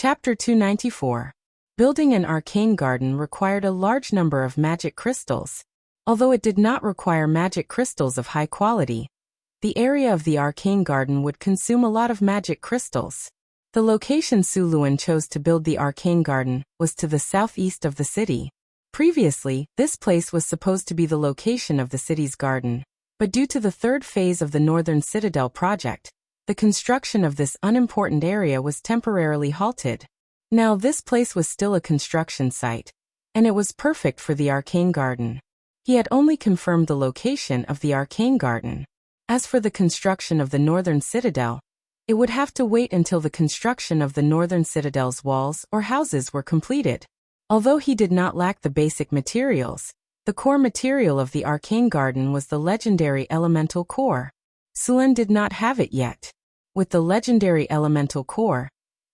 Chapter 294. Building an arcane garden required a large number of magic crystals. Although it did not require magic crystals of high quality, the area of the arcane garden would consume a lot of magic crystals. The location Suluan chose to build the arcane garden was to the southeast of the city. Previously, this place was supposed to be the location of the city's garden, but due to the third phase of the Northern Citadel project, the construction of this unimportant area was temporarily halted. Now this place was still a construction site, and it was perfect for the arcane garden. He had only confirmed the location of the arcane garden. As for the construction of the Northern Citadel, it would have to wait until the construction of the Northern Citadel's walls or houses were completed. Although he did not lack the basic materials, the core material of the arcane garden was the legendary elemental core. Suluan did not have it yet. With the legendary elemental core,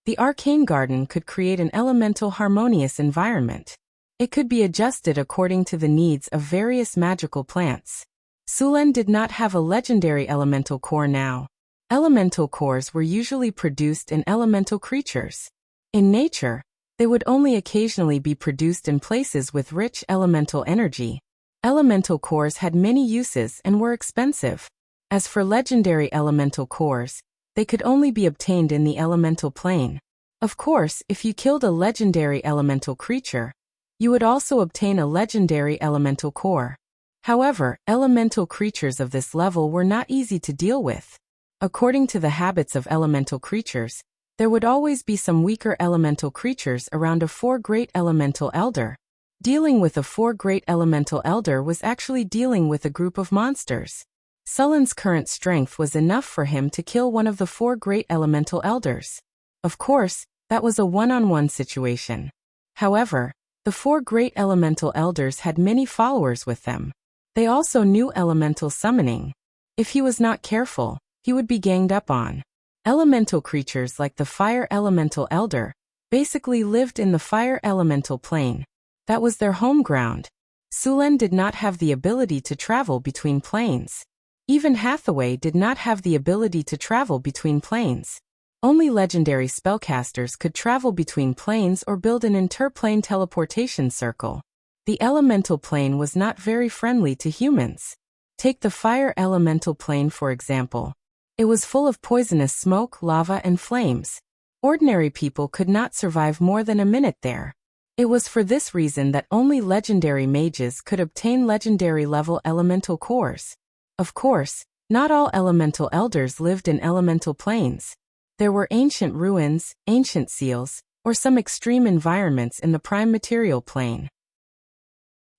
the arcane garden could create an elemental harmonious environment. It could be adjusted according to the needs of various magical plants. Suluan did not have a legendary elemental core now. Elemental cores were usually produced in elemental creatures. In nature, they would only occasionally be produced in places with rich elemental energy. Elemental cores had many uses and were expensive. As for legendary elemental cores, they could only be obtained in the elemental plane. Of course, if you killed a legendary elemental creature, you would also obtain a legendary elemental core. However, elemental creatures of this level were not easy to deal with. According to the habits of elemental creatures, there would always be some weaker elemental creatures around a 4 great elemental elder. Dealing with a 4 great elemental elder was actually dealing with a group of monsters. Suluan's current strength was enough for him to kill one of the 4 great elemental elders. Of course, that was a one-on-one situation. However, the 4 great elemental elders had many followers with them. They also knew elemental summoning. If he was not careful, he would be ganged up on. Elemental creatures like the fire elemental elder basically lived in the fire elemental plane. That was their home ground. Suluan did not have the ability to travel between planes. Even Hathaway did not have the ability to travel between planes. Only legendary spellcasters could travel between planes or build an interplane teleportation circle. The elemental plane was not very friendly to humans. Take the fire elemental plane for example. It was full of poisonous smoke, lava, and flames. Ordinary people could not survive more than a minute there. It was for this reason that only legendary mages could obtain legendary level elemental cores. Of course, not all elemental elders lived in elemental planes. There were ancient ruins, ancient seals, or some extreme environments in the prime material plane.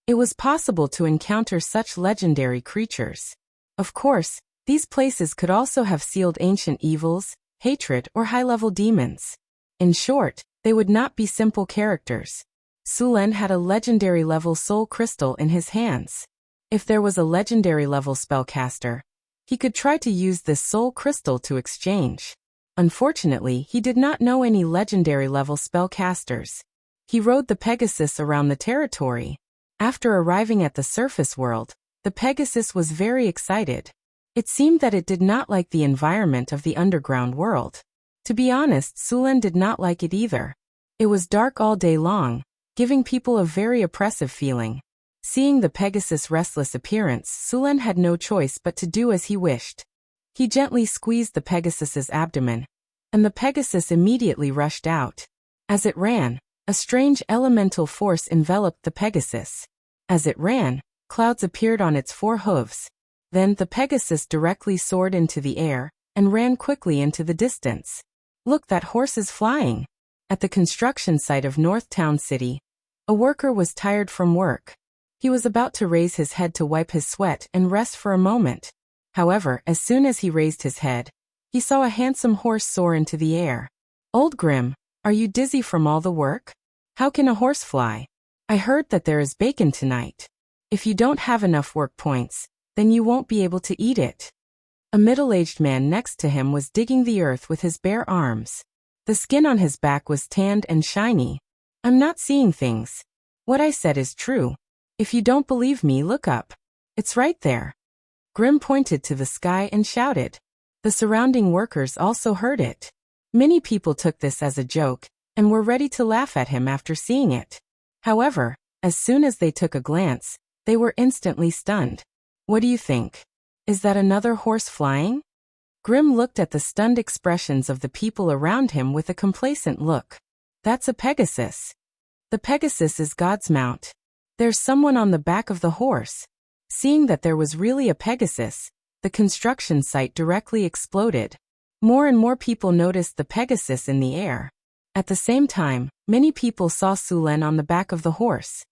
It was possible to encounter such legendary creatures. Of course, these places could also have sealed ancient evils, hatred, or high-level demons. In short, they would not be simple characters. Suluan had a legendary level soul crystal in his hands. If there was a legendary level spellcaster, he could try to use this soul crystal to exchange. Unfortunately, he did not know any legendary level spellcasters. He rode the Pegasus around the territory. After arriving at the surface world, the Pegasus was very excited. It seemed that it did not like the environment of the underground world. To be honest, Suluan did not like it either. It was dark all day long, giving people a very oppressive feeling. Seeing the Pegasus' restless appearance, Suluan had no choice but to do as he wished. He gently squeezed the Pegasus's abdomen, and the Pegasus immediately rushed out. As it ran, a strange elemental force enveloped the Pegasus. As it ran, clouds appeared on its 4 hooves. Then the Pegasus directly soared into the air and ran quickly into the distance. Look, that horse is flying. At the construction site of North Town City, a worker was tired from work. He was about to raise his head to wipe his sweat and rest for a moment. However, as soon as he raised his head, he saw a handsome horse soar into the air. Old Grim, are you dizzy from all the work? How can a horse fly? I heard that there is bacon tonight. If you don't have enough work points, then you won't be able to eat it. A middle-aged man next to him was digging the earth with his bare arms. The skin on his back was tanned and shiny. I'm not seeing things. What I said is true. If you don't believe me, look up. It's right there. Grim pointed to the sky and shouted. The surrounding workers also heard it. Many people took this as a joke, and were ready to laugh at him after seeing it. However, as soon as they took a glance, they were instantly stunned. What do you think? Is that another horse flying? Grim looked at the stunned expressions of the people around him with a complacent look. That's a Pegasus. The Pegasus is God's mount. There's someone on the back of the horse. Seeing that there was really a Pegasus, the construction site directly exploded. More and more people noticed the Pegasus in the air. At the same time, many people saw Sulen on the back of the horse.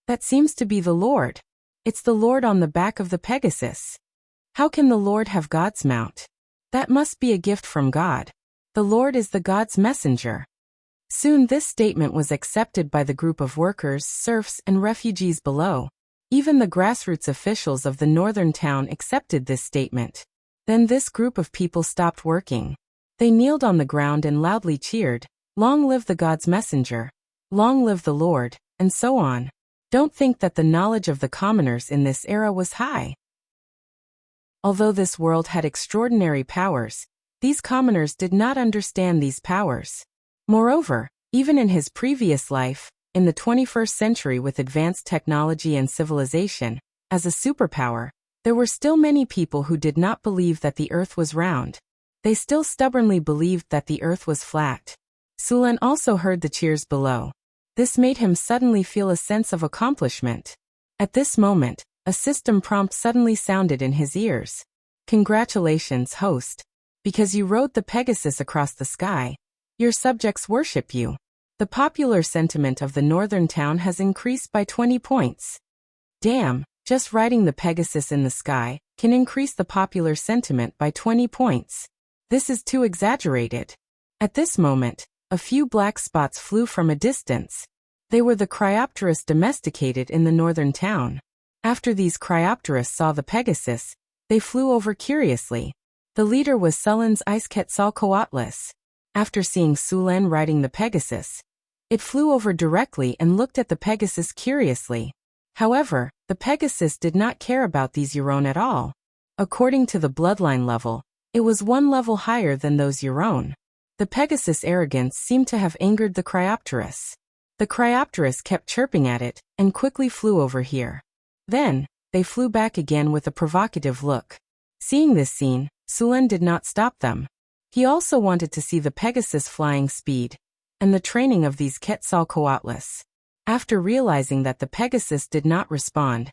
That seems to be the Lord. It's the Lord on the back of the Pegasus. How can the Lord have God's mount? That must be a gift from God. The Lord is the God's messenger. Soon this statement was accepted by the group of workers, serfs, and refugees below. Even the grassroots officials of the northern town accepted this statement. Then this group of people stopped working. They kneeled on the ground and loudly cheered, "Long live the God's messenger! Long live the Lord!" and so on. Don't think that the knowledge of the commoners in this era was high. Although this world had extraordinary powers, these commoners did not understand these powers. Moreover, even in his previous life, in the 21st century with advanced technology and civilization, as a superpower, there were still many people who did not believe that the earth was round. They still stubbornly believed that the earth was flat. Sulen also heard the cheers below. This made him suddenly feel a sense of accomplishment. At this moment, a system prompt suddenly sounded in his ears. "Congratulations, host. Because you rode the Pegasus across the sky, your subjects worship you. The popular sentiment of the northern town has increased by 20 points. Damn, just riding the Pegasus in the sky can increase the popular sentiment by 20 points. This is too exaggerated." At this moment, a few black spots flew from a distance. They were the Cryopterus domesticated in the northern town. After these Cryopterus saw the Pegasus, they flew over curiously. The leader was Sulen's Ice Quetzalcoatlus. After seeing Sulen riding the Pegasus, it flew over directly and looked at the Pegasus curiously. However, the Pegasus did not care about these Euron at all. According to the bloodline level, it was one level higher than those Euron. The Pegasus' arrogance seemed to have angered the Cryopterus. The Cryopterus kept chirping at it, and quickly flew over here. Then, they flew back again with a provocative look. Seeing this scene, Sulen did not stop them. He also wanted to see the Pegasus' flying speed, and the training of these Quetzalcoatlus. After realizing that the Pegasus did not respond,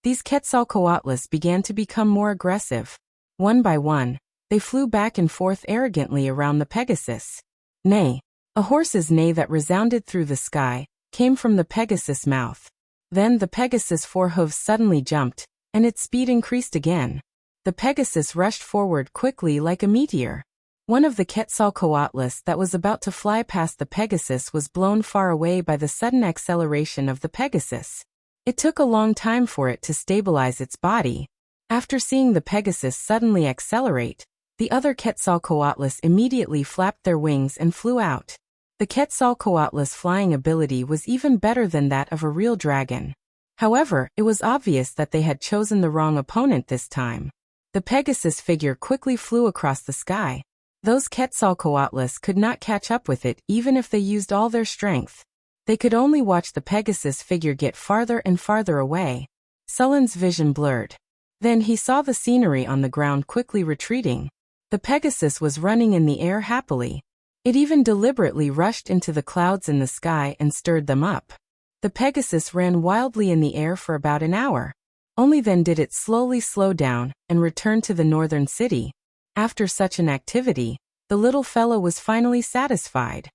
these Quetzalcoatlus began to become more aggressive. One by one, they flew back and forth arrogantly around the Pegasus. Neigh, a horse's neigh that resounded through the sky, came from the Pegasus' mouth. Then the Pegasus' forehooves suddenly jumped, and its speed increased again. The Pegasus rushed forward quickly like a meteor. One of the Quetzalcoatlus that was about to fly past the Pegasus was blown far away by the sudden acceleration of the Pegasus. It took a long time for it to stabilize its body. After seeing the Pegasus suddenly accelerate, the other Quetzalcoatlus immediately flapped their wings and flew out. The Quetzalcoatlus flying ability was even better than that of a real dragon. However, it was obvious that they had chosen the wrong opponent this time. The Pegasus figure quickly flew across the sky. Those Quetzalcoatlus could not catch up with it even if they used all their strength. They could only watch the Pegasus figure get farther and farther away. Sulen's vision blurred. Then he saw the scenery on the ground quickly retreating. The Pegasus was running in the air happily. It even deliberately rushed into the clouds in the sky and stirred them up. The Pegasus ran wildly in the air for about an hour. Only then did it slowly slow down and return to the northern city. After such an activity, the little fellow was finally satisfied.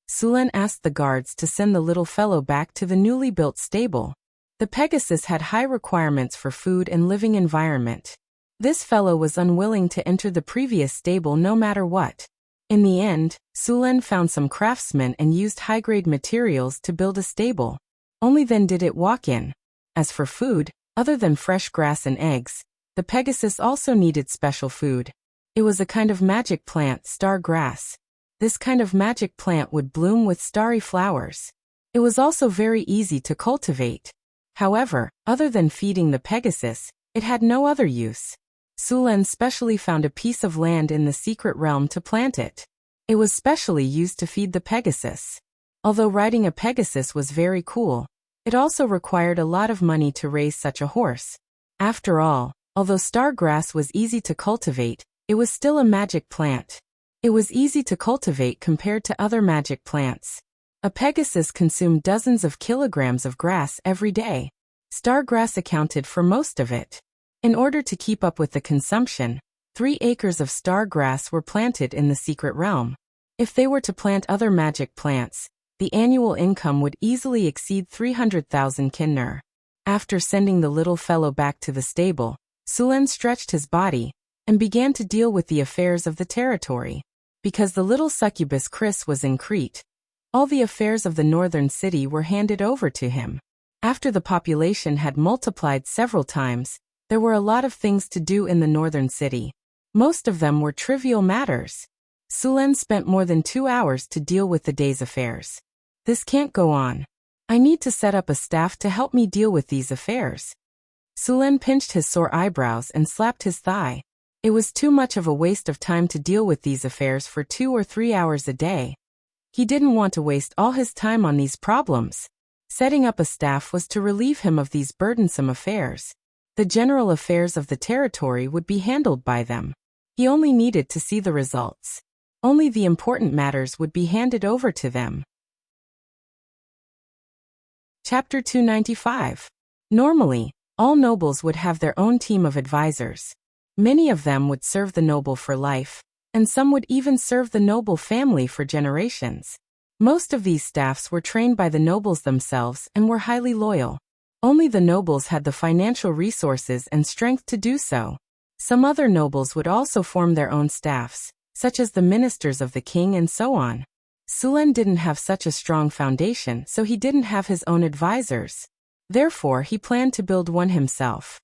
Sulen asked the guards to send the little fellow back to the newly built stable. The Pegasus had high requirements for food and living environment. This fellow was unwilling to enter the previous stable no matter what. In the end, Sulen found some craftsmen and used high-grade materials to build a stable. Only then did it walk in. As for food, other than fresh grass and eggs, the Pegasus also needed special food. It was a kind of magic plant, star grass. This kind of magic plant would bloom with starry flowers. It was also very easy to cultivate. However, other than feeding the Pegasus, it had no other use. Sulen specially found a piece of land in the secret realm to plant it. It was specially used to feed the Pegasus. Although riding a Pegasus was very cool, it also required a lot of money to raise such a horse. After all, although star grass was easy to cultivate, it was still a magic plant. It was easy to cultivate compared to other magic plants. A Pegasus consumed dozens of kilograms of grass every day. Star grass accounted for most of it. In order to keep up with the consumption, 3 acres of star grass were planted in the secret realm. If they were to plant other magic plants, the annual income would easily exceed 300,000 kinner. After sending the little fellow back to the stable, Sulen stretched his body and began to deal with the affairs of the territory. Because the little succubus Chris was in Crete, all the affairs of the northern city were handed over to him. After the population had multiplied several times, there were a lot of things to do in the northern city. Most of them were trivial matters. Sulen spent more than 2 hours to deal with the day's affairs. This can't go on. I need to set up a staff to help me deal with these affairs. Sulen pinched his sore eyebrows and slapped his thigh. It was too much of a waste of time to deal with these affairs for 2 or 3 hours a day. He didn't want to waste all his time on these problems. Setting up a staff was to relieve him of these burdensome affairs. The general affairs of the territory would be handled by them. He only needed to see the results. Only the important matters would be handed over to them. Chapter 295. Normally, all nobles would have their own team of advisors. Many of them would serve the noble for life, and some would even serve the noble family for generations. Most of these staffs were trained by the nobles themselves and were highly loyal. Only the nobles had the financial resources and strength to do so. Some other nobles would also form their own staffs, such as the ministers of the king and so on. Sulen didn't have such a strong foundation, so he didn't have his own advisors. Therefore, he planned to build one himself.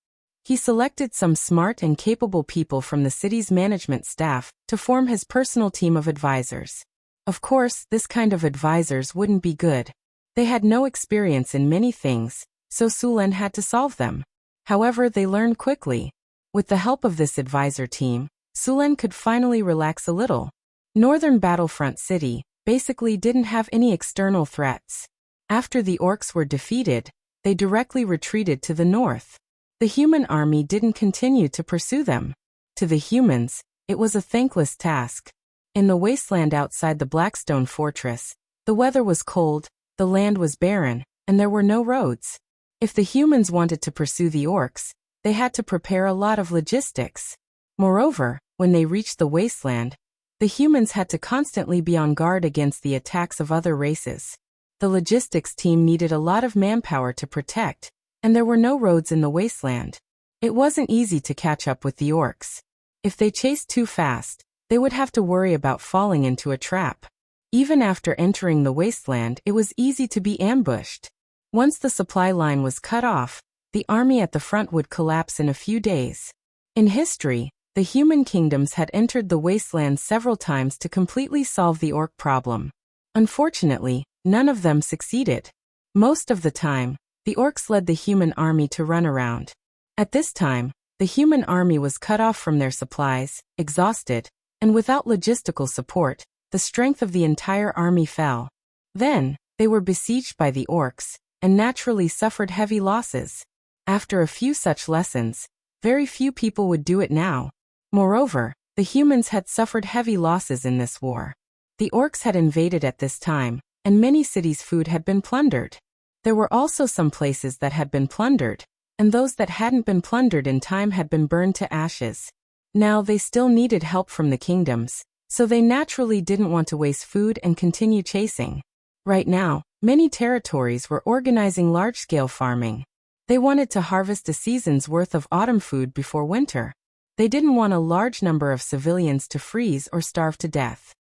He selected some smart and capable people from the city's management staff to form his personal team of advisors. Of course, this kind of advisors wouldn't be good. They had no experience in many things, so Sulen had to solve them. However, they learned quickly. With the help of this advisor team, Sulen could finally relax a little. Northern Battlefront City basically didn't have any external threats. After the orcs were defeated, they directly retreated to the north. The human army didn't continue to pursue them. To the humans, it was a thankless task. In the wasteland outside the Blackstone Fortress, the weather was cold, the land was barren, and there were no roads. If the humans wanted to pursue the orcs, they had to prepare a lot of logistics. Moreover, when they reached the wasteland, the humans had to constantly be on guard against the attacks of other races. The logistics team needed a lot of manpower to protect, and there were no roads in the wasteland. It wasn't easy to catch up with the orcs. If they chased too fast, they would have to worry about falling into a trap. Even after entering the wasteland, it was easy to be ambushed. Once the supply line was cut off, the army at the front would collapse in a few days. In history, the human kingdoms had entered the wasteland several times to completely solve the orc problem. Unfortunately, none of them succeeded. Most of the time, the orcs led the human army to run around. At this time, the human army was cut off from their supplies, exhausted, and without logistical support, the strength of the entire army fell. Then, they were besieged by the orcs, and naturally suffered heavy losses. After a few such lessons, very few people would do it now. Moreover, the humans had suffered heavy losses in this war. The orcs had invaded at this time, and many cities' food had been plundered. There were also some places that had been plundered, and those that hadn't been plundered in time had been burned to ashes. Now they still needed help from the kingdoms, so they naturally didn't want to waste food and continue chasing. Right now, many territories were organizing large-scale farming. They wanted to harvest a season's worth of autumn food before winter. They didn't want a large number of civilians to freeze or starve to death.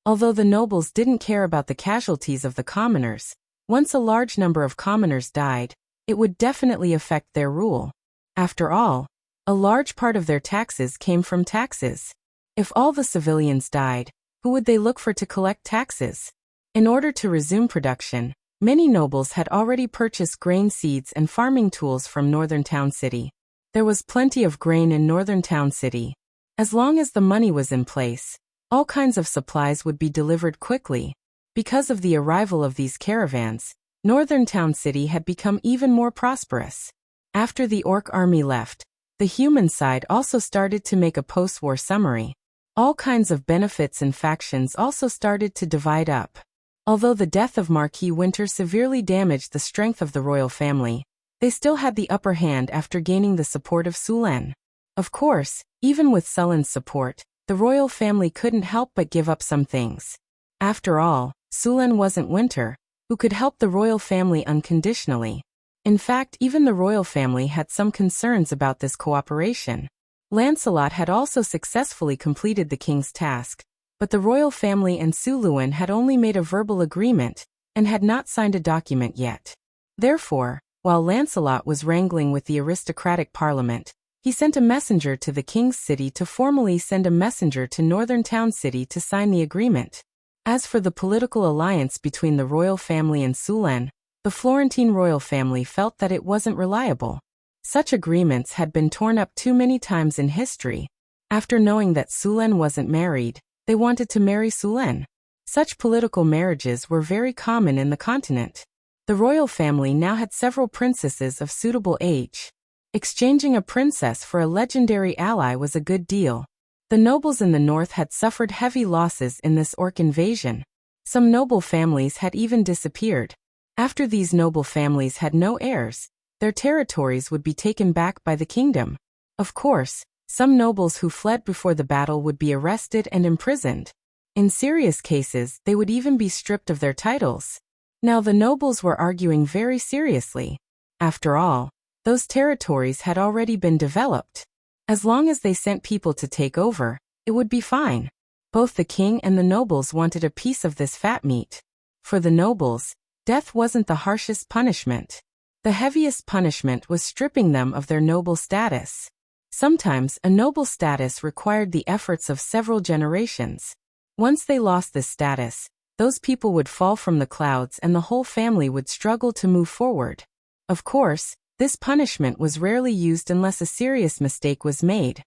Although the nobles didn't care about the casualties of the commoners, once a large number of commoners died, it would definitely affect their rule. After all, a large part of their taxes came from taxes. If all the civilians died, who would they look for to collect taxes? In order to resume production, many nobles had already purchased grain seeds and farming tools from Northern Town City. There was plenty of grain in Northern Town City. As long as the money was in place, All kinds of supplies would be delivered quickly. Because of the arrival of these caravans, Northern Town City had become even more prosperous. After the orc army left, the human side also started to make a post-war summary. All kinds of benefits and factions also started to divide up. Although the death of Marquis Winter severely damaged the strength of the royal family, they still had the upper hand after gaining the support of Sulen. Of course, even with Sulen's support, the royal family couldn't help but give up some things. After all, Sulen wasn't Winter, who could help the royal family unconditionally. In fact, even the royal family had some concerns about this cooperation. Lancelot had also successfully completed the king's task, but the royal family and Suluin had only made a verbal agreement and had not signed a document yet. Therefore, while Lancelot was wrangling with the aristocratic parliament, he sent a messenger to the king's city to formally send a messenger to Northern Town City to sign the agreement. As for the political alliance between the royal family and Sulen, the Florentine royal family felt that it wasn't reliable. Such agreements had been torn up too many times in history. After knowing that Sulen wasn't married, they wanted to marry Sulen. Such political marriages were very common in the continent. The royal family now had several princesses of suitable age. Exchanging a princess for a legendary ally was a good deal. The nobles in the north had suffered heavy losses in this orc invasion. Some noble families had even disappeared. After these noble families had no heirs, their territories would be taken back by the kingdom. Of course, some nobles who fled before the battle would be arrested and imprisoned. In serious cases, they would even be stripped of their titles. Now the nobles were arguing very seriously. After all, those territories had already been developed. As long as they sent people to take over, it would be fine. Both the king and the nobles wanted a piece of this fat meat. For the nobles, death wasn't the harshest punishment. The heaviest punishment was stripping them of their noble status. Sometimes a noble status required the efforts of several generations. Once they lost this status, those people would fall from the clouds and the whole family would struggle to move forward. Of course, this punishment was rarely used unless a serious mistake was made.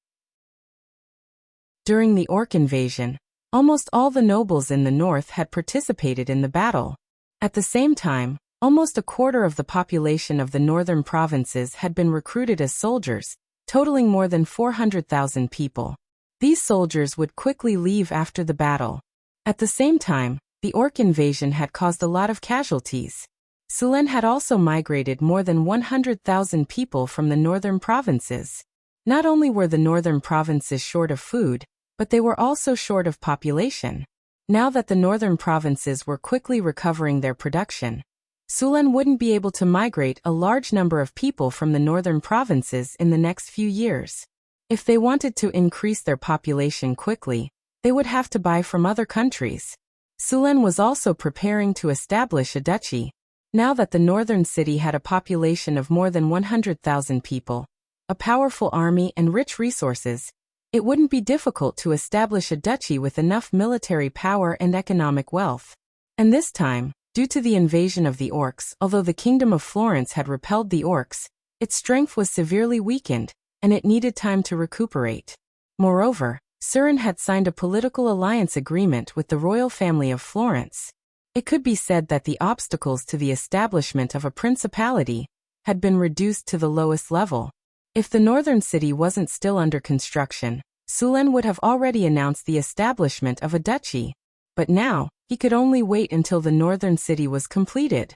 During the orc invasion, almost all the nobles in the north had participated in the battle. At the same time, almost a quarter of the population of the northern provinces had been recruited as soldiers, totaling more than 400,000 people. These soldiers would quickly leave after the battle. At the same time, the orc invasion had caused a lot of casualties. Sulen had also migrated more than 100,000 people from the northern provinces. Not only were the northern provinces short of food, but they were also short of population. Now that the northern provinces were quickly recovering their production, Sulen wouldn't be able to migrate a large number of people from the northern provinces in the next few years. If they wanted to increase their population quickly, they would have to buy from other countries. Sulen was also preparing to establish a duchy. Now that the northern city had a population of more than 100,000 people, a powerful army and rich resources, it wouldn't be difficult to establish a duchy with enough military power and economic wealth. And this time, due to the invasion of the orcs, although the kingdom of Florence had repelled the orcs, its strength was severely weakened, and it needed time to recuperate. Moreover, Suren had signed a political alliance agreement with the royal family of Florence. It could be said that the obstacles to the establishment of a principality had been reduced to the lowest level. If the northern city wasn't still under construction, Sulen would have already announced the establishment of a duchy. But now, he could only wait until the northern city was completed.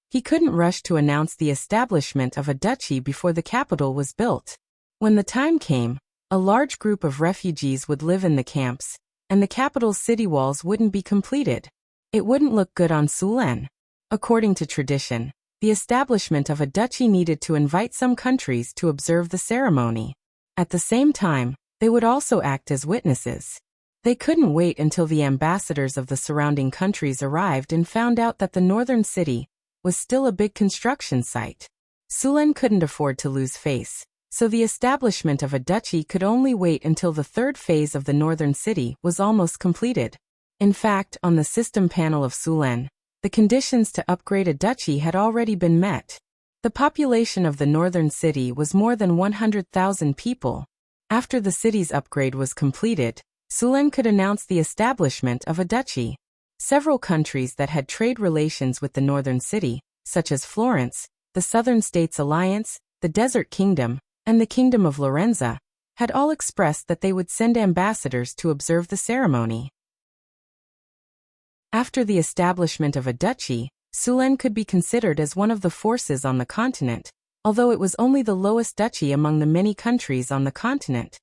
He couldn't rush to announce the establishment of a duchy before the capital was built. When the time came, a large group of refugees would live in the camps, and the capital's city walls wouldn't be completed. It wouldn't look good on Sulen. According to tradition, the establishment of a duchy needed to invite some countries to observe the ceremony. At the same time, they would also act as witnesses. They couldn't wait until the ambassadors of the surrounding countries arrived and found out that the northern city was still a big construction site. Sulen couldn't afford to lose face, so the establishment of a duchy could only wait until the third phase of the northern city was almost completed. In fact, on the system panel of Sulen, the conditions to upgrade a duchy had already been met. The population of the northern city was more than 100,000 people. After the city's upgrade was completed, Sulen could announce the establishment of a duchy. Several countries that had trade relations with the northern city, such as Florence, the Southern States Alliance, the Desert Kingdom, and the Kingdom of Lorenza, had all expressed that they would send ambassadors to observe the ceremony. After the establishment of a duchy, Sulen could be considered as one of the forces on the continent, although it was only the lowest duchy among the many countries on the continent.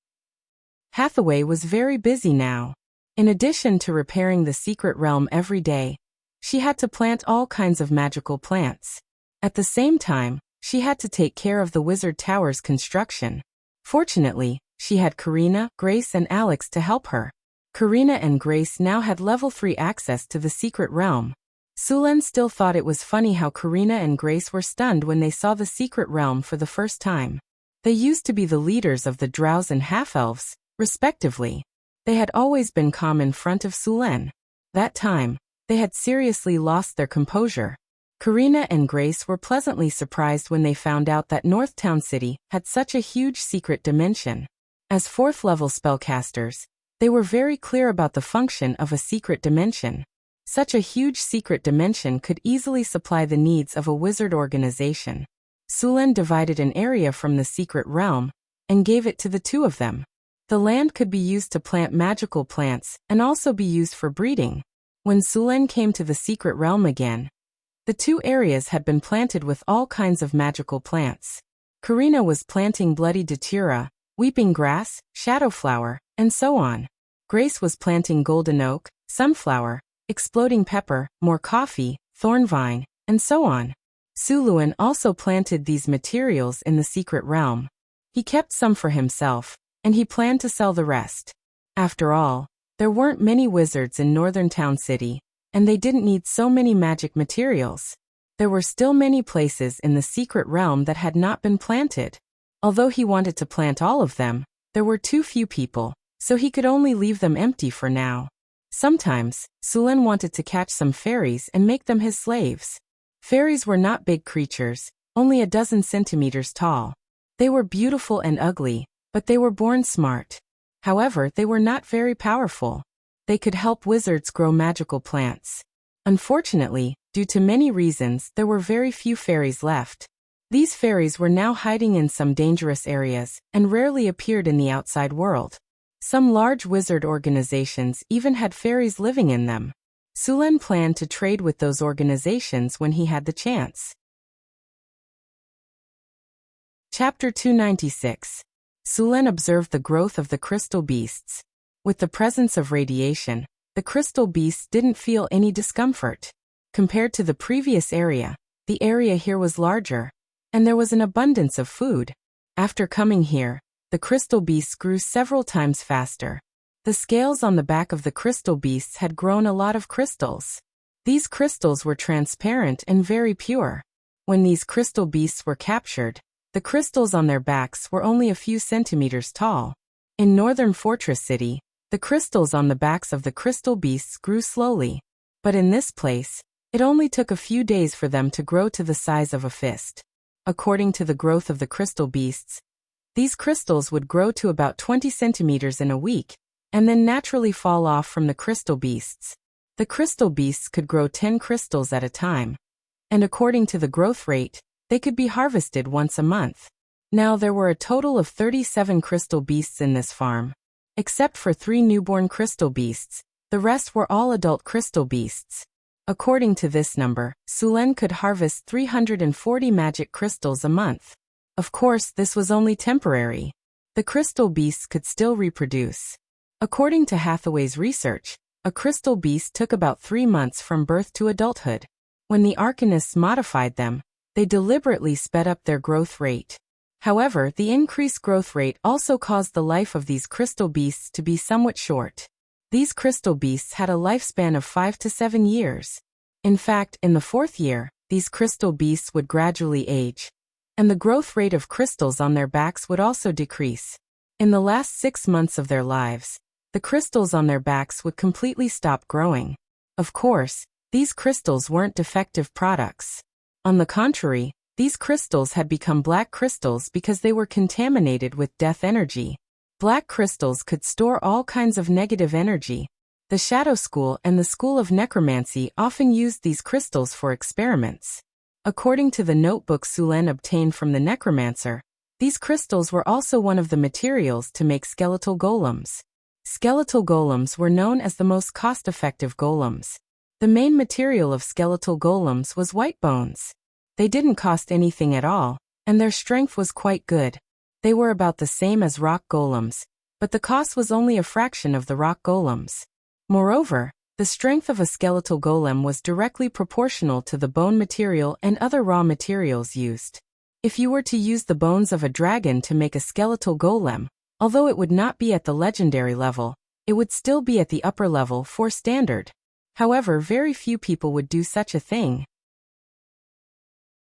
Hathaway was very busy now. In addition to repairing the secret realm every day, she had to plant all kinds of magical plants. At the same time, she had to take care of the Wizard Tower's construction. Fortunately, she had Karina, Grace, and Alex to help her. Karina and Grace now had level 3 access to the secret realm. Sulen still thought it was funny how Karina and Grace were stunned when they saw the secret realm for the first time. They used to be the leaders of the Drows and Half-Elves, respectively. They had always been calm in front of Sulen. That time, they had seriously lost their composure. Karina and Grace were pleasantly surprised when they found out that Northtown City had such a huge secret dimension. As 4th-level spellcasters, they were very clear about the function of a secret dimension. Such a huge secret dimension could easily supply the needs of a wizard organization. Sulen divided an area from the secret realm and gave it to the two of them. The land could be used to plant magical plants and also be used for breeding. When Sulen came to the secret realm again, the 2 areas had been planted with all kinds of magical plants. Karina was planting Bloody Datura, Weeping Grass, Shadowflower, and so on. Grace was planting Golden Oak, Sunflower, Exploding Pepper, More Coffee, Thornvine, and so on. Suluan also planted these materials in the secret realm. He kept some for himself, and he planned to sell the rest. After all, there weren't many wizards in Northern Town City, and they didn't need so many magic materials. There were still many places in the secret realm that had not been planted. Although he wanted to plant all of them, there were too few people, so he could only leave them empty for now. Sometimes, Sulen wanted to catch some fairies and make them his slaves. Fairies were not big creatures, only a dozen centimeters tall. They were beautiful and ugly, but they were born smart. However, they were not very powerful. They could help wizards grow magical plants. Unfortunately, due to many reasons, there were very few fairies left. These fairies were now hiding in some dangerous areas and rarely appeared in the outside world. Some large wizard organizations even had fairies living in them. Sulen planned to trade with those organizations when he had the chance. Chapter 296. Sulen observed the growth of the crystal beasts. With the presence of radiation, the crystal beasts didn't feel any discomfort. Compared to the previous area, the area here was larger, and there was an abundance of food. After coming here, the crystal beasts grew several times faster. The scales on the back of the crystal beasts had grown a lot of crystals. These crystals were transparent and very pure. When these crystal beasts were captured, the crystals on their backs were only a few centimeters tall. In Northern Fortress City, the crystals on the backs of the crystal beasts grew slowly. But in this place, it only took a few days for them to grow to the size of a fist. According to the growth of the crystal beasts, these crystals would grow to about 20 centimeters in a week, and then naturally fall off from the crystal beasts. The crystal beasts could grow 10 crystals at a time. And according to the growth rate, they could be harvested once a month. Now there were a total of 37 crystal beasts in this farm. Except for 3 newborn crystal beasts, the rest were all adult crystal beasts. According to this number, Sulen could harvest 340 magic crystals a month. Of course, this was only temporary. The crystal beasts could still reproduce. According to Hathaway's research, a crystal beast took about 3 months from birth to adulthood. When the Arcanists modified them, they deliberately sped up their growth rate. However, the increased growth rate also caused the life of these crystal beasts to be somewhat short. These crystal beasts had a lifespan of 5 to 7 years. In fact, in the 4th year, these crystal beasts would gradually age, and the growth rate of crystals on their backs would also decrease. In the last 6 months of their lives, the crystals on their backs would completely stop growing. Of course, these crystals weren't defective products. On the contrary, these crystals had become black crystals because they were contaminated with death energy. Black crystals could store all kinds of negative energy. The Shadow School and the School of Necromancy often used these crystals for experiments. According to the notebook Sulen obtained from the necromancer, these crystals were also one of the materials to make skeletal golems. Skeletal golems were known as the most cost-effective golems. The main material of skeletal golems was white bones. They didn't cost anything at all, and their strength was quite good. They were about the same as rock golems, but the cost was only a fraction of the rock golems. Moreover, the strength of a skeletal golem was directly proportional to the bone material and other raw materials used. If you were to use the bones of a dragon to make a skeletal golem, although it would not be at the legendary level, it would still be at the upper level 4 standard. However, very few people would do such a thing.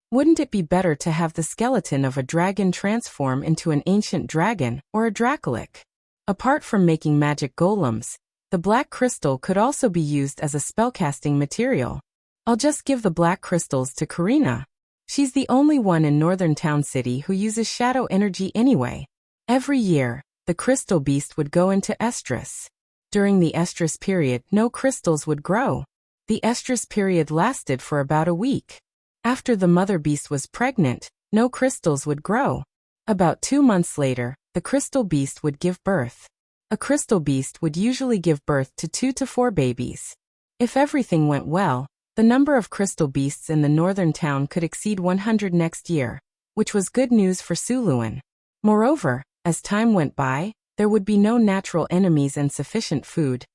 Wouldn't it be better to have the skeleton of a dragon transform into an ancient dragon or a dracolic? Apart from making magic golems, the black crystal could also be used as a spellcasting material. I'll just give the black crystals to Karina. She's the only one in Northern Town City who uses shadow energy anyway. Every year, the crystal beast would go into estrus. During the estrus period, no crystals would grow. The estrus period lasted for about a week. After the mother beast was pregnant, no crystals would grow. About 2 months later, the crystal beast would give birth. A crystal beast would usually give birth to 2 to 4 babies. If everything went well, the number of crystal beasts in the northern town could exceed 100 next year, which was good news for Suluan. Moreover, as time went by, there would be no natural enemies and sufficient food,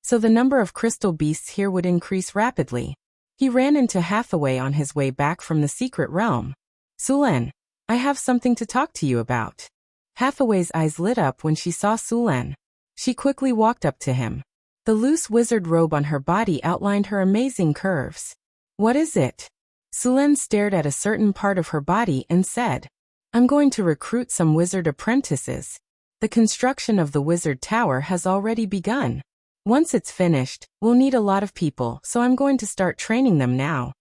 so the number of crystal beasts here would increase rapidly. He ran into Hathaway on his way back from the secret realm. Sulen, I have something to talk to you about. Hathaway's eyes lit up when she saw Sulen. She quickly walked up to him. The loose wizard robe on her body outlined her amazing curves. What is it? Sulen stared at a certain part of her body and said, I'm going to recruit some wizard apprentices. The construction of the wizard tower has already begun. Once it's finished, we'll need a lot of people, so I'm going to start training them now.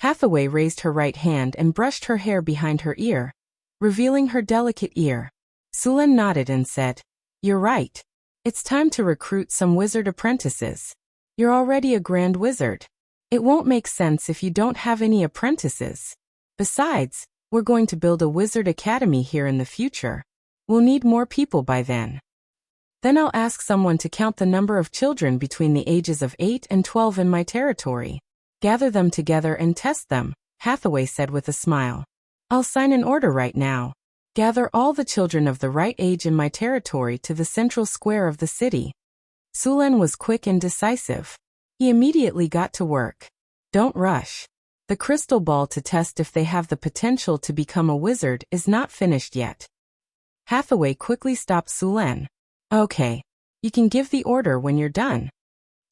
Hathaway raised her right hand and brushed her hair behind her ear, revealing her delicate ear. Sulen nodded and said, You're right. It's time to recruit some wizard apprentices. You're already a grand wizard. It won't make sense if you don't have any apprentices. Besides, we're going to build a wizard academy here in the future. We'll need more people by then. Then I'll ask someone to count the number of children between the ages of 8 and 12 in my territory. Gather them together and test them, Hathaway said with a smile. I'll sign an order right now. Gather all the children of the right age in my territory to the central square of the city. Sulen was quick and decisive. He immediately got to work. Don't rush. The crystal ball to test if they have the potential to become a wizard is not finished yet. Hathaway quickly stopped Sulen. Okay. You can give the order when you're done.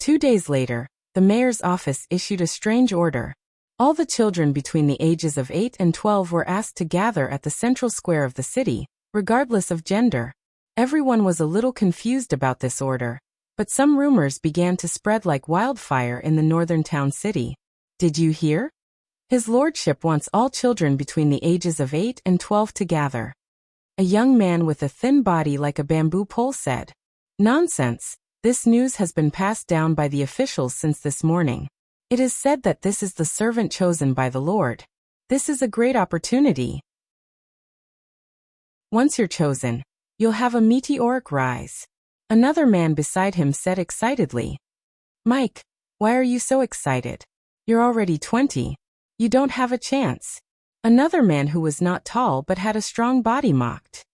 2 days later, the mayor's office issued a strange order. All the children between the ages of 8 and 12 were asked to gather at the central square of the city, regardless of gender. Everyone was a little confused about this order, but some rumors began to spread like wildfire in the northern town city. Did you hear? His lordship wants all children between the ages of 8 and 12 to gather. A young man with a thin body like a bamboo pole said. Nonsense. This news has been passed down by the officials since this morning. It is said that this is the servant chosen by the Lord. This is a great opportunity. Once you're chosen, you'll have a meteoric rise. Another man beside him said excitedly. Mike, why are you so excited? You're already 20. You don't have a chance. Another man who was not tall but had a strong body mocked.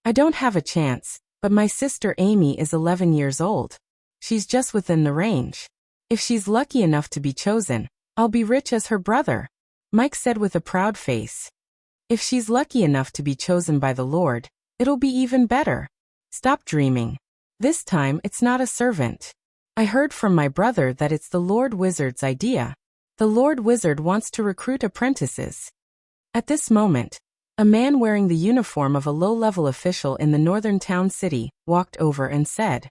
I don't have a chance, but my sister Amy is 11 years old. She's just within the range. If she's lucky enough to be chosen, I'll be rich as her brother, Mike said with a proud face. If she's lucky enough to be chosen by the Lord, it'll be even better. Stop dreaming. This time it's not a servant. I heard from my brother that it's the Lord Wizard's idea. The Lord Wizard wants to recruit apprentices. At this moment, a man wearing the uniform of a low-level official in the northern town city walked over and said,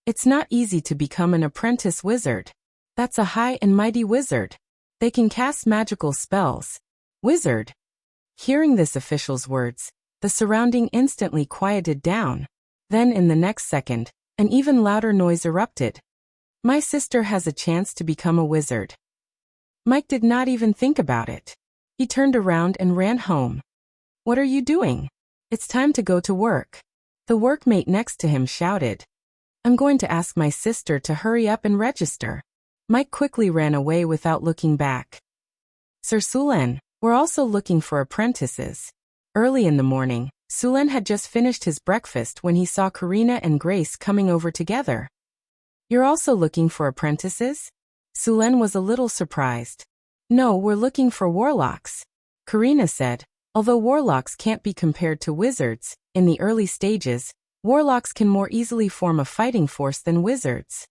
It's not easy to become an apprentice wizard. That's a high and mighty wizard. They can cast magical spells. Wizard. Hearing this official's words, the surrounding instantly quieted down. Then in the next second, an even louder noise erupted. My sister has a chance to become a wizard. Mike did not even think about it. He turned around and ran home. What are you doing? It's time to go to work. The workmate next to him shouted. I'm going to ask my sister to hurry up and register. Mike quickly ran away without looking back. Sir Sulen, we're also looking for apprentices. Early in the morning, Sulen had just finished his breakfast when he saw Karina and Grace coming over together. You're also looking for apprentices? Sulen was a little surprised. No, we're looking for warlocks, Karina said. Although warlocks can't be compared to wizards, in the early stages, warlocks can more easily form a fighting force than wizards.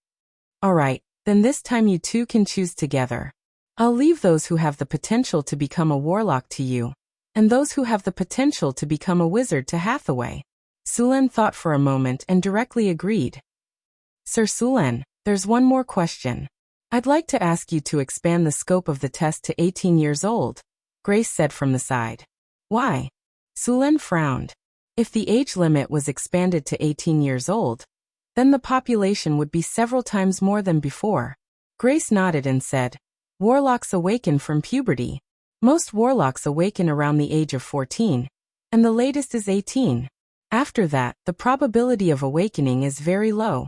Alright, then this time you two can choose together. I'll leave those who have the potential to become a warlock to you, and those who have the potential to become a wizard to Hathaway. Sulen thought for a moment and directly agreed. Sir Sulen, there's one more question. I'd like to ask you to expand the scope of the test to 18 years old, Grace said from the side. Why? Sulen frowned. If the age limit was expanded to 18 years old, then the population would be several times more than before. Grace nodded and said, warlocks awaken from puberty. Most warlocks awaken around the age of 14, and the latest is 18. After that, the probability of awakening is very low.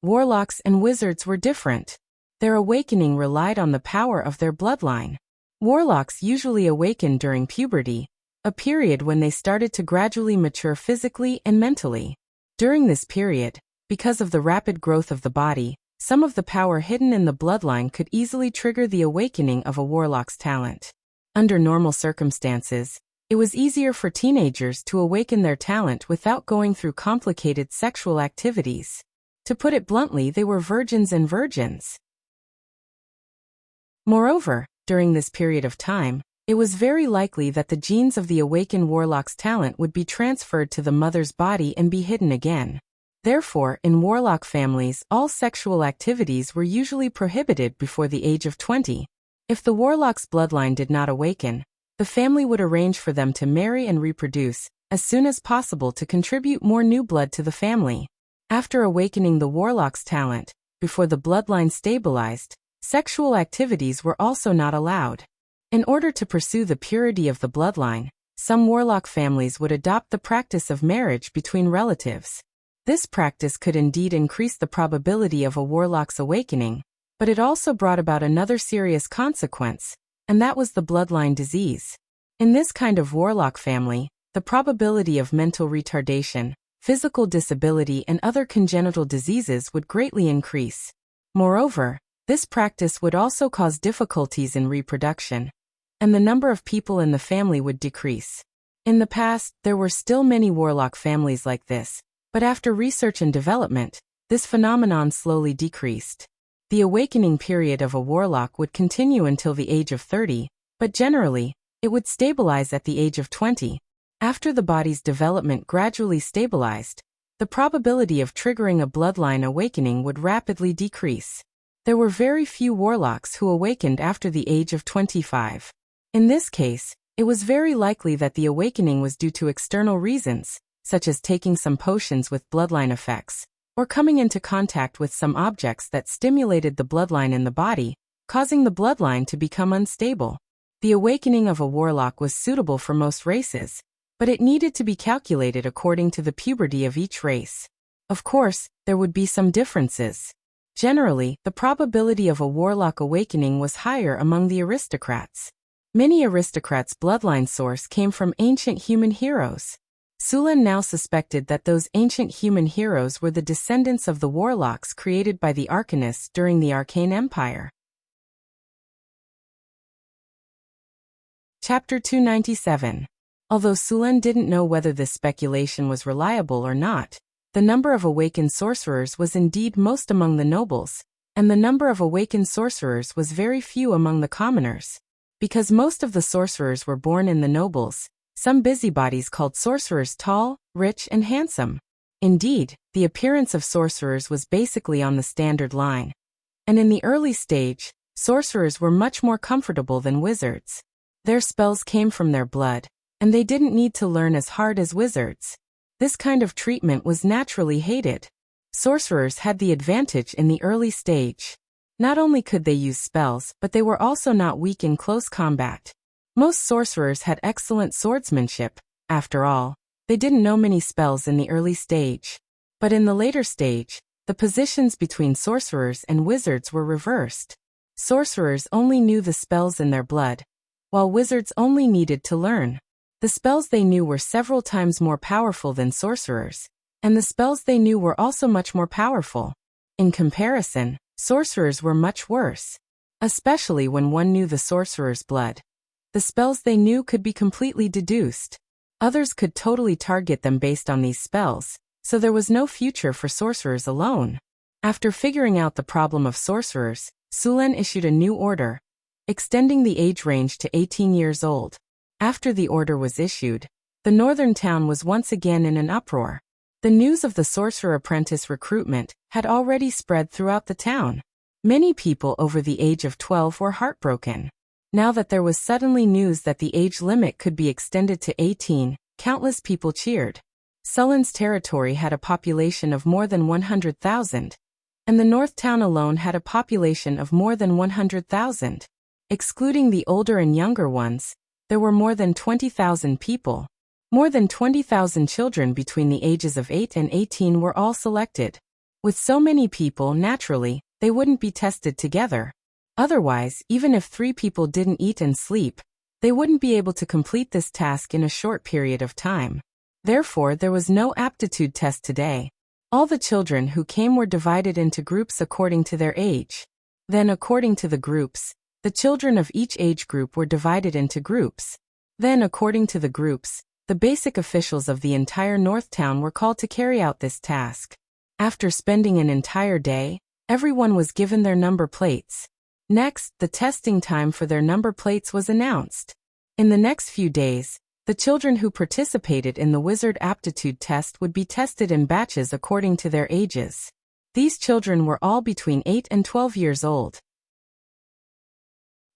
Warlocks and wizards were different. Their awakening relied on the power of their bloodline. Warlocks usually awaken during puberty, a period when they started to gradually mature physically and mentally. During this period, because of the rapid growth of the body, some of the power hidden in the bloodline could easily trigger the awakening of a warlock's talent. Under normal circumstances, it was easier for teenagers to awaken their talent without going through complicated sexual activities. To put it bluntly, they were virgins and virgins. Moreover, during this period of time, it was very likely that the genes of the awakened warlock's talent would be transferred to the mother's body and be hidden again. Therefore, in warlock families, all sexual activities were usually prohibited before the age of 20. If the warlock's bloodline did not awaken, the family would arrange for them to marry and reproduce as soon as possible to contribute more new blood to the family. After awakening the warlock's talent, before the bloodline stabilized, sexual activities were also not allowed. In order to pursue the purity of the bloodline, some warlock families would adopt the practice of marriage between relatives. This practice could indeed increase the probability of a warlock's awakening, but it also brought about another serious consequence, and that was the bloodline disease. In this kind of warlock family, the probability of mental retardation, physical disability and other congenital diseases would greatly increase. Moreover, this practice would also cause difficulties in reproduction, and the number of people in the family would decrease. In the past, there were still many warlock families like this, but after research and development, this phenomenon slowly decreased. The awakening period of a warlock would continue until the age of 30, but generally, it would stabilize at the age of 20. After the body's development gradually stabilized, the probability of triggering a bloodline awakening would rapidly decrease. There were very few warlocks who awakened after the age of 25. In this case, it was very likely that the awakening was due to external reasons, such as taking some potions with bloodline effects, or coming into contact with some objects that stimulated the bloodline in the body, causing the bloodline to become unstable. The awakening of a warlock was suitable for most races, but it needed to be calculated according to the puberty of each race. Of course, there would be some differences. Generally, the probability of a warlock awakening was higher among the aristocrats. Many aristocrats' bloodline source came from ancient human heroes. Sulen now suspected that those ancient human heroes were the descendants of the warlocks created by the Arcanists during the Arcane Empire. Chapter 297. Although Sulen didn't know whether this speculation was reliable or not, the number of awakened sorcerers was indeed most among the nobles, and the number of awakened sorcerers was very few among the commoners. Because most of the sorcerers were born in the nobles, some busybodies called sorcerers tall, rich, and handsome. Indeed, the appearance of sorcerers was basically on the standard line. And in the early stage, sorcerers were much more comfortable than wizards. Their spells came from their blood, and they didn't need to learn as hard as wizards. This kind of treatment was naturally hated. Sorcerers had the advantage in the early stage. Not only could they use spells, but they were also not weak in close combat. Most sorcerers had excellent swordsmanship. After all, they didn't know many spells in the early stage. But in the later stage, the positions between sorcerers and wizards were reversed. Sorcerers only knew the spells in their blood, while wizards only needed to learn. The spells they knew were several times more powerful than sorcerers, and the spells they knew were also much more powerful. In comparison, sorcerers were much worse, especially when one knew the sorcerer's blood. The spells they knew could be completely deduced. Others could totally target them based on these spells, so there was no future for sorcerers alone. After figuring out the problem of sorcerers, Sulen issued a new order, extending the age range to 18 years old. After the order was issued, the northern town was once again in an uproar. The news of the sorcerer apprentice recruitment had already spread throughout the town. Many people over the age of 12 were heartbroken. Now that there was suddenly news that the age limit could be extended to 18, countless people cheered. Sulen's territory had a population of more than 100,000, and the North Town alone had a population of more than 100,000. Excluding the older and younger ones, there were more than 20,000 people. More than 20,000 children between the ages of 8 and 18 were all selected. With so many people, naturally, they wouldn't be tested together. Otherwise, even if 3 people didn't eat and sleep, they wouldn't be able to complete this task in a short period of time. Therefore, there was no aptitude test today. All the children who came were divided into groups according to their age. Then, according to the groups, the children of each age group were divided into groups. Then, according to the groups, the basic officials of the entire North Town were called to carry out this task. After spending an entire day, everyone was given their number plates. Next, the testing time for their number plates was announced. In the next few days, the children who participated in the wizard aptitude test would be tested in batches according to their ages. These children were all between 8 and 12 years old.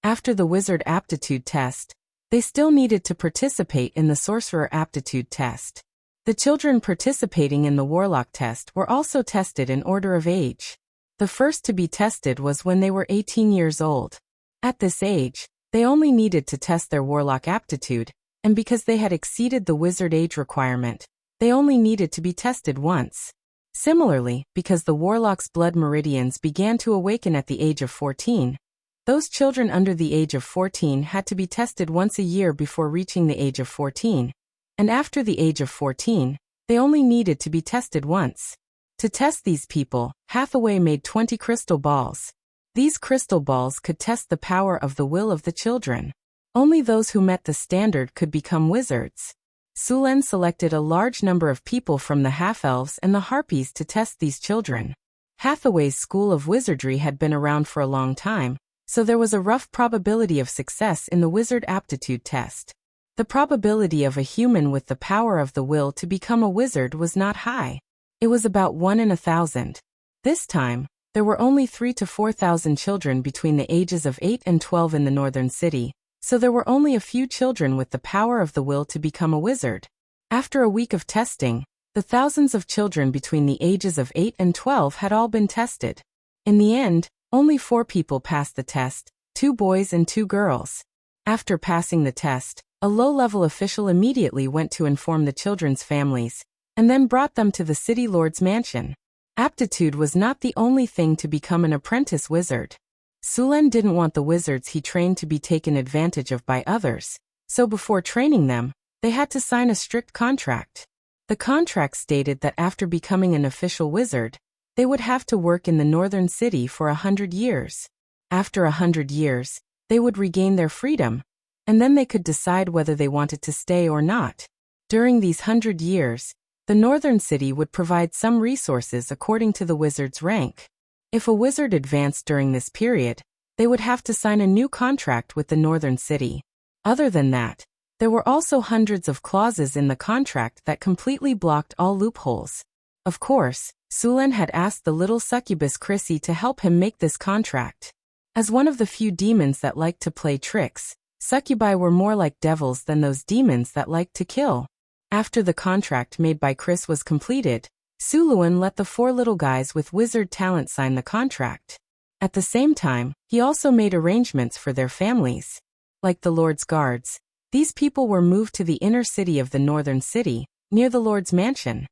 After the wizard aptitude test, they still needed to participate in the sorcerer aptitude test. The children participating in the warlock test were also tested in order of age. The first to be tested was when they were 18 years old. At this age, they only needed to test their warlock aptitude, and because they had exceeded the wizard age requirement, they only needed to be tested once. Similarly, because the warlock's blood meridians began to awaken at the age of 14, those children under the age of 14 had to be tested once a year before reaching the age of 14, and after the age of 14, they only needed to be tested once. To test these people, Hathaway made 20 crystal balls. These crystal balls could test the power of the will of the children. Only those who met the standard could become wizards. Sulen selected a large number of people from the half-elves and the harpies to test these children. Hathaway's school of wizardry had been around for a long time, so there was a rough probability of success in the wizard aptitude test. The probability of a human with the power of the will to become a wizard was not high. It was about 1 in 1,000. This time, there were only 3,000 to 4,000 children between the ages of 8 and 12 in the northern city, so there were only a few children with the power of the will to become a wizard. After a week of testing, the thousands of children between the ages of 8 and 12 had all been tested. In the end, only 4 people passed the test, 2 boys and 2 girls. After passing the test, a low-level official immediately went to inform the children's families, and then brought them to the city lord's mansion. Aptitude was not the only thing to become an apprentice wizard. Sulen didn't want the wizards he trained to be taken advantage of by others, so before training them, they had to sign a strict contract. The contract stated that after becoming an official wizard, they would have to work in the northern city for 100 years. After 100 years, they would regain their freedom, and then they could decide whether they wanted to stay or not. During these 100 years, the northern city would provide some resources according to the wizard's rank. If a wizard advanced during this period, they would have to sign a new contract with the northern city. Other than that, there were also hundreds of clauses in the contract that completely blocked all loopholes. Of course, Sulen had asked the little succubus Chrissy to help him make this contract. As one of the few demons that liked to play tricks, succubi were more like devils than those demons that liked to kill. After the contract made by Chris was completed, Suluan let the 4 little guys with wizard talent sign the contract. At the same time, he also made arrangements for their families. Like the Lord's guards, these people were moved to the inner city of the northern city, near the Lord's mansion.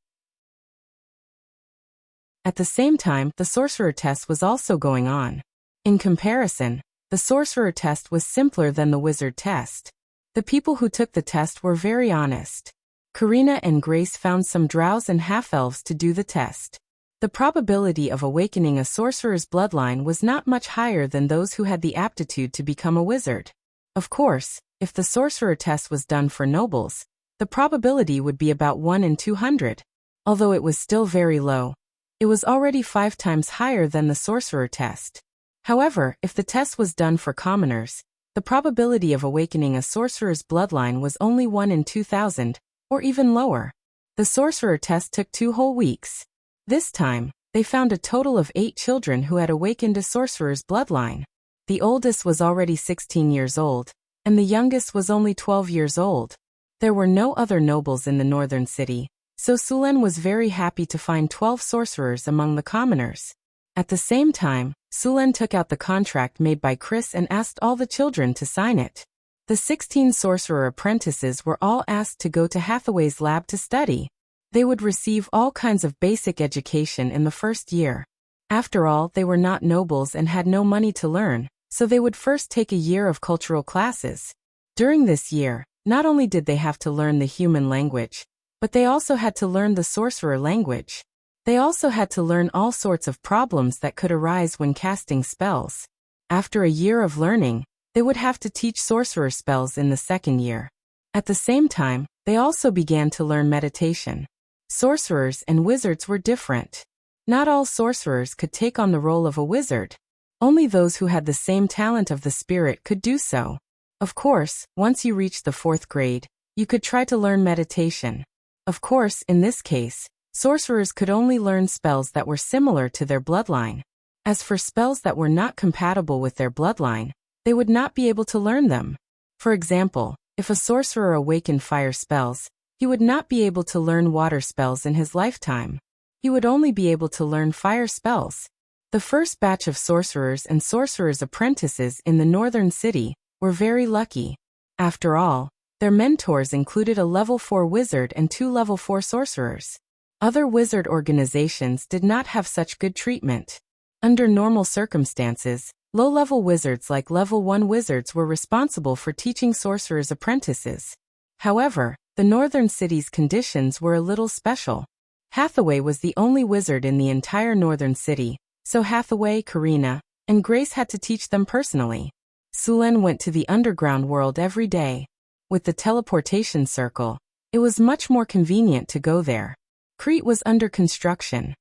At the same time, the sorcerer test was also going on. In comparison, the sorcerer test was simpler than the wizard test. The people who took the test were very honest. Karina and Grace found some drows and half-elves to do the test. The probability of awakening a sorcerer's bloodline was not much higher than those who had the aptitude to become a wizard. Of course, if the sorcerer test was done for nobles, the probability would be about 1 in 200. Although it was still very low, it was already 5 times higher than the sorcerer test. However, if the test was done for commoners, the probability of awakening a sorcerer's bloodline was only 1 in 2,000, or even lower. The sorcerer test took 2 whole weeks. This time, they found a total of 8 children who had awakened a sorcerer's bloodline. The oldest was already 16 years old, and the youngest was only 12 years old. There were no other nobles in the northern city, so Sulen was very happy to find 12 sorcerers among the commoners. At the same time, Sulen took out the contract made by Chris and asked all the children to sign it. The 16 sorcerer apprentices were all asked to go to Hathaway's lab to study. They would receive all kinds of basic education in the first year. After all, they were not nobles and had no money to learn, so they would first take a year of cultural classes. During this year, not only did they have to learn the human language, but they also had to learn the sorcerer language. They also had to learn all sorts of problems that could arise when casting spells. After a year of learning, they would have to teach sorcerer spells in the second year. At the same time, they also began to learn meditation. Sorcerers and wizards were different. Not all sorcerers could take on the role of a wizard. Only those who had the same talent of the spirit could do so. Of course, once you reached the 4th grade, you could try to learn meditation. Of course, in this case, sorcerers could only learn spells that were similar to their bloodline. As for spells that were not compatible with their bloodline, they would not be able to learn them. For example, if a sorcerer awakened fire spells, he would not be able to learn water spells in his lifetime. He would only be able to learn fire spells. The first batch of sorcerers and sorcerers' apprentices in the northern city were very lucky. After all, their mentors included a level 4 wizard and 2 level 4 sorcerers. Other wizard organizations did not have such good treatment. Under normal circumstances, low-level wizards like level 1 wizards were responsible for teaching sorcerers' apprentices. However, the northern city's conditions were a little special. Hathaway was the only wizard in the entire northern city, so Hathaway, Karina, and Grace had to teach them personally. Sulen went to the underground world every day. With the teleportation circle, it was much more convenient to go there. Crete was under construction.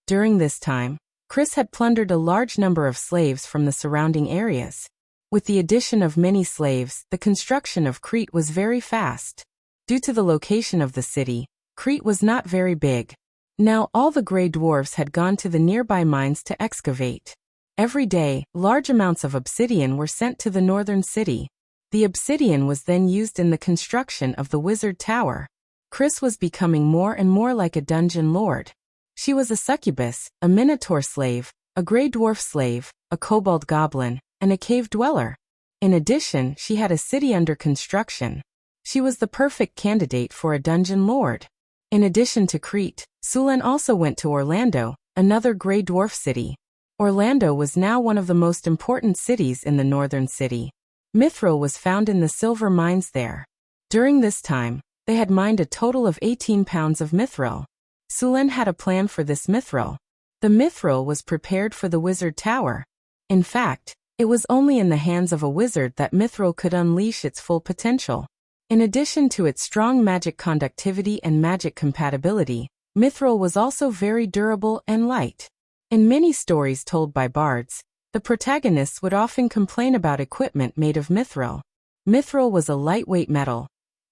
During this time, Chris had plundered a large number of slaves from the surrounding areas. With the addition of many slaves, the construction of Crete was very fast. Due to the location of the city, Crete was not very big. Now all the gray dwarfs had gone to the nearby mines to excavate. Every day, large amounts of obsidian were sent to the northern city. The obsidian was then used in the construction of the wizard tower. Chris was becoming more and more like a dungeon lord. She was a succubus, a minotaur slave, a gray dwarf slave, a kobold goblin, and a cave dweller. In addition, she had a city under construction. She was the perfect candidate for a dungeon lord. In addition to Crete, Sulen also went to Orlando, another gray dwarf city. Orlando was now one of the most important cities in the northern city. Mithril was found in the silver mines there. During this time, they had mined a total of 18 pounds of mithril. Sulen had a plan for this mithril. The mithril was prepared for the wizard tower. In fact, it was only in the hands of a wizard that mithril could unleash its full potential. In addition to its strong magic conductivity and magic compatibility, mithril was also very durable and light. In many stories told by bards, the protagonists would often complain about equipment made of mithril. Mithril was a lightweight metal,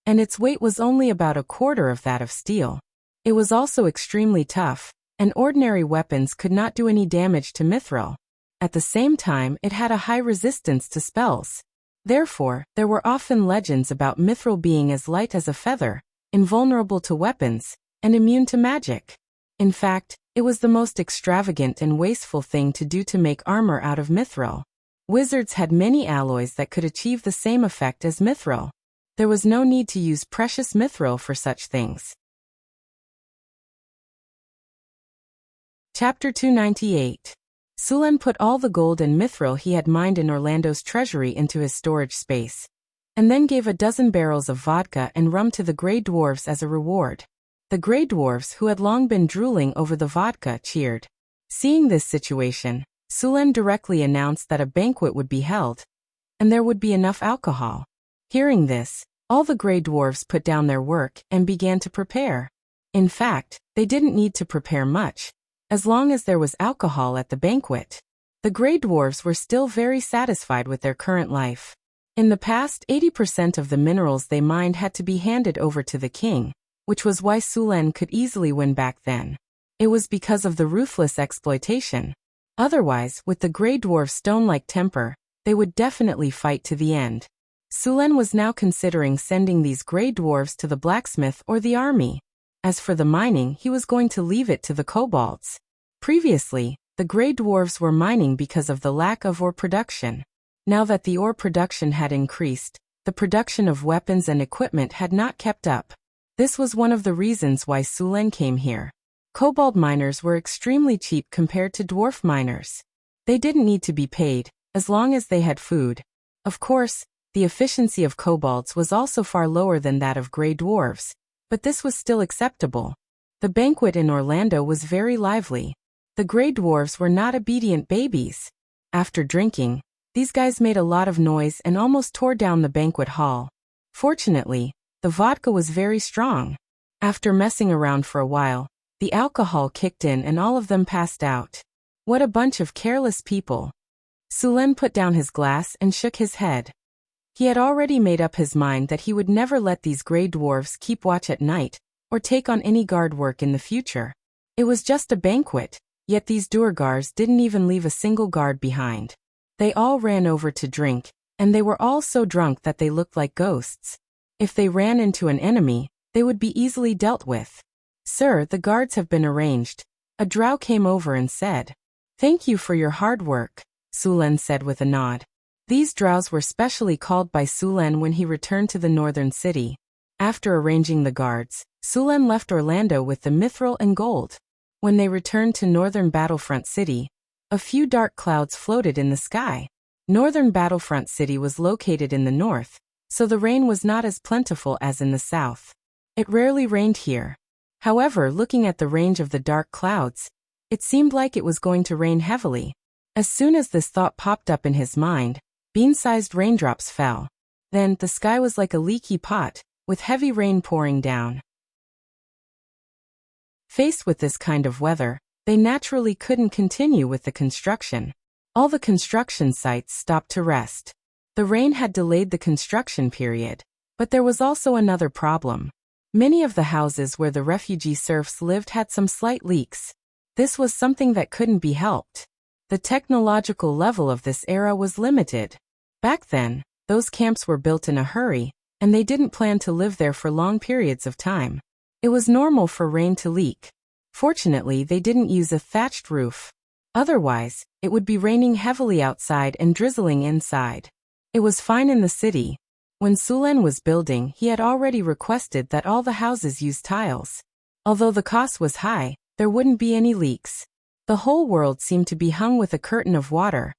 and its weight was only about a quarter of that of steel. It was also extremely tough, and ordinary weapons could not do any damage to mithril. At the same time, it had a high resistance to spells. Therefore, there were often legends about Mithril being as light as a feather, invulnerable to weapons, and immune to magic. In fact, it was the most extravagant and wasteful thing to do to make armor out of Mithril. Wizards had many alloys that could achieve the same effect as Mithril. There was no need to use precious Mithril for such things. Chapter 298. Sulen put all the gold and Mithril he had mined in Orlando's treasury into his storage space, and then gave a dozen barrels of vodka and rum to the Grey Dwarves as a reward. The Grey Dwarves, who had long been drooling over the vodka, cheered. Seeing this situation, Sulen directly announced that a banquet would be held, and there would be enough alcohol. Hearing this, all the Grey Dwarves put down their work and began to prepare. In fact, they didn't need to prepare much, as long as there was alcohol at the banquet. The Grey Dwarves were still very satisfied with their current life. In the past, 80% of the minerals they mined had to be handed over to the king, which was why Sulen could easily win back then. It was because of the ruthless exploitation. Otherwise, with the Grey Dwarf's stone-like temper, they would definitely fight to the end. Sulen was now considering sending these Grey Dwarves to the blacksmith or the army. As for the mining, he was going to leave it to the kobolds. Previously, the Grey Dwarves were mining because of the lack of ore production. Now that the ore production had increased, the production of weapons and equipment had not kept up. This was one of the reasons why Sulen came here. Kobold miners were extremely cheap compared to dwarf miners. They didn't need to be paid, as long as they had food. Of course, the efficiency of kobolds was also far lower than that of Grey Dwarves, but this was still acceptable. The banquet in Orlando was very lively. The Grey Dwarves were not obedient babies. After drinking, these guys made a lot of noise and almost tore down the banquet hall. Fortunately, the vodka was very strong. After messing around for a while, the alcohol kicked in and all of them passed out. What a bunch of careless people. Sulen put down his glass and shook his head. He had already made up his mind that he would never let these Grey Dwarves keep watch at night, or take on any guard work in the future. It was just a banquet, yet these Duergars didn't even leave a single guard behind. They all ran over to drink, and they were all so drunk that they looked like ghosts. If they ran into an enemy, they would be easily dealt with. "Sir, the guards have been arranged." A drow came over and said. "Thank you for your hard work," Sulen said with a nod. These drows were specially called by Sulen when he returned to the northern city. After arranging the guards, Sulen left Orlando with the mithril and gold. When they returned to northern Battlefront City, a few dark clouds floated in the sky. Northern Battlefront City was located in the north, so the rain was not as plentiful as in the south. It rarely rained here. However, looking at the range of the dark clouds, it seemed like it was going to rain heavily. As soon as this thought popped up in his mind, bean-sized raindrops fell. Then, the sky was like a leaky pot, with heavy rain pouring down. Faced with this kind of weather, they naturally couldn't continue with the construction. All the construction sites stopped to rest. The rain had delayed the construction period, but there was also another problem. Many of the houses where the refugee serfs lived had some slight leaks. This was something that couldn't be helped. The technological level of this era was limited. Back then, those camps were built in a hurry, and they didn't plan to live there for long periods of time. It was normal for rain to leak. Fortunately, they didn't use a thatched roof. Otherwise, it would be raining heavily outside and drizzling inside. It was fine in the city. When Sulen was building, he had already requested that all the houses use tiles. Although the cost was high, there wouldn't be any leaks. The whole world seemed to be hung with a curtain of water,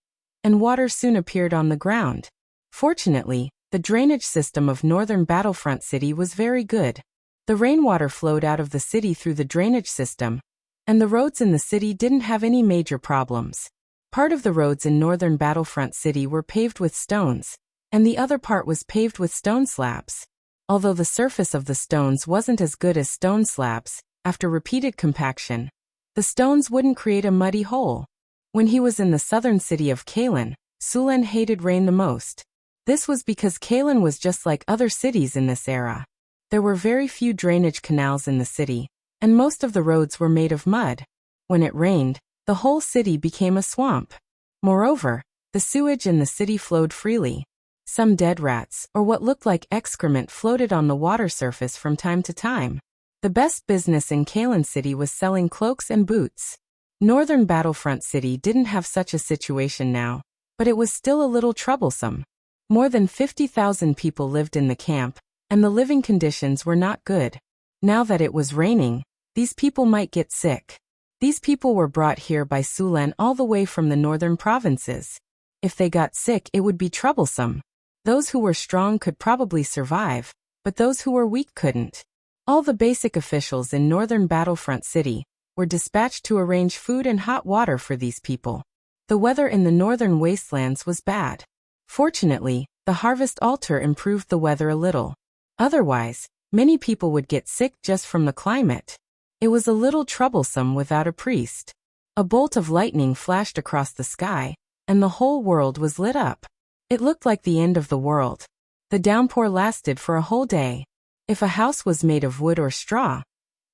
and water soon appeared on the ground. Fortunately, the drainage system of northern Battlefront City was very good. The rainwater flowed out of the city through the drainage system, and the roads in the city didn't have any major problems. Part of the roads in northern Battlefront City were paved with stones, and the other part was paved with stone slabs. Although the surface of the stones wasn't as good as stone slabs, after repeated compaction, the stones wouldn't create a muddy hole. When he was in the southern city of Kalen, Sulen hated rain the most. This was because Kalen was just like other cities in this era. There were very few drainage canals in the city, and most of the roads were made of mud. When it rained, the whole city became a swamp. Moreover, the sewage in the city flowed freely. Some dead rats, or what looked like excrement, floated on the water surface from time to time. The best business in Kalen City was selling cloaks and boots. Northern Battlefront City didn't have such a situation now, but it was still a little troublesome. More than 50,000 people lived in the camp, and the living conditions were not good. Now that it was raining, these people might get sick. These people were brought here by Sulen all the way from the northern provinces. If they got sick, it would be troublesome. Those who were strong could probably survive, but those who were weak couldn't. All the basic officials in northern Battlefront City were dispatched to arrange food and hot water for these people. The weather in the northern wastelands was bad. Fortunately, the harvest altar improved the weather a little. Otherwise, many people would get sick just from the climate. It was a little troublesome without a priest. A bolt of lightning flashed across the sky, and the whole world was lit up. It looked like the end of the world. The downpour lasted for a whole day. If a house was made of wood or straw,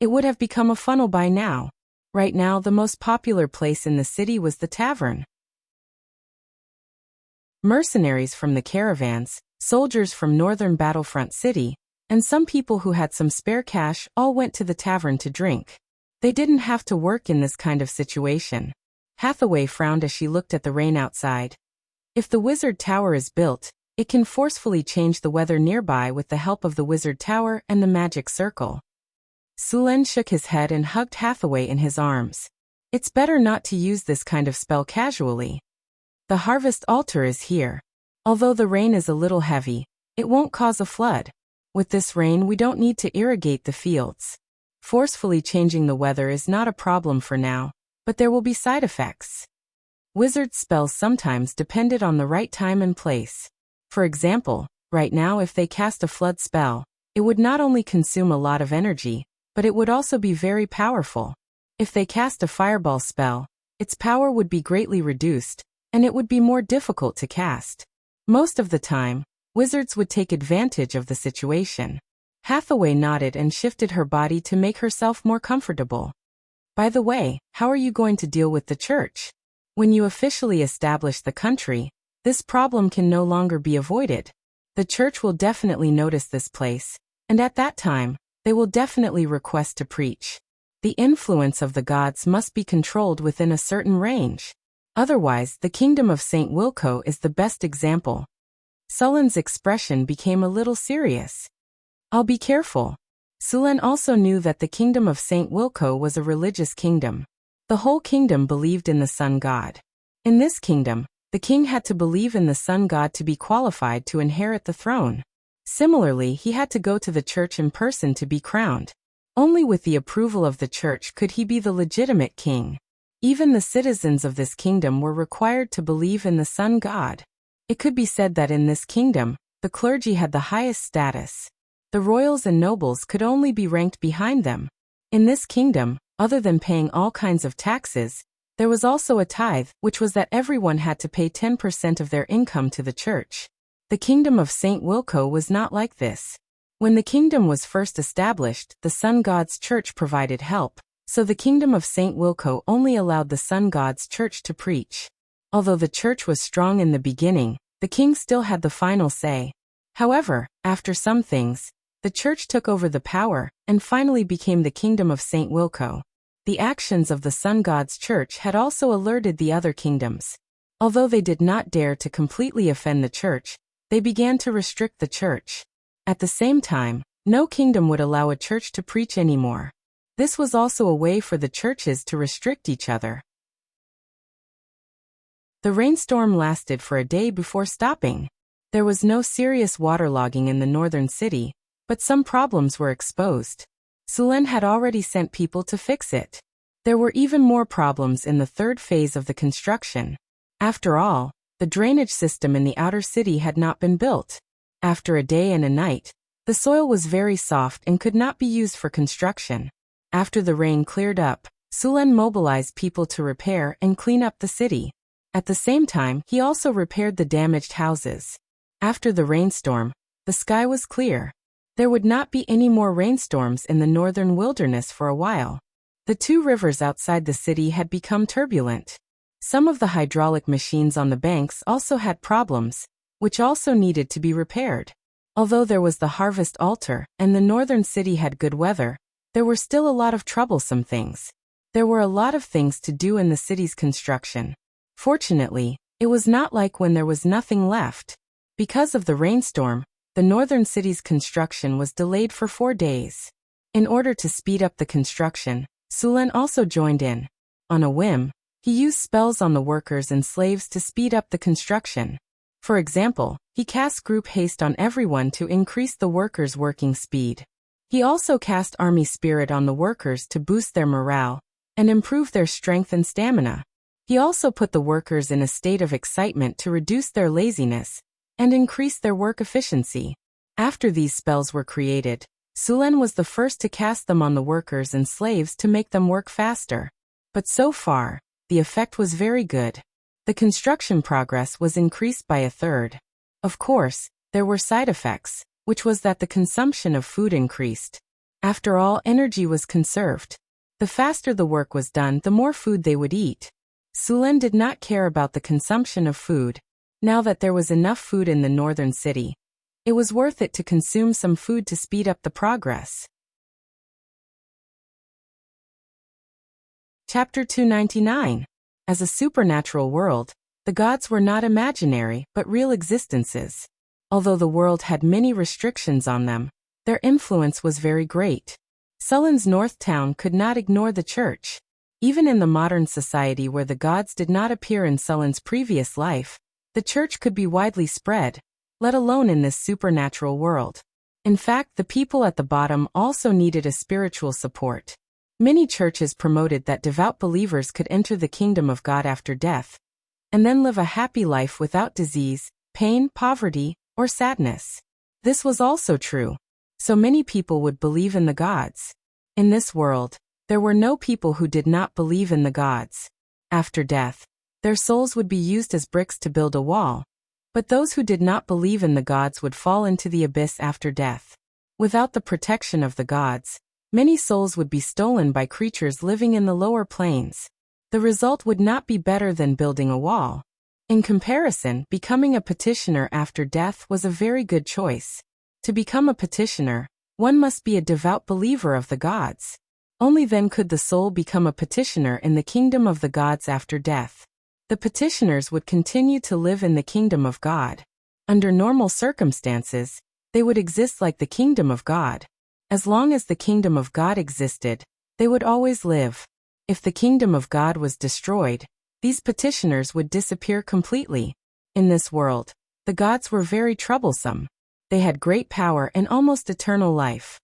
it would have become a funnel by now. Right now, the most popular place in the city was the tavern. Mercenaries from the caravans, soldiers from northern Battlefront City, and some people who had some spare cash all went to the tavern to drink. They didn't have to work in this kind of situation. Hathaway frowned as she looked at the rain outside. If the wizard tower is built, it can forcefully change the weather nearby with the help of the wizard tower and the magic circle. Sulen shook his head and hugged Hathaway in his arms. It's better not to use this kind of spell casually. The harvest altar is here. Although the rain is a little heavy, it won't cause a flood. With this rain, we don't need to irrigate the fields. Forcefully changing the weather is not a problem for now, but there will be side effects. Wizard spells sometimes depended on the right time and place. For example, right now if they cast a flood spell, it would not only consume a lot of energy, but it would also be very powerful. If they cast a fireball spell, its power would be greatly reduced, and it would be more difficult to cast. Most of the time, wizards would take advantage of the situation. Hathaway nodded and shifted her body to make herself more comfortable. By the way, how are you going to deal with the church? When you officially establish the country, this problem can no longer be avoided. The church will definitely notice this place, and at that time, they will definitely request to preach. The influence of the gods must be controlled within a certain range. Otherwise, the kingdom of St. Wilco is the best example. Sulen's expression became a little serious. I'll be careful. Sulen also knew that the kingdom of St. Wilco was a religious kingdom. The whole kingdom believed in the sun god. In this kingdom, the king had to believe in the sun god to be qualified to inherit the throne. Similarly, he had to go to the church in person to be crowned. Only with the approval of the church could he be the legitimate king. Even the citizens of this kingdom were required to believe in the sun god. It could be said that in this kingdom, the clergy had the highest status. The royals and nobles could only be ranked behind them. In this kingdom, other than paying all kinds of taxes, there was also a tithe, which was that everyone had to pay 10% of their income to the church. The kingdom of St. Wilco was not like this. When the kingdom was first established, the sun god's church provided help, so the kingdom of St. Wilco only allowed the sun god's church to preach. Although the church was strong in the beginning, the king still had the final say. However, after some things, the church took over the power and finally became the kingdom of St. Wilco. The actions of the sun god's church had also alerted the other kingdoms. Although they did not dare to completely offend the church, they began to restrict the church. At the same time, no kingdom would allow a church to preach anymore. This was also a way for the churches to restrict each other. The rainstorm lasted for a day before stopping. There was no serious waterlogging in the northern city, but some problems were exposed. Sulen had already sent people to fix it. There were even more problems in the third phase of the construction. After all, the drainage system in the outer city had not been built. After a day and a night, the soil was very soft and could not be used for construction. After the rain cleared up, Sulen mobilized people to repair and clean up the city. At the same time, he also repaired the damaged houses. After the rainstorm, the sky was clear. There would not be any more rainstorms in the northern wilderness for a while. The two rivers outside the city had become turbulent. Some of the hydraulic machines on the banks also had problems, which also needed to be repaired. Although there was the harvest altar and the northern city had good weather, there were still a lot of troublesome things. There were a lot of things to do in the city's construction. Fortunately, it was not like when there was nothing left. Because of the rainstorm, the northern city's construction was delayed for 4 days. In order to speed up the construction, Sulen also joined in. On a whim, he used spells on the workers and slaves to speed up the construction. For example, he cast group haste on everyone to increase the workers' working speed. He also cast army spirit on the workers to boost their morale and improve their strength and stamina. He also put the workers in a state of excitement to reduce their laziness and increase their work efficiency. After these spells were created, Sulen was the first to cast them on the workers and slaves to make them work faster. But so far, the effect was very good. The construction progress was increased by 1/3. Of course, there were side effects, which was that the consumption of food increased. After all, energy was conserved. The faster the work was done, the more food they would eat. Sulen did not care about the consumption of food. Now that there was enough food in the northern city, it was worth it to consume some food to speed up the progress. Chapter 299. As a supernatural world, the gods were not imaginary but real existences. Although the world had many restrictions on them, their influence was very great. Sulen's North Town could not ignore the church. Even in the modern society where the gods did not appear in Sulen's previous life, the church could be widely spread, let alone in this supernatural world. In fact, the people at the bottom also needed a spiritual support. Many churches promoted that devout believers could enter the kingdom of God after death, and then live a happy life without disease, pain, poverty, or sadness. This was also true. So many people would believe in the gods. In this world, there were no people who did not believe in the gods. After death, their souls would be used as bricks to build a wall. But those who did not believe in the gods would fall into the abyss after death. Without the protection of the gods, many souls would be stolen by creatures living in the lower planes. The result would not be better than building a wall. In comparison, becoming a petitioner after death was a very good choice. To become a petitioner, one must be a devout believer of the gods. Only then could the soul become a petitioner in the kingdom of the gods after death. The petitioners would continue to live in the kingdom of God. Under normal circumstances, they would exist like the kingdom of God. As long as the kingdom of God existed, they would always live. If the kingdom of God was destroyed, these petitioners would disappear completely. In this world, the gods were very troublesome. They had great power and almost eternal life.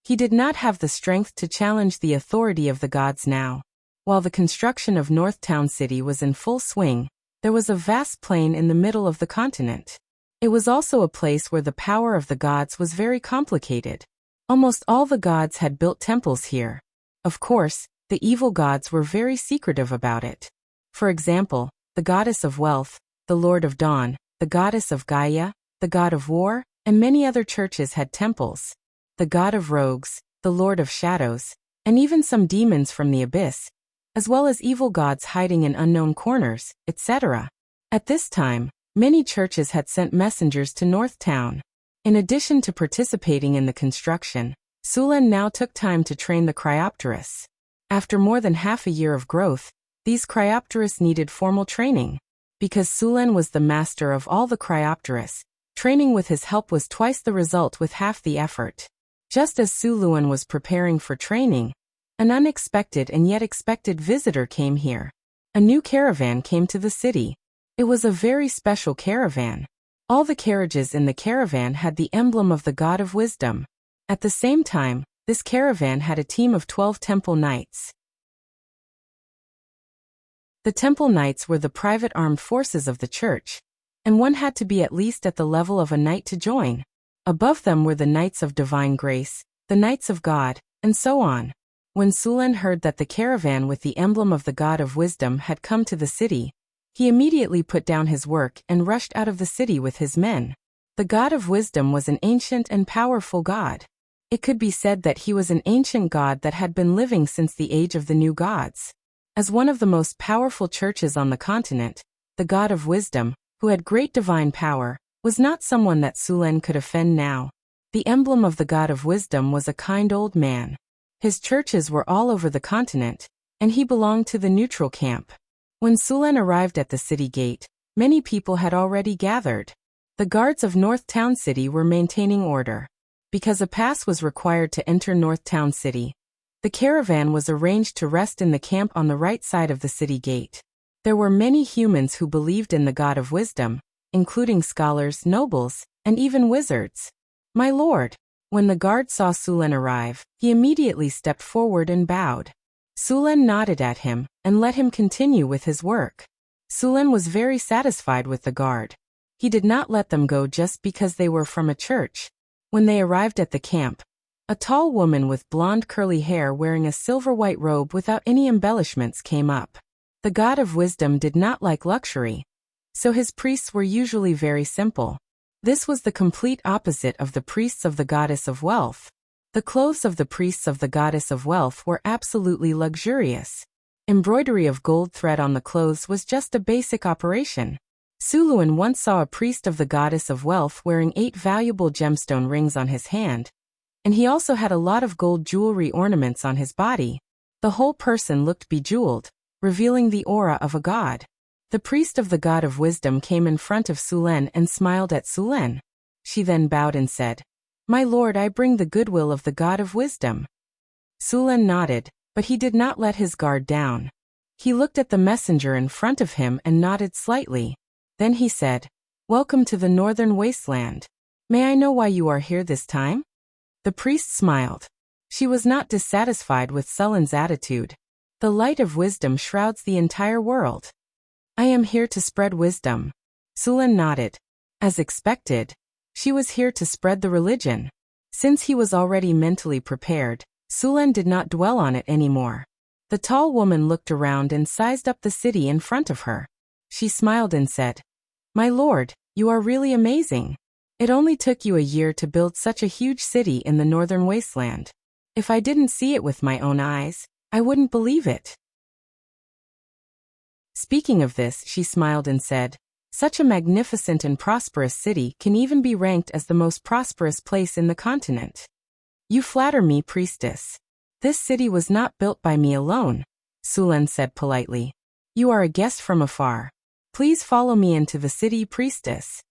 He did not have the strength to challenge the authority of the gods now. While the construction of North Town City was in full swing, there was a vast plain in the middle of the continent. It was also a place where the power of the gods was very complicated. Almost all the gods had built temples here. Of course, the evil gods were very secretive about it. For example, the goddess of wealth, the Lord of Dawn, the goddess of Gaia, the god of war, and many other churches had temples. The god of rogues, the Lord of shadows, and even some demons from the abyss, as well as evil gods hiding in unknown corners, etc. At this time, many churches had sent messengers to North Town. In addition to participating in the construction, Sulen now took time to train the Cryopteris. After more than half a year of growth, these Cryopteris needed formal training. Because Sulen was the master of all the Cryopteris, training with his help was twice the result with half the effort. Just as Suluan was preparing for training, an unexpected and yet expected visitor came here. A new caravan came to the city. It was a very special caravan. All the carriages in the caravan had the emblem of the God of Wisdom. At the same time, this caravan had a team of 12 temple knights. The temple knights were the private armed forces of the church, and one had to be at least at the level of a knight to join. Above them were the Knights of Divine Grace, the Knights of God, and so on. When Sulen heard that the caravan with the emblem of the God of Wisdom had come to the city, he immediately put down his work and rushed out of the city with his men. The God of Wisdom was an ancient and powerful God. It could be said that he was an ancient god that had been living since the age of the new gods. As one of the most powerful churches on the continent, the God of Wisdom, who had great divine power, was not someone that Sulen could offend now. The emblem of the god of wisdom was a kind old man. His churches were all over the continent, and he belonged to the neutral camp. When Sulen arrived at the city gate, many people had already gathered. The guards of North Town City were maintaining order. Because a pass was required to enter North Town City, the caravan was arranged to rest in the camp on the right side of the city gate. There were many humans who believed in the god of wisdom, including scholars, nobles, and even wizards. "My lord." When the guard saw Sulen arrive, he immediately stepped forward and bowed. Sulen nodded at him and let him continue with his work. Sulen was very satisfied with the guard. He did not let them go just because they were from a church. When they arrived at the camp, a tall woman with blonde curly hair wearing a silver-white robe without any embellishments came up. The god of wisdom did not like luxury, so his priests were usually very simple. This was the complete opposite of the priests of the goddess of wealth. The clothes of the priests of the goddess of wealth were absolutely luxurious. Embroidery of gold thread on the clothes was just a basic operation. Sulen once saw a priest of the goddess of wealth wearing 8 valuable gemstone rings on his hand, and he also had a lot of gold jewelry ornaments on his body. The whole person looked bejeweled, revealing the aura of a god. The priest of the god of wisdom came in front of Sulen and smiled at Sulen. She then bowed and said, "My lord, I bring the goodwill of the god of wisdom." Sulen nodded, but he did not let his guard down. He looked at the messenger in front of him and nodded slightly. Then he said, "Welcome to the northern wasteland. May I know why you are here this time?" The priest smiled. She was not dissatisfied with Sulen's attitude. The light of wisdom shrouds the entire world. "I am here to spread wisdom." Sulen nodded. As expected, she was here to spread the religion. Since he was already mentally prepared, Sulen did not dwell on it anymore. The tall woman looked around and sized up the city in front of her. She smiled and said, "My lord, you are really amazing. It only took you a year to build such a huge city in the northern wasteland. If I didn't see it with my own eyes, I wouldn't believe it." Speaking of this, she smiled and said, "Such a magnificent and prosperous city can even be ranked as the most prosperous place in the continent. You flatter me, priestess. This city was not built by me alone," Sulen said politely. "You are a guest from afar. Please follow me into the city, priestess."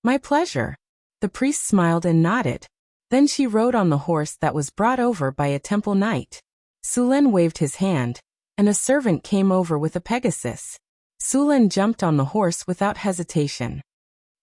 "My pleasure." The priest smiled and nodded. Then she rode on the horse that was brought over by a temple knight. Sulen waved his hand, and a servant came over with a Pegasus. Sulen jumped on the horse without hesitation.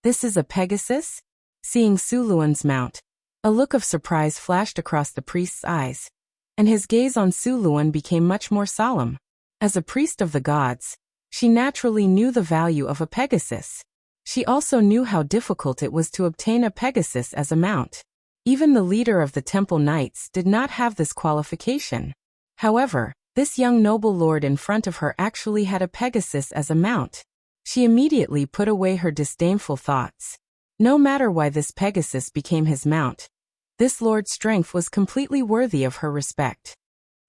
"This is a Pegasus?" Seeing Sulen's mount, a look of surprise flashed across the priest's eyes, and his gaze on Sulen became much more solemn. As a priest of the gods, she naturally knew the value of a Pegasus. She also knew how difficult it was to obtain a Pegasus as a mount. Even the leader of the temple knights did not have this qualification. However, this young noble lord in front of her actually had a Pegasus as a mount. She immediately put away her disdainful thoughts. No matter why this Pegasus became his mount, this lord's strength was completely worthy of her respect.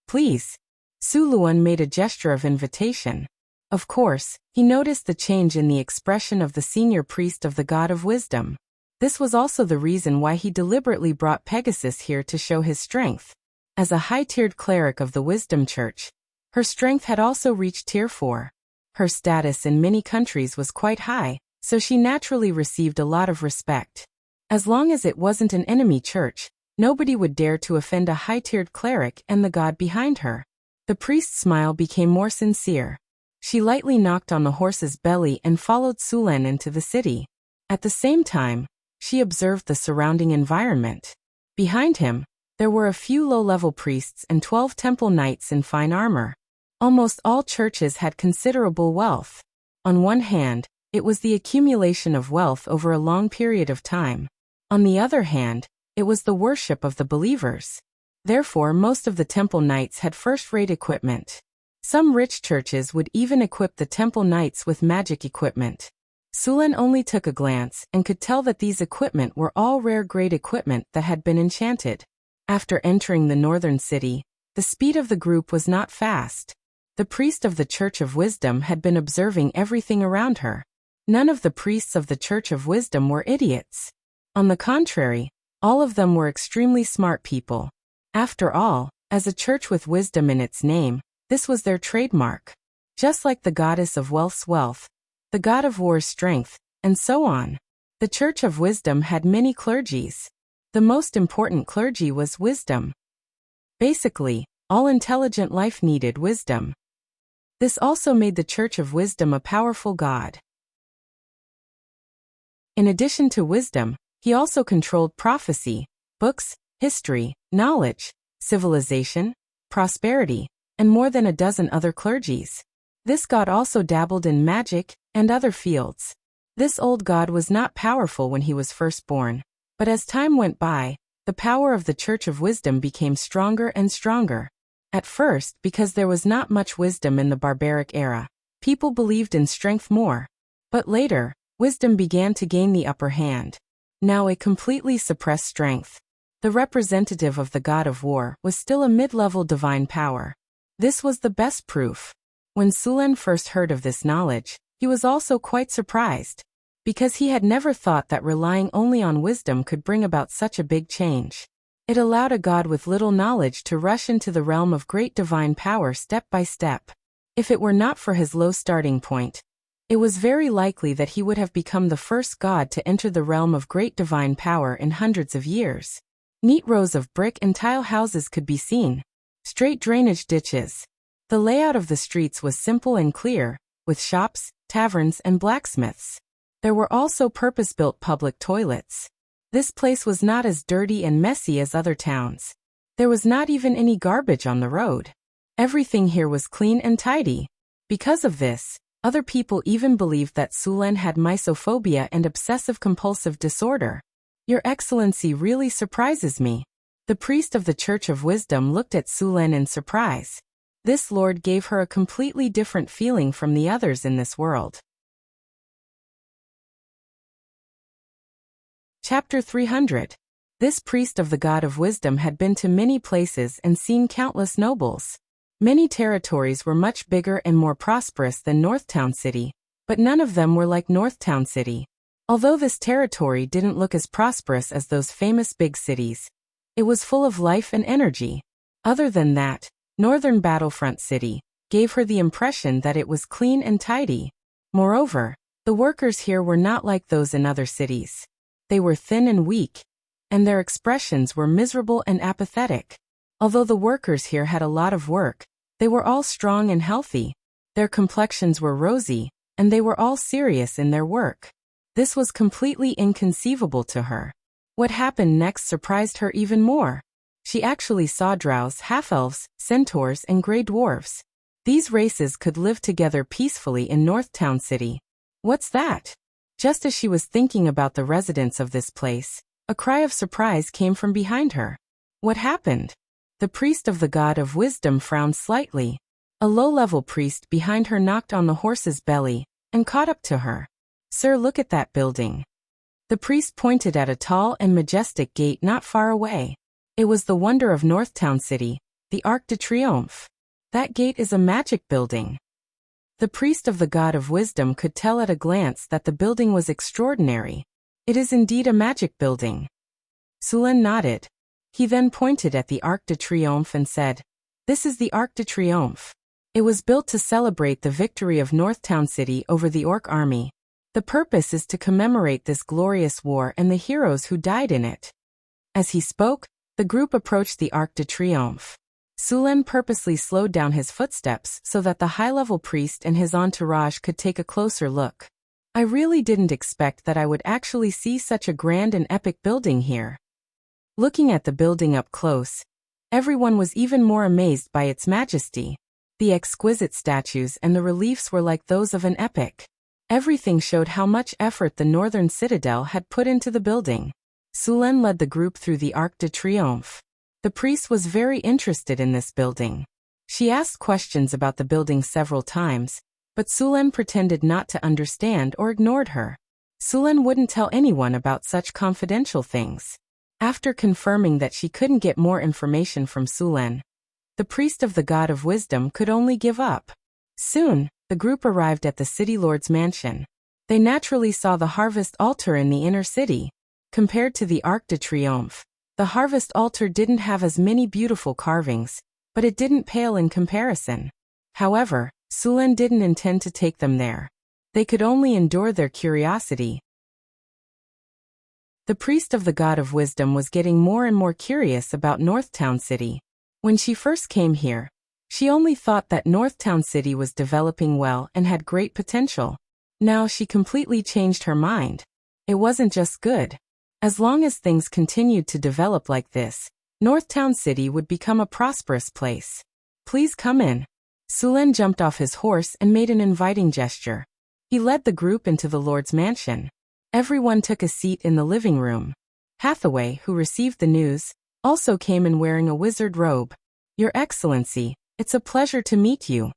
"Please." Sulen made a gesture of invitation. Of course, he noticed the change in the expression of the senior priest of the god of wisdom. This was also the reason why he deliberately brought Pegasus here to show his strength. As a high-tiered cleric of the Wisdom Church, her strength had also reached Tier 4. Her status in many countries was quite high, so she naturally received a lot of respect. As long as it wasn't an enemy church, nobody would dare to offend a high-tiered cleric and the god behind her. The priest's smile became more sincere. She lightly knocked on the horse's belly and followed Sulen into the city. At the same time, she observed the surrounding environment. Behind him, there were a few low-level priests and 12 temple knights in fine armor. Almost all churches had considerable wealth. On one hand, it was the accumulation of wealth over a long period of time. On the other hand, it was the worship of the believers. Therefore, most of the temple knights had first-rate equipment. Some rich churches would even equip the temple knights with magic equipment. Sulen only took a glance and could tell that these equipment were all rare-grade equipment that had been enchanted. After entering the northern city, the speed of the group was not fast. The priest of the Church of Wisdom had been observing everything around her. None of the priests of the Church of Wisdom were idiots. On the contrary, all of them were extremely smart people. After all, as a church with wisdom in its name, this was their trademark. Just like the goddess of wealth's wealth, the god of war's strength, and so on. The Church of Wisdom had many clergies. The most important clergy was wisdom. Basically, all intelligent life needed wisdom. This also made the Church of Wisdom a powerful god. In addition to wisdom, he also controlled prophecy, books, history, knowledge, civilization, prosperity, and more than a dozen other clergies. This god also dabbled in magic and other fields. This old god was not powerful when he was first born, but as time went by, the power of the Church of Wisdom became stronger and stronger. At first, because there was not much wisdom in the barbaric era, people believed in strength more. But later, wisdom began to gain the upper hand. Now it completely suppressed strength. The representative of the god of war was still a mid-level divine power. This was the best proof. When Sulen first heard of this knowledge, he was also quite surprised, because he had never thought that relying only on wisdom could bring about such a big change. It allowed a god with little knowledge to rush into the realm of great divine power step by step. If it were not for his low starting point, it was very likely that he would have become the first god to enter the realm of great divine power in hundreds of years. Neat rows of brick and tile houses could be seen. Straight drainage ditches. The layout of the streets was simple and clear, with shops, taverns, and blacksmiths. There were also purpose-built public toilets. This place was not as dirty and messy as other towns. There was not even any garbage on the road. Everything here was clean and tidy. Because of this, other people even believed that Sulen had misophobia and obsessive-compulsive disorder. Your Excellency really surprises me. The priest of the Church of Wisdom looked at Sulen in surprise. This lord gave her a completely different feeling from the others in this world. Chapter 300. This priest of the God of Wisdom had been to many places and seen countless nobles. Many territories were much bigger and more prosperous than Northtown City, but none of them were like Northtown City. Although this territory didn't look as prosperous as those famous big cities, it was full of life and energy. Other than that, Northern Battlefront City gave her the impression that it was clean and tidy. Moreover, the workers here were not like those in other cities. They were thin and weak, and their expressions were miserable and apathetic. Although the workers here had a lot of work, they were all strong and healthy. Their complexions were rosy, and they were all serious in their work. This was completely inconceivable to her. What happened next surprised her even more. She actually saw drows, half-elves, centaurs, and grey dwarves. These races could live together peacefully in Northtown City. What's that? Just as she was thinking about the residents of this place, a cry of surprise came from behind her. What happened? The priest of the God of Wisdom frowned slightly. A low-level priest behind her knocked on the horse's belly and caught up to her. "Sir, look at that building." The priest pointed at a tall and majestic gate not far away. It was the wonder of Northtown City, the Arc de Triomphe. That gate is a magic building. The priest of the God of Wisdom could tell at a glance that the building was extraordinary. It is indeed a magic building. Sulen nodded. He then pointed at the Arc de Triomphe and said, "This is the Arc de Triomphe. It was built to celebrate the victory of Northtown City over the Orc army. The purpose is to commemorate this glorious war and the heroes who died in it." As he spoke, the group approached the Arc de Triomphe. Sulen purposely slowed down his footsteps so that the high-level priest and his entourage could take a closer look. "I really didn't expect that I would actually see such a grand and epic building here." Looking at the building up close, everyone was even more amazed by its majesty. The exquisite statues and the reliefs were like those of an epic. Everything showed how much effort the Northern Citadel had put into the building. Sulen led the group through the Arc de Triomphe. The priest was very interested in this building. She asked questions about the building several times, but Sulen pretended not to understand or ignored her. Sulen wouldn't tell anyone about such confidential things. After confirming that she couldn't get more information from Sulen, the priest of the God of Wisdom could only give up. Soon, the group arrived at the city lord's mansion. They naturally saw the harvest altar in the inner city. Compared to the Arc de Triomphe, the harvest altar didn't have as many beautiful carvings, but it didn't pale in comparison. However, Sulen didn't intend to take them there. They could only endure their curiosity. The priest of the God of Wisdom was getting more and more curious about Northtown City. When she first came here, she only thought that Northtown City was developing well and had great potential. Now she completely changed her mind. It wasn't just good. As long as things continued to develop like this, Northtown City would become a prosperous place. Please come in. Sulen jumped off his horse and made an inviting gesture. He led the group into the Lord's mansion. Everyone took a seat in the living room. Hathaway, who received the news, also came in wearing a wizard robe. Your Excellency, it's a pleasure to meet you.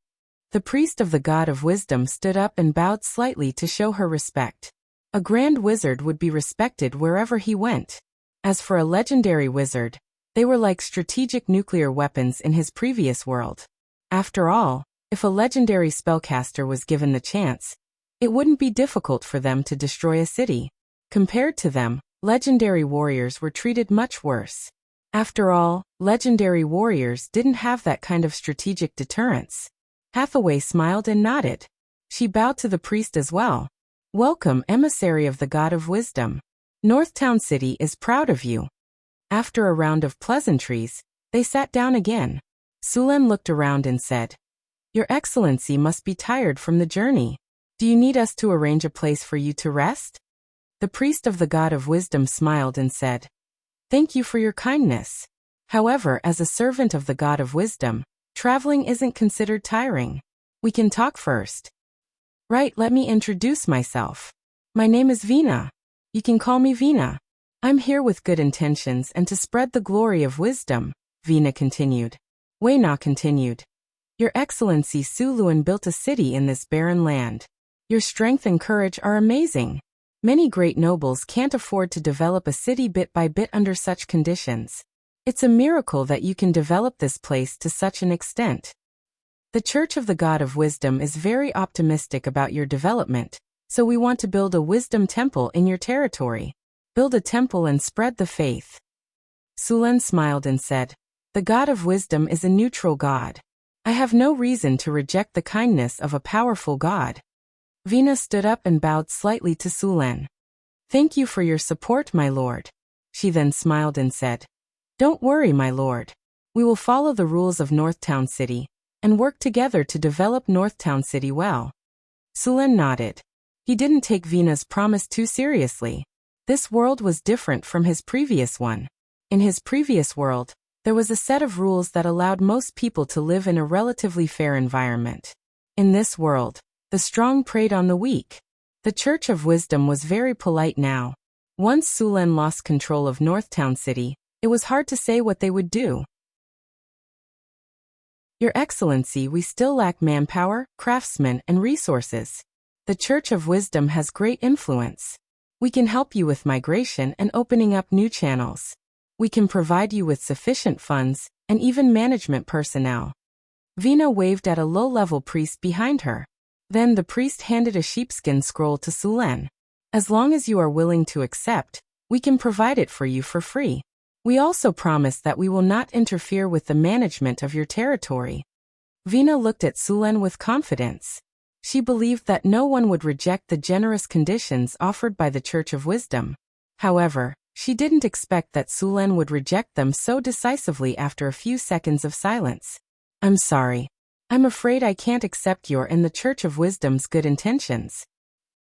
The priest of the God of Wisdom stood up and bowed slightly to show her respect. A grand wizard would be respected wherever he went. As for a legendary wizard, they were like strategic nuclear weapons in his previous world. After all, if a legendary spellcaster was given the chance, it wouldn't be difficult for them to destroy a city. Compared to them, legendary warriors were treated much worse. After all, legendary warriors didn't have that kind of strategic deterrence. Hathaway smiled and nodded. She bowed to the priest as well. Welcome, emissary of the God of Wisdom. Northtown City is proud of you. After a round of pleasantries, they sat down again. Sulen looked around and said, Your Excellency must be tired from the journey. Do you need us to arrange a place for you to rest? The priest of the God of Wisdom smiled and said, Thank you for your kindness. However, as a servant of the God of Wisdom, traveling isn't considered tiring. We can talk first. Right, let me introduce myself. My name is Vina. You can call me Vina. I'm here with good intentions and to spread the glory of wisdom, Vina continued. Wayna continued. Your Excellency Suluan built a city in this barren land. Your strength and courage are amazing. Many great nobles can't afford to develop a city bit by bit under such conditions. It's a miracle that you can develop this place to such an extent. The Church of the God of Wisdom is very optimistic about your development, so we want to build a wisdom temple in your territory. Build a temple and spread the faith. Sulen smiled and said, The God of Wisdom is a neutral God. I have no reason to reject the kindness of a powerful God. Vina stood up and bowed slightly to Sulen. Thank you for your support, my lord. She then smiled and said, Don't worry, my lord. We will follow the rules of Northtown City and work together to develop Northtown City well. Sulen nodded. He didn't take Vina's promise too seriously. This world was different from his previous one. In his previous world, there was a set of rules that allowed most people to live in a relatively fair environment. In this world, the strong preyed on the weak. The Church of Wisdom was very polite now. Once Sulen lost control of Northtown City, it was hard to say what they would do. Your Excellency, we still lack manpower, craftsmen, and resources. The Church of Wisdom has great influence. We can help you with migration and opening up new channels. We can provide you with sufficient funds and even management personnel. Vina waved at a low-level priest behind her. Then the priest handed a sheepskin scroll to Sulen. As long as you are willing to accept, we can provide it for you for free. We also promise that we will not interfere with the management of your territory. Vina looked at Sulen with confidence. She believed that no one would reject the generous conditions offered by the Church of Wisdom. However, she didn't expect that Sulen would reject them so decisively after a few seconds of silence. I'm sorry. I'm afraid I can't accept your and the Church of Wisdom's good intentions.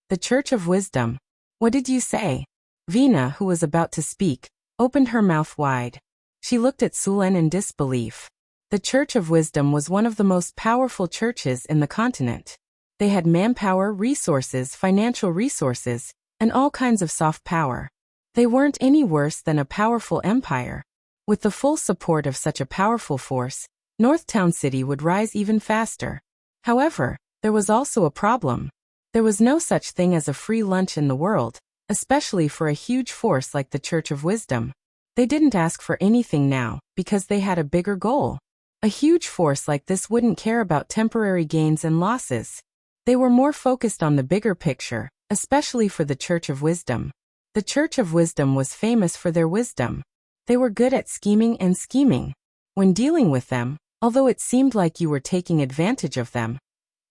The Church of Wisdom? What did you say? Vina, who was about to speak, opened her mouth wide. She looked at Sulen in disbelief. The Church of Wisdom was one of the most powerful churches in the continent. They had manpower, resources, financial resources, and all kinds of soft power. They weren't any worse than a powerful empire. With the full support of such a powerful force, Northtown City would rise even faster. However, there was also a problem. There was no such thing as a free lunch in the world, especially for a huge force like the Church of Wisdom. They didn't ask for anything now, because they had a bigger goal. A huge force like this wouldn't care about temporary gains and losses. They were more focused on the bigger picture, especially for the Church of Wisdom. The Church of Wisdom was famous for their wisdom. They were good at scheming and scheming. When dealing with them, although it seemed like you were taking advantage of them,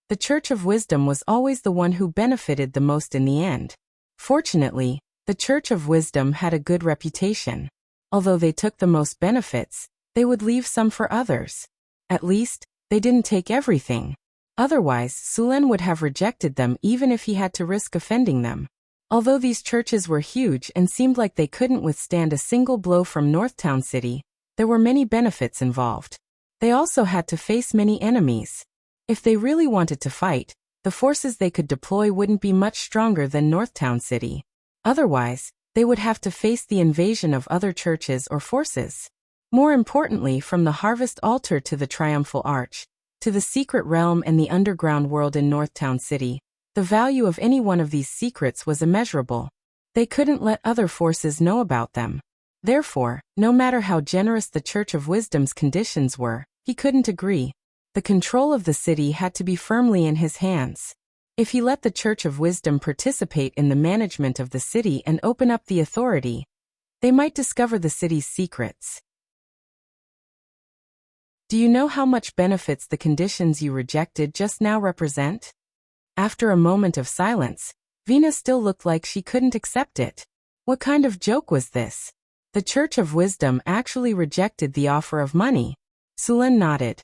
the Church of Wisdom was always the one who benefited the most in the end. Fortunately, the Church of Wisdom had a good reputation. Although they took the most benefits, they would leave some for others. At least, they didn't take everything. Otherwise, Sulen would have rejected them even if he had to risk offending them. Although these churches were huge and seemed like they couldn't withstand a single blow from Northtown City, there were many benefits involved. They also had to face many enemies. If they really wanted to fight, the forces they could deploy wouldn't be much stronger than Northtown City. Otherwise, they would have to face the invasion of other churches or forces. More importantly, from the Harvest Altar to the Triumphal Arch, to the Secret Realm and the Underground World in Northtown City, the value of any one of these secrets was immeasurable. They couldn't let other forces know about them. Therefore, no matter how generous the Church of Wisdom's conditions were, he couldn't agree. The control of the city had to be firmly in his hands. If he let the Church of Wisdom participate in the management of the city and open up the authority, they might discover the city's secrets. Do you know how much benefits the conditions you rejected just now represent? After a moment of silence, Vina still looked like she couldn't accept it. What kind of joke was this? The Church of Wisdom actually rejected the offer of money. Sulen nodded.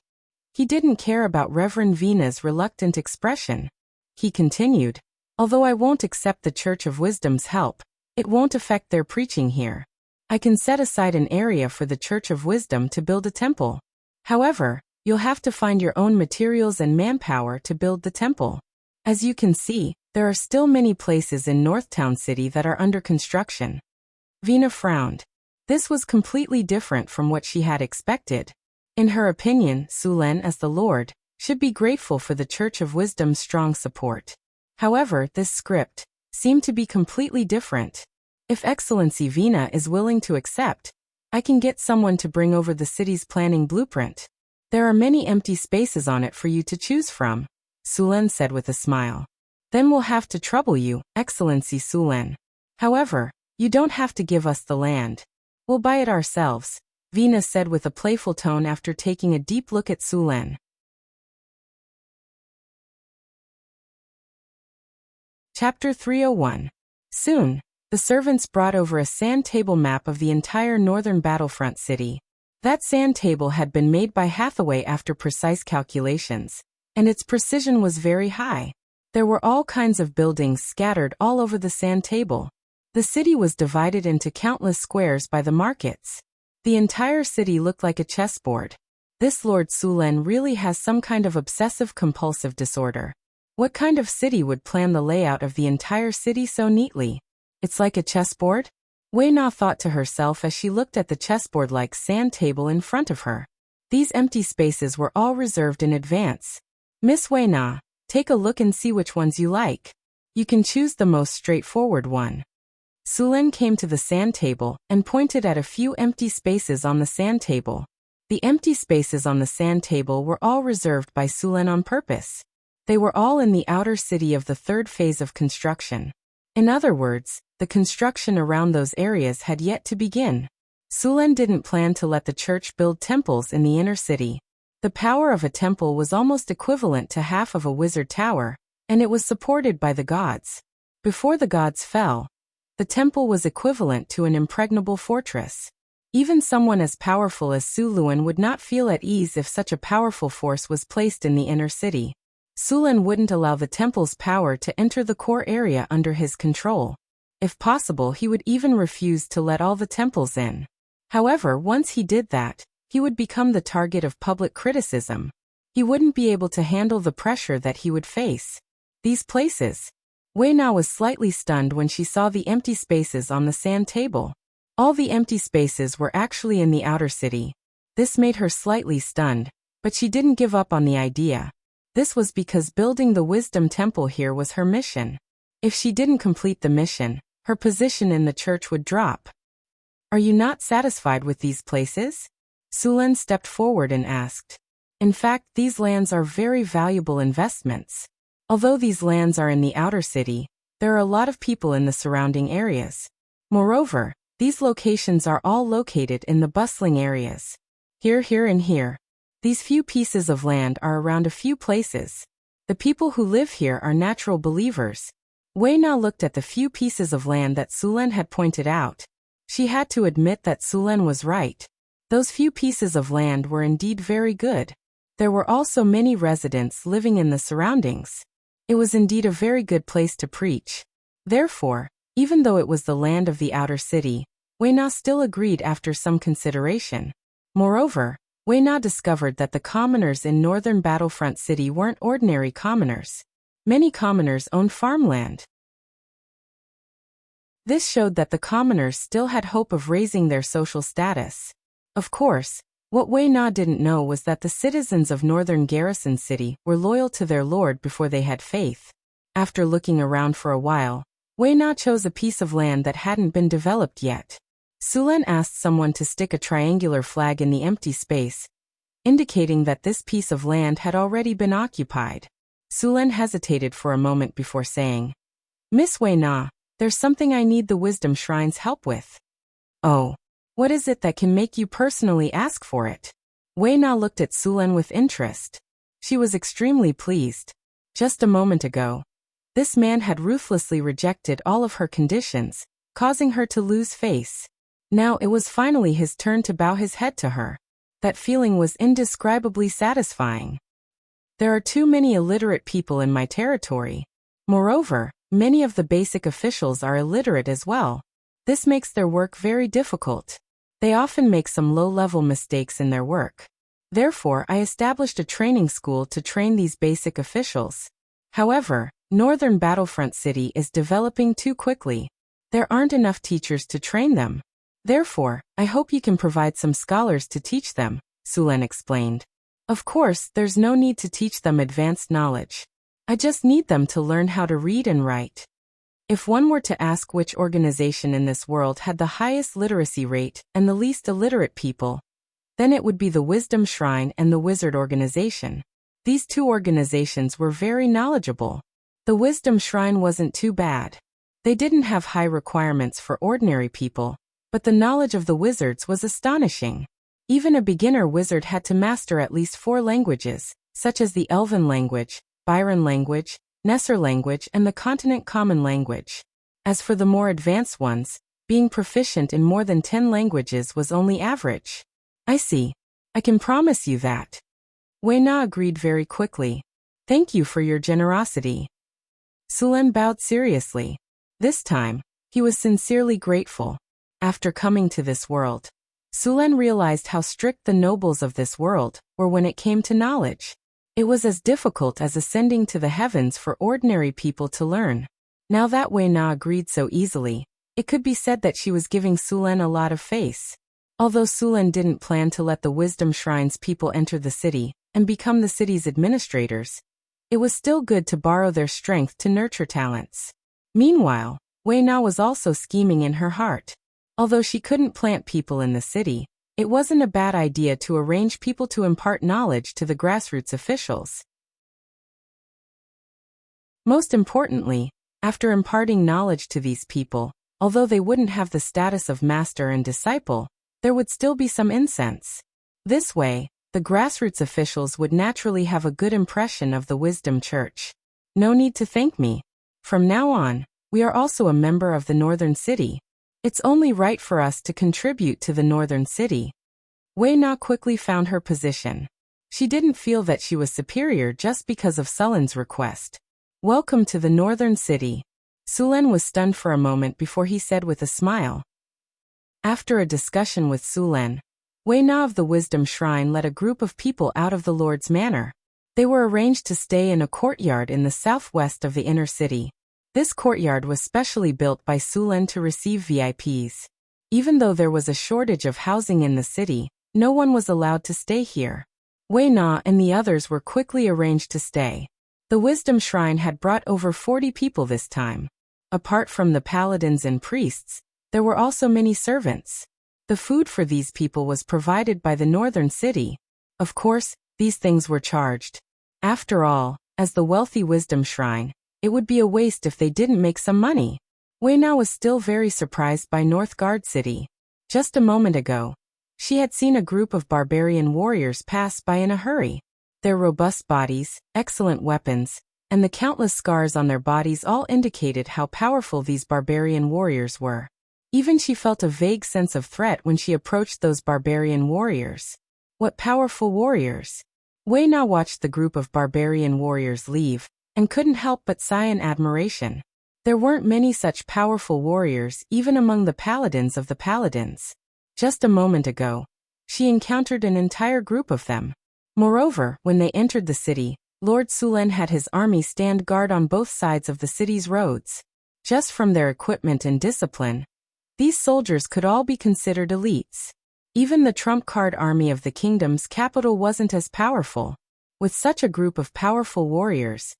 He didn't care about Reverend Vina's reluctant expression. He continued, although I won't accept the Church of Wisdom's help, it won't affect their preaching here. I can set aside an area for the Church of Wisdom to build a temple. However, you'll have to find your own materials and manpower to build the temple. As you can see, there are still many places in Northtown City that are under construction. Vina frowned. This was completely different from what she had expected. In her opinion, Sulen, as the Lord, should be grateful for the Church of Wisdom's strong support. However, this script seemed to be completely different. If Excellency Vina is willing to accept, I can get someone to bring over the city's planning blueprint. There are many empty spaces on it for you to choose from, Sulen said with a smile. Then we'll have to trouble you, Excellency Sulen. However, you don't have to give us the land. We'll buy it ourselves, Vina said with a playful tone after taking a deep look at Sulen. Chapter 301. Soon, the servants brought over a sand table map of the entire northern battlefront city. That sand table had been made by Hathaway after precise calculations, and its precision was very high. There were all kinds of buildings scattered all over the sand table. The city was divided into countless squares by the markets. The entire city looked like a chessboard. This Lord Sulen really has some kind of obsessive-compulsive disorder. What kind of city would plan the layout of the entire city so neatly? It's like a chessboard? Wei Na thought to herself as she looked at the chessboard-like sand table in front of her. These empty spaces were all reserved in advance. Miss Wei Na, take a look and see which ones you like. You can choose the most straightforward one. Sulen came to the sand table and pointed at a few empty spaces on the sand table. The empty spaces on the sand table were all reserved by Sulen on purpose. They were all in the outer city of the third phase of construction. In other words, the construction around those areas had yet to begin. Sulen didn't plan to let the church build temples in the inner city. The power of a temple was almost equivalent to half of a wizard tower, and it was supported by the gods. Before the gods fell, the temple was equivalent to an impregnable fortress. Even someone as powerful as Su Luan would not feel at ease if such a powerful force was placed in the inner city. Sulen wouldn't allow the temple's power to enter the core area under his control. If possible, he would even refuse to let all the temples in. However, once he did that, he would become the target of public criticism. He wouldn't be able to handle the pressure that he would face. These places. Wei Na was slightly stunned when she saw the empty spaces on the sand table. All the empty spaces were actually in the outer city. This made her slightly stunned, but she didn't give up on the idea. This was because building the Wisdom Temple here was her mission. If she didn't complete the mission, her position in the church would drop. Are you not satisfied with these places? Sulen stepped forward and asked. In fact, these lands are very valuable investments. Although these lands are in the outer city, There are a lot of people in the surrounding areas. Moreover, these locations are all located in the bustling areas. Here, here, and here. These few pieces of land are around a few places. The people who live here are natural believers. Wei Na looked at the few pieces of land that Sulen had pointed out. She had to admit that Sulen was right. Those few pieces of land were indeed very good. There were also many residents living in the surroundings. It was indeed a very good place to preach. Therefore, even though it was the land of the outer city, Wei Na still agreed after some consideration. Moreover, Wei Na discovered that the commoners in northern Battlefront City weren't ordinary commoners. Many commoners owned farmland. This showed that the commoners still had hope of raising their social status. Of course, what Wei Na didn't know was that the citizens of northern Garrison City were loyal to their lord before they had faith. After looking around for a while, Wei Na chose a piece of land that hadn't been developed yet. Sulen asked someone to stick a triangular flag in the empty space, indicating that this piece of land had already been occupied. Sulen hesitated for a moment before saying, "Miss Wei Na, there's something I need the Wisdom Shrine's help with." "Oh, what is it that can make you personally ask for it?" Wei Na looked at Sulen with interest. She was extremely pleased. Just a moment ago, this man had ruthlessly rejected all of her conditions, causing her to lose face. Now it was finally his turn to bow his head to her. That feeling was indescribably satisfying. There are too many illiterate people in my territory. Moreover, many of the basic officials are illiterate as well. This makes their work very difficult. They often make some low-level mistakes in their work. Therefore, I established a training school to train these basic officials. However, Northern Battlefront City is developing too quickly. There aren't enough teachers to train them. Therefore, I hope you can provide some scholars to teach them, Sulen explained. Of course, there's no need to teach them advanced knowledge. I just need them to learn how to read and write. If one were to ask which organization in this world had the highest literacy rate and the least illiterate people, then it would be the Wisdom Shrine and the Wizard Organization. These two organizations were very knowledgeable. The Wisdom Shrine wasn't too bad. They didn't have high requirements for ordinary people, but the knowledge of the wizards was astonishing. Even a beginner wizard had to master at least 4 languages, such as the Elven language, Byron language, Nesser language, and the Continent Common language. As for the more advanced ones, being proficient in more than 10 languages was only average. I see. I can promise you that. Wei Na agreed very quickly. Thank you for your generosity. Sulen bowed seriously. This time, he was sincerely grateful. After coming to this world, Sulen realized how strict the nobles of this world were when it came to knowledge. It was as difficult as ascending to the heavens for ordinary people to learn. Now that Wei Na agreed so easily, it could be said that she was giving Sulen a lot of face. Although Sulen didn't plan to let the Wisdom Shrine's people enter the city and become the city's administrators, it was still good to borrow their strength to nurture talents. Meanwhile, Wei Na was also scheming in her heart. Although she couldn't plant people in the city, it wasn't a bad idea to arrange people to impart knowledge to the grassroots officials. Most importantly, after imparting knowledge to these people, although they wouldn't have the status of master and disciple, there would still be some incense. This way, the grassroots officials would naturally have a good impression of the Wisdom Church. No need to thank me. From now on, we are also a member of the Northern City. It's only right for us to contribute to the Northern City. Wei Na quickly found her position. She didn't feel that she was superior just because of Sulen's request. Welcome to the Northern City. Sulen was stunned for a moment before he said with a smile. After a discussion with Sulen, Wei Na of the Wisdom Shrine led a group of people out of the Lord's Manor. They were arranged to stay in a courtyard in the southwest of the inner city. This courtyard was specially built by Sulen to receive VIPs. Even though there was a shortage of housing in the city, no one was allowed to stay here. Wei Na and the others were quickly arranged to stay. The Wisdom Shrine had brought over 40 people this time. Apart from the paladins and priests, there were also many servants. The food for these people was provided by the Northern City. Of course, these things were charged. After all, as the wealthy Wisdom Shrine, It would be a waste if they didn't make some money. Wei Na was still very surprised by North Guard City. Just a moment ago, she had seen a group of barbarian warriors pass by in a hurry. Their robust bodies, excellent weapons, and the countless scars on their bodies all indicated how powerful these barbarian warriors were. Even she felt a vague sense of threat when she approached those barbarian warriors. What powerful warriors! Wei Na watched the group of barbarian warriors leave, and couldn't help but sigh in admiration. There weren't many such powerful warriors even among the paladins of the paladins. Just a moment ago, she encountered an entire group of them. Moreover, when they entered the city, Lord Sulen had his army stand guard on both sides of the city's roads. Just from their equipment and discipline, these soldiers could all be considered elites. Even the trump card army of the kingdom's capital wasn't as powerful. With such a group of powerful warriors,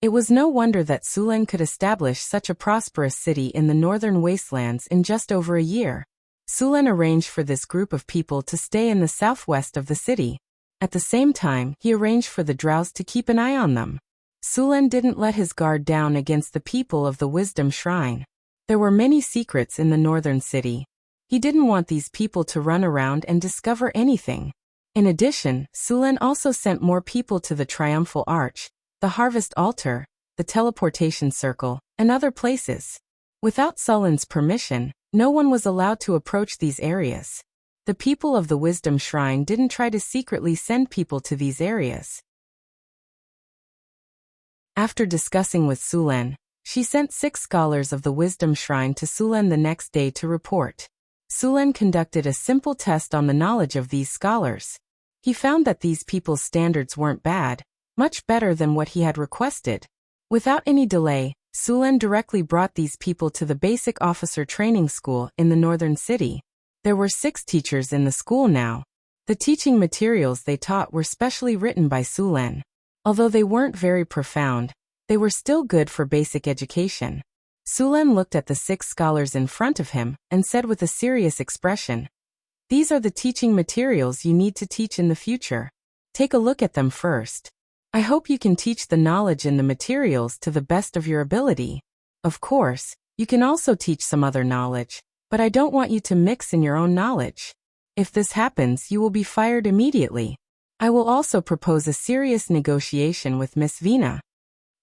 it was no wonder that Sulen could establish such a prosperous city in the northern wastelands in just over a year. Sulen arranged for this group of people to stay in the southwest of the city. At the same time, he arranged for the drows to keep an eye on them. Sulen didn't let his guard down against the people of the Wisdom Shrine. There were many secrets in the northern city. He didn't want these people to run around and discover anything. In addition, Sulen also sent more people to the Triumphal Arch, the Harvest Altar, the Teleportation Circle, and other places. Without Sulen's permission, no one was allowed to approach these areas. The people of the Wisdom Shrine didn't try to secretly send people to these areas. After discussing with Sulen, she sent 6 scholars of the Wisdom Shrine to Sulen the next day to report. Sulen conducted a simple test on the knowledge of these scholars. He found that these people's standards weren't bad, much better than what he had requested. Without any delay, Sulen directly brought these people to the basic officer training school in the northern city. There were 6 teachers in the school now. The teaching materials they taught were specially written by Sulen. Although they weren't very profound, they were still good for basic education. Sulen looked at the 6 scholars in front of him and said with a serious expression, "These are the teaching materials you need to teach in the future. Take a look at them first. I hope you can teach the knowledge in the materials to the best of your ability. Of course, you can also teach some other knowledge, but I don't want you to mix in your own knowledge. If this happens, you will be fired immediately. I will also propose a serious negotiation with Miss Vina."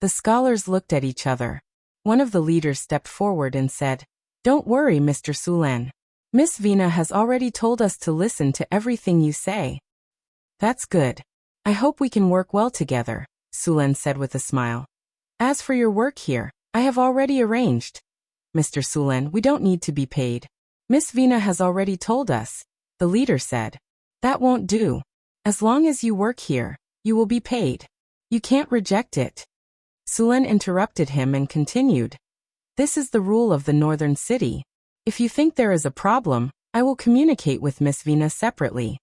The scholars looked at each other. One of the leaders stepped forward and said, "Don't worry, Mr. Sulen. Miss Vina has already told us to listen to everything you say." "That's good. I hope we can work well together," Sulen said with a smile. "As for your work here, I have already arranged. Mr. Sulen, we don't need to be paid. Miss Vina has already told us," the leader said. "That won't do. As long as you work here, you will be paid. You can't reject it." Sulen interrupted him and continued, "This is the rule of the northern city. If you think there is a problem, I will communicate with Miss Vina separately."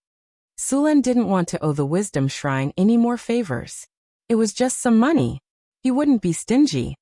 Sulen didn't want to owe the Wisdom Shrine any more favors. It was just some money. He wouldn't be stingy.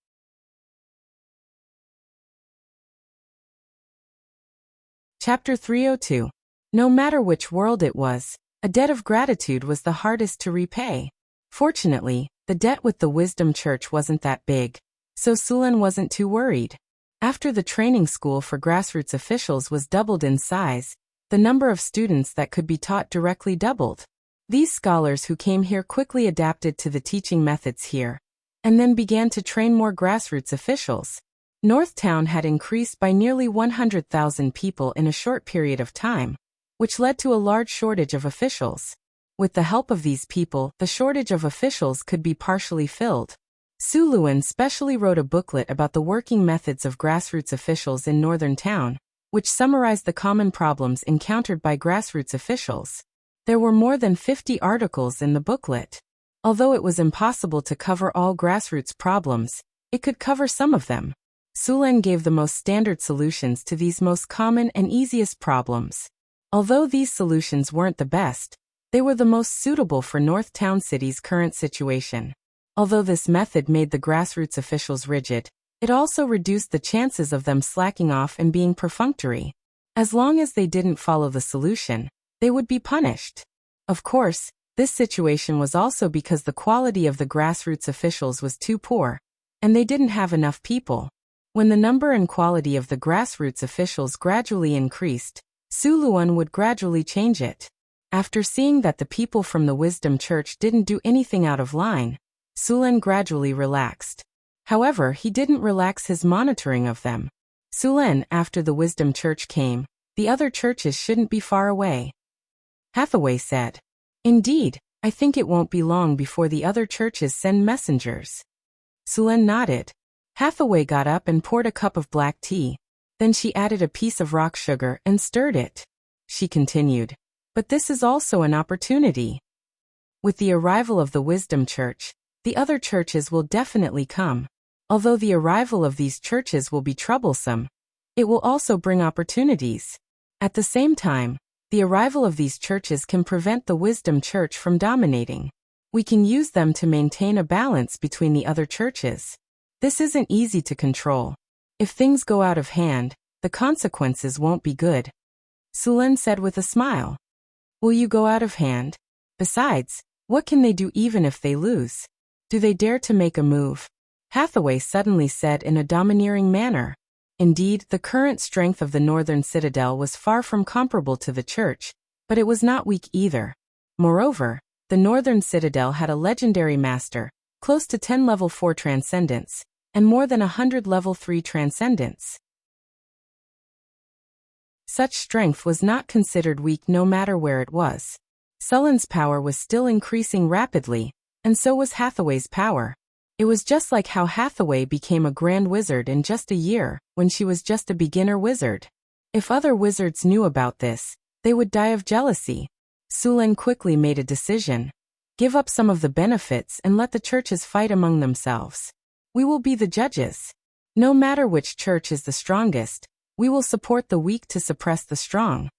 Chapter 302. No matter which world it was, a debt of gratitude was the hardest to repay. Fortunately, the debt with the Wisdom Church wasn't that big, so Sulen wasn't too worried. After the training school for grassroots officials was doubled in size, the number of students that could be taught directly doubled. These scholars who came here quickly adapted to the teaching methods here, and then began to train more grassroots officials. Northtown had increased by nearly 100,000 people in a short period of time, which led to a large shortage of officials. With the help of these people, the shortage of officials could be partially filled. Su Luan specially wrote a booklet about the working methods of grassroots officials in Northern Town, which summarized the common problems encountered by grassroots officials. There were more than 50 articles in the booklet. Although it was impossible to cover all grassroots problems, it could cover some of them. Sulen gave the most standard solutions to these most common and easiest problems. Although these solutions weren't the best, they were the most suitable for North Town City's current situation. Although this method made the grassroots officials rigid, it also reduced the chances of them slacking off and being perfunctory. As long as they didn't follow the solution, they would be punished. Of course, this situation was also because the quality of the grassroots officials was too poor. and they didn't have enough people. When the number and quality of the grassroots officials gradually increased, Su Luan would gradually change it. After seeing that the people from the Wisdom Church didn't do anything out of line, Su Luan gradually relaxed. However, he didn't relax his monitoring of them. Su Luan, after the Wisdom Church came, the other churches shouldn't be far away. Hathaway said. Indeed, I think it won't be long before the other churches send messengers. Su Luan nodded. Hathaway got up and poured a cup of black tea. Then she added a piece of rock sugar and stirred it. She continued. But this is also an opportunity. With the arrival of the Wisdom Church, the other churches will definitely come. Although the arrival of these churches will be troublesome, it will also bring opportunities. At the same time, the arrival of these churches can prevent the Wisdom Church from dominating. We can use them to maintain a balance between the other churches. This isn't easy to control. If things go out of hand, the consequences won't be good. Su Luan said with a smile. Will you go out of hand? Besides, what can they do even if they lose? Do they dare to make a move? Hathaway suddenly said in a domineering manner. Indeed, the current strength of the Northern Citadel was far from comparable to the church, but it was not weak either. Moreover, the Northern Citadel had a legendary master, close to 10 level 4 transcendence, and more than 100 level 3 transcendence. Such strength was not considered weak no matter where it was. Su Luan's power was still increasing rapidly, and so was Hathaway's power. It was just like how Hathaway became a grand wizard in just a year, when she was just a beginner wizard. If other wizards knew about this, they would die of jealousy. Su Luan quickly made a decision. Give up some of the benefits and let the churches fight among themselves. We will be the judges. No matter which church is the strongest, we will support the weak to suppress the strong.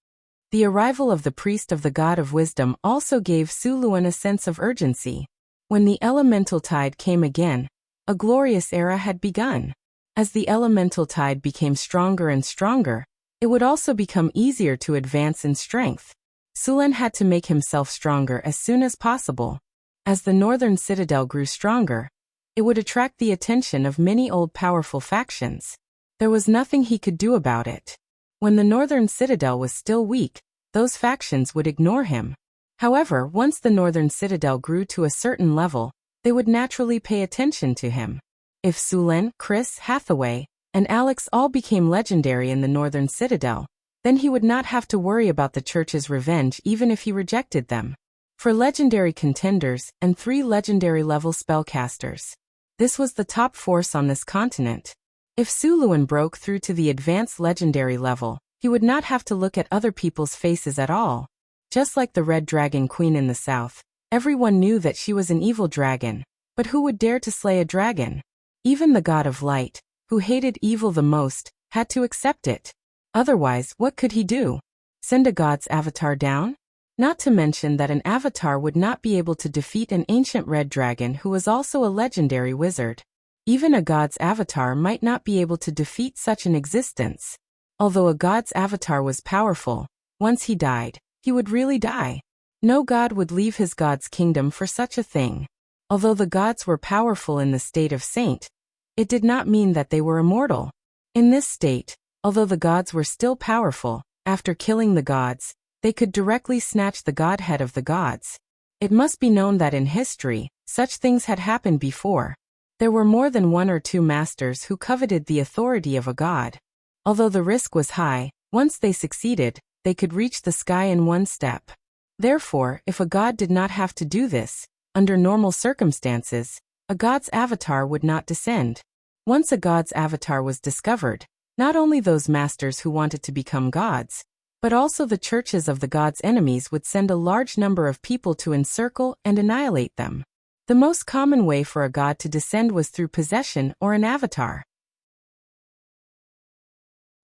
The arrival of the priest of the God of Wisdom also gave Su Luan a sense of urgency. When the elemental tide came again, a glorious era had begun. As the elemental tide became stronger and stronger, it would also become easier to advance in strength. Su Luan had to make himself stronger as soon as possible. As the Northern Citadel grew stronger, it would attract the attention of many old powerful factions. There was nothing he could do about it. When the Northern Citadel was still weak, those factions would ignore him. However, once the Northern Citadel grew to a certain level, they would naturally pay attention to him. If Su Luan, Chris, Hathaway, and Alex all became legendary in the Northern Citadel, then he would not have to worry about the church's revenge even if he rejected them. For legendary contenders and 3 legendary level spellcasters, this was the top force on this continent. If Su Luan broke through to the advanced legendary level, he would not have to look at other people's faces at all. Just like the Red Dragon Queen in the south, everyone knew that she was an evil dragon, but who would dare to slay a dragon? Even the God of Light, who hated evil the most, had to accept it. Otherwise, what could he do? Send a god's avatar down? Not to mention that an avatar would not be able to defeat an ancient red dragon who was also a legendary wizard. Even a god's avatar might not be able to defeat such an existence. Although a god's avatar was powerful, once he died, he would really die. No god would leave his god's kingdom for such a thing. Although the gods were powerful in the state of saint, it did not mean that they were immortal. In this state, although the gods were still powerful, after killing the gods, they could directly snatch the godhead of the gods. It must be known that in history, such things had happened before. There were more than 1 or 2 masters who coveted the authority of a god. Although the risk was high, once they succeeded, they could reach the sky in 1 step. Therefore, if a god did not have to do this, under normal circumstances, a god's avatar would not descend. Once a god's avatar was discovered, not only those masters who wanted to become gods, but also the churches of the god's enemies would send a large number of people to encircle and annihilate them. The most common way for a god to descend was through possession or an avatar.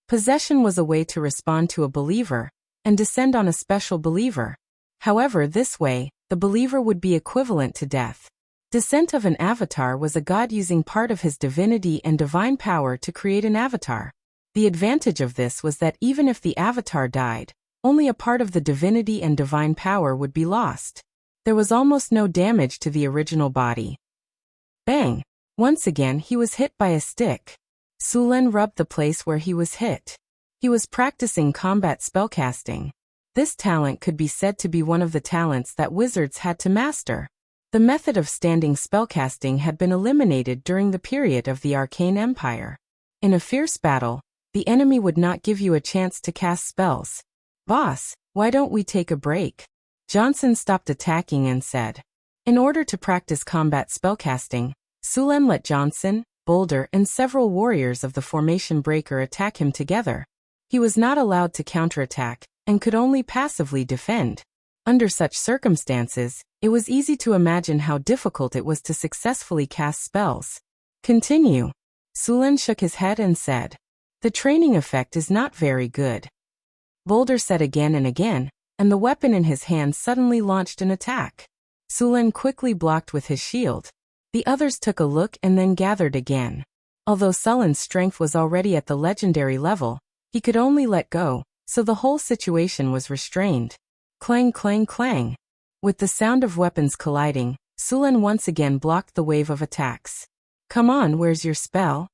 Possession was a way to respond to a believer and descend on a special believer. However, this way, the believer would be equivalent to death. Descent of an avatar was a god using part of his divinity and divine power to create an avatar. The advantage of this was that even if the avatar died, only a part of the divinity and divine power would be lost. There was almost no damage to the original body. Bang! Once again he was hit by a stick. Sulen rubbed the place where he was hit. He was practicing combat spellcasting. This talent could be said to be one of the talents that wizards had to master. The method of standing spellcasting had been eliminated during the period of the Arcane Empire. In a fierce battle, the enemy would not give you a chance to cast spells. "Boss, why don't we take a break?" Johnson stopped attacking and said. In order to practice combat spellcasting, Sulen let Johnson, Boulder, and several warriors of the Formation Breaker attack him together. He was not allowed to counterattack, and could only passively defend. Under such circumstances, it was easy to imagine how difficult it was to successfully cast spells. "Continue." Sulen shook his head and said. "The training effect is not very good." Boulder said again and again, and the weapon in his hand suddenly launched an attack. Sulen quickly blocked with his shield. The others took a look and then gathered again. Although Sulen's strength was already at the legendary level, he could only let go, so the whole situation was restrained. Clang, clang, clang. With the sound of weapons colliding, Sulen once again blocked the wave of attacks. "Come on, where's your spell?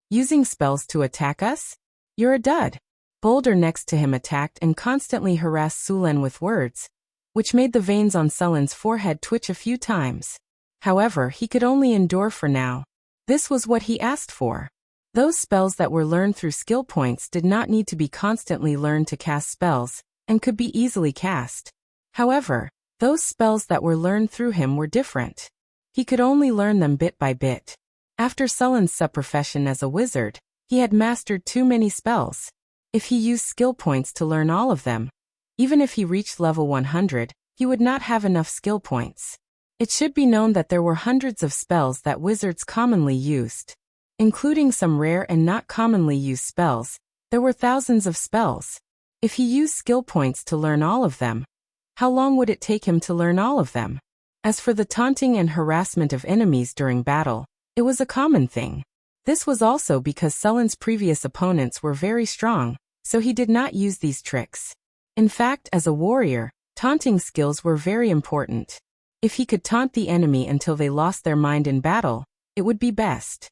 Using spells to attack us? You're a dud." Boulder next to him attacked and constantly harassed Sulen with words, which made the veins on Sulen's forehead twitch a few times. However, he could only endure for now. This was what he asked for. Those spells that were learned through skill points did not need to be constantly learned to cast spells, and could be easily cast. However, those spells that were learned through him were different. He could only learn them bit by bit. After Sulen's subprofession as a wizard, he had mastered too many spells. If he used skill points to learn all of them, even if he reached level 100, he would not have enough skill points. It should be known that there were hundreds of spells that wizards commonly used. Including some rare and not commonly used spells, there were thousands of spells. If he used skill points to learn all of them, how long would it take him to learn all of them? As for the taunting and harassment of enemies during battle, it was a common thing. This was also because Sulen's previous opponents were very strong, so he did not use these tricks. In fact, as a warrior, taunting skills were very important. If he could taunt the enemy until they lost their mind in battle, it would be best.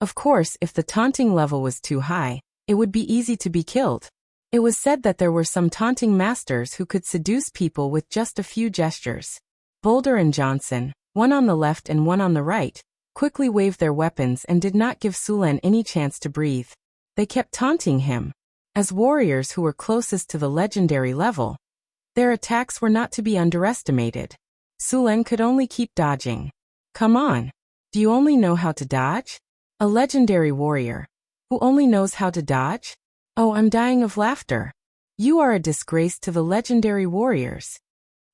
Of course, if the taunting level was too high, it would be easy to be killed. It was said that there were some taunting masters who could seduce people with just a few gestures. Boulder and Johnson, one on the left and one on the right, quickly waved their weapons and did not give Sulen any chance to breathe. They kept taunting him. As warriors who were closest to the legendary level, their attacks were not to be underestimated. Sulen could only keep dodging. "Come on. Do you only know how to dodge? A legendary warrior who only knows how to dodge? Oh, I'm dying of laughter. You are a disgrace to the legendary warriors."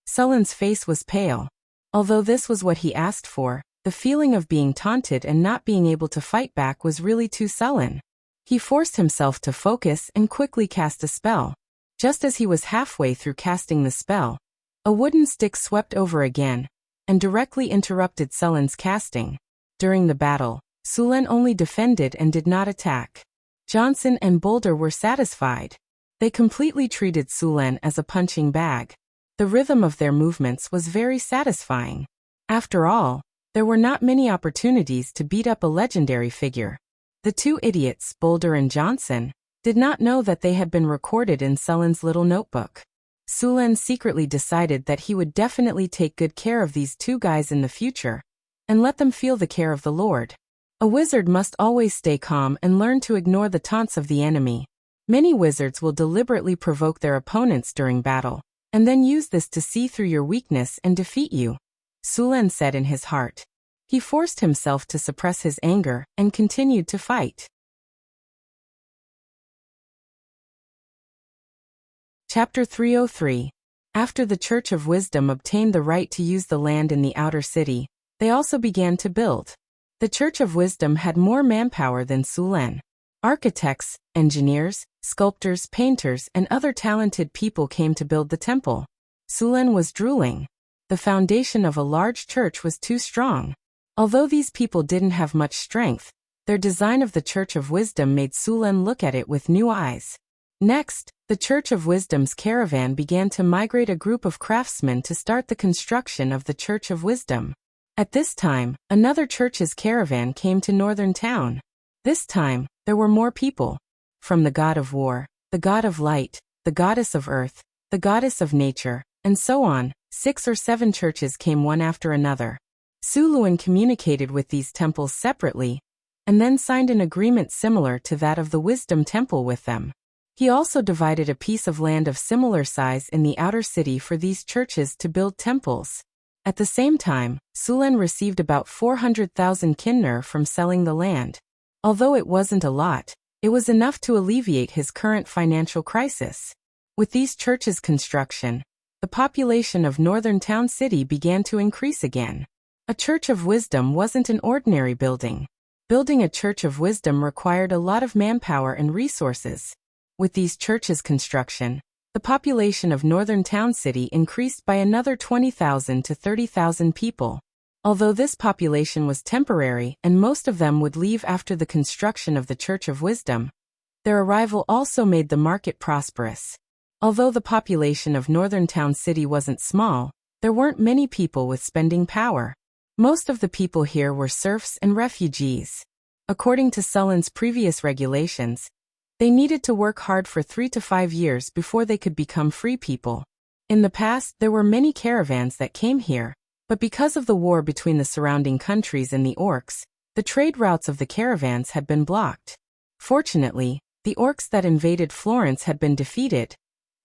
Sulen's face was pale. Although this was what he asked for, the feeling of being taunted and not being able to fight back was really too sullen. He forced himself to focus and quickly cast a spell. Just as he was halfway through casting the spell, a wooden stick swept over again and directly interrupted Sulen's casting. During the battle, Sulen only defended and did not attack. Johnson and Boulder were satisfied. They completely treated Sulen as a punching bag. The rhythm of their movements was very satisfying. After all, there were not many opportunities to beat up a legendary figure. The two idiots, Boulder and Johnson, did not know that they had been recorded in Sulen's little notebook. Sulen secretly decided that he would definitely take good care of these two guys in the future, and let them feel the care of the Lord. A wizard must always stay calm and learn to ignore the taunts of the enemy. Many wizards will deliberately provoke their opponents during battle, and then use this to see through your weakness and defeat you, Sulen said in his heart. He forced himself to suppress his anger and continued to fight. Chapter 303. After the Church of Wisdom obtained the right to use the land in the outer city, they also began to build. The Church of Wisdom had more manpower than Sulen. Architects, engineers, sculptors, painters, and other talented people came to build the temple. Sulen was drooling. The foundation of a large church was too strong. Although these people didn't have much strength, their design of the Church of Wisdom made Sulen look at it with new eyes. Next, the Church of Wisdom's caravan began to migrate a group of craftsmen to start the construction of the Church of Wisdom. At this time, another church's caravan came to northern town. This time, there were more people. From the god of war, the god of light, the goddess of earth, the goddess of nature, and so on, 6 or 7 churches came one after another. Suluan communicated with these temples separately, and then signed an agreement similar to that of the Wisdom Temple with them. He also divided a piece of land of similar size in the outer city for these churches to build temples. At the same time, Sulen received about 400,000 kinner from selling the land. Although it wasn't a lot, it was enough to alleviate his current financial crisis. With these churches' construction, the population of northern town city began to increase again. A church of wisdom wasn't an ordinary building. Building a church of wisdom required a lot of manpower and resources. With these churches' construction, the population of northern town city increased by another 20,000 to 30,000 people. Although this population was temporary and most of them would leave after the construction of the Church of Wisdom, their arrival also made the market prosperous. Although the population of northern town city wasn't small, there weren't many people with spending power. Most of the people here were serfs and refugees. According to Sulen's previous regulations, they needed to work hard for 3 to 5 years before they could become free people. In the past, there were many caravans that came here, but because of the war between the surrounding countries and the orcs, the trade routes of the caravans had been blocked. Fortunately, the orcs that invaded Florence had been defeated,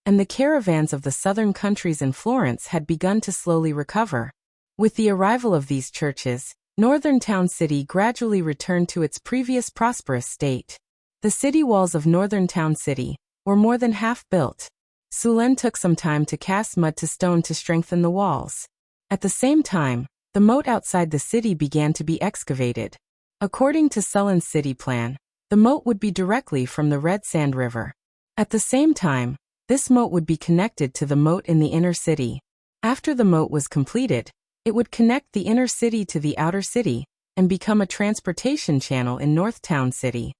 and the caravans of the southern countries in Florence had begun to slowly recover. With the arrival of these churches, northern town city gradually returned to its previous prosperous state. The city walls of northern town city were more than half built. Sulen took some time to cast mud to stone to strengthen the walls. At the same time, the moat outside the city began to be excavated. According to Sulen's city plan, the moat would be directly from the Red Sand River. At the same time, this moat would be connected to the moat in the inner city. After the moat was completed, it would connect the inner city to the outer city and become a transportation channel in North Town City.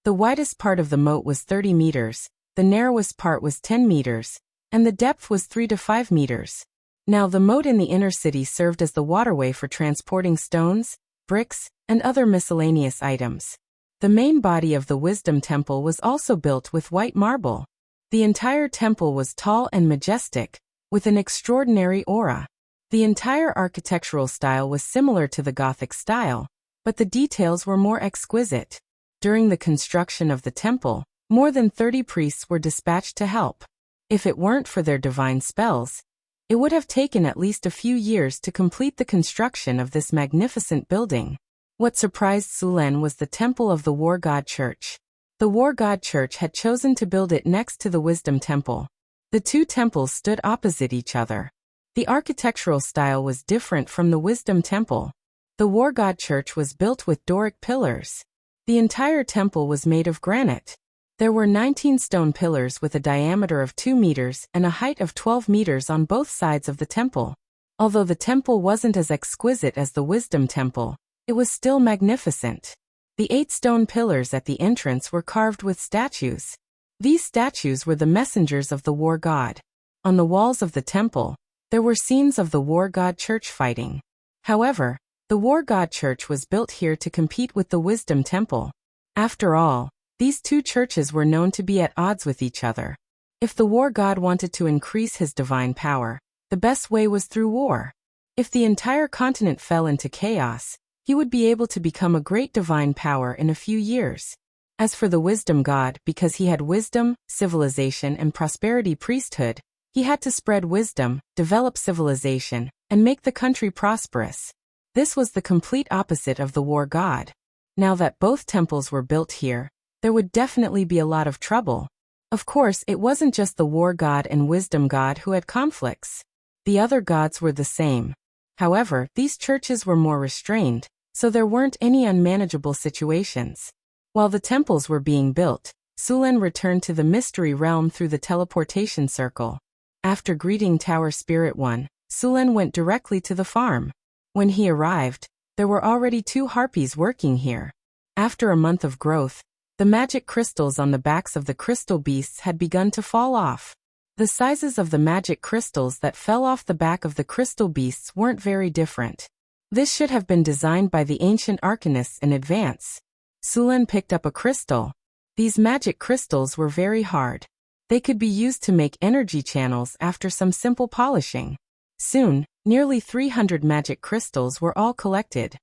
The widest part of the moat was 30 meters, the narrowest part was 10 meters, and the depth was 3 to 5 meters. Now the moat in the inner city served as the waterway for transporting stones, bricks, and other miscellaneous items. The main body of the Wisdom Temple was also built with white marble. The entire temple was tall and majestic, with an extraordinary aura. The entire architectural style was similar to the Gothic style, but the details were more exquisite. During the construction of the temple, more than 30 priests were dispatched to help. If it weren't for their divine spells, it would have taken at least a few years to complete the construction of this magnificent building. What surprised Sulen was the temple of the War God Church. The War God Church had chosen to build it next to the Wisdom Temple. The two temples stood opposite each other. The architectural style was different from the Wisdom Temple. The War God Church was built with Doric pillars. The entire temple was made of granite. There were 19 stone pillars with a diameter of 2 meters and a height of 12 meters on both sides of the temple. Although the temple wasn't as exquisite as the Wisdom Temple, it was still magnificent. The 8 stone pillars at the entrance were carved with statues. These statues were the messengers of the war god. On the walls of the temple, there were scenes of the War God Church fighting. However, the War God Church was built here to compete with the Wisdom Temple. After all, these two churches were known to be at odds with each other. If the War God wanted to increase his divine power, the best way was through war. If the entire continent fell into chaos, he would be able to become a great divine power in a few years. As for the Wisdom God, because he had wisdom, civilization, and prosperity priesthood, he had to spread wisdom, develop civilization, and make the country prosperous. This was the complete opposite of the War God. Now that both temples were built here, there would definitely be a lot of trouble. Of course, it wasn't just the War God and Wisdom God who had conflicts. The other gods were the same. However, these churches were more restrained, so there weren't any unmanageable situations. While the temples were being built, Sulen returned to the Mystery Realm through the teleportation circle. After greeting Tower Spirit 1, Sulen went directly to the farm. When he arrived, there were already 2 harpies working here. After a month of growth, the magic crystals on the backs of the crystal beasts had begun to fall off. The sizes of the magic crystals that fell off the back of the crystal beasts weren't very different. This should have been designed by the ancient arcanists in advance. Sulen picked up a crystal. These magic crystals were very hard. They could be used to make energy channels after some simple polishing. Soon, nearly 300 magic crystals were all collected.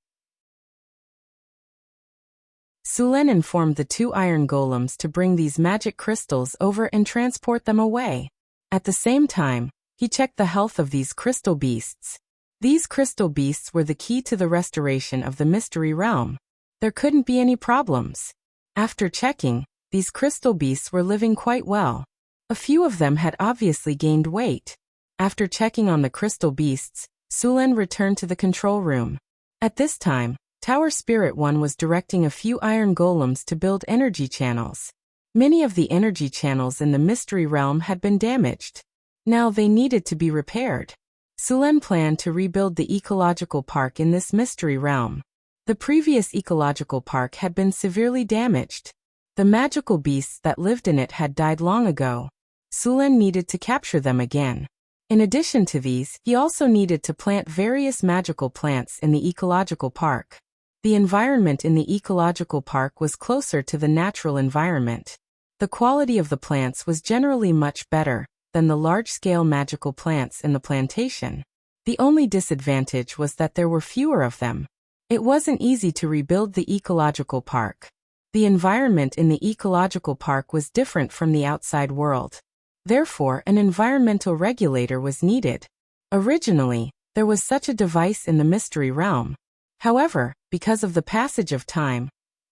Sulen informed the 2 iron golems to bring these magic crystals over and transport them away. At the same time, he checked the health of these crystal beasts. These crystal beasts were the key to the restoration of the mystery realm. There couldn't be any problems. After checking, these crystal beasts were living quite well. A few of them had obviously gained weight. After checking on the crystal beasts, Sulen returned to the control room. At this time, Tower Spirit 1 was directing a few iron golems to build energy channels. Many of the energy channels in the mystery realm had been damaged. Now they needed to be repaired. Sulen planned to rebuild the ecological park in this mystery realm. The previous ecological park had been severely damaged. The magical beasts that lived in it had died long ago. Sulen needed to capture them again. In addition to these, he also needed to plant various magical plants in the ecological park. The environment in the ecological park was closer to the natural environment. The quality of the plants was generally much better than the large-scale magical plants in the plantation. The only disadvantage was that there were fewer of them. It wasn't easy to rebuild the ecological park. The environment in the ecological park was different from the outside world. Therefore, an environmental regulator was needed. Originally, there was such a device in the mystery realm. However, because of the passage of time,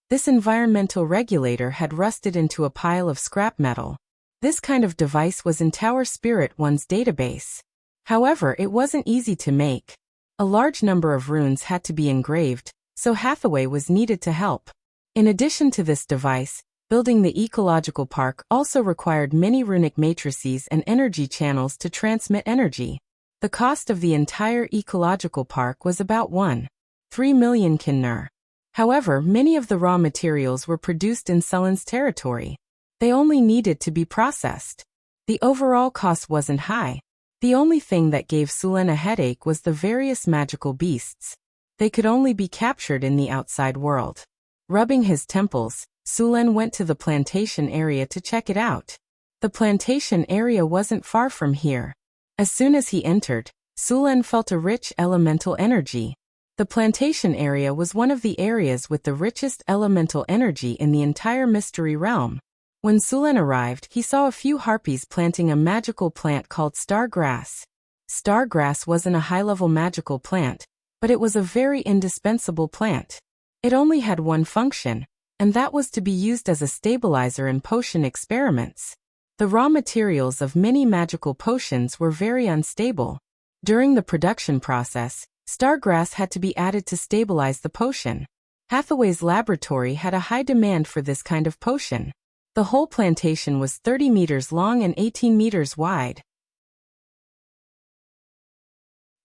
this environmental regulator had rusted into a pile of scrap metal. This kind of device was in Tower Spirit 1's database. However, it wasn't easy to make. A large number of runes had to be engraved, so Hathaway was needed to help. In addition to this device, building the ecological park also required many runic matrices and energy channels to transmit energy. The cost of the entire ecological park was about 1.3 million kinner. However, many of the raw materials were produced in Sulen's territory. They only needed to be processed. The overall cost wasn't high. The only thing that gave Sulen a headache was the various magical beasts. They could only be captured in the outside world. Rubbing his temples, Sulen went to the plantation area to check it out. The plantation area wasn't far from here. As soon as he entered, Sulen felt a rich elemental energy. The plantation area was one of the areas with the richest elemental energy in the entire mystery realm. When Sulen arrived, he saw a few harpies planting a magical plant called star grass. Star grass wasn't a high-level magical plant, but it was a very indispensable plant. It only had one function, and that was to be used as a stabilizer in potion experiments. The raw materials of many magical potions were very unstable. During the production process, stargrass had to be added to stabilize the potion. Hathaway's laboratory had a high demand for this kind of potion. The whole plantation was 30 meters long and 18 meters wide.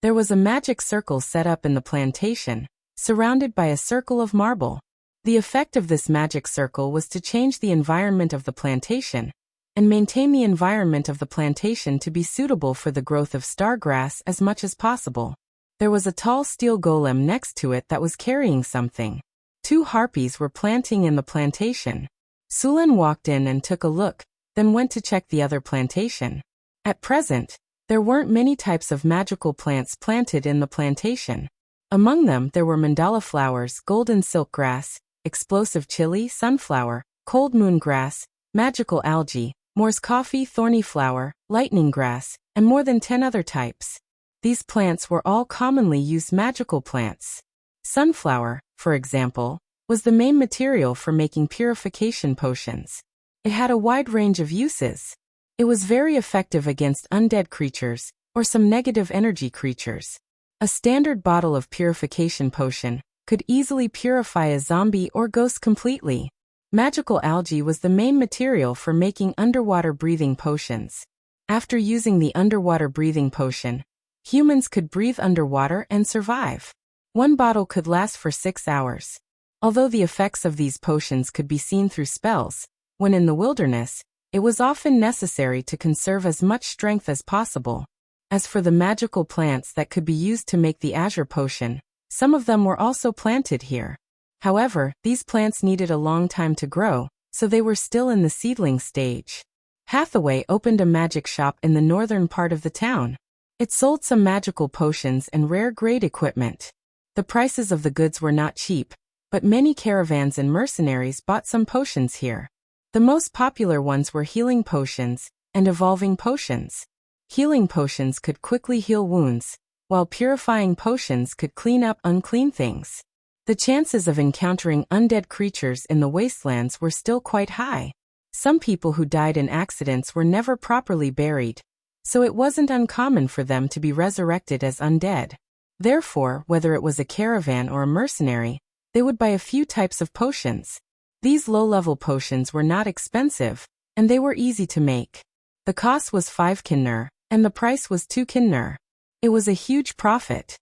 There was a magic circle set up in the plantation, surrounded by a circle of marble. The effect of this magic circle was to change the environment of the plantation, and maintain the environment of the plantation to be suitable for the growth of stargrass as much as possible. There was a tall steel golem next to it that was carrying something. 2 harpies were planting in the plantation. Sulen walked in and took a look, then went to check the other plantation. At present, there weren't many types of magical plants planted in the plantation. Among them there were mandala flowers, golden silk grass, explosive chili, sunflower, cold moon grass, magical algae, Moore's coffee, thorny flower, lightning grass, and more than 10 other types. These plants were all commonly used magical plants. Sunflower, for example, was the main material for making purification potions. It had a wide range of uses. It was very effective against undead creatures, or some negative energy creatures. A standard bottle of purification potion could easily purify a zombie or ghost completely. Magical algae was the main material for making underwater breathing potions. After using the underwater breathing potion, humans could breathe underwater and survive. One bottle could last for 6 hours. Although the effects of these potions could be seen through spells, when in the wilderness, It was often necessary to conserve as much strength as possible. As for the magical plants that could be used to make the Azure Potion, some of them were also planted here. However, these plants needed a long time to grow, so they were still in the seedling stage. Hathaway opened a magic shop in the northern part of the town. It sold some magical potions and rare grade equipment. The prices of the goods were not cheap, but many caravans and mercenaries bought some potions here. The most popular ones were healing potions and evolving potions. Healing potions could quickly heal wounds, while purifying potions could clean up unclean things. The chances of encountering undead creatures in the wastelands were still quite high. Some people who died in accidents were never properly buried, so it wasn't uncommon for them to be resurrected as undead. Therefore, whether it was a caravan or a mercenary, they would buy a few types of potions. These low-level potions were not expensive, and they were easy to make. The cost was 5 kinner, and the price was 2 kinner. It was a huge profit.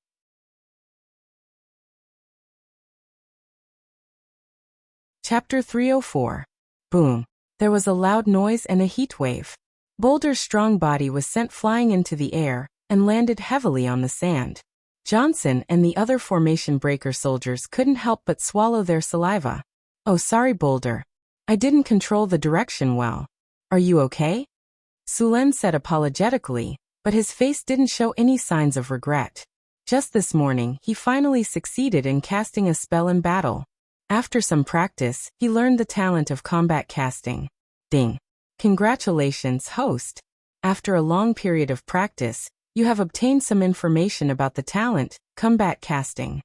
Chapter 304. Boom. There was a loud noise and a heat wave. Boulder's strong body was sent flying into the air and landed heavily on the sand. Johnson and the other formation breaker soldiers couldn't help but swallow their saliva. "Oh, sorry, Boulder. I didn't control the direction well. Are you okay?" Sulen said apologetically, but his face didn't show any signs of regret. Just this morning, he finally succeeded in casting a spell in battle. After some practice, he learned the talent of combat casting. Ding. Congratulations, host. After a long period of practice, you have obtained some information about the talent, combat casting.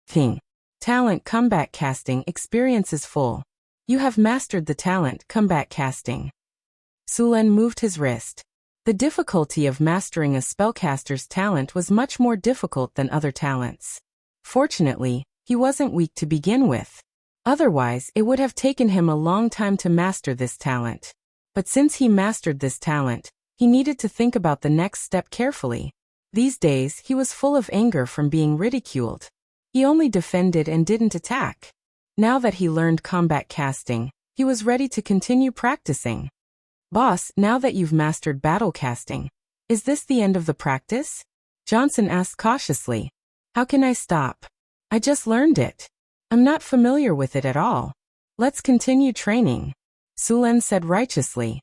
Ding. Talent combat casting experience is full. You have mastered the talent combat casting. Sulen moved his wrist. The difficulty of mastering a spellcaster's talent was much more difficult than other talents. Fortunately, he wasn't weak to begin with. Otherwise, it would have taken him a long time to master this talent. But since he mastered this talent, he needed to think about the next step carefully. These days, he was full of anger from being ridiculed. He only defended and didn't attack. Now that he learned combat casting, he was ready to continue practicing. "Boss, now that you've mastered battle casting, is this the end of the practice?" Johnson asked cautiously. "How can I stop? I just learned it. I'm not familiar with it at all. Let's continue training," Sulen said righteously.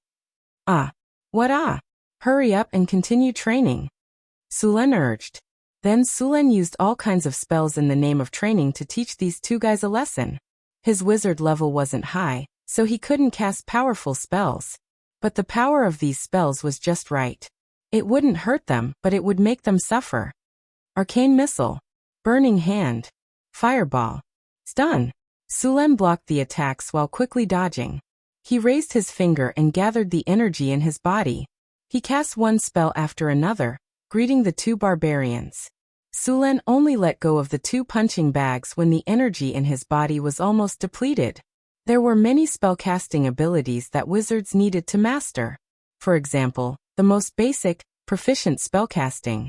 What? Hurry up and continue training," Sulen urged. Then Sulen used all kinds of spells in the name of training to teach these two guys a lesson. His wizard level wasn't high, so he couldn't cast powerful spells. But the power of these spells was just right. It wouldn't hurt them, but it would make them suffer. Arcane Missile. Burning Hand. Fireball. Stun. Sulen blocked the attacks while quickly dodging. He raised his finger and gathered the energy in his body. He cast one spell after another, greeting the two barbarians. Sulen only let go of the two punching bags when the energy in his body was almost depleted. There were many spellcasting abilities that wizards needed to master. For example, the most basic, proficient spellcasting.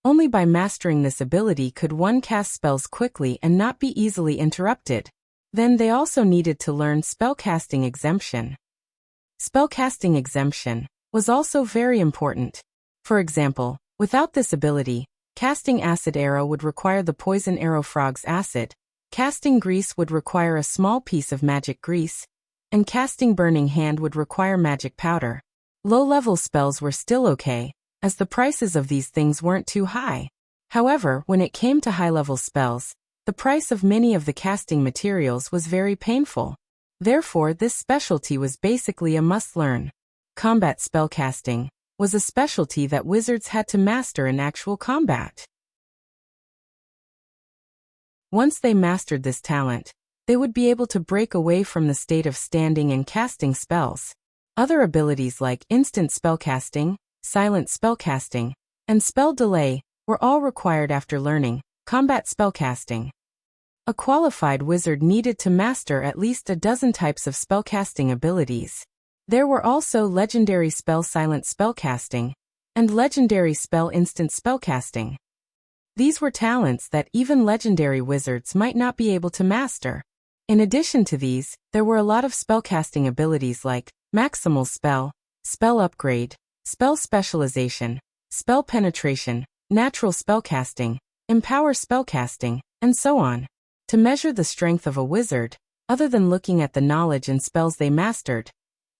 Only by mastering this ability could one cast spells quickly and not be easily interrupted. Then they also needed to learn spellcasting exemption. Spellcasting exemption was also very important. For example, without this ability, casting Acid Arrow would require the Poison Arrow Frog's acid, casting Grease would require a small piece of magic grease, and casting Burning Hand would require magic powder. Low-level spells were still okay, as the prices of these things weren't too high. However, when it came to high-level spells, the price of many of the casting materials was very painful. Therefore, this specialty was basically a must-learn. Combat spellcasting was a specialty that wizards had to master in actual combat. Once they mastered this talent, they would be able to break away from the state of standing and casting spells. Other abilities like instant spellcasting, silent spellcasting, and spell delay were all required after learning combat spellcasting. A qualified wizard needed to master at least a dozen types of spellcasting abilities. There were also legendary spell silent spellcasting and legendary spell instant spellcasting. These were talents that even legendary wizards might not be able to master. In addition to these, there were a lot of spellcasting abilities like maximal spell, spell upgrade, spell specialization, spell penetration, natural spellcasting, empower spellcasting, and so on. To measure the strength of a wizard, other than looking at the knowledge and spells they mastered,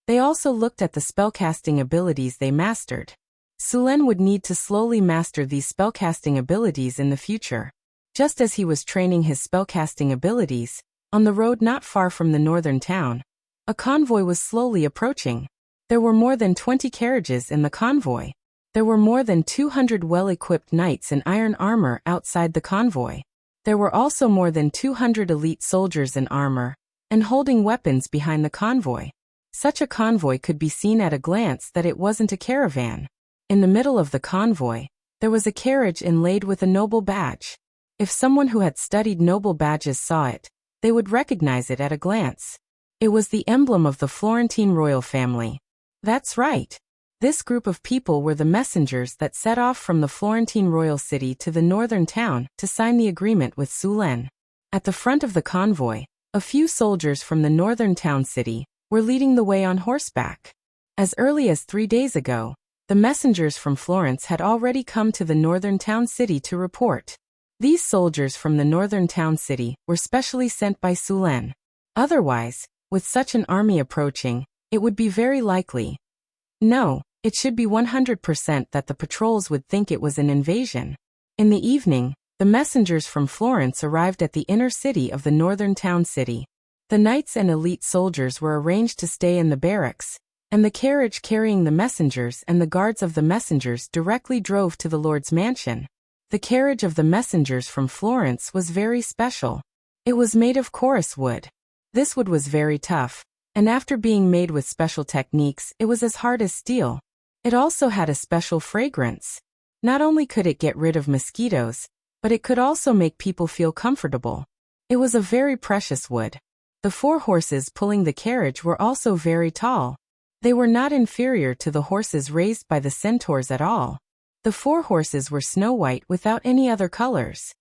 they also looked at the spellcasting abilities they mastered. Sulen would need to slowly master these spellcasting abilities in the future. Just as he was training his spellcasting abilities, on the road not far from the northern town, a convoy was slowly approaching. There were more than 20 carriages in the convoy. There were more than 200 well-equipped knights in iron armor outside the convoy. There were also more than 200 elite soldiers in armor, and holding weapons behind the convoy. Such a convoy could be seen at a glance that it wasn't a caravan. In the middle of the convoy, there was a carriage inlaid with a noble badge. If someone who had studied noble badges saw it, they would recognize it at a glance. It was the emblem of the Florentine royal family. That's right. This group of people were the messengers that set off from the Florentine royal city to the northern town to sign the agreement with Sulen. At the front of the convoy, a few soldiers from the northern town city were leading the way on horseback. As early as 3 days ago, the messengers from Florence had already come to the northern town city to report. These soldiers from the northern town city were specially sent by Sulen. Otherwise, with such an army approaching, it would be very likely. No, it should be 100% that the patrols would think it was an invasion. In the evening, the messengers from Florence arrived at the inner city of the northern town city. The knights and elite soldiers were arranged to stay in the barracks, and the carriage carrying the messengers and the guards of the messengers directly drove to the Lord's mansion. The carriage of the messengers from Florence was very special. It was made of chorus wood. This wood was very tough, and after being made with special techniques, it was as hard as steel. It also had a special fragrance. Not only could it get rid of mosquitoes, but it could also make people feel comfortable. It was a very precious wood. The 4 horses pulling the carriage were also very tall. They were not inferior to the horses raised by the centaurs at all. The 4 horses were snow white without any other colors.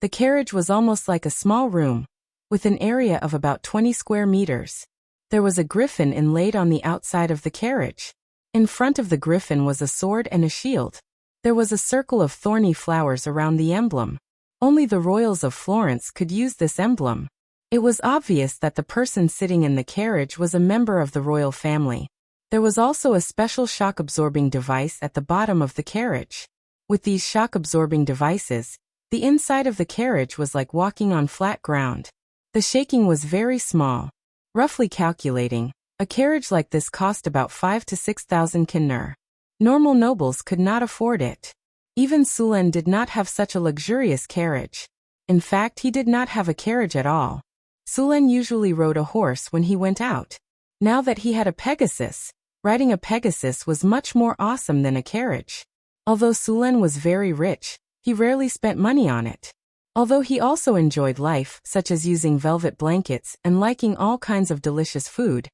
The carriage was almost like a small room, with an area of about 20 square meters. There was a griffin inlaid on the outside of the carriage. In front of the griffin was a sword and a shield. There was a circle of thorny flowers around the emblem. Only the royals of Florence could use this emblem. It was obvious that the person sitting in the carriage was a member of the royal family. There was also a special shock-absorbing device at the bottom of the carriage. With these shock-absorbing devices, the inside of the carriage was like walking on flat ground. The shaking was very small. Roughly calculating, a carriage like this cost about 5,000 to 6,000 kiner. Normal nobles could not afford it. Even Sulen did not have such a luxurious carriage. In fact, he did not have a carriage at all. Sulen usually rode a horse when he went out. Now that he had a Pegasus, riding a Pegasus was much more awesome than a carriage. Although Sulen was very rich, he rarely spent money on it. Although he also enjoyed life, such as using velvet blankets and liking all kinds of delicious food,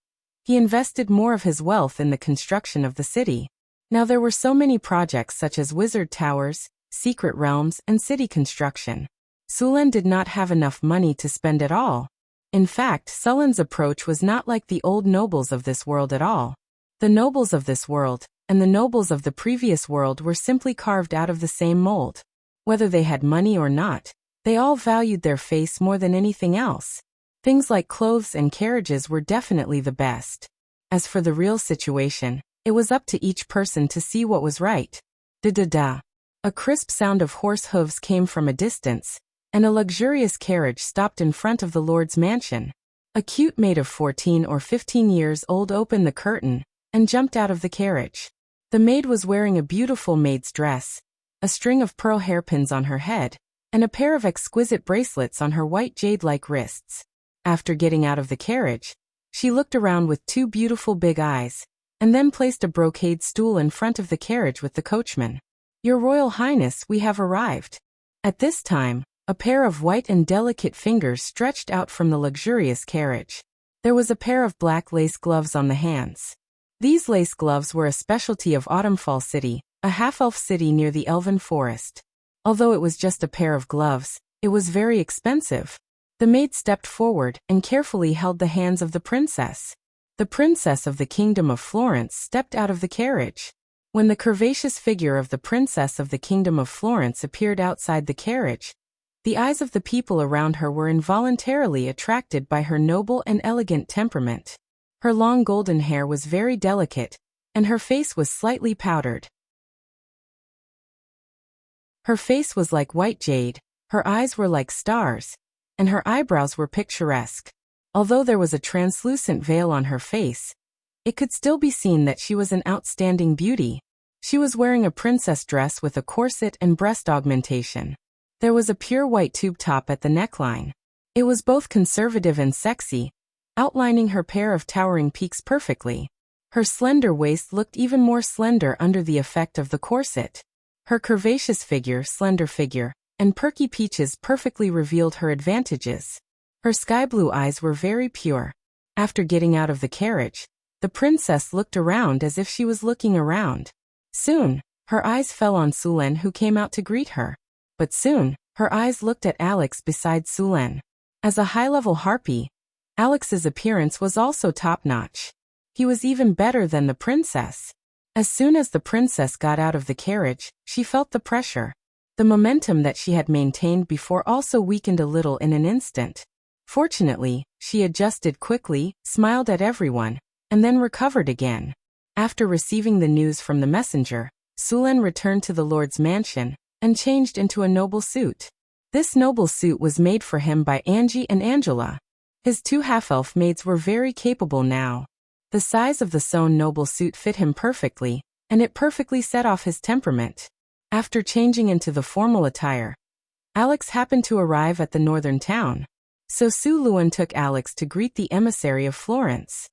he invested more of his wealth in the construction of the city. Now there were so many projects such as wizard towers, secret realms, and city construction. Sulen did not have enough money to spend at all. In fact, Sulen's approach was not like the old nobles of this world at all. The nobles of this world, and the nobles of the previous world were simply carved out of the same mold. Whether they had money or not, they all valued their face more than anything else. Things like clothes and carriages were definitely the best. As for the real situation, it was up to each person to see what was right. Da-da-da. A crisp sound of horse hooves came from a distance, and a luxurious carriage stopped in front of the Lord's mansion. A cute maid of 14 or 15 years old opened the curtain and jumped out of the carriage. The maid was wearing a beautiful maid's dress, a string of pearl hairpins on her head, and a pair of exquisite bracelets on her white jade-like wrists. After getting out of the carriage, she looked around with 2 beautiful big eyes, and then placed a brocade stool in front of the carriage with the coachman. "Your Royal Highness, we have arrived." At this time, a pair of white and delicate fingers stretched out from the luxurious carriage. There was a pair of black lace gloves on the hands. These lace gloves were a specialty of Autumnfall City, a half-elf city near the Elven Forest. Although it was just a pair of gloves, it was very expensive. The maid stepped forward and carefully held the hands of the princess. The princess of the Kingdom of Florence stepped out of the carriage. When the curvaceous figure of the princess of the Kingdom of Florence appeared outside the carriage, the eyes of the people around her were involuntarily attracted by her noble and elegant temperament. Her long golden hair was very delicate, and her face was slightly powdered. Her face was like white jade, her eyes were like stars, and her eyebrows were picturesque. Although there was a translucent veil on her face, it could still be seen that she was an outstanding beauty. She was wearing a princess dress with a corset and breast augmentation. There was a pure white tube top at the neckline. It was both conservative and sexy, outlining her pair of towering peaks perfectly. Her slender waist looked even more slender under the effect of the corset. Her curvaceous figure, slender figure, and perky peaches perfectly revealed her advantages. Her sky blue eyes were very pure. After getting out of the carriage, the princess looked around as if she was looking around. Soon, her eyes fell on Sulen, who came out to greet her. But soon, her eyes looked at Alex beside Sulen. As a high-level harpy, Alex's appearance was also top-notch. He was even better than the princess. As soon as the princess got out of the carriage, she felt the pressure. The momentum that she had maintained before also weakened a little in an instant. Fortunately, she adjusted quickly, smiled at everyone, and then recovered again. After receiving the news from the messenger, Sulen returned to the Lord's mansion and changed into a noble suit. This noble suit was made for him by Angie and Angela. His two half-elf maids were very capable now. The size of the sewn noble suit fit him perfectly, and it perfectly set off his temperament. After changing into the formal attire, Alex happened to arrive at the northern town. So Su Luan took Alex to greet the emissary of Florence.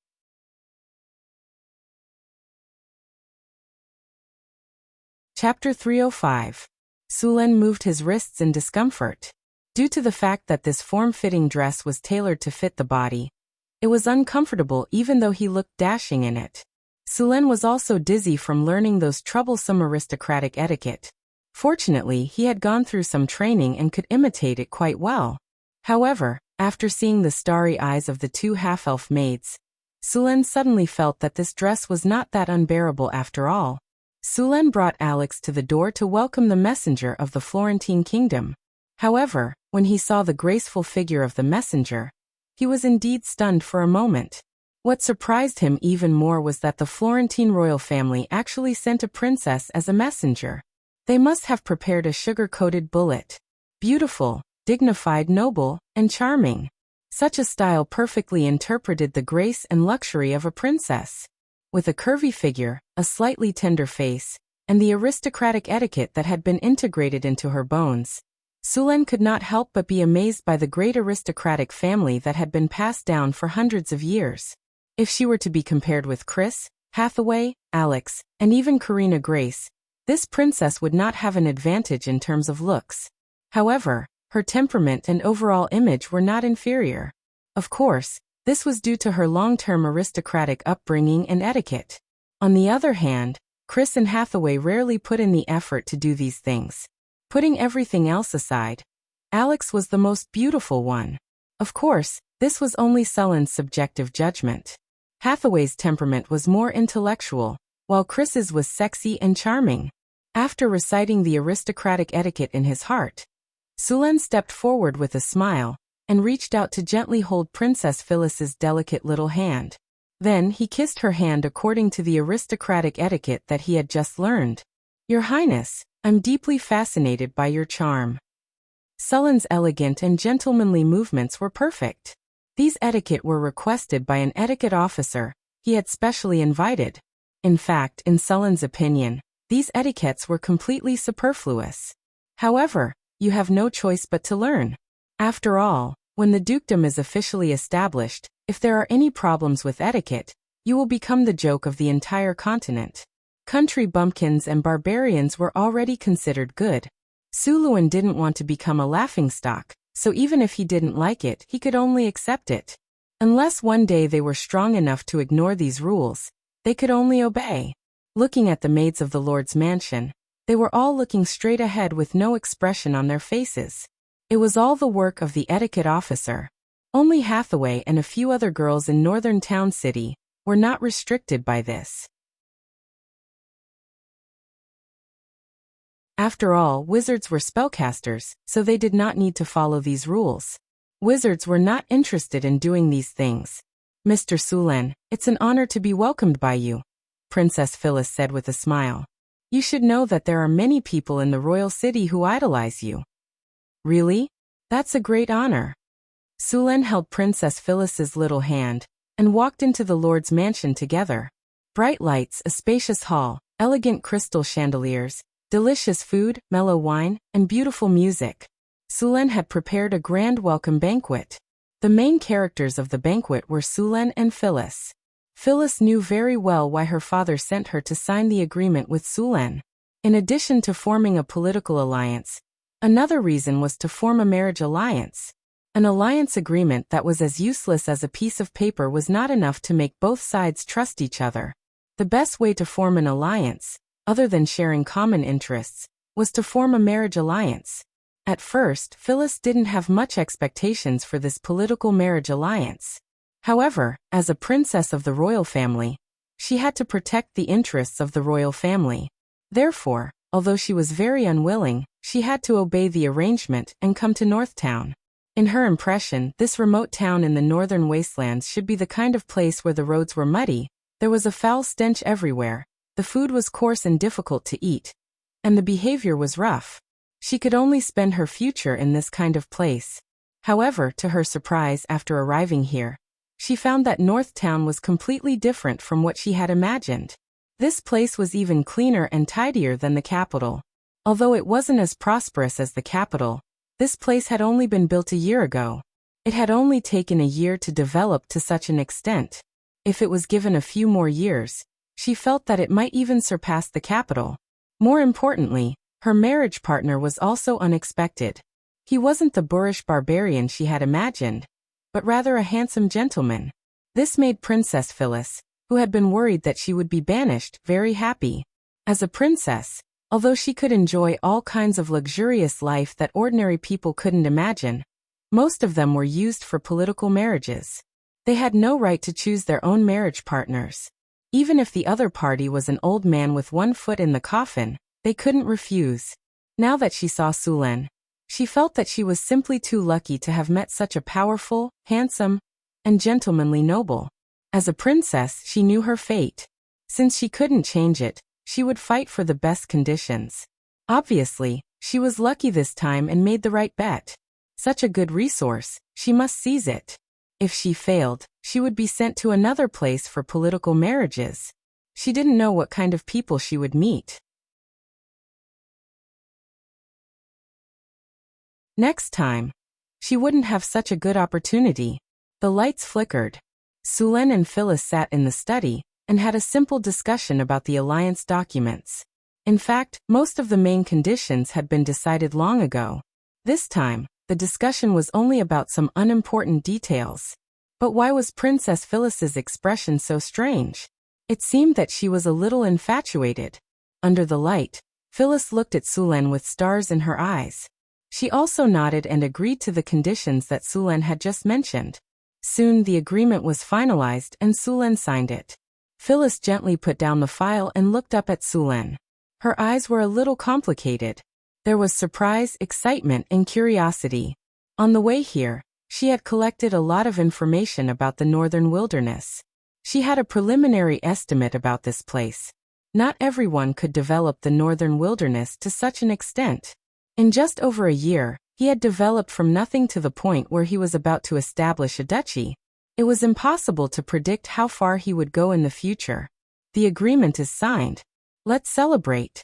Chapter 305. Sulen moved his wrists in discomfort. Due to the fact that this form-fitting dress was tailored to fit the body, it was uncomfortable even though he looked dashing in it. Sulen was also dizzy from learning those troublesome aristocratic etiquette. Fortunately, he had gone through some training and could imitate it quite well. However, after seeing the starry eyes of the two half-elf maids, Sulen suddenly felt that this dress was not that unbearable after all. Sulen brought Alex to the door to welcome the messenger of the Florentine kingdom. However, when he saw the graceful figure of the messenger, he was indeed stunned for a moment. What surprised him even more was that the Florentine royal family actually sent a princess as a messenger. They must have prepared a sugar-coated bullet. Beautiful, dignified, noble, and charming. Such a style perfectly interpreted the grace and luxury of a princess. With a curvy figure, a slightly tender face, and the aristocratic etiquette that had been integrated into her bones, Sulen could not help but be amazed by the great aristocratic family that had been passed down for hundreds of years. If she were to be compared with Chris, Hathaway, Alex, and even Karina Grace, this princess would not have an advantage in terms of looks. However, her temperament and overall image were not inferior. Of course, this was due to her long-term aristocratic upbringing and etiquette. On the other hand, Chris and Hathaway rarely put in the effort to do these things. Putting everything else aside, Alex was the most beautiful one. Of course, this was only Sulen's subjective judgment. Hathaway's temperament was more intellectual, while Chris's was sexy and charming. After reciting the aristocratic etiquette in his heart, Sulen stepped forward with a smile and reached out to gently hold Princess Phyllis's delicate little hand. Then he kissed her hand according to the aristocratic etiquette that he had just learned. "Your Highness, I'm deeply fascinated by your charm." Sulen's elegant and gentlemanly movements were perfect. These etiquette were requested by an etiquette officer he had specially invited. In fact, in Sulen's opinion, these etiquettes were completely superfluous. However, you have no choice but to learn. After all, when the dukedom is officially established, if there are any problems with etiquette, you will become the joke of the entire continent. Country bumpkins and barbarians were already considered good. Su Luan didn't want to become a laughingstock, so even if he didn't like it, he could only accept it. Unless one day they were strong enough to ignore these rules, they could only obey. Looking at the maids of the Lord's mansion, they were all looking straight ahead with no expression on their faces. It was all the work of the etiquette officer. Only Hathaway and a few other girls in Northern Town City were not restricted by this. After all, wizards were spellcasters, so they did not need to follow these rules. Wizards were not interested in doing these things. Mr. Sulen, it's an honor to be welcomed by you, Princess Phyllis said with a smile. You should know that there are many people in the royal city who idolize you. Really? That's a great honor. Sulen held Princess Phyllis's little hand and walked into the Lord's mansion together. Bright lights, a spacious hall, elegant crystal chandeliers, delicious food, mellow wine, and beautiful music. Sulen had prepared a grand welcome banquet. The main characters of the banquet were Sulen and Phyllis. Phyllis knew very well why her father sent her to sign the agreement with Sulen. In addition to forming a political alliance, another reason was to form a marriage alliance. An alliance agreement that was as useless as a piece of paper was not enough to make both sides trust each other. The best way to form an alliance, other than sharing common interests, was to form a marriage alliance. At first, Phyllis didn't have much expectations for this political marriage alliance. However, as a princess of the royal family, she had to protect the interests of the royal family. Therefore, although she was very unwilling, she had to obey the arrangement and come to Northtown. In her impression, this remote town in the northern wastelands should be the kind of place where the roads were muddy, there was a foul stench everywhere, the food was coarse and difficult to eat, and the behavior was rough. She could only spend her future in this kind of place. However, to her surprise after arriving here, she found that Northtown was completely different from what she had imagined. This place was even cleaner and tidier than the capital. Although it wasn't as prosperous as the capital, this place had only been built a year ago. It had only taken a year to develop to such an extent. If it was given a few more years, she felt that it might even surpass the capital. More importantly, her marriage partner was also unexpected. He wasn't the boorish barbarian she had imagined, but rather a handsome gentleman. This made Princess Phyllis, who had been worried that she would be banished, very happy. As a princess, although she could enjoy all kinds of luxurious life that ordinary people couldn't imagine, most of them were used for political marriages. They had no right to choose their own marriage partners. Even if the other party was an old man with one foot in the coffin, they couldn't refuse. Now that she saw Sulen, she felt that she was simply too lucky to have met such a powerful, handsome, and gentlemanly noble. As a princess, she knew her fate. Since she couldn't change it, she would fight for the best conditions. Obviously, she was lucky this time and made the right bet. Such a good resource, she must seize it. If she failed, she would be sent to another place for political marriages. She didn't know what kind of people she would meet. Next time, she wouldn't have such a good opportunity. The lights flickered. Sulen and Phyllis sat in the study and had a simple discussion about the alliance documents. In fact, most of the main conditions had been decided long ago. This time, the discussion was only about some unimportant details. But why was Princess Phyllis's expression so strange? It seemed that she was a little infatuated. Under the light, Phyllis looked at Sulen with stars in her eyes. She also nodded and agreed to the conditions that Sulen had just mentioned. Soon the agreement was finalized and Sulen signed it. Phyllis gently put down the file and looked up at Sulen. Her eyes were a little complicated. There was surprise, excitement, and curiosity. On the way here, she had collected a lot of information about the northern wilderness. She had a preliminary estimate about this place. Not everyone could develop the northern wilderness to such an extent. In just over a year, he had developed from nothing to the point where he was about to establish a duchy. It was impossible to predict how far he would go in the future. The agreement is signed. Let's celebrate.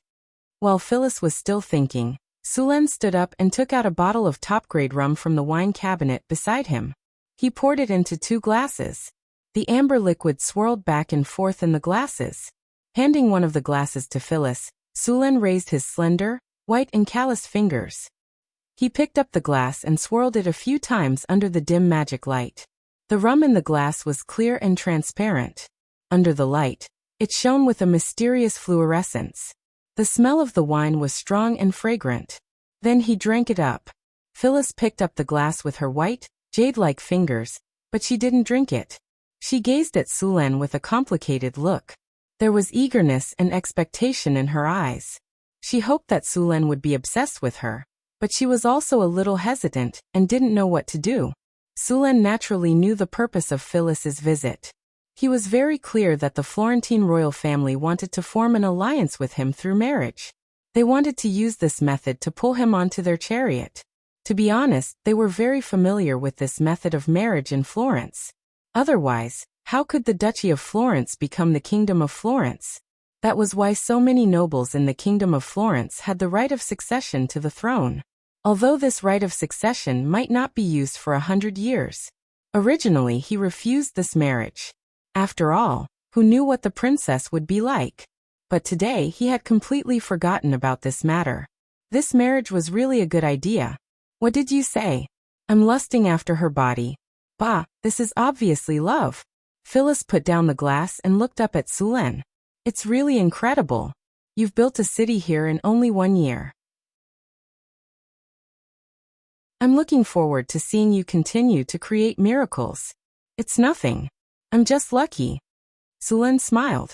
While Phyllis was still thinking, Sulen stood up and took out a bottle of top-grade rum from the wine cabinet beside him. He poured it into 2 glasses. The amber liquid swirled back and forth in the glasses. Handing one of the glasses to Phyllis, Sulen raised his slender, white and calloused fingers. He picked up the glass and swirled it a few times under the dim magic light. The rum in the glass was clear and transparent. Under the light, it shone with a mysterious fluorescence. The smell of the wine was strong and fragrant. Then he drank it up. Phyllis picked up the glass with her white, jade-like fingers, but she didn't drink it. She gazed at Sulen with a complicated look. There was eagerness and expectation in her eyes. She hoped that Sulen would be obsessed with her, but she was also a little hesitant and didn't know what to do. Sulen naturally knew the purpose of Phyllis's visit. He was very clear that the Florentine royal family wanted to form an alliance with him through marriage. They wanted to use this method to pull him onto their chariot. To be honest, they were very familiar with this method of marriage in Florence. Otherwise, how could the Duchy of Florence become the Kingdom of Florence? That was why so many nobles in the Kingdom of Florence had the right of succession to the throne. Although this right of succession might not be used for 100 years. Originally, he refused this marriage. After all, who knew what the princess would be like? But today he had completely forgotten about this matter. This marriage was really a good idea. What did you say? I'm lusting after her body. Bah, this is obviously love. Phyllis put down the glass and looked up at Sulen. It's really incredible. You've built a city here in only 1 year. I'm looking forward to seeing you continue to create miracles. It's nothing. I'm just lucky. Sulen smiled.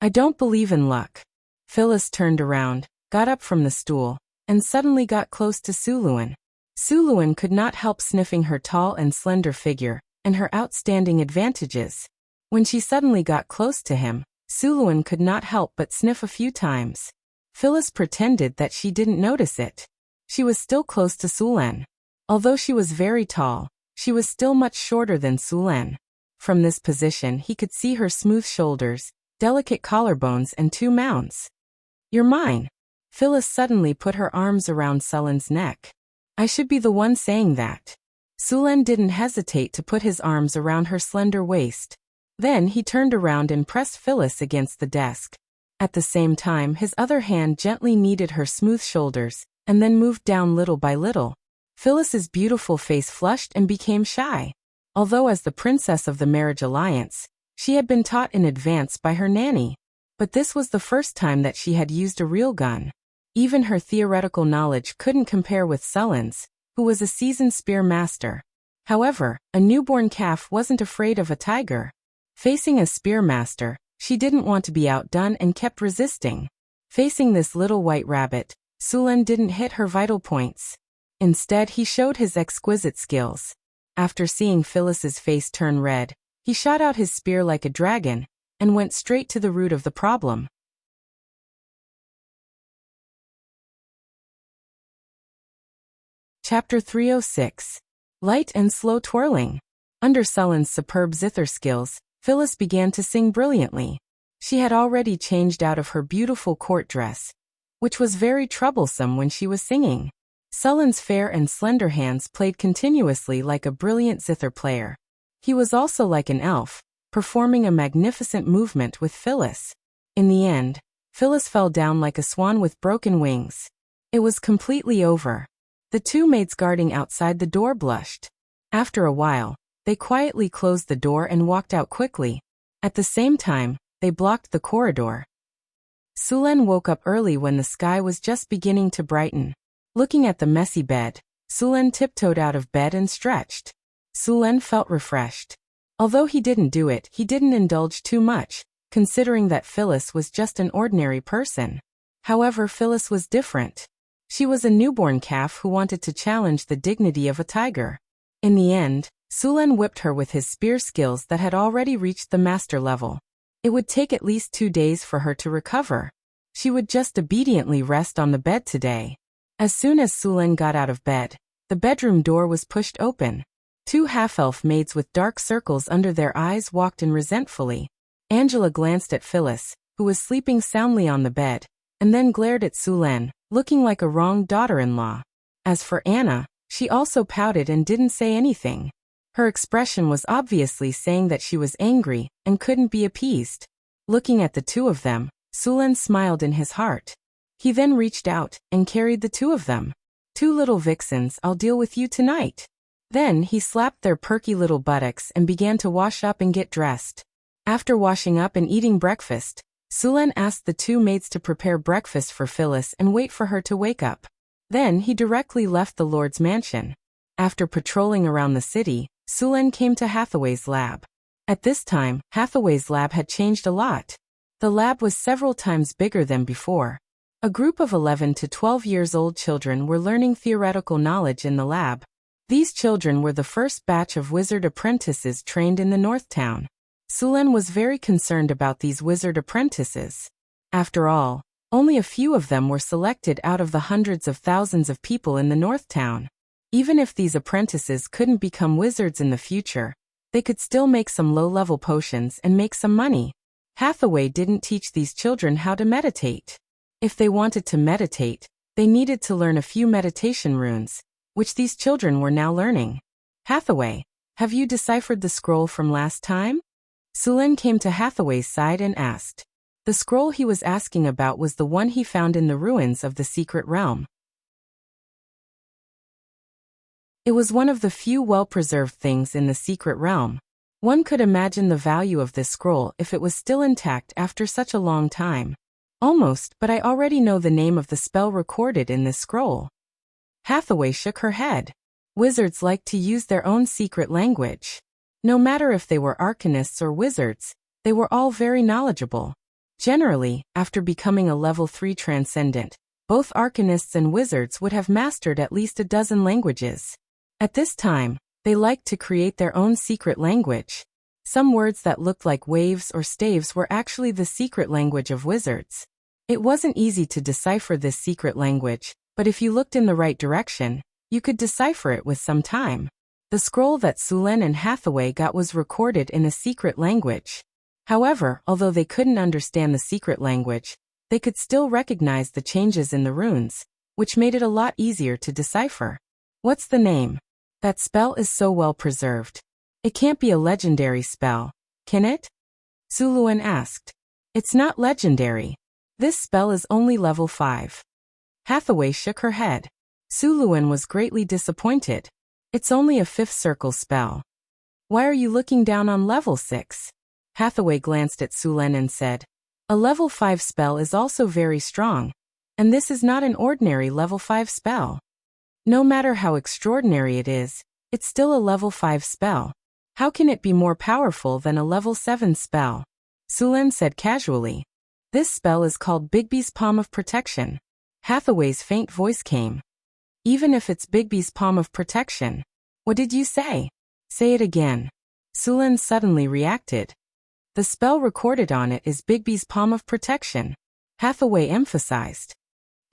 I don't believe in luck. Phyllis turned around, got up from the stool, and suddenly got close to Suluan. Suluan could not help sniffing her tall and slender figure, and her outstanding advantages. When she suddenly got close to him, Suluan could not help but sniff a few times. Phyllis pretended that she didn't notice it. She was still close to Sulen. Although she was very tall, she was still much shorter than Sulen. From this position he could see her smooth shoulders, delicate collarbones and 2 mounds. You're mine. Phyllis suddenly put her arms around Sulen's neck. I should be the one saying that. Sulen didn't hesitate to put his arms around her slender waist. Then he turned around and pressed Phyllis against the desk. At the same time his other hand gently kneaded her smooth shoulders, and then moved down little by little. Phyllis's beautiful face flushed and became shy. Although as the princess of the marriage alliance, she had been taught in advance by her nanny. But this was the first time that she had used a real gun. Even her theoretical knowledge couldn't compare with Sulen's, who was a seasoned spear master. However, a newborn calf wasn't afraid of a tiger. Facing a spear master, she didn't want to be outdone and kept resisting. Facing this little white rabbit, Sulen didn't hit her vital points. Instead, he showed his exquisite skills. After seeing Phyllis's face turn red, he shot out his spear like a dragon, and went straight to the root of the problem. Chapter 306. Light and Slow Twirling. Under Sulen's superb zither skills, Phyllis began to sing brilliantly. She had already changed out of her beautiful court dress, which was very troublesome when she was singing. Sulen's fair and slender hands played continuously like a brilliant zither player. He was also like an elf, performing a magnificent movement with Phyllis. In the end, Phyllis fell down like a swan with broken wings. It was completely over. The 2 maids guarding outside the door blushed. After a while, they quietly closed the door and walked out quickly. At the same time, they blocked the corridor. Sulen woke up early when the sky was just beginning to brighten. Looking at the messy bed, Sulen tiptoed out of bed and stretched. Sulen felt refreshed. Although he didn't do it, he didn't indulge too much, considering that Phyllis was just an ordinary person. However, Phyllis was different. She was a newborn calf who wanted to challenge the dignity of a tiger. In the end, Sulen whipped her with his spear skills that had already reached the master level. It would take at least 2 days for her to recover. She would just obediently rest on the bed today. As soon as Sulen got out of bed, the bedroom door was pushed open. 2 half-elf maids with dark circles under their eyes walked in resentfully. Angela glanced at Phyllis, who was sleeping soundly on the bed, and then glared at Sulen, looking like a wronged daughter-in-law. As for Anna, she also pouted and didn't say anything. Her expression was obviously saying that she was angry and couldn't be appeased. Looking at the 2 of them, Sulen smiled in his heart. He then reached out and carried the 2 of them. 2 little vixens, I'll deal with you tonight. Then he slapped their perky little buttocks and began to wash up and get dressed. After washing up and eating breakfast, Sulen asked the 2 maids to prepare breakfast for Phyllis and wait for her to wake up. Then he directly left the Lord's mansion. After patrolling around the city, Sulen came to Hathaway's lab. At this time, Hathaway's lab had changed a lot. The lab was several times bigger than before. A group of 11 to 12 years old children were learning theoretical knowledge in the lab. These children were the first batch of wizard apprentices trained in the North Town. Sulen was very concerned about these wizard apprentices. After all, only a few of them were selected out of the hundreds of thousands of people in the North Town. Even if these apprentices couldn't become wizards in the future, they could still make some low-level potions and make some money. Hathaway didn't teach these children how to meditate. If they wanted to meditate, they needed to learn a few meditation runes, which these children were now learning. Hathaway, have you deciphered the scroll from last time? Sulen came to Hathaway's side and asked. The scroll he was asking about was the one he found in the ruins of the secret realm. It was one of the few well-preserved things in the secret realm. One could imagine the value of this scroll if it was still intact after such a long time. Almost, but I already know the name of the spell recorded in this scroll. Hathaway shook her head. Wizards like to use their own secret language. No matter if they were arcanists or wizards, they were all very knowledgeable. Generally, after becoming a level 3 transcendent, both arcanists and wizards would have mastered at least a dozen languages. At this time, they liked to create their own secret language. Some words that looked like waves or staves were actually the secret language of wizards. It wasn't easy to decipher this secret language, but if you looked in the right direction, you could decipher it with some time. The scroll that Sulen and Hathaway got was recorded in a secret language. However, although they couldn't understand the secret language, they could still recognize the changes in the runes, which made it a lot easier to decipher. What's the name? That spell is so well preserved. It can't be a legendary spell, can it? Sulen asked. It's not legendary. This spell is only level 5. Hathaway shook her head. Sulen was greatly disappointed. It's only a 5th circle spell. Why are you looking down on level 6? Hathaway glanced at Sulen and said, a level 5 spell is also very strong, and this is not an ordinary level 5 spell. No matter how extraordinary it is, it's still a level 5 spell. How can it be more powerful than a level 7 spell? Sulen said casually. This spell is called Bigby's Palm of Protection. Hathaway's faint voice came. Even if it's Bigby's Palm of Protection. What did you say? Say it again. Sulen suddenly reacted. The spell recorded on it is Bigby's Palm of Protection. Hathaway emphasized.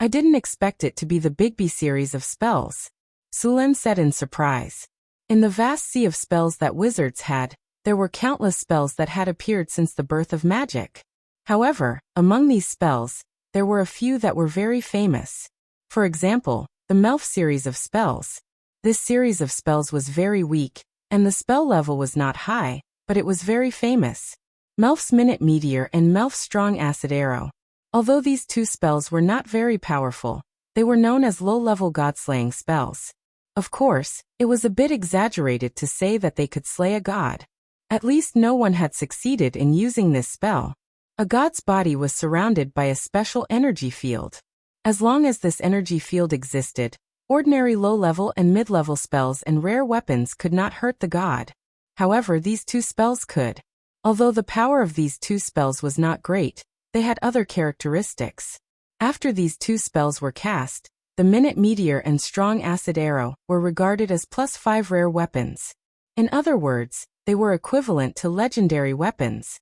I didn't expect it to be the Bigby series of spells. Sulen said in surprise. In the vast sea of spells that wizards had, there were countless spells that had appeared since the birth of magic. However, among these spells, there were a few that were very famous. For example, the Melf series of spells. This series of spells was very weak, and the spell level was not high, but it was very famous. Melf's Minute Meteor and Melf's Strong Acid Arrow. Although these two spells were not very powerful, they were known as low-level god-slaying spells. Of course, it was a bit exaggerated to say that they could slay a god. At least no one had succeeded in using this spell. A god's body was surrounded by a special energy field. As long as this energy field existed, ordinary low-level and mid-level spells and rare weapons could not hurt the god. However, these two spells could. Although the power of these two spells was not great, they had other characteristics. After these two spells were cast, the Minute Meteor and Strong Acid Arrow were regarded as +5 rare weapons. In other words, they were equivalent to legendary weapons.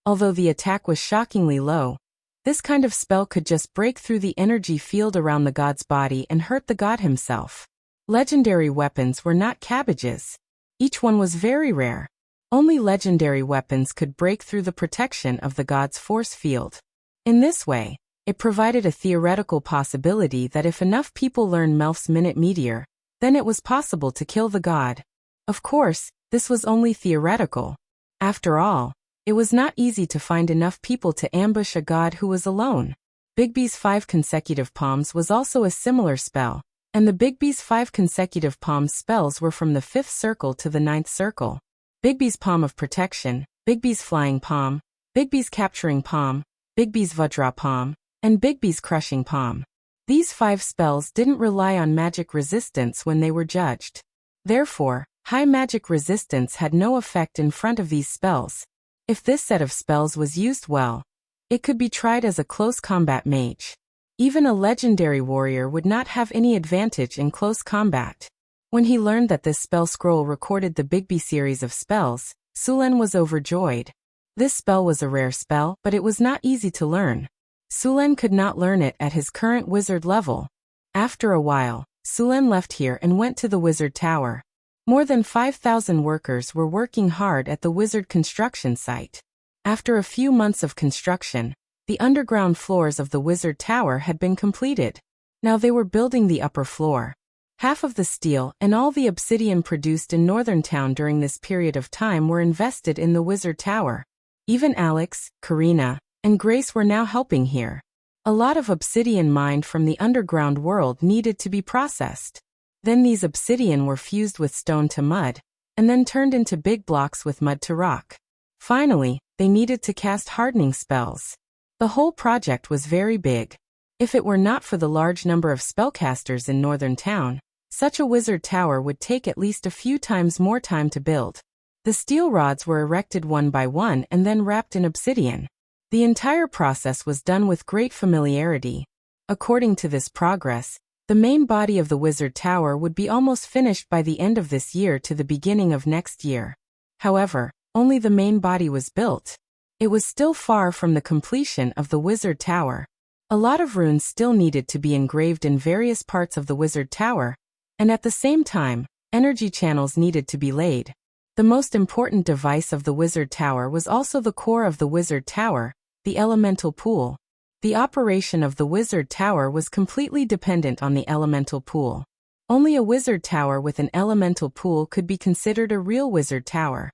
Although the attack was shockingly low, this kind of spell could just break through the energy field around the god's body and hurt the god himself. Legendary weapons were not cabbages. Each one was very rare. Only legendary weapons could break through the protection of the god's force field. In this way, it provided a theoretical possibility that if enough people learned Melf's Minute Meteor, then it was possible to kill the god. Of course, this was only theoretical. After all, it was not easy to find enough people to ambush a god who was alone. Bigby's 5 consecutive palms was also a similar spell, and the Bigby's 5 consecutive palms spells were from the 5th circle to the 9th circle. Bigby's Palm of Protection, Bigby's Flying Palm, Bigby's Capturing Palm, Bigby's Vajra Palm, and Bigby's crushing palm. These 5 spells didn't rely on magic resistance when they were judged. Therefore, high magic resistance had no effect in front of these spells. If this set of spells was used well, it could be tried as a close combat mage. Even a legendary warrior would not have any advantage in close combat. When he learned that this spell scroll recorded the Bigby series of spells, Sulen was overjoyed. This spell was a rare spell, but it was not easy to learn. Sulen could not learn it at his current wizard level. After a while, Sulen left here and went to the wizard tower. More than 5,000 workers were working hard at the wizard construction site. After a few months of construction, the underground floors of the wizard tower had been completed. Now they were building the upper floor. Half of the steel and all the obsidian produced in Northern Town during this period of time were invested in the wizard tower. Even Alex, Karina, and Grace were now helping here. A lot of obsidian mined from the underground world needed to be processed. Then these obsidian were fused with stone to mud, and then turned into big blocks with mud to rock. Finally, they needed to cast hardening spells. The whole project was very big. If it were not for the large number of spellcasters in Northern Town, such a wizard tower would take at least a few times more time to build. The steel rods were erected one by one and then wrapped in obsidian. The entire process was done with great familiarity. According to this progress, the main body of the wizard tower would be almost finished by the end of this year to the beginning of next year. However, only the main body was built. It was still far from the completion of the wizard tower. A lot of runes still needed to be engraved in various parts of the wizard tower, and at the same time, energy channels needed to be laid. The most important device of the wizard tower was also the core of the wizard tower, the elemental pool. The operation of the wizard tower was completely dependent on the elemental pool. Only a wizard tower with an elemental pool could be considered a real wizard tower.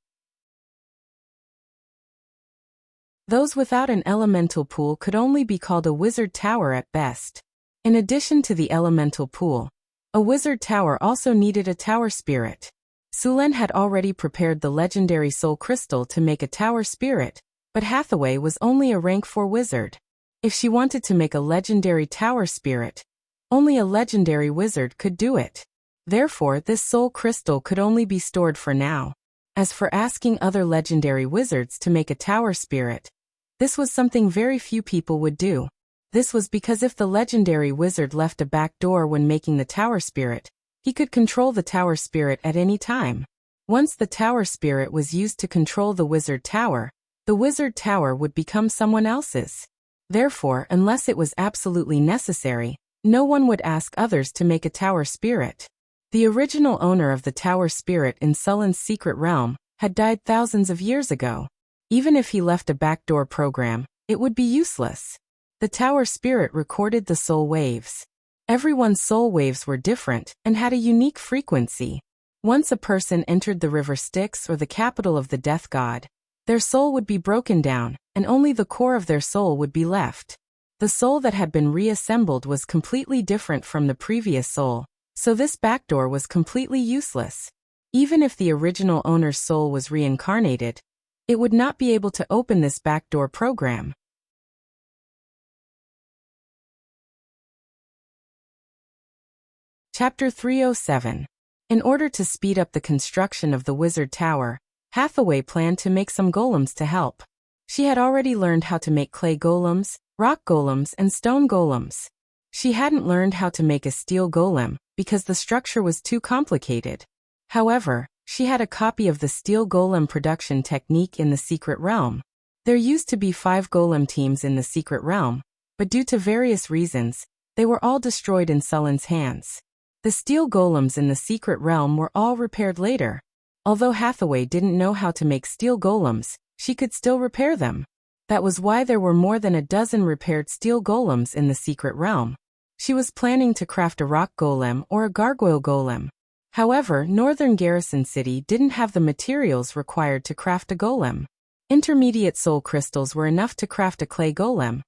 Those without an elemental pool could only be called a wizard tower at best. In addition to the elemental pool, a wizard tower also needed a tower spirit. Sulen had already prepared the legendary soul crystal to make a tower spirit, but Hathaway was only a rank 4 wizard. If she wanted to make a legendary tower spirit, only a legendary wizard could do it. Therefore, this soul crystal could only be stored for now. As for asking other legendary wizards to make a tower spirit, this was something very few people would do. This was because if the legendary wizard left a back door when making the tower spirit, he could control the tower spirit at any time. Once the tower spirit was used to control the wizard tower would become someone else's. Therefore, unless it was absolutely necessary, no one would ask others to make a tower spirit. The original owner of the tower spirit in Sullen's secret realm had died thousands of years ago. Even if he left a backdoor program, it would be useless. The tower spirit recorded the soul waves. Everyone's soul waves were different and had a unique frequency. Once a person entered the river Styx or the capital of the death god, their soul would be broken down, and only the core of their soul would be left. The soul that had been reassembled was completely different from the previous soul, so this backdoor was completely useless. Even if the original owner's soul was reincarnated, it would not be able to open this backdoor program. Chapter 307. In order to speed up the construction of the wizard tower, Hathaway planned to make some golems to help. She had already learned how to make clay golems, rock golems, and stone golems. She hadn't learned how to make a steel golem, because the structure was too complicated. However, she had a copy of the steel golem production technique in the secret realm. There used to be 5 golem teams in the secret realm, but due to various reasons, they were all destroyed in Sullen's hands. The steel golems in the secret realm were all repaired later. Although Hathaway didn't know how to make steel golems, she could still repair them. That was why there were more than a dozen repaired steel golems in the secret realm. She was planning to craft a rock golem or a gargoyle golem. However, Northern Garrison City didn't have the materials required to craft a golem. Intermediate soul crystals were enough to craft a clay golem,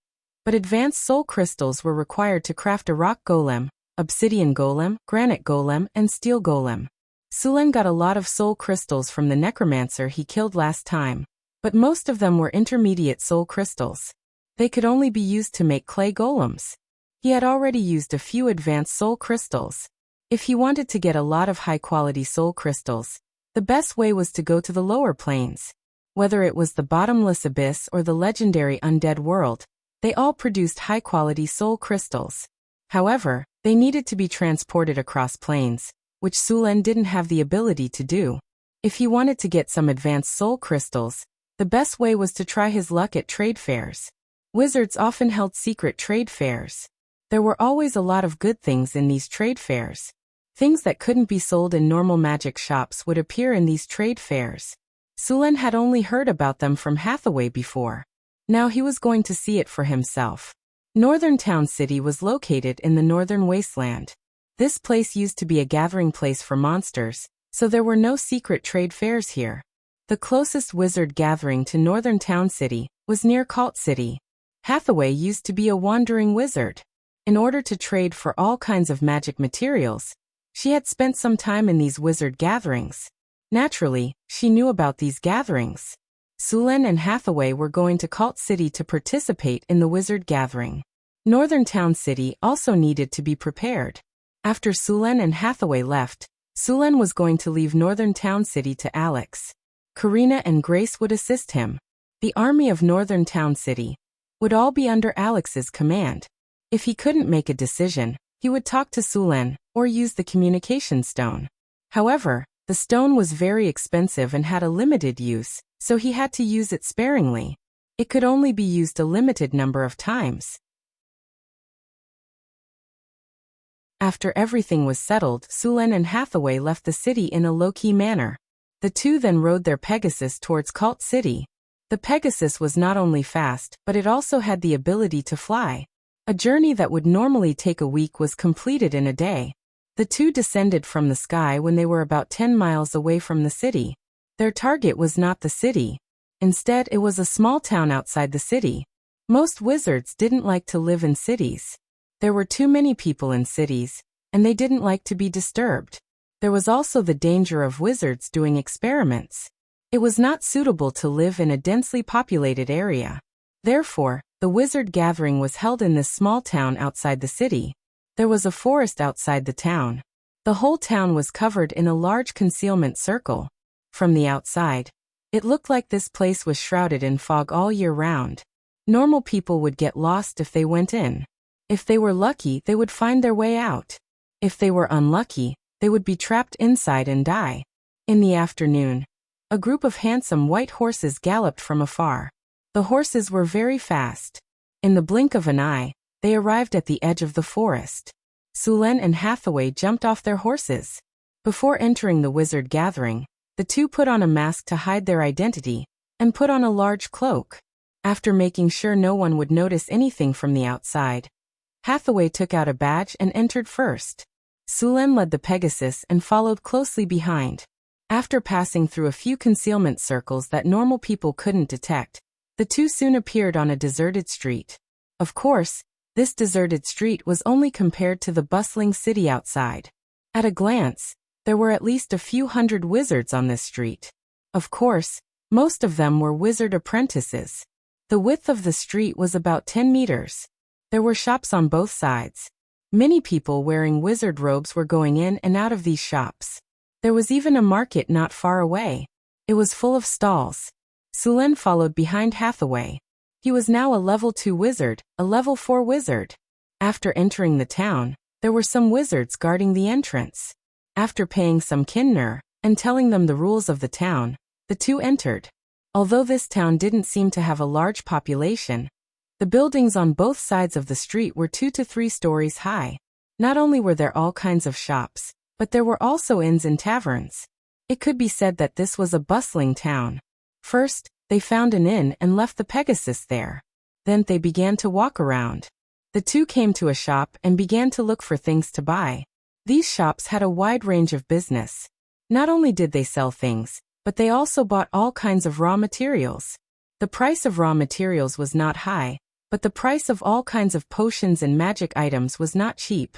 but advanced soul crystals were required to craft a rock golem, obsidian golem, granite golem, and steel golem. Sulen got a lot of soul crystals from the necromancer he killed last time, but most of them were intermediate soul crystals. They could only be used to make clay golems. He had already used a few advanced soul crystals. If he wanted to get a lot of high-quality soul crystals, the best way was to go to the lower planes. Whether it was the bottomless abyss or the legendary undead world, they all produced high-quality soul crystals. However, they needed to be transported across planes, which Sulen didn't have the ability to do. If he wanted to get some advanced soul crystals, the best way was to try his luck at trade fairs. Wizards often held secret trade fairs. There were always a lot of good things in these trade fairs. Things that couldn't be sold in normal magic shops would appear in these trade fairs. Sulen had only heard about them from Hathaway before. Now he was going to see it for himself. Northern Town City was located in the Northern Wasteland. This place used to be a gathering place for monsters, so there were no secret trade fairs here. The closest wizard gathering to Northern Town City was near Cult City. Hathaway used to be a wandering wizard. In order to trade for all kinds of magic materials, she had spent some time in these wizard gatherings. Naturally, she knew about these gatherings. Sulen and Hathaway were going to Cult City to participate in the wizard gathering. Northern Town City also needed to be prepared. After Sulen and Hathaway left, Sulen was going to leave Northern Town City to Alex. Karina and Grace would assist him. The army of Northern Town City would all be under Alex's command. If he couldn't make a decision, he would talk to Sulen or use the communication stone. However, the stone was very expensive and had a limited use, so he had to use it sparingly. It could only be used a limited number of times. After everything was settled, Sulen and Hathaway left the city in a low-key manner. The two then rode their Pegasus towards Cult City. The Pegasus was not only fast, but it also had the ability to fly. A journey that would normally take a week was completed in a day. The two descended from the sky when they were about 10 miles away from the city. Their target was not the city. Instead, it was a small town outside the city. Most wizards didn't like to live in cities. There were too many people in cities, and they didn't like to be disturbed. There was also the danger of wizards doing experiments. It was not suitable to live in a densely populated area. Therefore, the wizard gathering was held in this small town outside the city. There was a forest outside the town. The whole town was covered in a large concealment circle. From the outside, it looked like this place was shrouded in fog all year round. Normal people would get lost if they went in. If they were lucky, they would find their way out. If they were unlucky, they would be trapped inside and die. In the afternoon, a group of handsome white horses galloped from afar. The horses were very fast. In the blink of an eye, they arrived at the edge of the forest. Sulen and Hathaway jumped off their horses. Before entering the wizard gathering, the two put on a mask to hide their identity, and put on a large cloak. After making sure no one would notice anything from the outside, Hathaway took out a badge and entered first. Sulen led the Pegasus and followed closely behind. After passing through a few concealment circles that normal people couldn't detect, the two soon appeared on a deserted street. Of course, this deserted street was only compared to the bustling city outside. At a glance, there were at least a few hundred wizards on this street. Of course, most of them were wizard apprentices. The width of the street was about 10 meters. There were shops on both sides. Many people wearing wizard robes were going in and out of these shops. There was even a market not far away. It was full of stalls. Sulen followed behind Hathaway. He was now a level 2 wizard, a level 4 wizard. After entering the town, there were some wizards guarding the entrance. After paying some kinner and telling them the rules of the town, the two entered. Although this town didn't seem to have a large population, the buildings on both sides of the street were 2 to 3 stories high. Not only were there all kinds of shops, but there were also inns and taverns. It could be said that this was a bustling town. First, they found an inn and left the Pegasus there. Then they began to walk around. The two came to a shop and began to look for things to buy. These shops had a wide range of business. Not only did they sell things, but they also bought all kinds of raw materials. The price of raw materials was not high, but the price of all kinds of potions and magic items was not cheap.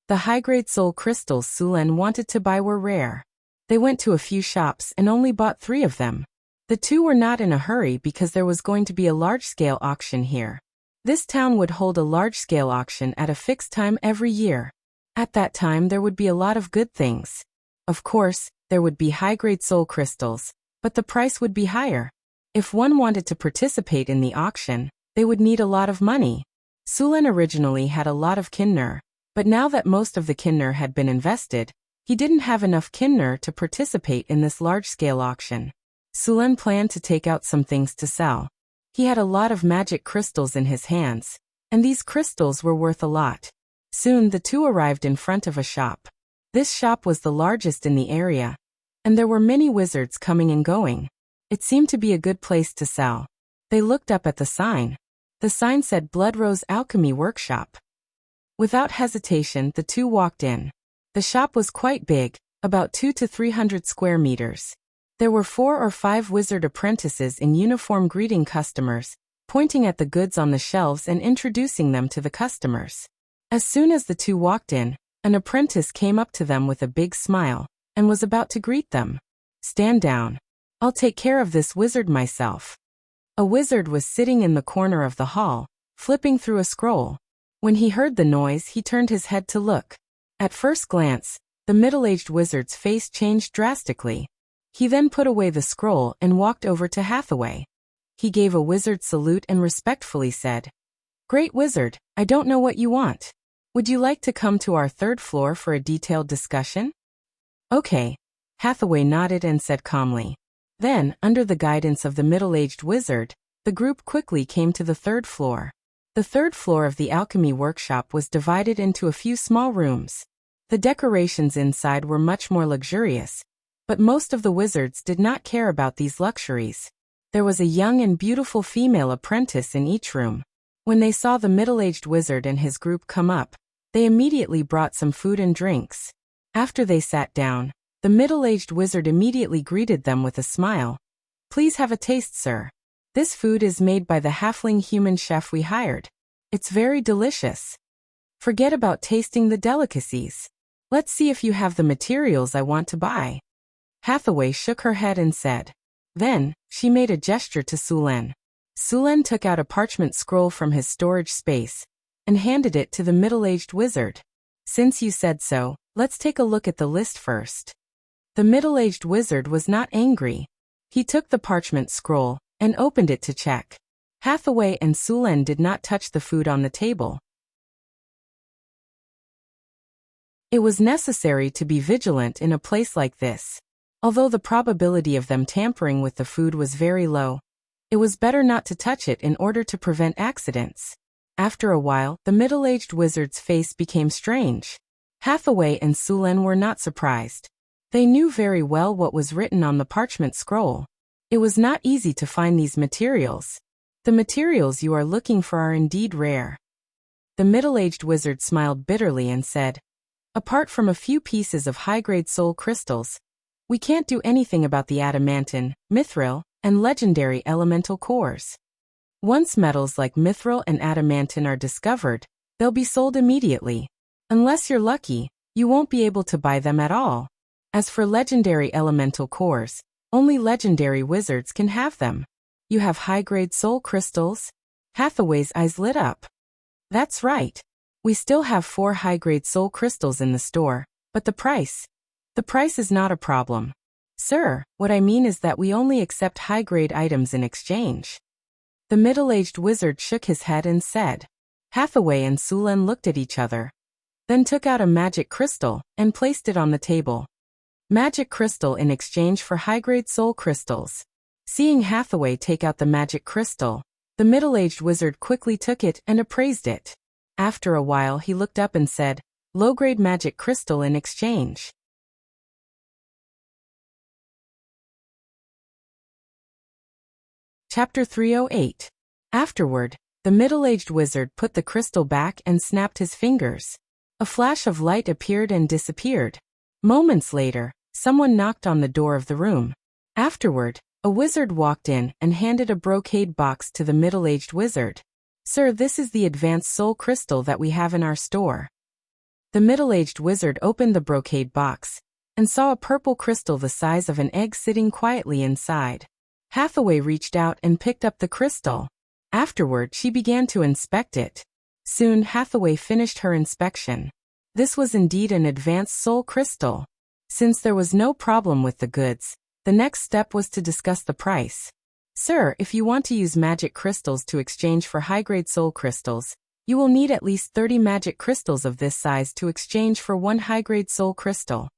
The high-grade soul crystals Sulen wanted to buy were rare. They went to a few shops and only bought 3 of them. The two were not in a hurry because there was going to be a large-scale auction here. This town would hold a large-scale auction at a fixed time every year. At that time there would be a lot of good things. Of course, there would be high-grade soul crystals, but the price would be higher. If one wanted to participate in the auction, they would need a lot of money. Sulen originally had a lot of kinner, but now that most of the kinner had been invested, he didn't have enough kinner to participate in this large-scale auction. Sulen planned to take out some things to sell. He had a lot of magic crystals in his hands, and these crystals were worth a lot. Soon the two arrived in front of a shop. This shop was the largest in the area, and there were many wizards coming and going. It seemed to be a good place to sell. They looked up at the sign. The sign said Blood Rose Alchemy Workshop. Without hesitation, the two walked in. The shop was quite big, about 200 to 300 square meters. There were 4 or 5 wizard apprentices in uniform greeting customers, pointing at the goods on the shelves and introducing them to the customers. As soon as the two walked in, an apprentice came up to them with a big smile, and was about to greet them. "Stand down. I'll take care of this wizard myself." A wizard was sitting in the corner of the hall, flipping through a scroll. When he heard the noise, he turned his head to look. At first glance, the middle-aged wizard's face changed drastically. He then put away the scroll and walked over to Hathaway. He gave a wizard salute and respectfully said, "Great wizard, I don't know what you want. Would you like to come to our 3rd floor for a detailed discussion?" "Okay." Hathaway nodded and said calmly. Then, under the guidance of the middle-aged wizard, the group quickly came to the 3rd floor. The 3rd floor of the alchemy workshop was divided into a few small rooms. The decorations inside were much more luxurious, but most of the wizards did not care about these luxuries. There was a young and beautiful female apprentice in each room. When they saw the middle-aged wizard and his group come up, they immediately brought some food and drinks. After they sat down, the middle-aged wizard immediately greeted them with a smile. "Please have a taste, sir. This food is made by the halfling human chef we hired. It's very delicious. Forget about tasting the delicacies. Let's see if you have the materials I want to buy." Hathaway shook her head and said. Then, she made a gesture to Sulen. Sulen took out a parchment scroll from his storage space and handed it to the middle-aged wizard. "Since you said so, let's take a look at the list first." The middle-aged wizard was not angry. He took the parchment scroll and opened it to check. Hathaway and Sulen did not touch the food on the table. It was necessary to be vigilant in a place like this. Although the probability of them tampering with the food was very low, it was better not to touch it in order to prevent accidents. After a while, the middle-aged wizard's face became strange. Hathaway and Sulen were not surprised. They knew very well what was written on the parchment scroll. It was not easy to find these materials. "The materials you are looking for are indeed rare." The middle-aged wizard smiled bitterly and said, "Apart from a few pieces of high-grade soul crystals, we can't do anything about the adamantine, mithril, and legendary elemental cores. Once metals like mithril and adamantine are discovered, they'll be sold immediately. Unless you're lucky, you won't be able to buy them at all. As for legendary elemental cores, only legendary wizards can have them. You have high-grade soul crystals?" Hathaway's eyes lit up. "That's right. We still have 4 high-grade soul crystals in the store, but the price is not a problem. Sir, what I mean is that we only accept high-grade items in exchange." The middle-aged wizard shook his head and said. Hathaway and Sulen looked at each other, then took out a magic crystal and placed it on the table. Magic crystal in exchange for high-grade soul crystals. Seeing Hathaway take out the magic crystal, the middle-aged wizard quickly took it and appraised it. After a while he looked up and said, "Low-grade magic crystal in exchange." Chapter 308. Afterward, the middle-aged wizard put the crystal back and snapped his fingers. A flash of light appeared and disappeared. Moments later, someone knocked on the door of the room. Afterward, a wizard walked in and handed a brocade box to the middle-aged wizard. "Sir, this is the advanced soul crystal that we have in our store." The middle-aged wizard opened the brocade box and saw a purple crystal the size of an egg sitting quietly inside. Hathaway reached out and picked up the crystal. Afterward, she began to inspect it. Soon, Hathaway finished her inspection. This was indeed an advanced soul crystal. Since there was no problem with the goods, the next step was to discuss the price. Sir, if you want to use magic crystals to exchange for high-grade soul crystals, you will need at least 30 magic crystals of this size to exchange for one high-grade soul crystal.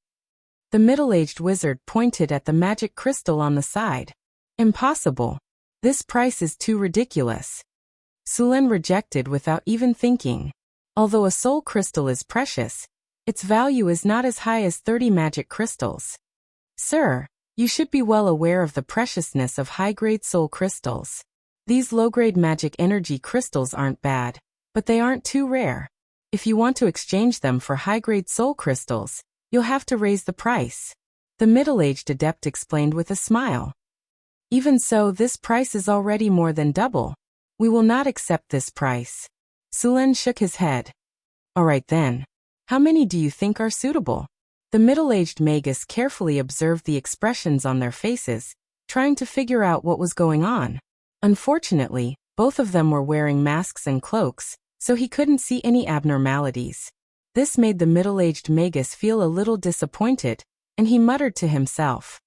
The middle-aged wizard pointed at the magic crystal on the side. Impossible. This price is too ridiculous. Sulen rejected without even thinking. Although a soul crystal is precious, its value is not as high as 30 magic crystals. Sir, you should be well aware of the preciousness of high-grade soul crystals. These low-grade magic energy crystals aren't bad, but they aren't too rare. If you want to exchange them for high-grade soul crystals, you'll have to raise the price. The middle-aged adept explained with a smile. Even so, this price is already more than double. We will not accept this price. Sulen shook his head. All right then. How many do you think are suitable? The middle-aged magus carefully observed the expressions on their faces, trying to figure out what was going on. Unfortunately, both of them were wearing masks and cloaks, so he couldn't see any abnormalities. This made the middle-aged magus feel a little disappointed, and he muttered to himself.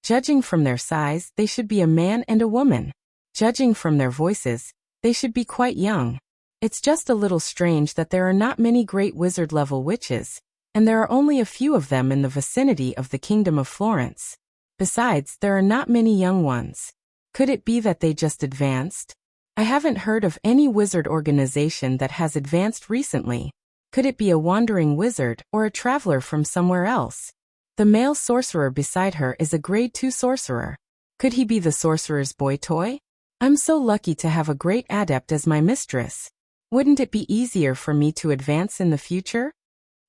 Judging from their size, they should be a man and a woman. Judging from their voices, they should be quite young. It's just a little strange that there are not many great wizard-level witches, and there are only a few of them in the vicinity of the Kingdom of Florence. Besides, there are not many young ones. Could it be that they just advanced? I haven't heard of any wizard organization that has advanced recently. Could it be a wandering wizard or a traveler from somewhere else? The male sorcerer beside her is a grade 2 sorcerer. Could he be the sorcerer's boy toy? I'm so lucky to have a great adept as my mistress. Wouldn't it be easier for me to advance in the future?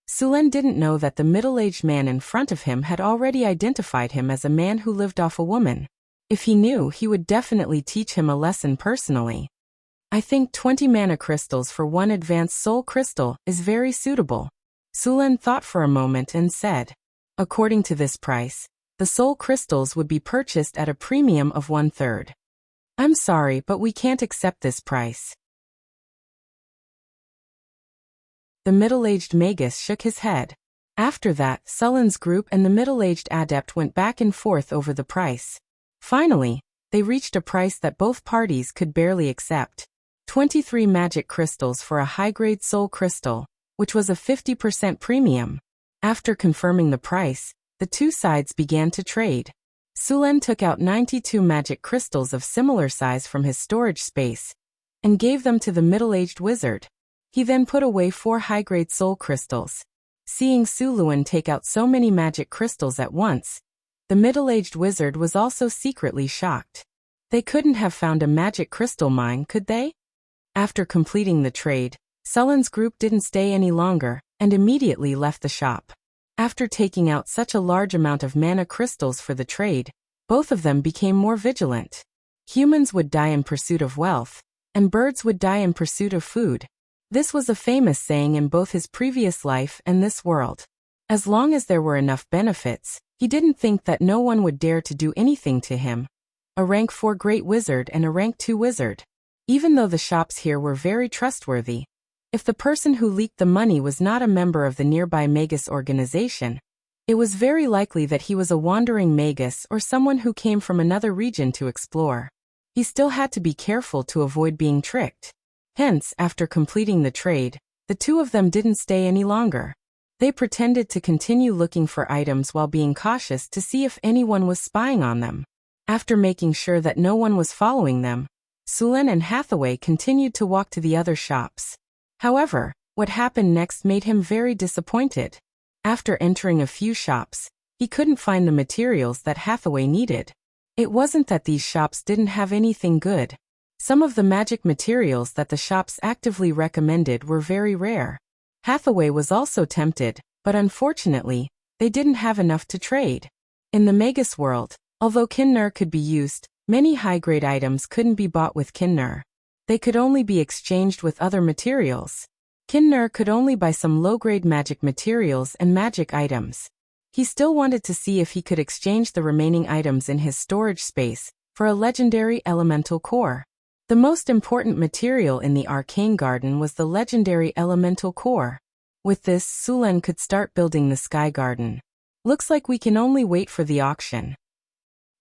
Sulen didn't know that the middle-aged man in front of him had already identified him as a man who lived off a woman. If he knew, he would definitely teach him a lesson personally. I think 20 mana crystals for one advanced soul crystal is very suitable. Sulen thought for a moment and said, according to this price, the soul crystals would be purchased at a premium of 1/3. I'm sorry, but we can't accept this price. The middle-aged magus shook his head. After that, Sulen's group and the middle-aged adept went back and forth over the price. Finally, they reached a price that both parties could barely accept. 23 magic crystals for a high-grade soul crystal, which was a 50% premium. After confirming the price, the two sides began to trade. Sulen took out 92 magic crystals of similar size from his storage space and gave them to the middle-aged wizard. He then put away 4 high-grade soul crystals. Seeing Suluan take out so many magic crystals at once, the middle-aged wizard was also secretly shocked. They couldn't have found a magic crystal mine, could they? After completing the trade, Sulen's group didn't stay any longer and immediately left the shop. After taking out such a large amount of mana crystals for the trade, both of them became more vigilant. Humans would die in pursuit of wealth, and birds would die in pursuit of food. This was a famous saying in both his previous life and this world. As long as there were enough benefits, he didn't think that no one would dare to do anything to him. A rank 4 great wizard and a rank 2 wizard. Even though the shops here were very trustworthy, if the person who leaked the money was not a member of the nearby Magus organization, it was very likely that he was a wandering Magus or someone who came from another region to explore. He still had to be careful to avoid being tricked. Hence, after completing the trade, the two of them didn't stay any longer. They pretended to continue looking for items while being cautious to see if anyone was spying on them. After making sure that no one was following them, Sulen and Hathaway continued to walk to the other shops. However, what happened next made him very disappointed. After entering a few shops, he couldn't find the materials that Hathaway needed. It wasn't that these shops didn't have anything good. Some of the magic materials that the shops actively recommended were very rare. Hathaway was also tempted, but unfortunately, they didn't have enough to trade. In the Magus world, although Kinnur could be used, many high-grade items couldn't be bought with Kinnur. They could only be exchanged with other materials. Kinnur could only buy some low-grade magic materials and magic items. He still wanted to see if he could exchange the remaining items in his storage space for a legendary elemental core. The most important material in the arcane garden was the legendary elemental core. With this, Sulen could start building the sky garden. Looks like we can only wait for the auction.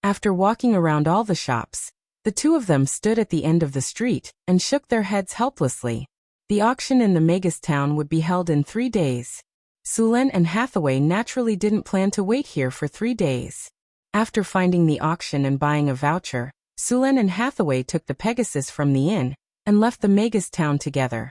After walking around all the shops, the two of them stood at the end of the street and shook their heads helplessly. The auction in the Magus town would be held in 3 days. Sulen and Hathaway naturally didn't plan to wait here for 3 days. After finding the auction and buying a voucher, Sulen and Hathaway took the Pegasus from the inn and left the Magus town together.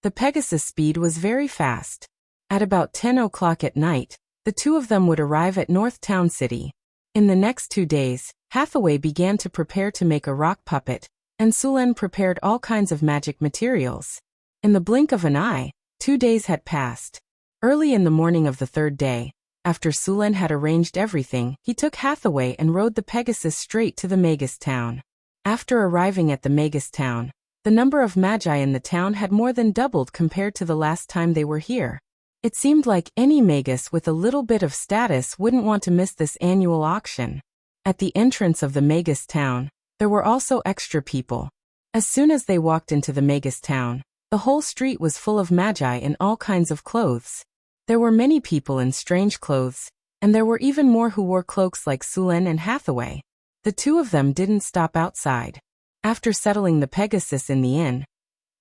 The Pegasus speed was very fast. At about 10 o'clock at night, the two of them would arrive at North Town City. In the next 2 days, Hathaway began to prepare to make a rock puppet, and Sulen prepared all kinds of magic materials. In the blink of an eye, 2 days had passed. Early in the morning of the 3rd day, after Sulen had arranged everything, he took Hathaway and rode the Pegasus straight to the Magus town. After arriving at the Magus town, the number of magi in the town had more than doubled compared to the last time they were here. It seemed like any Magus with a little bit of status wouldn't want to miss this annual auction. At the entrance of the Magus town, there were also extra people. As soon as they walked into the Magus town, the whole street was full of magi in all kinds of clothes. There were many people in strange clothes, and there were even more who wore cloaks like Sulen and Hathaway. The two of them didn't stop outside. After settling the Pegasus in the inn,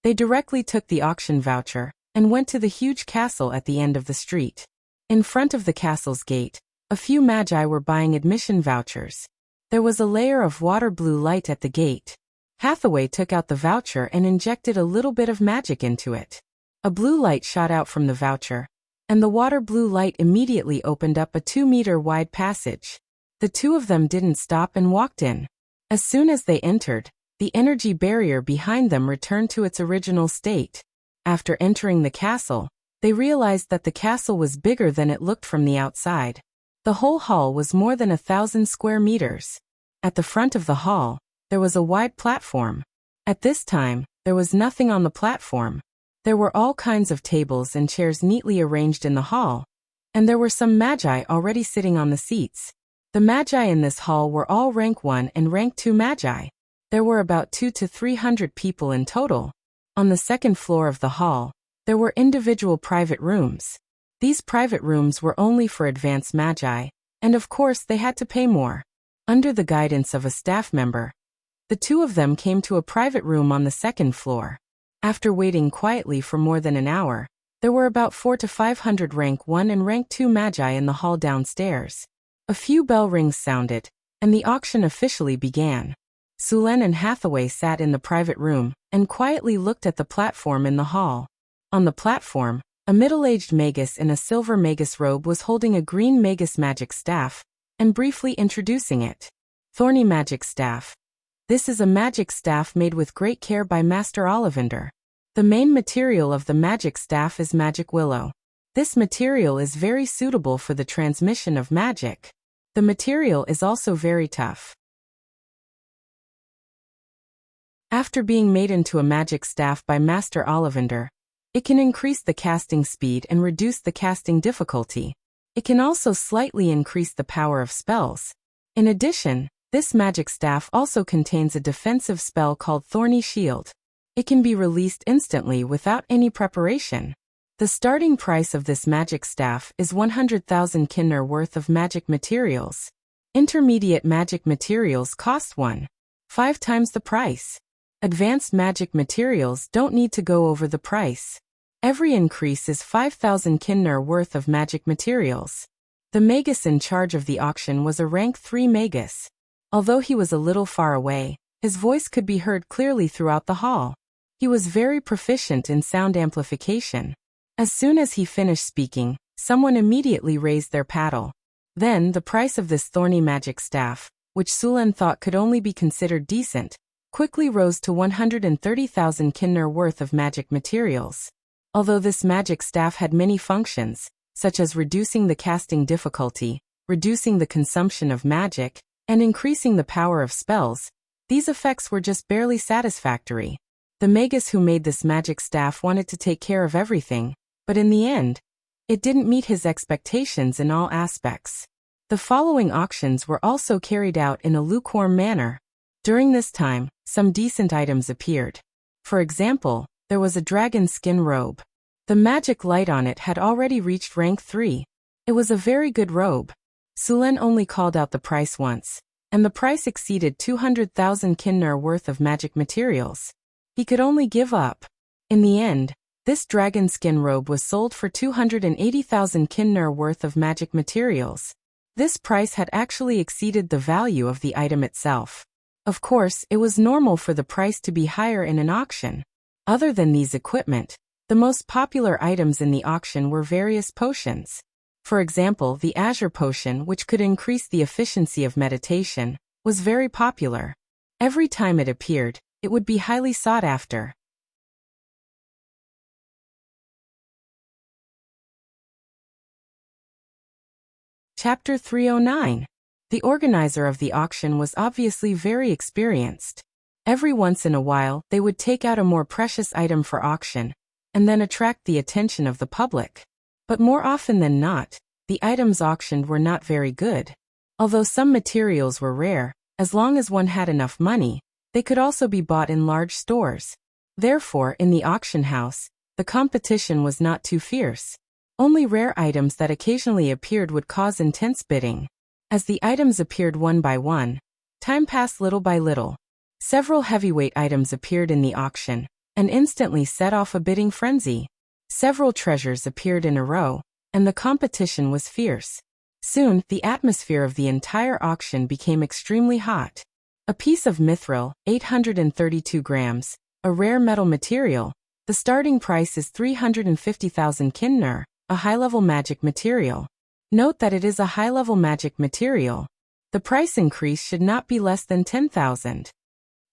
they directly took the auction voucher and went to the huge castle at the end of the street. In front of the castle's gate, a few magi were buying admission vouchers. There was a layer of water blue light at the gate. Hathaway took out the voucher and injected a little bit of magic into it. A blue light shot out from the voucher, and the water blue light immediately opened up a 2-meter wide passage. The two of them didn't stop and walked in. As soon as they entered, the energy barrier behind them returned to its original state. After entering the castle, they realized that the castle was bigger than it looked from the outside. The whole hall was more than 1,000 square meters. At the front of the hall, there was a wide platform. At this time, there was nothing on the platform. There were all kinds of tables and chairs neatly arranged in the hall, and there were some magi already sitting on the seats. The magi in this hall were all rank 1 and rank 2 magi. There were about 200 to 300 people in total. On the second floor of the hall, there were individual private rooms. These private rooms were only for advanced magi, and of course they had to pay more. Under the guidance of a staff member, the two of them came to a private room on the second floor. After waiting quietly for more than an hour, there were about 400 to 500 rank 1 and rank 2 magi in the hall downstairs. A few bell rings sounded, and the auction officially began. Sulen and Hathaway sat in the private room and quietly looked at the platform in the hall. On the platform, a middle-aged magus in a silver magus robe was holding a green magus magic staff and briefly introducing it. Thorny magic staff. This is a magic staff made with great care by Master Ollivander. The main material of the magic staff is magic willow. This material is very suitable for the transmission of magic. The material is also very tough. After being made into a magic staff by Master Ollivander, it can increase the casting speed and reduce the casting difficulty. It can also slightly increase the power of spells. In addition, this magic staff also contains a defensive spell called Thorny Shield. It can be released instantly without any preparation. The starting price of this magic staff is 100,000 kinner worth of magic materials. Intermediate magic materials cost 1.5 times the price. Advanced magic materials don't need to go over the price. Every increase is 5,000 kinner worth of magic materials. The magus in charge of the auction was a rank 3 magus. Although he was a little far away, his voice could be heard clearly throughout the hall. He was very proficient in sound amplification. As soon as he finished speaking, someone immediately raised their paddle. Then the price of this thorny magic staff, which Sulen thought could only be considered decent, quickly rose to 130,000 kinner worth of magic materials. Although this magic staff had many functions, such as reducing the casting difficulty, reducing the consumption of magic, and increasing the power of spells, these effects were just barely satisfactory. The magus who made this magic staff wanted to take care of everything, but in the end, it didn't meet his expectations in all aspects. The following auctions were also carried out in a lukewarm manner. During this time, some decent items appeared. For example, there was a dragon skin robe. The magic light on it had already reached rank 3. It was a very good robe. Sulen only called out the price once, and the price exceeded 200,000 kinner worth of magic materials. He could only give up. In the end, this dragon skin robe was sold for 280,000 kinner worth of magic materials. This price had actually exceeded the value of the item itself. Of course, it was normal for the price to be higher in an auction. Other than these equipment, the most popular items in the auction were various potions. For example, the Azure Potion, which could increase the efficiency of meditation, was very popular. Every time it appeared, it would be highly sought after. Chapter 309. The organizer of the auction was obviously very experienced. Every once in a while, they would take out a more precious item for auction, and then attract the attention of the public. But more often than not, the items auctioned were not very good. Although some materials were rare, as long as one had enough money, they could also be bought in large stores. Therefore, in the auction house, the competition was not too fierce. Only rare items that occasionally appeared would cause intense bidding. As the items appeared one by one, time passed little by little. Several heavyweight items appeared in the auction, and instantly set off a bidding frenzy. Several treasures appeared in a row, and the competition was fierce. Soon, the atmosphere of the entire auction became extremely hot. A piece of mithril, 832 grams, a rare metal material. The starting price is 350,000 kinner, a high-level magic material. Note that it is a high-level magic material. The price increase should not be less than 10,000.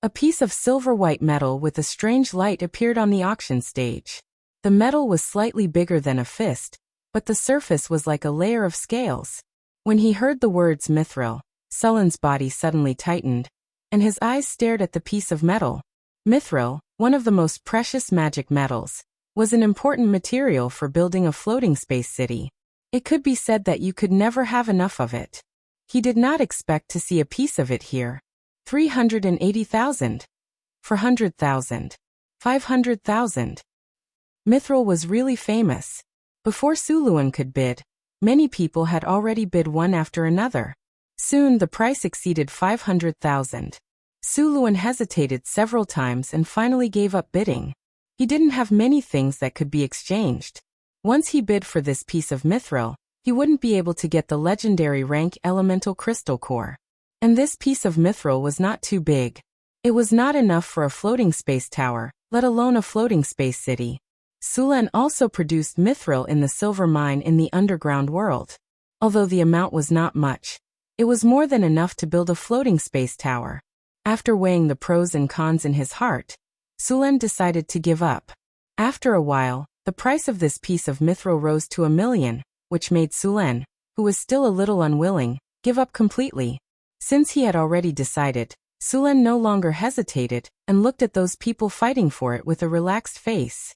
A piece of silver-white metal with a strange light appeared on the auction stage. The metal was slightly bigger than a fist, but the surface was like a layer of scales. When he heard the words mithril, Sulen's body suddenly tightened, and his eyes stared at the piece of metal. Mithril, one of the most precious magic metals, was an important material for building a floating space city. It could be said that you could never have enough of it. He did not expect to see a piece of it here. 380,000. 400,000. 500,000. Mithril was really famous. Before Suluan could bid, many people had already bid one after another. Soon the price exceeded 500,000. Suluan hesitated several times and finally gave up bidding. He didn't have many things that could be exchanged. Once he bid for this piece of mithril, he wouldn't be able to get the legendary rank elemental crystal core. And this piece of mithril was not too big. It was not enough for a floating space tower, let alone a floating space city. Sulen also produced mithril in the silver mine in the underground world. Although the amount was not much, it was more than enough to build a floating space tower. After weighing the pros and cons in his heart, Sulen decided to give up. After a while, the price of this piece of mithril rose to 1,000,000, which made Sulen, who was still a little unwilling, give up completely. Since he had already decided, Sulen no longer hesitated and looked at those people fighting for it with a relaxed face.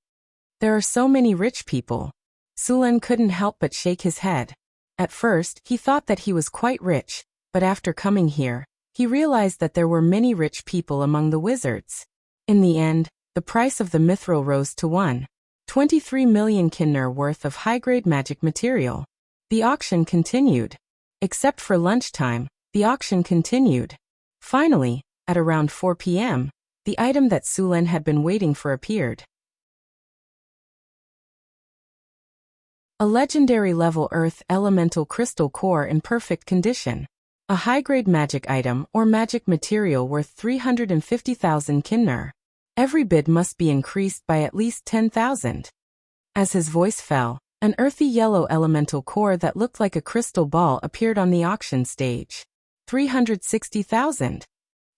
There are so many rich people. Sulen couldn't help but shake his head. At first, he thought that he was quite rich, but after coming here, he realized that there were many rich people among the wizards. In the end, the price of the mithril rose to 1.23 million kinner worth of high-grade magic material. The auction continued. Except for lunchtime, the auction continued. Finally, at around 4 p.m., the item that Sulen had been waiting for appeared. A legendary level Earth elemental crystal core in perfect condition. A high-grade magic item or magic material worth 350,000 kinner. Every bid must be increased by at least 10,000. As his voice fell, an earthy yellow elemental core that looked like a crystal ball appeared on the auction stage. 360,000.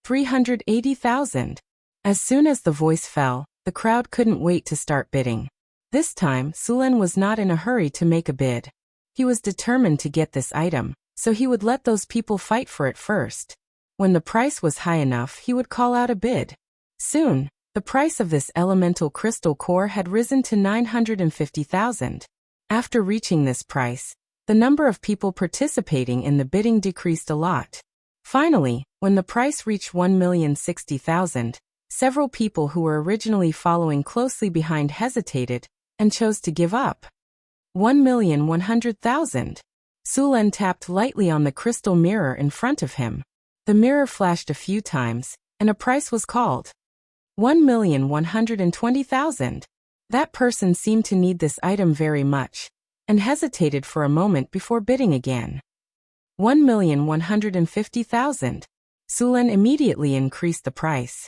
380,000. As soon as the voice fell, the crowd couldn't wait to start bidding. This time, Sulen was not in a hurry to make a bid. He was determined to get this item, so he would let those people fight for it first. When the price was high enough, he would call out a bid. Soon, the price of this elemental crystal core had risen to 950,000. After reaching this price, The number of people participating in the bidding decreased a lot. Finally, when the price reached 1,060,000, several people who were originally following closely behind hesitated and chose to give up. 1,100,000. Sulen tapped lightly on the crystal mirror in front of him. The mirror flashed a few times, and a price was called. 1,120,000. That person seemed to need this item very much, and hesitated for a moment before bidding again. 1,150,000. Sulen immediately increased the price.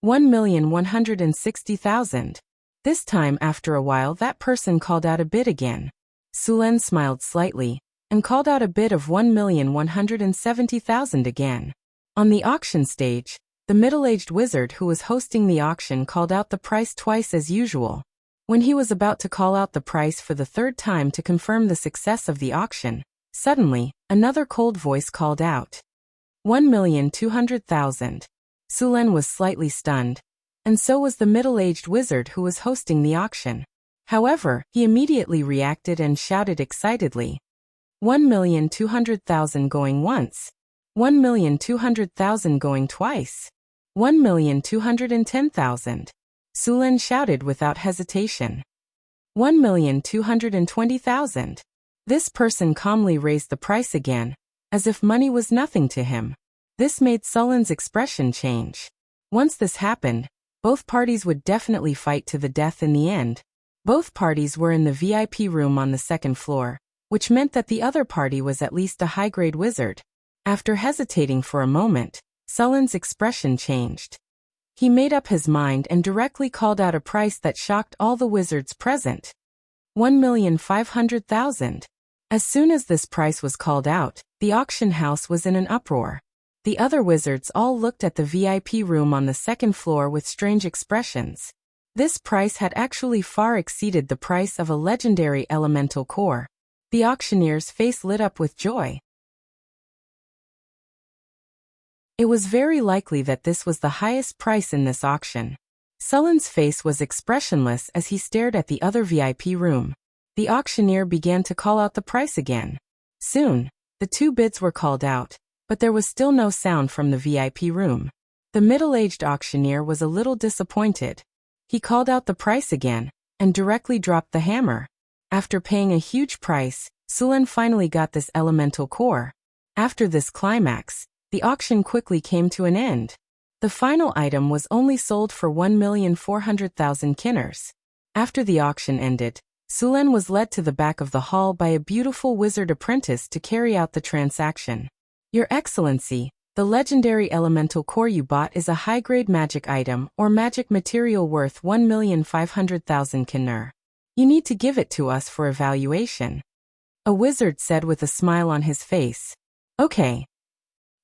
1,160,000. This time after a while that person called out a bid again. Sulen smiled slightly, and called out a bid of 1,170,000 again. On the auction stage, the middle-aged wizard who was hosting the auction called out the price twice as usual. When he was about to call out the price for the third time to confirm the success of the auction, suddenly, another cold voice called out. 1,200,000. Sulen was slightly stunned, and so was the middle-aged wizard who was hosting the auction. However, he immediately reacted and shouted excitedly. 1,200,000 going once. 1,200,000 going twice. 1,210,000. Sulen shouted without hesitation. 1,220,000. This person calmly raised the price again, as if money was nothing to him. This made Sulen's expression change. Once this happened, both parties would definitely fight to the death in the end. Both parties were in the VIP room on the second floor, which meant that the other party was at least a high-grade wizard. After hesitating for a moment, Sulen's expression changed. He made up his mind and directly called out a price that shocked all the wizards present. 1,500,000. As soon as this price was called out, the auction house was in an uproar. The other wizards all looked at the VIP room on the second floor with strange expressions. This price had actually far exceeded the price of a legendary elemental core. The auctioneer's face lit up with joy. It was very likely that this was the highest price in this auction. Sulen's face was expressionless as he stared at the other VIP room. The auctioneer began to call out the price again. Soon, the two bids were called out, but there was still no sound from the VIP room. The middle-aged auctioneer was a little disappointed. He called out the price again, and directly dropped the hammer. After paying a huge price, Sulen finally got this elemental core. After this climax, the auction quickly came to an end. The final item was only sold for 1,400,000 kinners. After the auction ended, Sulen was led to the back of the hall by a beautiful wizard apprentice to carry out the transaction. Your Excellency, the legendary elemental core you bought is a high-grade magic item or magic material worth 1,500,000 kinner. You need to give it to us for evaluation. A wizard said with a smile on his face. Okay.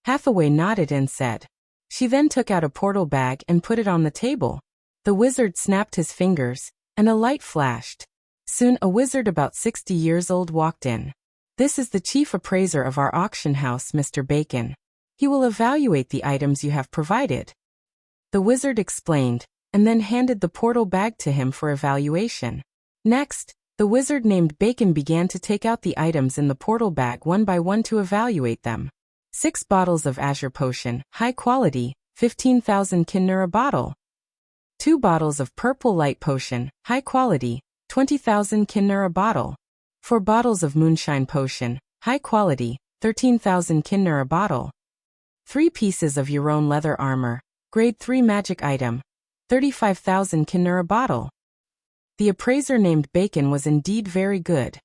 Hathaway nodded and said. She then took out a portal bag and put it on the table. The wizard snapped his fingers, and a light flashed. Soon a wizard about 60 years old walked in. This is the chief appraiser of our auction house, Mr. Bacon. He will evaluate the items you have provided. The wizard explained, and then handed the portal bag to him for evaluation. Next, the wizard named Bacon began to take out the items in the portal bag one by one to evaluate them. 6 bottles of Azure Potion, high quality, 15,000 kinner a bottle. 2 bottles of Purple Light Potion, high quality, 20,000 kinner a bottle. 4 bottles of Moonshine Potion, high quality, 13,000 kinner a bottle. 3 pieces of your own leather armor, grade 3 magic item, 35,000 kinner a bottle. The appraiser named Bacon was indeed very good.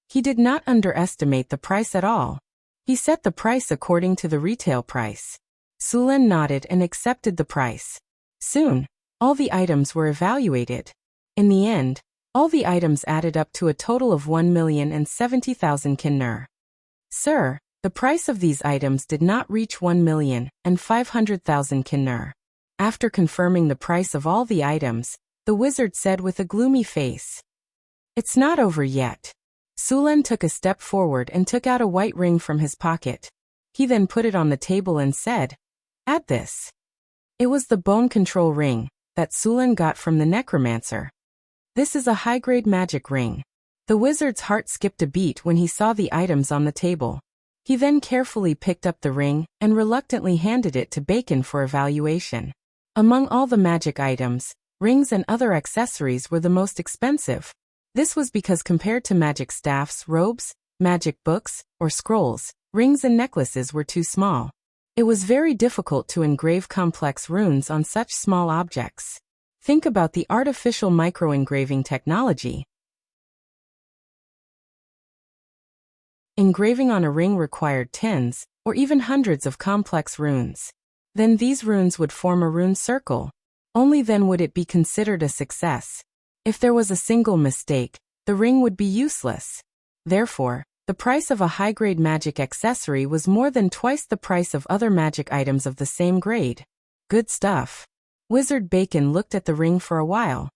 He did not underestimate the price at all. He set the price according to the retail price. Sulen nodded and accepted the price. Soon, all the items were evaluated. In the end, all the items added up to a total of 1,070,000 kinner. Sir, the price of these items did not reach 1,500,000 kinner. After confirming the price of all the items, the wizard said with a gloomy face. It's not over yet. Sulen took a step forward and took out a white ring from his pocket. He then put it on the table and said, Add this. It was the bone control ring that Sulen got from the necromancer. This is a high-grade magic ring. The wizard's heart skipped a beat when he saw the items on the table. He then carefully picked up the ring and reluctantly handed it to Bacon for evaluation. Among all the magic items, rings and other accessories were the most expensive. This was because compared to magic staffs, robes, magic books, or scrolls, rings and necklaces were too small. It was very difficult to engrave complex runes on such small objects. Think about the artificial micro-engraving technology. Engraving on a ring required tens, or even hundreds of complex runes. Then these runes would form a rune circle. Only then would it be considered a success. If there was a single mistake, the ring would be useless. Therefore, the price of a high-grade magic accessory was more than twice the price of other magic items of the same grade. Good stuff. Wizard Bacon looked at the ring for a while.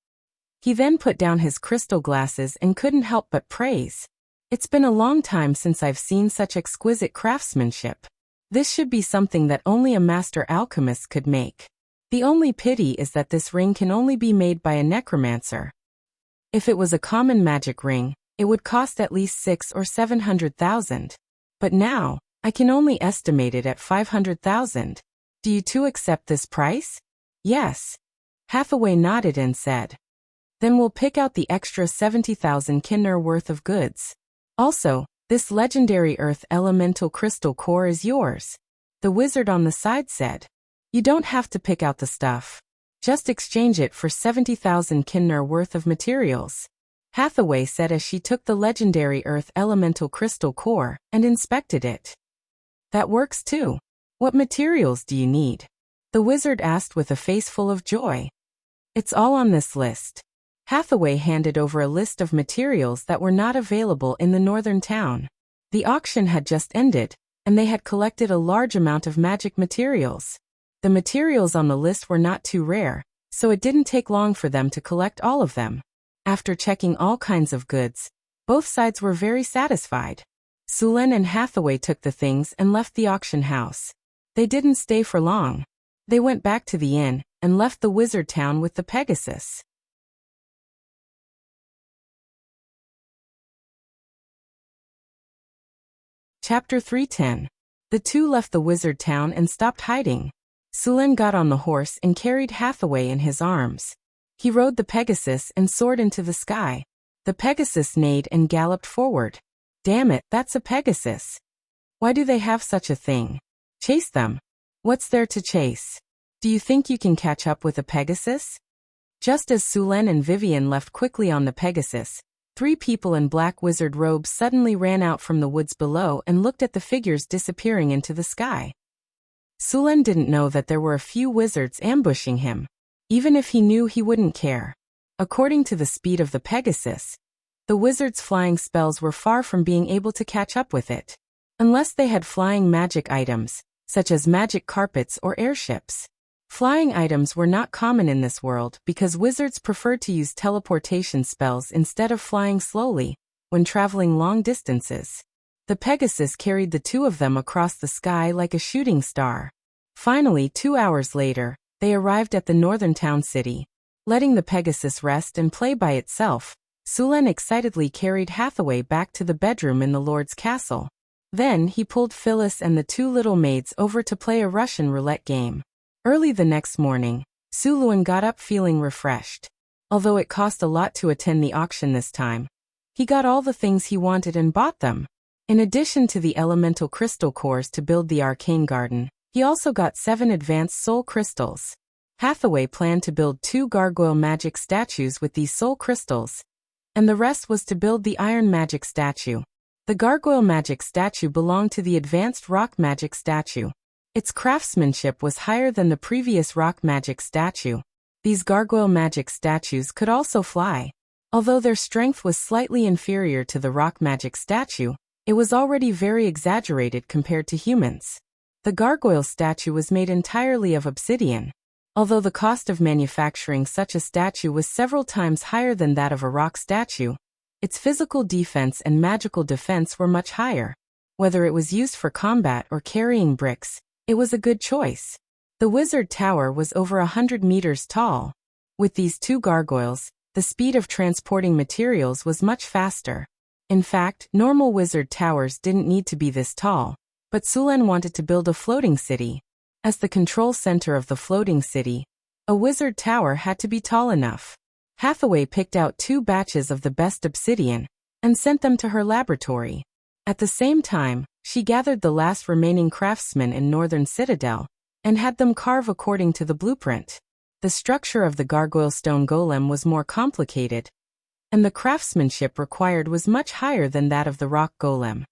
He then put down his crystal glasses and couldn't help but praise. It's been a long time since I've seen such exquisite craftsmanship. This should be something that only a master alchemist could make. The only pity is that this ring can only be made by a necromancer. If it was a common magic ring, it would cost at least 600,000 or 700,000. But now, I can only estimate it at 500,000. Do you two accept this price? Yes. Hathaway nodded and said. Then we'll pick out the extra 70,000 kinner worth of goods. Also, this legendary earth elemental crystal core is yours. The wizard on the side said. You don't have to pick out the stuff. Just exchange it for 70,000 kinner worth of materials. Hathaway said as she took the legendary earth elemental crystal core and inspected it. That works too. What materials do you need? The wizard asked with a face full of joy. It's all on this list. Hathaway handed over a list of materials that were not available in the northern town. The auction had just ended, and they had collected a large amount of magic materials. The materials on the list were not too rare, so it didn't take long for them to collect all of them. After checking all kinds of goods, both sides were very satisfied. Sulen and Hathaway took the things and left the auction house. They didn't stay for long. They went back to the inn and left the wizard town with the Pegasus. Chapter 310. The two left the wizard town and stopped hiding. Sulen got on the horse and carried Hathaway in his arms. He rode the Pegasus and soared into the sky. The Pegasus neighed and galloped forward. Damn it, that's a Pegasus. Why do they have such a thing? Chase them. What's there to chase? Do you think you can catch up with a Pegasus? Just as Sulen and Vivian left quickly on the Pegasus, 3 people in black wizard robes suddenly ran out from the woods below and looked at the figures disappearing into the sky. Sulen didn't know that there were a few wizards ambushing him. Even if he knew, he wouldn't care. According to the speed of the Pegasus, the wizard's flying spells were far from being able to catch up with it. Unless they had flying magic items, such as magic carpets or airships. Flying items were not common in this world because wizards preferred to use teleportation spells instead of flying slowly when traveling long distances. The Pegasus carried the 2 of them across the sky like a shooting star. Finally, 2 hours later, they arrived at the northern town city. Letting the Pegasus rest and play by itself, Sulen excitedly carried Hathaway back to the bedroom in the Lord's castle. Then he pulled Phyllis and the 2 little maids over to play a Russian roulette game. Early the next morning, Suluan got up feeling refreshed. Although it cost a lot to attend the auction this time, he got all the things he wanted and bought them. In addition to the elemental crystal cores to build the arcane garden, he also got 7 advanced soul crystals. Hathaway planned to build 2 gargoyle magic statues with these soul crystals, and the rest was to build the iron magic statue. The gargoyle magic statue belonged to the advanced rock magic statue. Its craftsmanship was higher than the previous rock magic statue. These gargoyle magic statues could also fly. Although their strength was slightly inferior to the rock magic statue, it was already very exaggerated compared to humans. The gargoyle statue was made entirely of obsidian. Although the cost of manufacturing such a statue was several times higher than that of a rock statue, its physical defense and magical defense were much higher. Whether it was used for combat or carrying bricks, it was a good choice. The wizard tower was over 100 meters tall. With these 2 gargoyles, the speed of transporting materials was much faster. In fact, normal wizard towers didn't need to be this tall, but Sulen wanted to build a floating city. As the control center of the floating city, a wizard tower had to be tall enough. Hathaway picked out 2 batches of the best obsidian and sent them to her laboratory. At the same time, she gathered the last remaining craftsmen in Northern Citadel and had them carve according to the blueprint. The structure of the gargoyle stone golem was more complicated, and the craftsmanship required was much higher than that of the rock golem.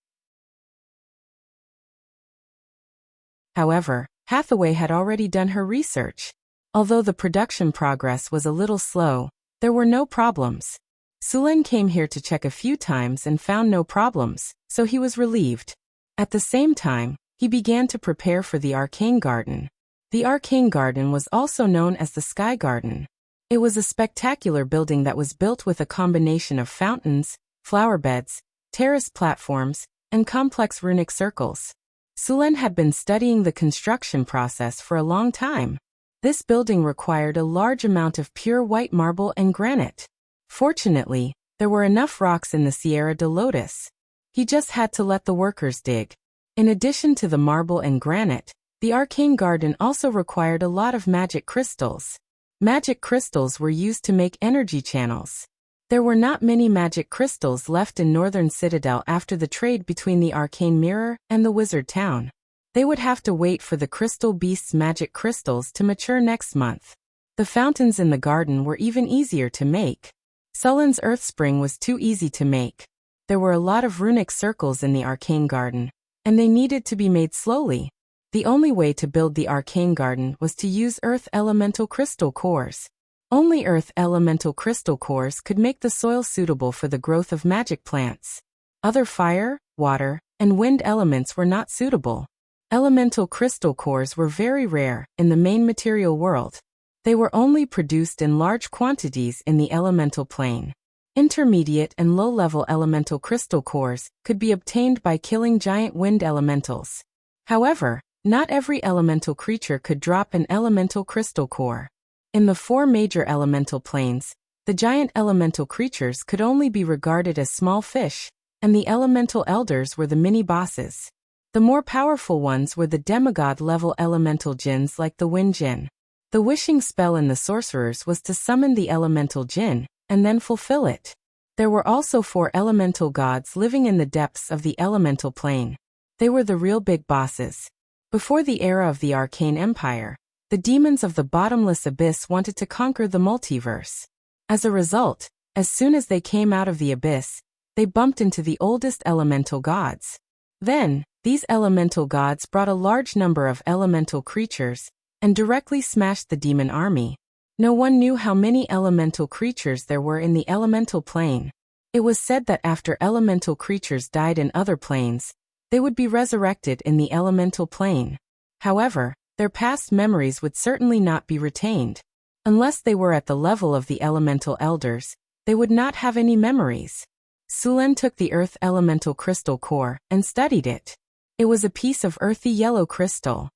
However, Hathaway had already done her research. Although the production progress was a little slow, there were no problems. Sulen came here to check a few times and found no problems, so he was relieved. At the same time, he began to prepare for the Arcane Garden. The Arcane Garden was also known as the Sky Garden. It was a spectacular building that was built with a combination of fountains, flower beds, terrace platforms, and complex runic circles. Sulen had been studying the construction process for a long time. This building required a large amount of pure white marble and granite. Fortunately, there were enough rocks in the Sierra de Lotus. He just had to let the workers dig. In addition to the marble and granite, the Arcane Garden also required a lot of magic crystals. Magic crystals were used to make energy channels. There were not many magic crystals left in Northern Citadel after the trade between the Arcane Mirror and the Wizard Town. They would have to wait for the Crystal Beast's magic crystals to mature next month. The fountains in the garden were even easier to make. Sulen's Earth Spring was too easy to make. There were a lot of runic circles in the Arcane Garden, and they needed to be made slowly. The only way to build the Arcane Garden was to use Earth Elemental Crystal cores. Only Earth Elemental Crystal cores could make the soil suitable for the growth of magic plants. Other fire, water, and wind elements were not suitable. Elemental crystal cores were very rare in the main material world. They were only produced in large quantities in the elemental plane. Intermediate and low-level elemental crystal cores could be obtained by killing giant wind elementals. However, not every elemental creature could drop an elemental crystal core. In the 4 major elemental planes, the giant elemental creatures could only be regarded as small fish, and the elemental elders were the mini-bosses. The more powerful ones were the demigod-level elemental jinns like the wind jinn. The wishing spell in the sorcerers was to summon the elemental jinn, and then fulfill it. There were also 4 elemental gods living in the depths of the elemental plane. They were the real big bosses. Before the era of the Arcane Empire, the demons of the bottomless abyss wanted to conquer the multiverse. As a result, as soon as they came out of the abyss, they bumped into the oldest elemental gods. Then, these elemental gods brought a large number of elemental creatures and directly smashed the demon army. No one knew how many elemental creatures there were in the elemental plane. It was said that after elemental creatures died in other planes, they would be resurrected in the elemental plane. However, their past memories would certainly not be retained. Unless they were at the level of the elemental elders, they would not have any memories. Sulen took the Earth Elemental Crystal core and studied it. It was a piece of earthy yellow crystal.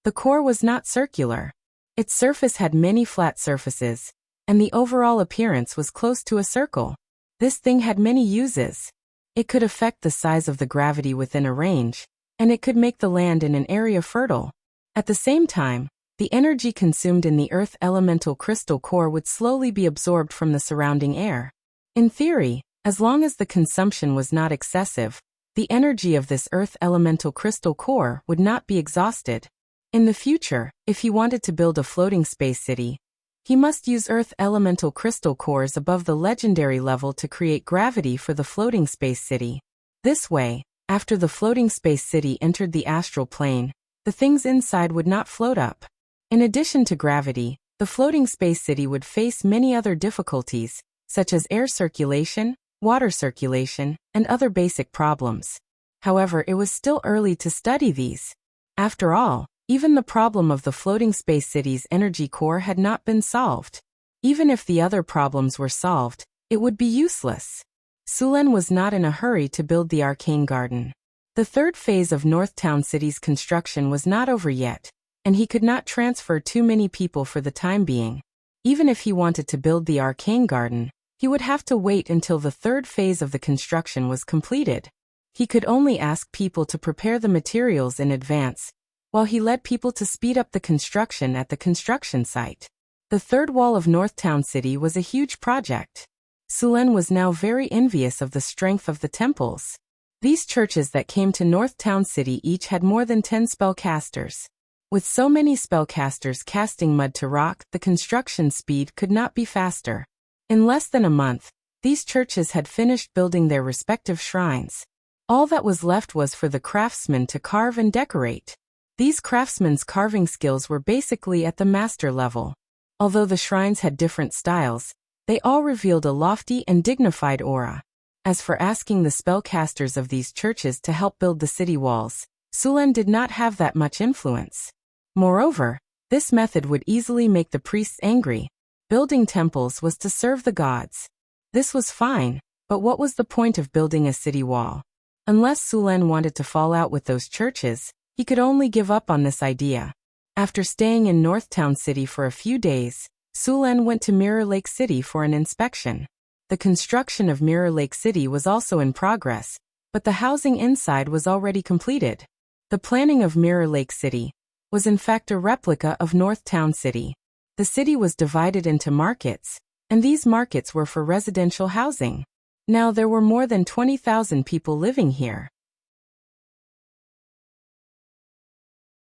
The core was not circular. Its surface had many flat surfaces, and the overall appearance was close to a circle. This thing had many uses. It could affect the size of the gravity within a range, and it could make the land in an area fertile. At the same time, the energy consumed in the Earth Elemental Crystal core would slowly be absorbed from the surrounding air. In theory, as long as the consumption was not excessive, the energy of this Earth Elemental Crystal core would not be exhausted. In the future, if he wanted to build a floating space city, he must use Earth Elemental Crystal cores above the legendary level to create gravity for the floating space city. This way, after the floating space city entered the astral plane, the things inside would not float up. In addition to gravity, the floating space city would face many other difficulties, such as air circulation, water circulation, and other basic problems. However, it was still early to study these. After all, even the problem of the floating space city's energy core had not been solved. Even if the other problems were solved, it would be useless. Sulen was not in a hurry to build the Arcane Garden. The 3rd phase of Northtown City's construction was not over yet, and he could not transfer too many people for the time being. Even if he wanted to build the arcane garden, he would have to wait until the third phase of the construction was completed. He could only ask people to prepare the materials in advance, while he led people to speed up the construction at the construction site. The third wall of Northtown City was a huge project. Sulen was now very envious of the strength of the temples. These churches that came to Northtown City each had more than 10 spellcasters. With so many spellcasters casting mud to rock, the construction speed could not be faster. In less than a month, these churches had finished building their respective shrines. All that was left was for the craftsmen to carve and decorate. These craftsmen's carving skills were basically at the master level. Although the shrines had different styles, they all revealed a lofty and dignified aura. As for asking the spellcasters of these churches to help build the city walls, Sulen did not have that much influence. Moreover, this method would easily make the priests angry. Building temples was to serve the gods. This was fine, but what was the point of building a city wall? Unless Sulen wanted to fall out with those churches, he could only give up on this idea. After staying in Northtown City for a few days, Sulen went to Mirror Lake City for an inspection. The construction of Mirror Lake City was also in progress, but the housing inside was already completed. The planning of Mirror Lake City was in fact a replica of Northtown City. The city was divided into markets, and these markets were for residential housing. Now there were more than 20,000 people living here.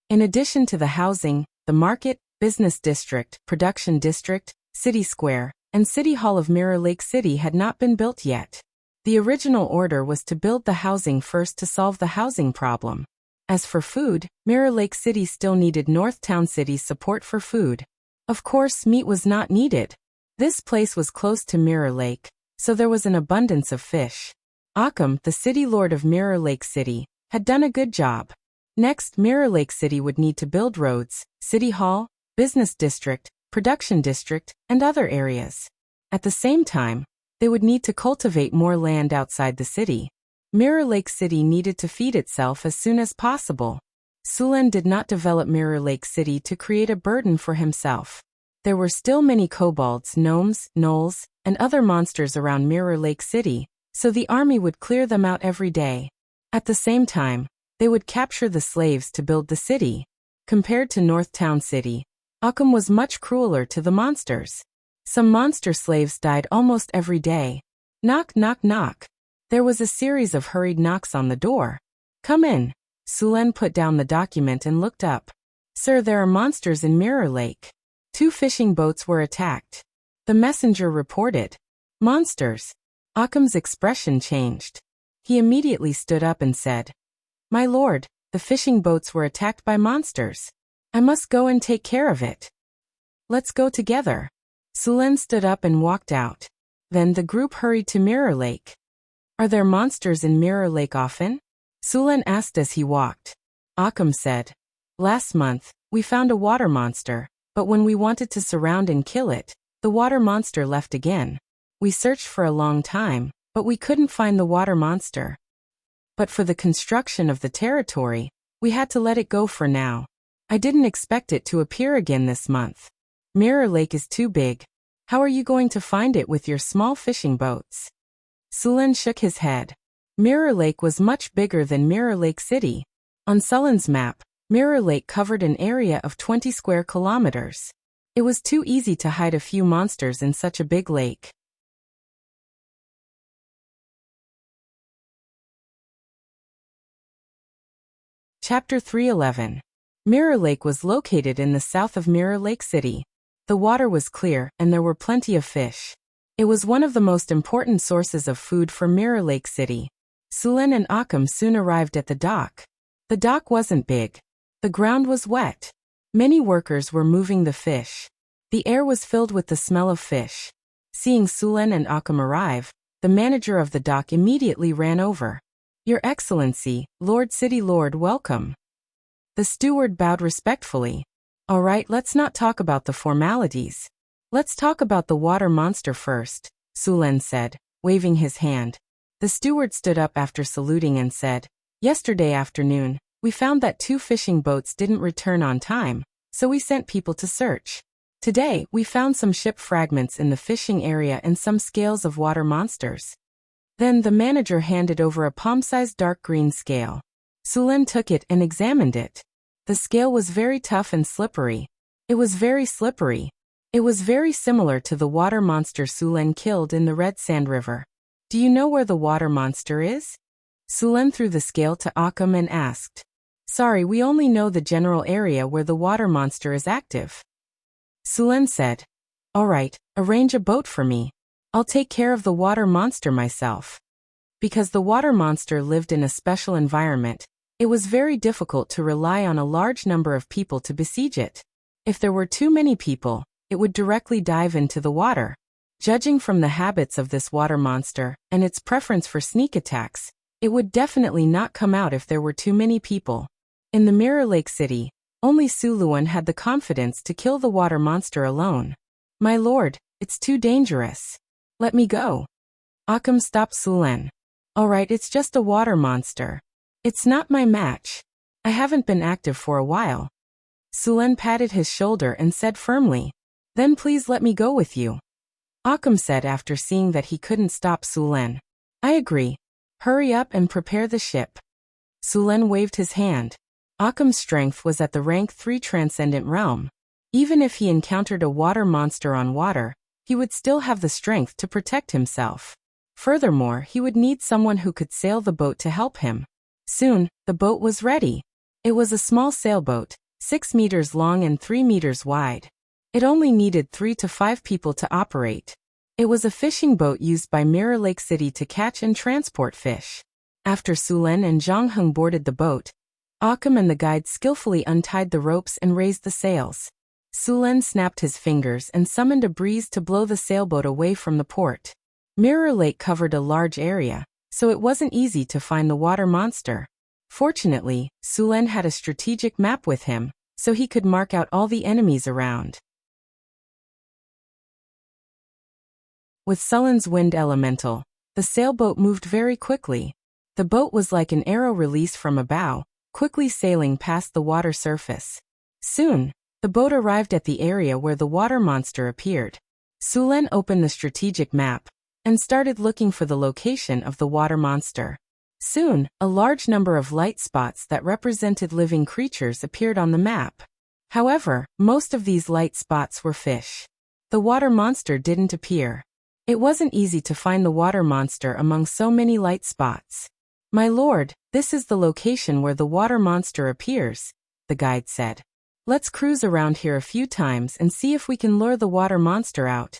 In addition to the housing, the market, business district, production district, city square, and City Hall of Mirror Lake City had not been built yet. The original order was to build the housing first to solve the housing problem. As for food, Mirror Lake City still needed Northtown City's support for food. Of course, meat was not needed. This place was close to Mirror Lake, so there was an abundance of fish. Occam, the city lord of Mirror Lake City, had done a good job. Next, Mirror Lake City would need to build roads, city hall, business district, production district, and other areas. At the same time, they would need to cultivate more land outside the city. Mirror Lake City needed to feed itself as soon as possible. Sulen did not develop Mirror Lake City to create a burden for himself. There were still many kobolds, gnomes, gnolls, and other monsters around Mirror Lake City, so the army would clear them out every day. At the same time, they would capture the slaves to build the city. Compared to Northtown City, Occam was much crueler to the monsters. Some monster slaves died almost every day. Knock, knock, knock. There was a series of hurried knocks on the door. Come in. Sulen put down the document and looked up. Sir, there are monsters in Mirror Lake. 2 fishing boats were attacked. The messenger reported. Monsters. Occam's expression changed. He immediately stood up and said, My lord, the fishing boats were attacked by monsters. I must go and take care of it. Let's go together. Sulen stood up and walked out. Then the group hurried to Mirror Lake. Are there monsters in Mirror Lake often? Sulen asked as he walked. Occam said, Last month, we found a water monster, but when we wanted to surround and kill it, the water monster left again. We searched for a long time, but we couldn't find the water monster. But for the construction of the territory, we had to let it go for now. I didn't expect it to appear again this month. Mirror Lake is too big. How are you going to find it with your small fishing boats? Sulen shook his head. Mirror Lake was much bigger than Mirror Lake City. On Sulen's map, Mirror Lake covered an area of 20 square kilometers. It was too easy to hide a few monsters in such a big lake. Chapter 311. Mirror Lake was located in the south of Mirror Lake City. The water was clear, and there were plenty of fish. It was one of the most important sources of food for Mirror Lake City. Sulen and Occam soon arrived at the dock. The dock wasn't big. The ground was wet. Many workers were moving the fish. The air was filled with the smell of fish. Seeing Sulen and Occam arrive, the manager of the dock immediately ran over. Your Excellency, Lord City Lord, welcome. The steward bowed respectfully. All right, let's not talk about the formalities. Let's talk about the water monster first, Sulen said, waving his hand. The steward stood up after saluting and said, Yesterday afternoon, We found that 2 fishing boats didn't return on time, so we sent people to search. Today, we found some ship fragments in the fishing area and some scales of water monsters. Then the manager handed over a palm-sized dark green scale. Sulen took it and examined it. The scale was very tough and slippery. It was very slippery. It was very similar to the water monster Sulen killed in the Red Sand River. Do you know where the water monster is? Sulen threw the scale to Occam and asked. Sorry, we only know the general area where the water monster is active. Sulen said. All right, arrange a boat for me. I'll take care of the water monster myself. Because the water monster lived in a special environment, it was very difficult to rely on a large number of people to besiege it. If there were too many people, it would directly dive into the water. Judging from the habits of this water monster and its preference for sneak attacks, it would definitely not come out if there were too many people. In the Mirror Lake City, only Suluan had the confidence to kill the water monster alone. My lord, it's too dangerous. Let me go. Occam stopped Sulen. Alright, it's just a water monster. It's not my match. I haven't been active for a while. Sulen patted his shoulder and said firmly, Then please let me go with you. Occam said after seeing that he couldn't stop Sulen. I agree. Hurry up and prepare the ship. Sulen waved his hand. Occam's strength was at the rank 3 transcendent realm. Even if he encountered a water monster on water, he would still have the strength to protect himself. Furthermore, he would need someone who could sail the boat to help him. Soon, the boat was ready. It was a small sailboat, 6 meters long and 3 meters wide. It only needed 3 to 5 people to operate. It was a fishing boat used by Mirror Lake City to catch and transport fish. After Sulen and Zhang Heng boarded the boat, Occam and the guide skillfully untied the ropes and raised the sails. Sulen snapped his fingers and summoned a breeze to blow the sailboat away from the port. Mirror Lake covered a large area, so it wasn't easy to find the water monster. Fortunately, Sulen had a strategic map with him, so he could mark out all the enemies around. With Sulen's wind elemental, the sailboat moved very quickly. The boat was like an arrow released from a bow, quickly sailing past the water surface. Soon, the boat arrived at the area where the water monster appeared. Sulen opened the strategic map and started looking for the location of the water monster. Soon, a large number of light spots that represented living creatures appeared on the map. However, most of these light spots were fish. The water monster didn't appear. It wasn't easy to find the water monster among so many light spots. My lord, this is the location where the water monster appears, the guide said. Let's cruise around here a few times and see if we can lure the water monster out,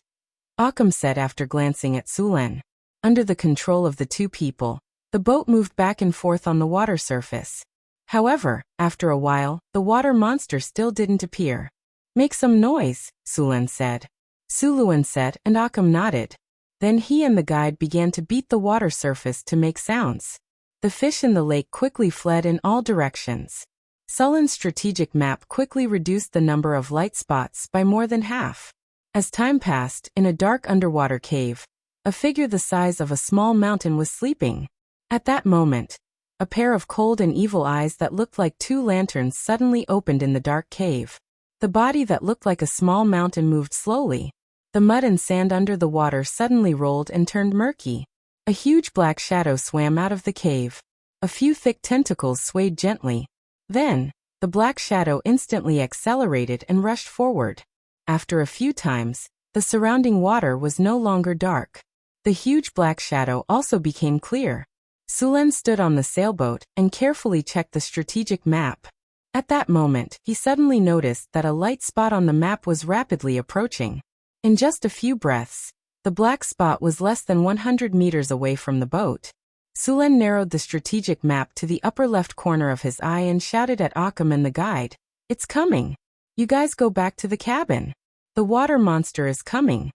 Occam said after glancing at Sulen. Under the control of the 2 people, the boat moved back and forth on the water surface. However, after a while, the water monster still didn't appear. Make some noise, Sulen said. Suluan said, and Occam nodded. Then he and the guide began to beat the water surface to make sounds. The fish in the lake quickly fled in all directions. Sulen's strategic map quickly reduced the number of light spots by more than half. As time passed, in a dark underwater cave, a figure the size of a small mountain was sleeping. At that moment, a pair of cold and evil eyes that looked like 2 lanterns suddenly opened in the dark cave. The body that looked like a small mountain moved slowly. The mud and sand under the water suddenly rolled and turned murky. A huge black shadow swam out of the cave. A few thick tentacles swayed gently. Then, the black shadow instantly accelerated and rushed forward. After a few times, the surrounding water was no longer dark. The huge black shadow also became clear. Sulen stood on the sailboat and carefully checked the strategic map. At that moment, he suddenly noticed that a light spot on the map was rapidly approaching. In just a few breaths, the black spot was less than 100 meters away from the boat. Sulen narrowed the strategic map to the upper left corner of his eye and shouted at Occam and the guide, "It's coming! You guys go back to the cabin! The water monster is coming!"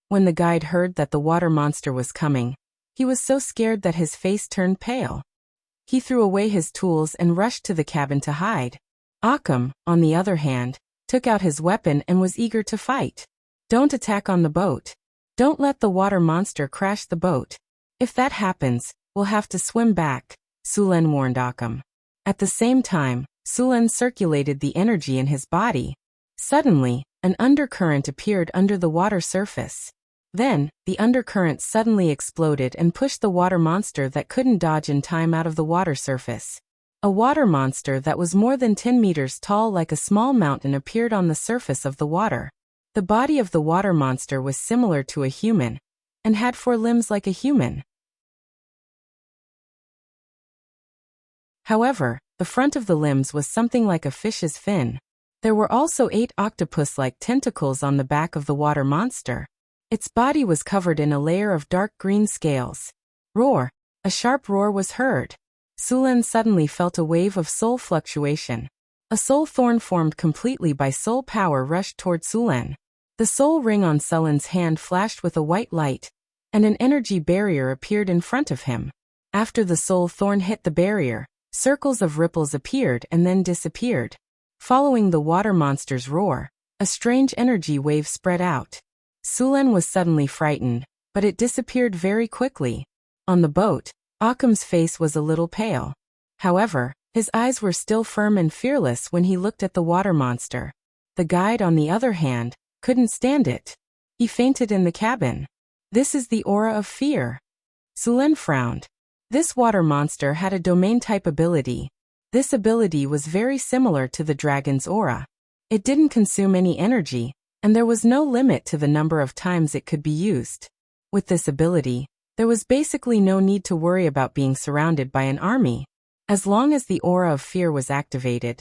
When the guide heard that the water monster was coming, he was so scared that his face turned pale. He threw away his tools and rushed to the cabin to hide. Occam, on the other hand, took out his weapon and was eager to fight. "Don't attack on the boat. Don't let the water monster crash the boat. If that happens, we'll have to swim back," Sulen warned Occam. At the same time, Sulen circulated the energy in his body. Suddenly, an undercurrent appeared under the water surface. Then, the undercurrent suddenly exploded and pushed the water monster that couldn't dodge in time out of the water surface. A water monster that was more than 10 meters tall like a small mountain appeared on the surface of the water. The body of the water monster was similar to a human, and had 4 limbs like a human. However, the front of the limbs was something like a fish's fin. There were also 8 octopus-like tentacles on the back of the water monster. Its body was covered in a layer of dark green scales. Roar! A sharp roar was heard. Sulen suddenly felt a wave of soul fluctuation. A soul thorn formed completely by soul power rushed toward Sulen. The soul ring on Sulen's hand flashed with a white light, and an energy barrier appeared in front of him. After the soul thorn hit the barrier, circles of ripples appeared and then disappeared. Following the water monster's roar, a strange energy wave spread out. Sulen was suddenly frightened, but it disappeared very quickly. On the boat, Occam's face was a little pale. However, his eyes were still firm and fearless when he looked at the water monster. The guide, on the other hand, couldn't stand it. He fainted in the cabin. This is the aura of fear. Sulen frowned. This water monster had a domain-type ability. This ability was very similar to the dragon's aura. It didn't consume any energy, and there was no limit to the number of times it could be used. With this ability, there was basically no need to worry about being surrounded by an army. As long as the aura of fear was activated,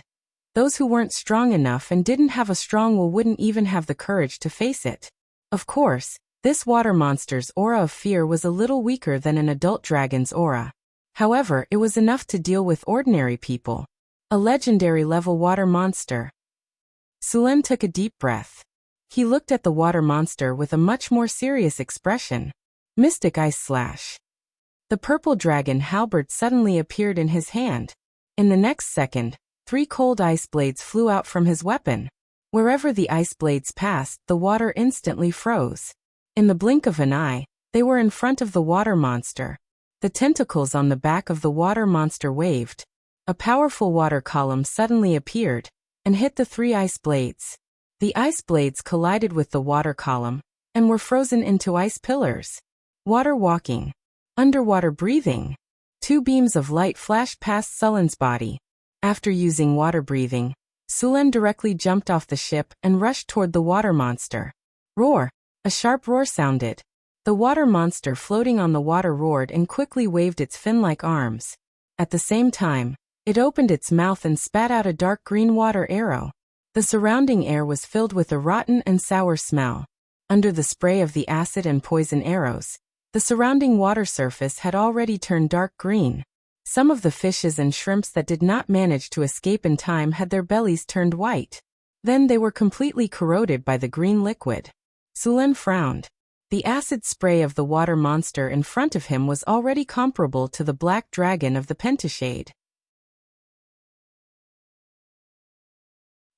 those who weren't strong enough and didn't have a strong will wouldn't even have the courage to face it. Of course, this water monster's aura of fear was a little weaker than an adult dragon's aura. However, it was enough to deal with ordinary people. A legendary level water monster. Sulen took a deep breath. He looked at the water monster with a much more serious expression. Mystic Ice Slash. The purple dragon halberd suddenly appeared in his hand. In the next second, 3 cold ice blades flew out from his weapon. Wherever the ice blades passed, the water instantly froze. In the blink of an eye, they were in front of the water monster. The tentacles on the back of the water monster waved. A powerful water column suddenly appeared and hit the 3 ice blades. The ice blades collided with the water column and were frozen into ice pillars. Water walking. Underwater breathing. 2 beams of light flashed past Sulen's body. After using water breathing, Sulen directly jumped off the ship and rushed toward the water monster. Roar! A sharp roar sounded. The water monster floating on the water roared and quickly waved its fin-like arms. At the same time, it opened its mouth and spat out a dark green water arrow. The surrounding air was filled with a rotten and sour smell. Under the spray of the acid and poison arrows, the surrounding water surface had already turned dark green. Some of the fishes and shrimps that did not manage to escape in time had their bellies turned white. Then they were completely corroded by the green liquid. Sulen frowned. The acid spray of the water monster in front of him was already comparable to the black dragon of the Pentashade.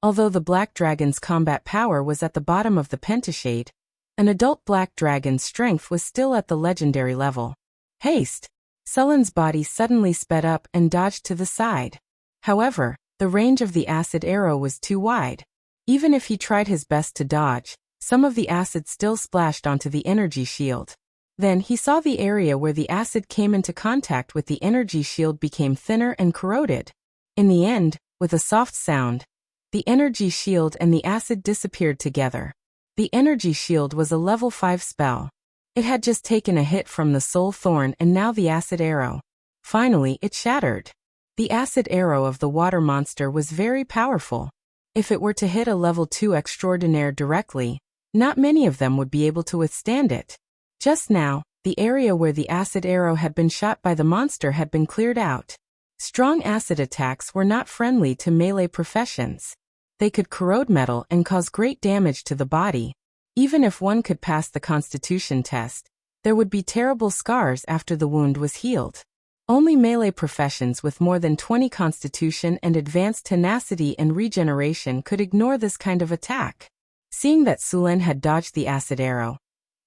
Although the black dragon's combat power was at the bottom of the Pentashade, an adult black dragon's strength was still at the legendary level. Haste! Sulen's body suddenly sped up and dodged to the side. However, the range of the acid arrow was too wide. Even if he tried his best to dodge, some of the acid still splashed onto the energy shield. Then he saw the area where the acid came into contact with the energy shield became thinner and corroded. In the end, with a soft sound, the energy shield and the acid disappeared together. The energy shield was a level 5 spell. It had just taken a hit from the soul thorn and now the acid arrow. Finally, it shattered. The acid arrow of the water monster was very powerful. If it were to hit a level 2 extraordinaire directly, not many of them would be able to withstand it. Just now, the area where the acid arrow had been shot by the monster had been cleared out. Strong acid attacks were not friendly to melee professions. They could corrode metal and cause great damage to the body. Even if one could pass the constitution test, there would be terrible scars after the wound was healed. Only melee professions with more than 20 constitution and advanced tenacity and regeneration could ignore this kind of attack. Seeing that Sulen had dodged the acid arrow,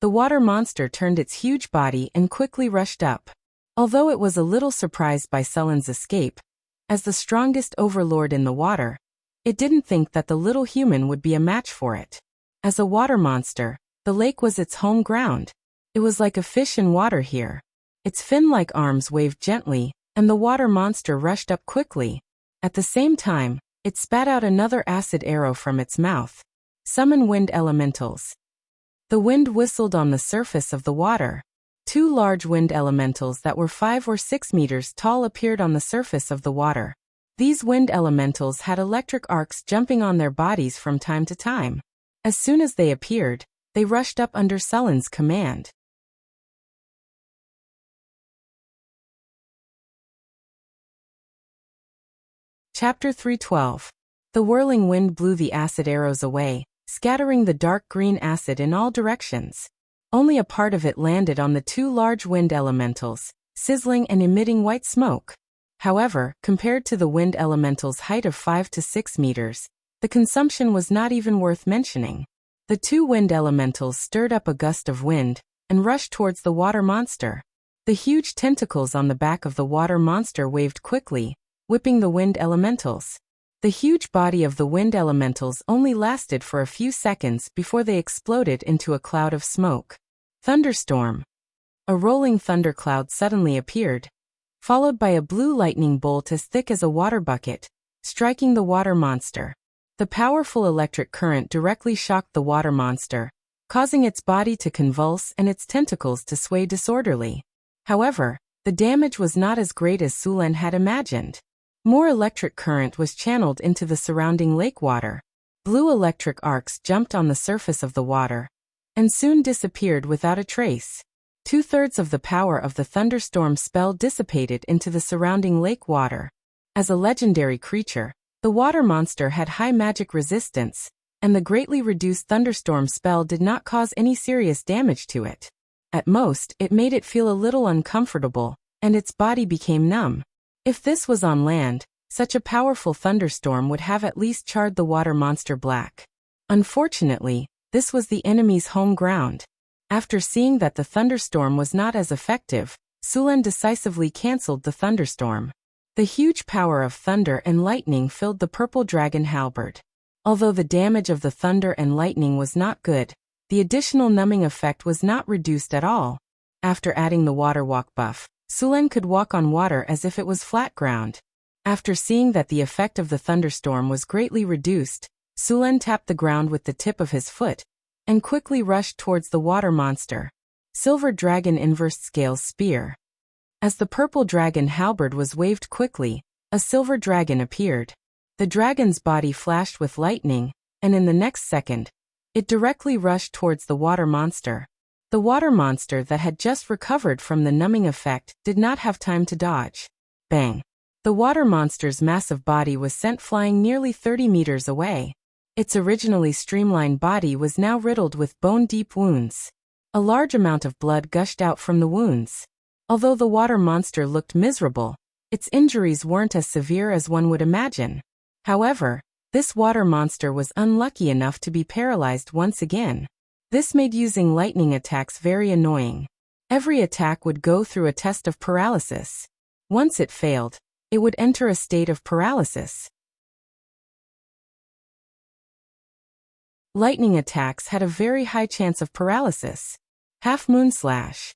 the water monster turned its huge body and quickly rushed up. Although it was a little surprised by Sulen's escape, As the strongest overlord in the water, it didn't think that the little human would be a match for it. As a water monster, the lake was its home ground. It was like a fish in water here. Its fin-like arms waved gently, and the water monster rushed up quickly. At the same time, it spat out another acid arrow from its mouth. Summon wind elementals. The wind whistled on the surface of the water. 2 large wind elementals that were 5 or 6 meters tall appeared on the surface of the water. These wind elementals had electric arcs jumping on their bodies from time to time. As soon as they appeared, they rushed up under Sullen's command. Chapter 3:12. The whirling wind blew the acid arrows away, scattering the dark green acid in all directions. Only a part of it landed on the 2 large wind elementals, sizzling and emitting white smoke. However, compared to the wind elemental's height of 5 to 6 meters, the consumption was not even worth mentioning. The 2 wind elementals stirred up a gust of wind and rushed towards the water monster. The huge tentacles on the back of the water monster waved quickly, whipping the wind elementals. The huge body of the wind elementals only lasted for a few seconds before they exploded into a cloud of smoke. Thunderstorm. A rolling thundercloud suddenly appeared, followed by a blue lightning bolt as thick as a water bucket, striking the water monster. The powerful electric current directly shocked the water monster, causing its body to convulse and its tentacles to sway disorderly. However, the damage was not as great as Sullen had imagined. More electric current was channeled into the surrounding lake water. Blue electric arcs jumped on the surface of the water and soon disappeared without a trace. 2/3 of the power of the thunderstorm spell dissipated into the surrounding lake water. As a legendary creature, the water monster had high magic resistance, and the greatly reduced thunderstorm spell did not cause any serious damage to it. At most, it made it feel a little uncomfortable, and its body became numb. If this was on land, such a powerful thunderstorm would have at least charred the water monster black. Unfortunately, this was the enemy's home ground. After seeing that the thunderstorm was not as effective, Sullen decisively cancelled the thunderstorm. The huge power of thunder and lightning filled the purple dragon halberd. Although the damage of the thunder and lightning was not good, the additional numbing effect was not reduced at all. After adding the water walk buff, Sullen could walk on water as if it was flat ground. After seeing that the effect of the thunderstorm was greatly reduced, Sullen tapped the ground with the tip of his foot and quickly rushed towards the water monster. Silver Dragon Inverse Scales Spear. As the purple dragon halberd was waved quickly, a silver dragon appeared. The dragon's body flashed with lightning, and in the next second, it directly rushed towards the water monster. The water monster that had just recovered from the numbing effect did not have time to dodge. Bang! The water monster's massive body was sent flying nearly 30 meters away. Its originally streamlined body was now riddled with bone-deep wounds. A large amount of blood gushed out from the wounds. Although the water monster looked miserable, its injuries weren't as severe as one would imagine. However, this water monster was unlucky enough to be paralyzed once again. This made using lightning attacks very annoying. Every attack would go through a test of paralysis. Once it failed, it would enter a state of paralysis. Lightning attacks had a very high chance of paralysis. Half Moon Slash.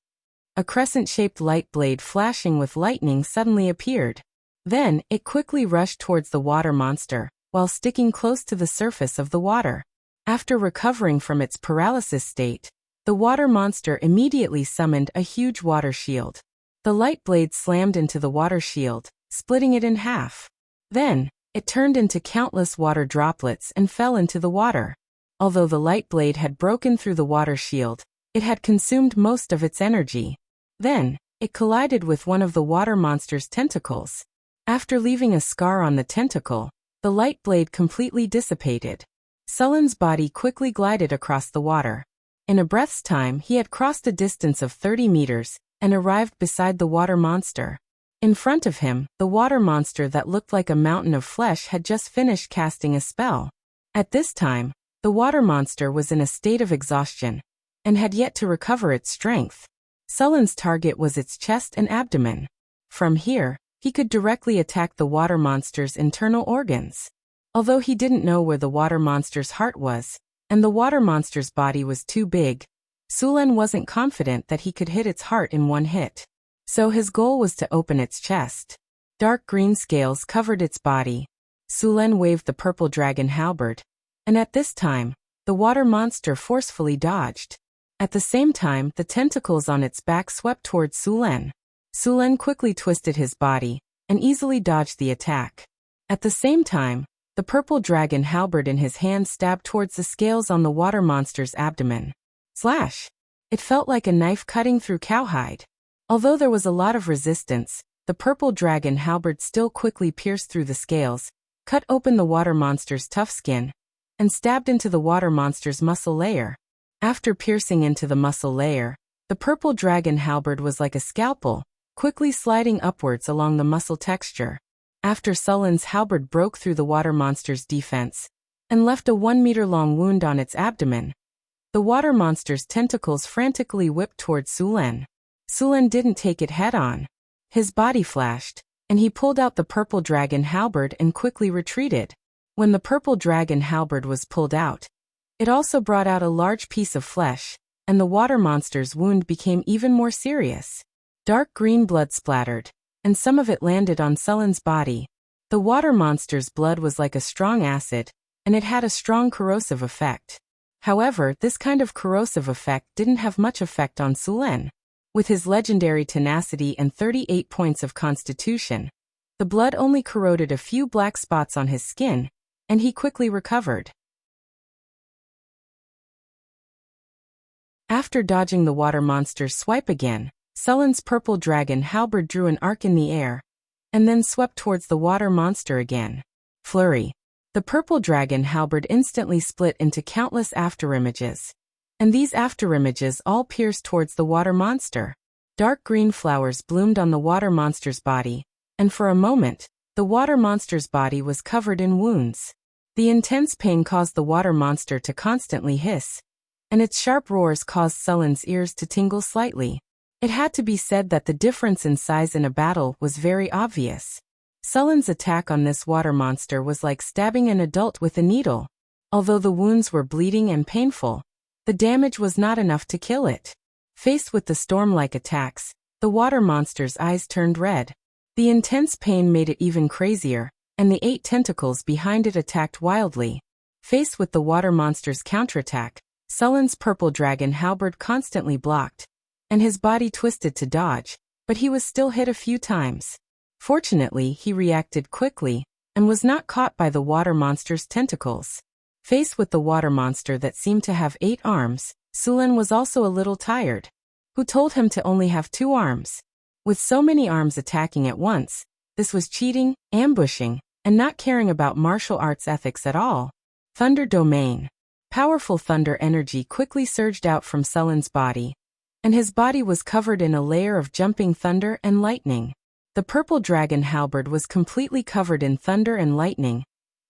A crescent-shaped light blade flashing with lightning suddenly appeared. Then, it quickly rushed towards the water monster, while sticking close to the surface of the water. After recovering from its paralysis state, the water monster immediately summoned a huge water shield. The light blade slammed into the water shield, splitting it in half. Then, it turned into countless water droplets and fell into the water. Although the light blade had broken through the water shield, it had consumed most of its energy. Then, it collided with one of the water monster's tentacles. After leaving a scar on the tentacle, the light blade completely dissipated. Sullen's body quickly glided across the water. In a breath's time, he had crossed a distance of 30 meters and arrived beside the water monster. In front of him, the water monster that looked like a mountain of flesh had just finished casting a spell. At this time, the water monster was in a state of exhaustion and had yet to recover its strength. Sullen's target was its chest and abdomen. From here, he could directly attack the water monster's internal organs. Although he didn't know where the water monster's heart was, and the water monster's body was too big, Sulen wasn't confident that he could hit its heart in one hit. So his goal was to open its chest. Dark green scales covered its body. Sulen waved the purple dragon halberd, and at this time, the water monster forcefully dodged. At the same time, the tentacles on its back swept towards Sulen. Sulen quickly twisted his body and easily dodged the attack. At the same time, the purple dragon halberd in his hand stabbed towards the scales on the water monster's abdomen. Slash! It felt like a knife cutting through cowhide. Although there was a lot of resistance, the purple dragon halberd still quickly pierced through the scales, cut open the water monster's tough skin, and stabbed into the water monster's muscle layer. After piercing into the muscle layer, the purple dragon halberd was like a scalpel, quickly sliding upwards along the muscle texture. After Sulen's halberd broke through the water monster's defense and left a 1-meter-long wound on its abdomen, the water monster's tentacles frantically whipped towards Sulen. Sulen didn't take it head-on. His body flashed, and he pulled out the purple dragon halberd and quickly retreated. When the purple dragon halberd was pulled out, it also brought out a large piece of flesh, and the water monster's wound became even more serious. Dark green blood splattered, and some of it landed on Sulen's body. The water monster's blood was like a strong acid, and it had a strong corrosive effect. However, this kind of corrosive effect didn't have much effect on Sulen. With his legendary tenacity and 38 points of constitution, the blood only corroded a few black spots on his skin, and he quickly recovered. After dodging the water monster's swipe again, Sulen's purple dragon halberd drew an arc in the air, and then swept towards the water monster again. Flurry. The purple dragon halberd instantly split into countless afterimages, and these afterimages all pierced towards the water monster. Dark green flowers bloomed on the water monster's body, and for a moment, the water monster's body was covered in wounds. The intense pain caused the water monster to constantly hiss, and its sharp roars caused Sulen's ears to tingle slightly. It had to be said that the difference in size in a battle was very obvious. Sulen's attack on this water monster was like stabbing an adult with a needle. Although the wounds were bleeding and painful, the damage was not enough to kill it. Faced with the storm-like attacks, the water monster's eyes turned red. The intense pain made it even crazier, and the 8 tentacles behind it attacked wildly. Faced with the water monster's counterattack, Sulen's purple dragon halberd constantly blocked, and his body twisted to dodge, but he was still hit a few times. Fortunately, he reacted quickly, and was not caught by the water monster's tentacles. Faced with the water monster that seemed to have 8 arms, Sulen was also a little tired. Who told him to only have 2 arms? With so many arms attacking at once, this was cheating, ambushing, and not caring about martial arts ethics at all. Thunder Domain. Powerful thunder energy quickly surged out from Sulen's body, and his body was covered in a layer of jumping thunder and lightning. The purple dragon halberd was completely covered in thunder and lightning,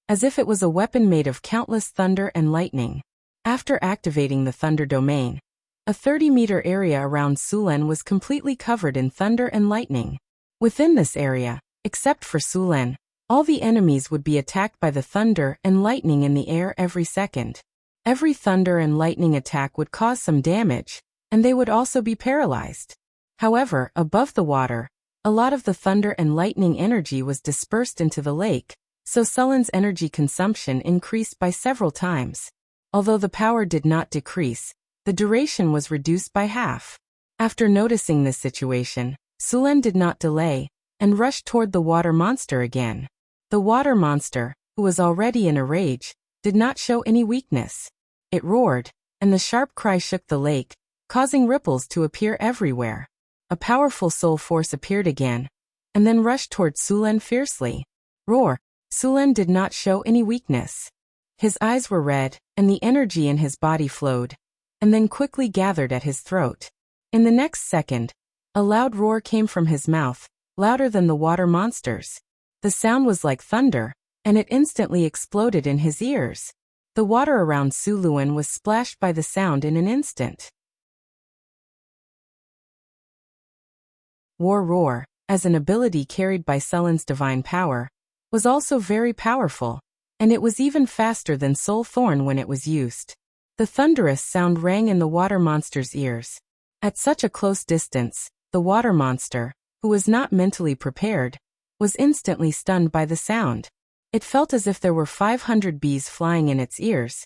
as if it was a weapon made of countless thunder and lightning. After activating the thunder domain, a 30-meter area around Sulen was completely covered in thunder and lightning. Within this area, except for Sulen, all the enemies would be attacked by the thunder and lightning in the air every second. Every thunder and lightning attack would cause some damage, and they would also be paralyzed. However, above the water, a lot of the thunder and lightning energy was dispersed into the lake, so Sulen's energy consumption increased by several times. Although the power did not decrease, the duration was reduced by half. After noticing this situation, Sulen did not delay, and rushed toward the water monster again. The water monster, who was already in a rage, did not show any weakness. It roared, and the sharp cry shook the lake, causing ripples to appear everywhere. A powerful soul force appeared again, and then rushed toward Sulen fiercely. Roar! Sulen did not show any weakness. His eyes were red, and the energy in his body flowed, and then quickly gathered at his throat. In the next second, a loud roar came from his mouth, louder than the water monster's. The sound was like thunder, and it instantly exploded in his ears. The water around Sulen was splashed by the sound in an instant. War roar. as an ability carried by Sullen's divine power, was also very powerful, and it was even faster than Soul Thorn when it was used. The thunderous sound rang in the water monster's ears. At such a close distance, the water monster, who was not mentally prepared, was instantly stunned by the sound. It felt as if there were 500 bees flying in its ears,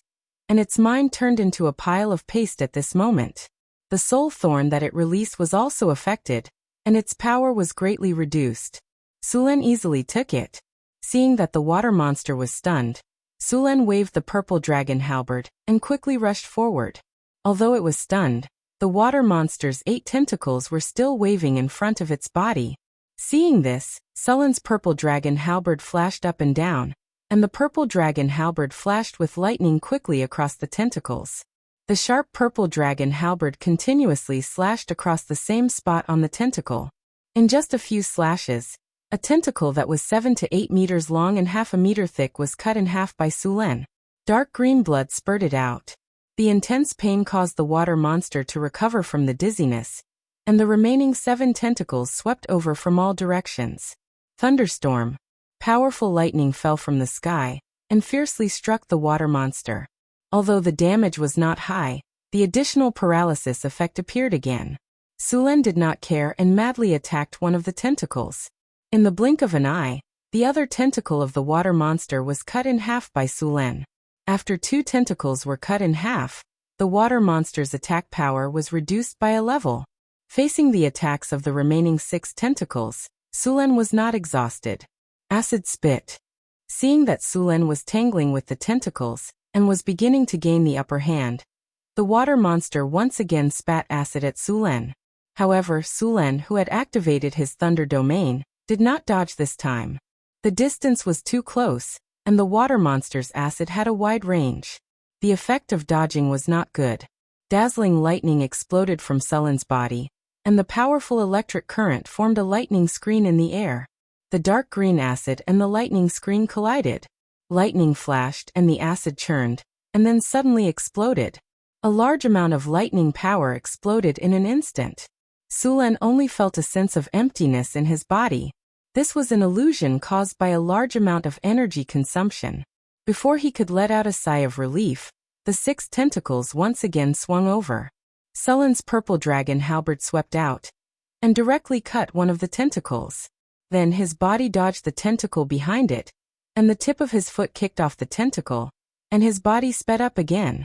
and its mind turned into a pile of paste at this moment. The soul thorn that it released was also affected, and its power was greatly reduced. Sulen easily took it. Seeing that the water monster was stunned, Sulen waved the purple dragon halberd and quickly rushed forward. Although it was stunned, the water monster's 8 tentacles were still waving in front of its body. Seeing this, Sulen's purple dragon halberd flashed up and down, and the purple dragon halberd flashed with lightning quickly across the tentacles. The sharp purple dragon halberd continuously slashed across the same spot on the tentacle. In just a few slashes, a tentacle that was 7 to 8 meters long and half a meter thick was cut in half by Sulen. Dark green blood spurted out. The intense pain caused the water monster to recover from the dizziness, and the remaining 7 tentacles swept over from all directions. Thunderstorm. Powerful lightning fell from the sky and fiercely struck the water monster. Although the damage was not high, the additional paralysis effect appeared again. Sulen did not care and madly attacked one of the tentacles. In the blink of an eye, the other tentacle of the water monster was cut in half by Sulen. After 2 tentacles were cut in half, the water monster's attack power was reduced by a level. Facing the attacks of the remaining 6 tentacles, Sulen was not exhausted. Acid spit. Seeing that Sulen was tangling with the tentacles and was beginning to gain the upper hand, the water monster once again spat acid at Sulen. However, Sulen, who had activated his thunder domain, did not dodge this time. The distance was too close, and the water monster's acid had a wide range. The effect of dodging was not good. Dazzling lightning exploded from Sulen's body, and the powerful electric current formed a lightning screen in the air. The dark green acid and the lightning screen collided. Lightning flashed and the acid churned, and then suddenly exploded. A large amount of lightning power exploded in an instant. Sulen only felt a sense of emptiness in his body. This was an illusion caused by a large amount of energy consumption. Before he could let out a sigh of relief, the 6 tentacles once again swung over. Sulen's purple dragon halberd swept out and directly cut one of the tentacles. Then his body dodged the tentacle behind it, and the tip of his foot kicked off the tentacle, and his body sped up again.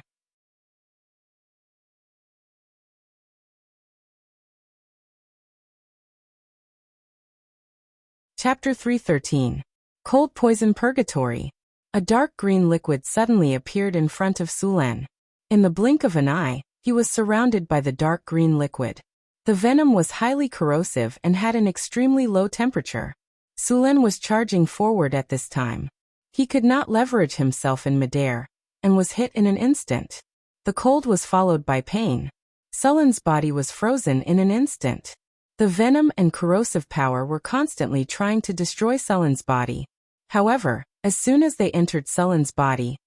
Chapter 313. Cold Poison Purgatory. A dark green liquid suddenly appeared in front of Sulen. In the blink of an eye, he was surrounded by the dark green liquid. The venom was highly corrosive and had an extremely low temperature. Sulen was charging forward at this time. He could not leverage himself in midair, and was hit in an instant. The cold was followed by pain. Sulen's body was frozen in an instant. The venom and corrosive power were constantly trying to destroy Sulen's body. However, as soon as they entered Sulen's body,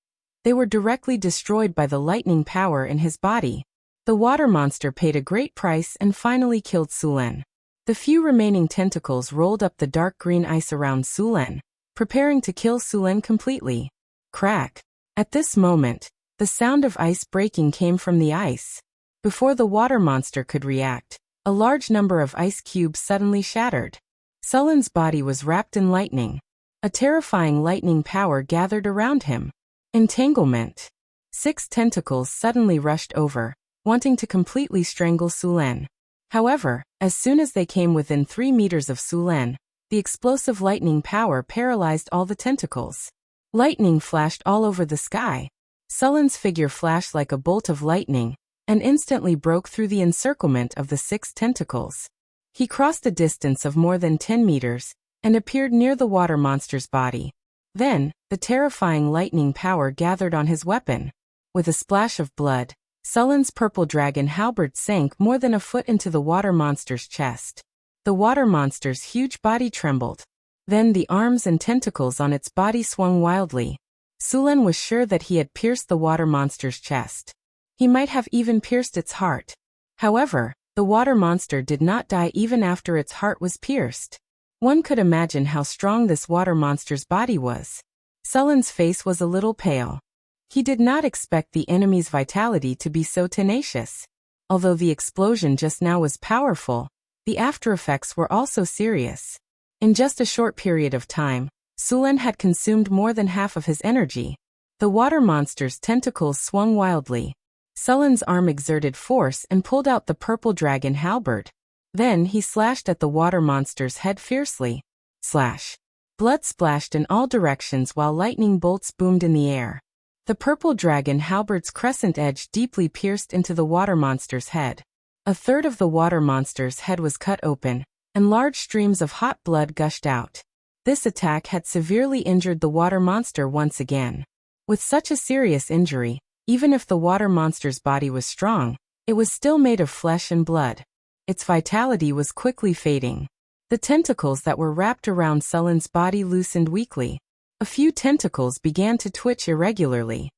they were directly destroyed by the lightning power in his body. The water monster paid a great price and finally killed Sulen. The few remaining tentacles rolled up the dark green ice around Sulen, preparing to kill Sulen completely. Crack. At this moment, the sound of ice breaking came from the ice. Before the water monster could react, a large number of ice cubes suddenly shattered. Sulen's body was wrapped in lightning. A terrifying lightning power gathered around him. Entanglement. 6 tentacles suddenly rushed over, wanting to completely strangle Sulen. However, as soon as they came within 3 meters of Sulen, the explosive lightning power paralyzed all the tentacles. Lightning flashed all over the sky. Sulen's figure flashed like a bolt of lightning, and instantly broke through the encirclement of the 6 tentacles. He crossed a distance of more than 10 meters, and appeared near the water monster's body. Then, the terrifying lightning power gathered on his weapon. With a splash of blood, Sulen's purple dragon halberd sank more than a foot into the water monster's chest. The water monster's huge body trembled. Then the arms and tentacles on its body swung wildly. Sulen was sure that he had pierced the water monster's chest. He might have even pierced its heart. However, the water monster did not die even after its heart was pierced. One could imagine how strong this water monster's body was. Sullen's face was a little pale. He did not expect the enemy's vitality to be so tenacious. Although the explosion just now was powerful, the aftereffects were also serious. In just a short period of time, Sullen had consumed more than half of his energy. The water monster's tentacles swung wildly. Sullen's arm exerted force and pulled out the purple dragon halberd. Then he slashed at the water monster's head fiercely. Slash. Blood splashed in all directions while lightning bolts boomed in the air. The purple dragon halberd's crescent edge deeply pierced into the water monster's head. A third of the water monster's head was cut open, and large streams of hot blood gushed out. This attack had severely injured the water monster once again. With such a serious injury, even if the water monster's body was strong, it was still made of flesh and blood. Its vitality was quickly fading. The tentacles that were wrapped around Sullen's body loosened weakly. A few tentacles began to twitch irregularly.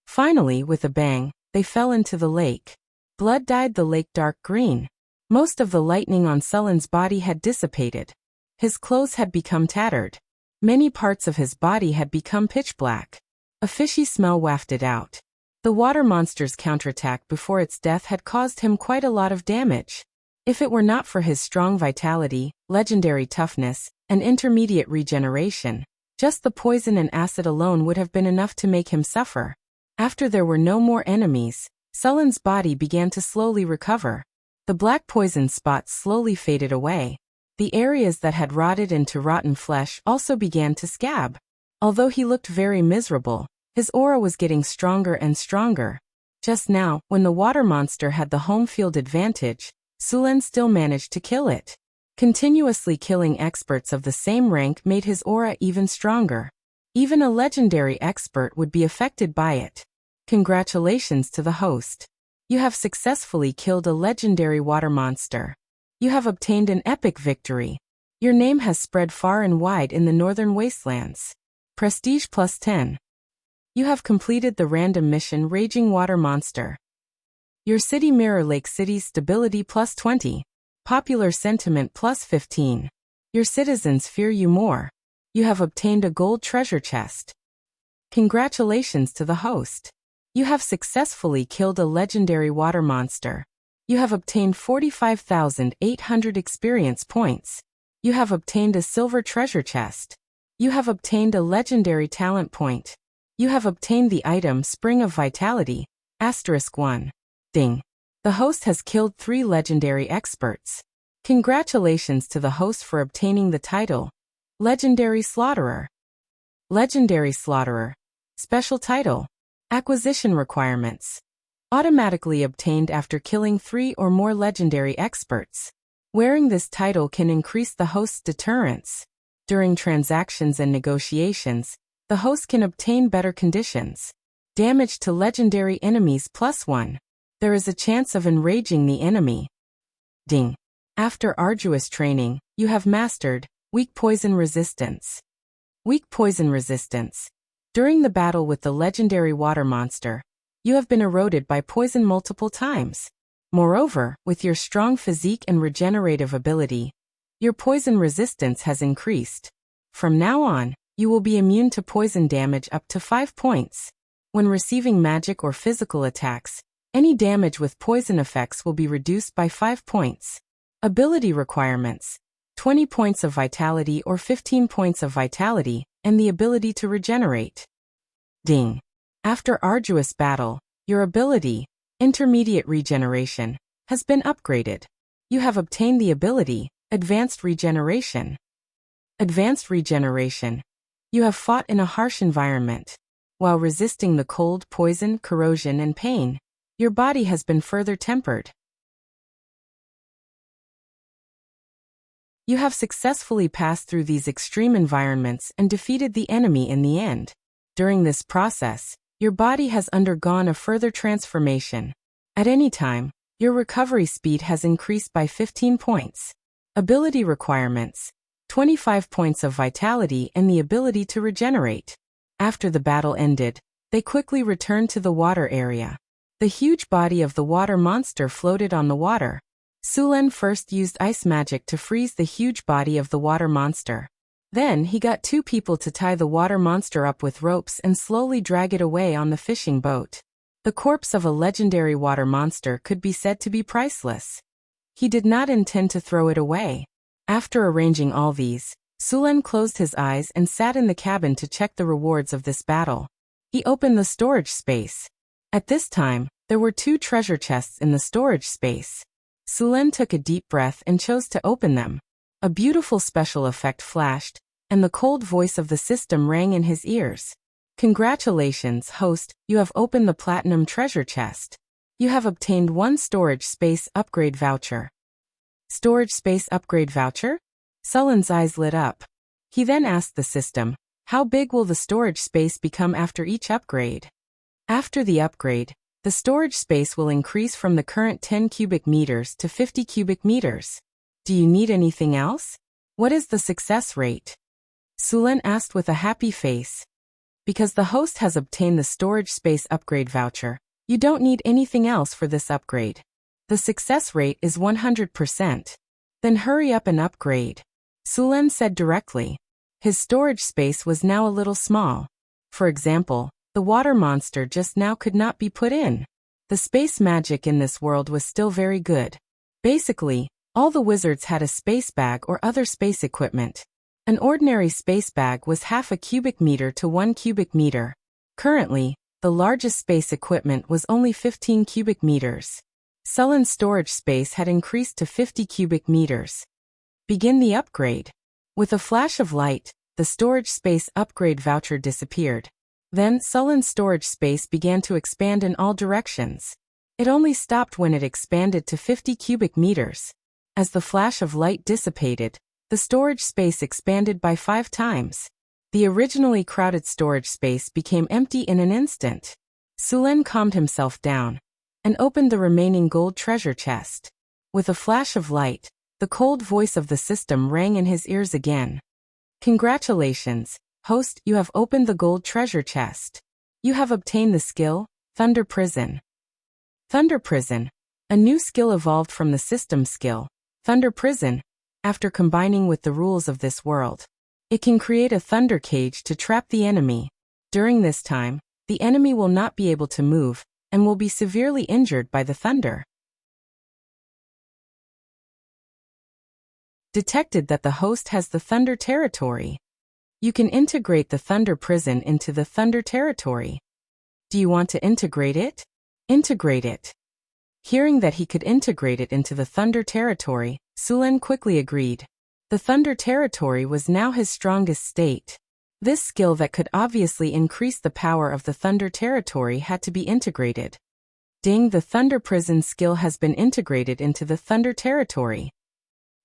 Finally, with a bang, they fell into the lake. Blood dyed the lake dark green. Most of the lightning on Sullen's body had dissipated. His clothes had become tattered. Many parts of his body had become pitch black. A fishy smell wafted out. The water monster's counterattack before its death had caused him quite a lot of damage. If it were not for his strong vitality, legendary toughness, and intermediate regeneration, just the poison and acid alone would have been enough to make him suffer. After there were no more enemies, Sullen's body began to slowly recover. The black poison spots slowly faded away. The areas that had rotted into rotten flesh also began to scab. Although he looked very miserable, his aura was getting stronger and stronger. Just now, when the water monster had the home field advantage, Sullen still managed to kill it. Continuously killing experts of the same rank made his aura even stronger. Even a legendary expert would be affected by it. Congratulations to the host. You have successfully killed a legendary water monster. You have obtained an epic victory. Your name has spread far and wide in the northern wastelands. Prestige plus 10. You have completed the random mission Raging Water Monster. Your city Mirror Lake City's stability plus 20. Popular sentiment plus 15. Your citizens fear you more. You have obtained a gold treasure chest. Congratulations to the host. You have successfully killed a legendary water monster. You have obtained 45,800 experience points. You have obtained a silver treasure chest. You have obtained a legendary talent point. You have obtained the item Spring of Vitality, *1. Ding. The host has killed 3 legendary experts. Congratulations to the host for obtaining the title, Legendary Slaughterer. Legendary Slaughterer. Special title. Acquisition requirements. Automatically obtained after killing 3 or more legendary experts. Wearing this title can increase the host's deterrence. During transactions and negotiations, the host can obtain better conditions. Damage to legendary enemies plus 1. There is a chance of enraging the enemy. Ding. After arduous training, you have mastered Weak Poison Resistance. Weak Poison Resistance. During the battle with the legendary water monster, you have been eroded by poison multiple times. Moreover, with your strong physique and regenerative ability, your poison resistance has increased. From now on, you will be immune to poison damage up to 5 points. When receiving magic or physical attacks, any damage with poison effects will be reduced by 5 points. Ability requirements: 20 points of vitality or 15 points of vitality, and the ability to regenerate. Ding. After arduous battle, your ability, Intermediate Regeneration, has been upgraded. You have obtained the ability, Advanced Regeneration. Advanced Regeneration. You have fought in a harsh environment. While resisting the cold, poison, corrosion, and pain, your body has been further tempered. You have successfully passed through these extreme environments and defeated the enemy in the end. During this process, your body has undergone a further transformation. At any time, your recovery speed has increased by 15 points. Ability requirements: 25 points of vitality and the ability to regenerate. After the battle ended, they quickly returned to the water area. The huge body of the water monster floated on the water. Sulen first used ice magic to freeze the huge body of the water monster. Then he got 2 people to tie the water monster up with ropes and slowly drag it away on the fishing boat. The corpse of a legendary water monster could be said to be priceless. He did not intend to throw it away. After arranging all these, Sulen closed his eyes and sat in the cabin to check the rewards of this battle. He opened the storage space. At this time, there were 2 treasure chests in the storage space. Sulen took a deep breath and chose to open them. A beautiful special effect flashed, and the cold voice of the system rang in his ears. Congratulations, host, you have opened the platinum treasure chest. You have obtained 1 storage space upgrade voucher. Storage space upgrade voucher? Sulen's eyes lit up. He then asked the system, how big will the storage space become after each upgrade? After the upgrade, the storage space will increase from the current 10 cubic meters to 50 cubic meters. Do you need anything else? What is the success rate? Sulen asked with a happy face. Because the host has obtained the storage space upgrade voucher, you don't need anything else for this upgrade. The success rate is 100%. Then hurry up and upgrade. Sulen said directly. His storage space was now a little small. For example, the water monster just now could not be put in. The space magic in this world was still very good. Basically, all the wizards had a space bag or other space equipment. An ordinary space bag was half a cubic meter to 1 cubic meter. Currently, the largest space equipment was only 15 cubic meters. Sulen's storage space had increased to 50 cubic meters. Begin the upgrade. With a flash of light, the storage space upgrade voucher disappeared. Then Sulen's storage space began to expand in all directions. It only stopped when it expanded to 50 cubic meters. As the flash of light dissipated, the storage space expanded by 5 times. The originally crowded storage space became empty in an instant. Sulen calmed himself down and opened the remaining gold treasure chest. With a flash of light, the cold voice of the system rang in his ears again. Congratulations, host, you have opened the gold treasure chest. You have obtained the skill, Thunder Prison. Thunder Prison, a new skill evolved from the system skill, Thunder Prison. After combining with the rules of this world, it can create a thunder cage to trap the enemy. During this time, the enemy will not be able to move and will be severely injured by the thunder. Detected that the host has the Thunder Territory. You can integrate the Thunder Prison into the Thunder Territory. Do you want to integrate it? Integrate it. Hearing that he could integrate it into the Thunder Territory, Sulen quickly agreed. The Thunder Territory was now his strongest state. This skill that could obviously increase the power of the Thunder Territory had to be integrated. Ding, the Thunder Prison skill has been integrated into the Thunder Territory.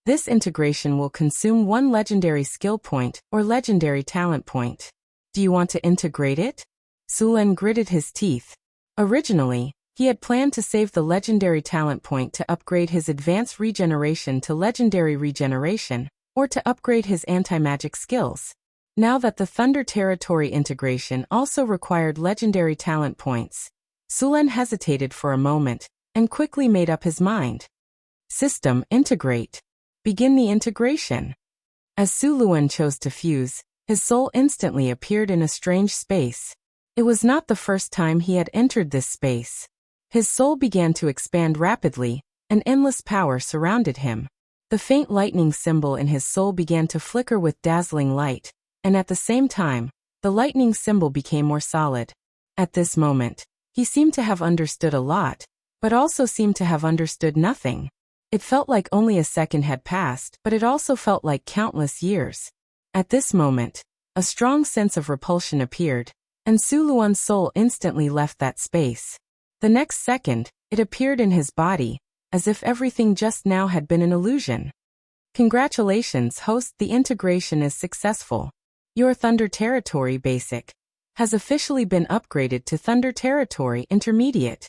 This integration will consume 1 legendary skill point or legendary talent point. Do you want to integrate it? Sulen gritted his teeth. Originally, he had planned to save the legendary talent point to upgrade his advanced regeneration to legendary regeneration, or to upgrade his anti-magic skills. Now that the Thunder Territory integration also required legendary talent points, Sulen hesitated for a moment, and quickly made up his mind. System, integrate. Begin the integration. As Suluan chose to fuse, his soul instantly appeared in a strange space. It was not the first time he had entered this space. His soul began to expand rapidly, and endless power surrounded him. The faint lightning symbol in his soul began to flicker with dazzling light, and at the same time, the lightning symbol became more solid. At this moment, he seemed to have understood a lot, but also seemed to have understood nothing. It felt like only a second had passed, but it also felt like countless years. At this moment, a strong sense of repulsion appeared, and Suluan's soul instantly left that space. The next second, it appeared in his body, as if everything just now had been an illusion. Congratulations, host, the integration is successful. Your Thunder Territory Basic has officially been upgraded to Thunder Territory Intermediate.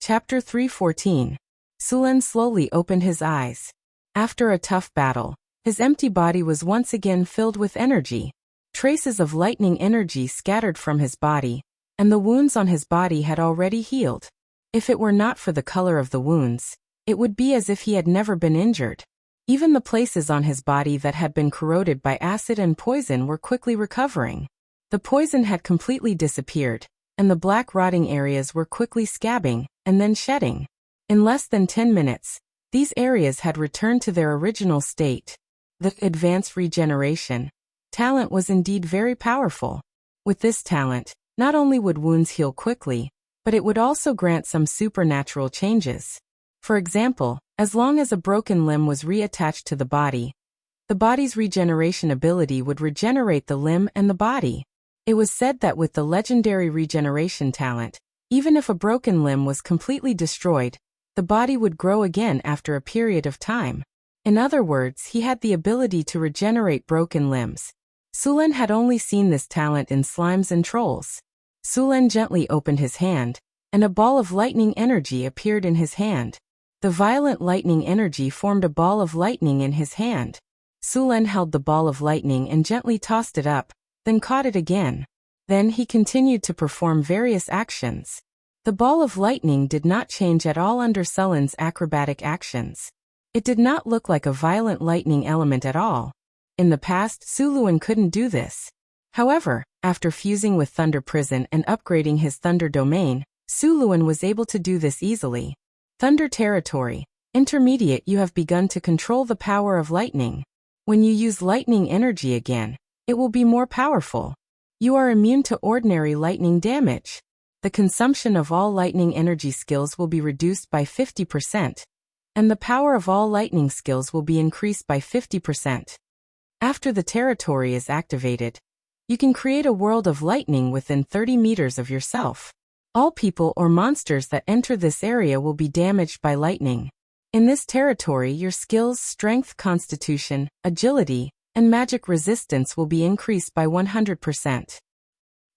Chapter 314. Sulen slowly opened his eyes. After a tough battle, his empty body was once again filled with energy. Traces of lightning energy scattered from his body, and the wounds on his body had already healed. If it were not for the color of the wounds, it would be as if he had never been injured. Even the places on his body that had been corroded by acid and poison were quickly recovering. The poison had completely disappeared, and the black rotting areas were quickly scabbing, and then shedding. In less than 10 minutes, these areas had returned to their original state. The advanced regeneration talent was indeed very powerful. With this talent, not only would wounds heal quickly, but it would also grant some supernatural changes. For example, as long as a broken limb was reattached to the body's regeneration ability would regenerate the limb and the body. It was said that with the legendary regeneration talent, even if a broken limb was completely destroyed, the body would grow again after a period of time. In other words, he had the ability to regenerate broken limbs. Sulen had only seen this talent in slimes and trolls. Sulen gently opened his hand, and a ball of lightning energy appeared in his hand. The violent lightning energy formed a ball of lightning in his hand. Sulen held the ball of lightning and gently tossed it up, then caught it again. Then he continued to perform various actions. The ball of lightning did not change at all under Sulen's acrobatic actions. It did not look like a violent lightning element at all. In the past, Suluan couldn't do this. However, after fusing with Thunder Prison and upgrading his Thunder Domain, Suluan was able to do this easily. Thunder Territory. Intermediate, you have begun to control the power of lightning. When you use lightning energy again, it will be more powerful. You are immune to ordinary lightning damage. The consumption of all lightning energy skills will be reduced by 50%, and the power of all lightning skills will be increased by 50%. After the territory is activated, you can create a world of lightning within 30 meters of yourself. All people or monsters that enter this area will be damaged by lightning. In this territory, your skills, strength, constitution, agility, and magic resistance will be increased by 100%.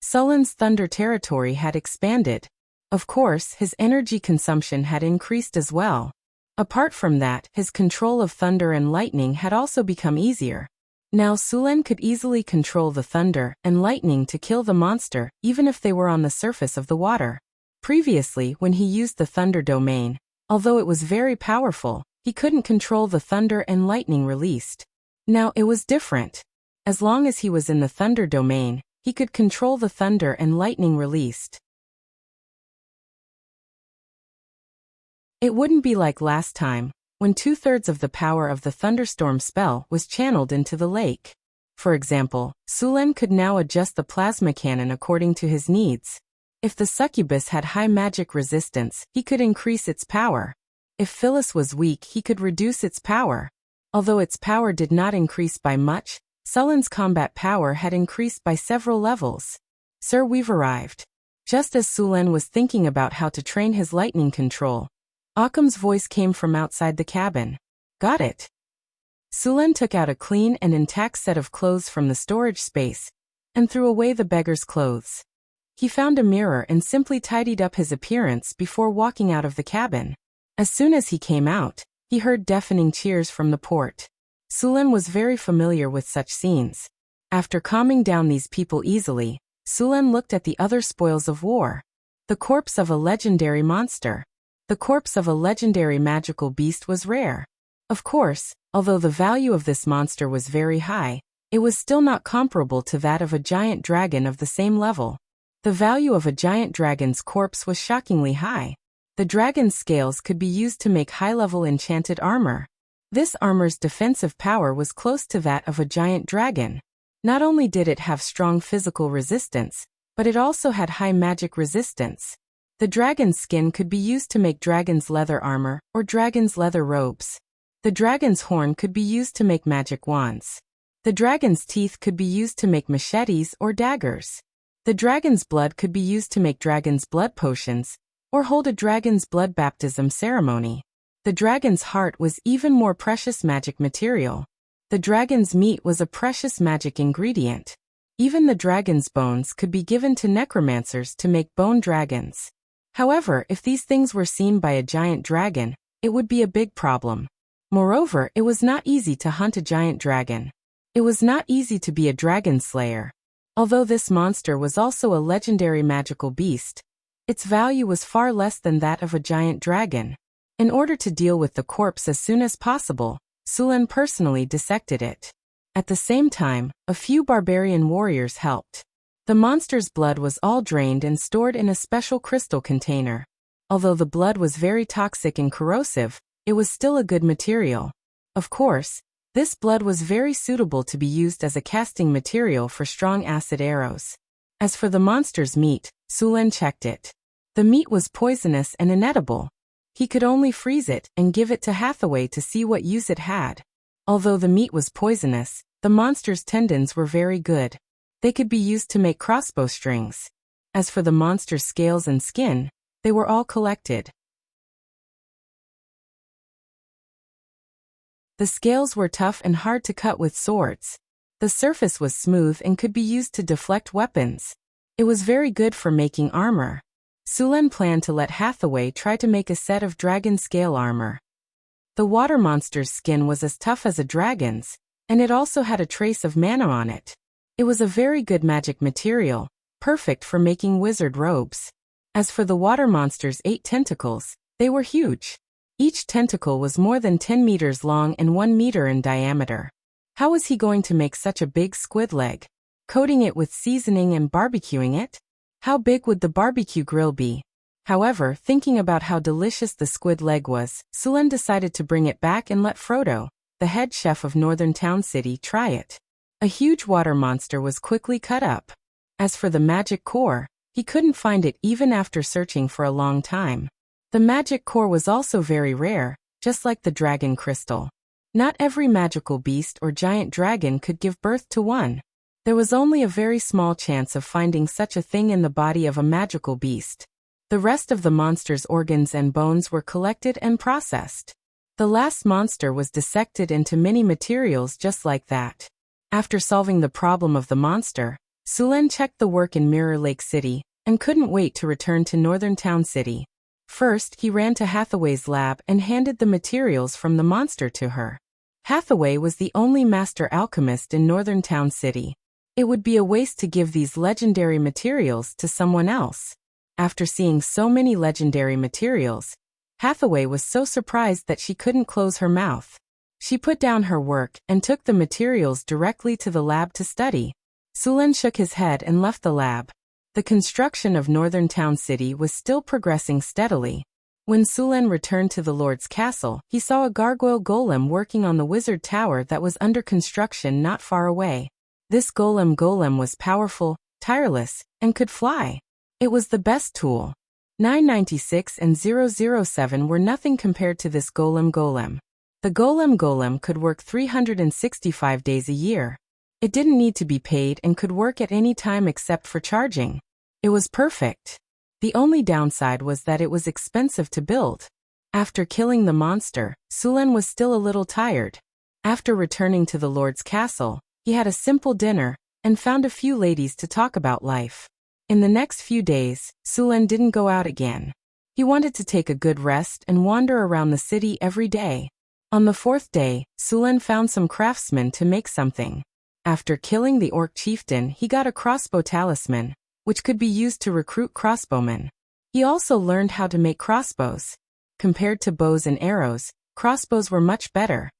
Sulen's Thunder Territory had expanded. Of course, his energy consumption had increased as well. Apart from that, his control of thunder and lightning had also become easier. Now Sulen could easily control the thunder and lightning to kill the monster, even if they were on the surface of the water. Previously, when he used the Thunder Domain, although it was very powerful, he couldn't control the thunder and lightning released. Now it was different. As long as he was in the Thunder Domain, he could control the thunder and lightning released. It wouldn't be like last time, when 2/3 of the power of the thunderstorm spell was channeled into the lake. For example, Sulen could now adjust the plasma cannon according to his needs. If the succubus had high magic resistance, he could increase its power. If Phyllis was weak, he could reduce its power. Although its power did not increase by much, Sulen's combat power had increased by several levels. Sir, we've arrived. Just as Sulen was thinking about how to train his lightning control, Occam's voice came from outside the cabin. Got it. Sulen took out a clean and intact set of clothes from the storage space and threw away the beggar's clothes. He found a mirror and simply tidied up his appearance before walking out of the cabin. As soon as he came out, he heard deafening cheers from the port. Sulen was very familiar with such scenes. After calming down these people easily, Sulen looked at the other spoils of war. The corpse of a legendary monster. The corpse of a legendary magical beast was rare. Of course, although the value of this monster was very high, it was still not comparable to that of a giant dragon of the same level. The value of a giant dragon's corpse was shockingly high. The dragon's scales could be used to make high-level enchanted armor. This armor's defensive power was close to that of a giant dragon. Not only did it have strong physical resistance, but it also had high magic resistance. The dragon's skin could be used to make dragon's leather armor or dragon's leather robes. The dragon's horn could be used to make magic wands. The dragon's teeth could be used to make machetes or daggers. The dragon's blood could be used to make dragon's blood potions or hold a dragon's blood baptism ceremony. The dragon's heart was even more precious magic material. The dragon's meat was a precious magic ingredient. Even the dragon's bones could be given to necromancers to make bone dragons. However, if these things were seen by a giant dragon, it would be a big problem. Moreover, it was not easy to hunt a giant dragon. It was not easy to be a dragon slayer. Although this monster was also a legendary magical beast, its value was far less than that of a giant dragon. In order to deal with the corpse as soon as possible, Sulen personally dissected it. At the same time, a few barbarian warriors helped. The monster's blood was all drained and stored in a special crystal container. Although the blood was very toxic and corrosive, it was still a good material. Of course, this blood was very suitable to be used as a casting material for strong acid arrows. As for the monster's meat, Sulen checked it. The meat was poisonous and inedible. He could only freeze it and give it to Hathaway to see what use it had. Although the meat was poisonous, the monster's tendons were very good. They could be used to make crossbow strings. As for the monster's scales and skin, they were all collected. The scales were tough and hard to cut with swords. The surface was smooth and could be used to deflect weapons. It was very good for making armor. Sulen planned to let Hathaway try to make a set of dragon scale armor. The water monster's skin was as tough as a dragon's, and it also had a trace of mana on it. It was a very good magic material, perfect for making wizard robes. As for the water monster's 8 tentacles, they were huge. Each tentacle was more than 10 meters long and 1 meter in diameter. How was he going to make such a big squid leg? Coating it with seasoning and barbecuing it? How big would the barbecue grill be? However, thinking about how delicious the squid leg was, Sulen decided to bring it back and let Frodo, the head chef of Northern Town City, try it. A huge water monster was quickly cut up. As for the magic core, he couldn't find it even after searching for a long time. The magic core was also very rare, just like the dragon crystal. Not every magical beast or giant dragon could give birth to one. There was only a very small chance of finding such a thing in the body of a magical beast. The rest of the monster's organs and bones were collected and processed. The last monster was dissected into many materials just like that. After solving the problem of the monster, Sulen checked the work in Mirror Lake City and couldn't wait to return to Northern Town City. First, he ran to Hathaway's lab and handed the materials from the monster to her. Hathaway was the only master alchemist in Northern Town City. It would be a waste to give these legendary materials to someone else. After seeing so many legendary materials, Hathaway was so surprised that she couldn't close her mouth. She put down her work and took the materials directly to the lab to study. Sulen shook his head and left the lab. The construction of Northern Town City was still progressing steadily. When Sulen returned to the Lord's castle, he saw a gargoyle golem working on the wizard tower that was under construction not far away. This golem was powerful, tireless, and could fly. It was the best tool. 996 and 007 were nothing compared to this golem. The golem could work 365 days a year. It didn't need to be paid and could work at any time except for charging. It was perfect. The only downside was that it was expensive to build. After killing the monster, Sulen was still a little tired. After returning to the Lord's castle, he had a simple dinner and found a few ladies to talk about life. In the next few days, Sulen didn't go out again. He wanted to take a good rest and wander around the city every day. On the 4th day, Sulen found some craftsmen to make something. After killing the orc chieftain, he got a crossbow talisman, which could be used to recruit crossbowmen. He also learned how to make crossbows. Compared to bows and arrows, crossbows were much better.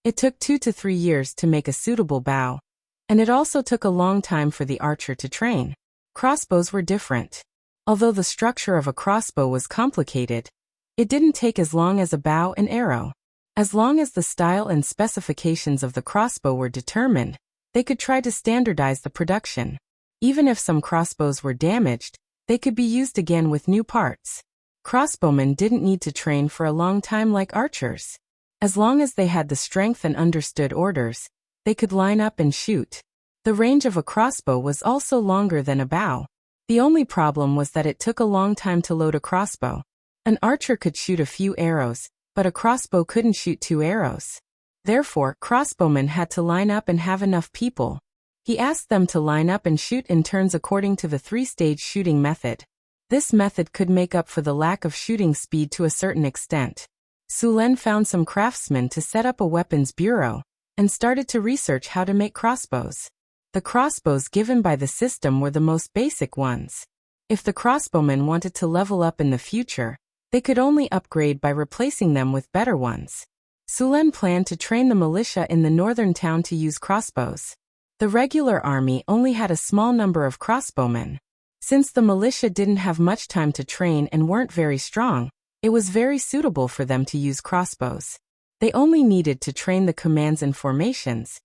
It took 2 to 3 years to make a suitable bow, and it also took a long time for the archer to train. Crossbows were different. Although the structure of a crossbow was complicated, it didn't take as long as a bow and arrow. As long as the style and specifications of the crossbow were determined, they could try to standardize the production. Even if some crossbows were damaged, they could be used again with new parts. Crossbowmen didn't need to train for a long time like archers. As long as they had the strength and understood orders, they could line up and shoot. The range of a crossbow was also longer than a bow. The only problem was that it took a long time to load a crossbow. An archer could shoot a few arrows, but a crossbow couldn't shoot 2 arrows. Therefore, crossbowmen had to line up and have enough people. He asked them to line up and shoot in turns according to the 3-stage shooting method. This method could make up for the lack of shooting speed to a certain extent. Sulen found some craftsmen to set up a weapons bureau and started to research how to make crossbows. The crossbows given by the system were the most basic ones. If the crossbowmen wanted to level up in the future, they could only upgrade by replacing them with better ones. Sulen planned to train the militia in the northern town to use crossbows. The regular army only had a small number of crossbowmen. Since the militia didn't have much time to train and weren't very strong, it was very suitable for them to use crossbows. They only needed to train the commands and formations,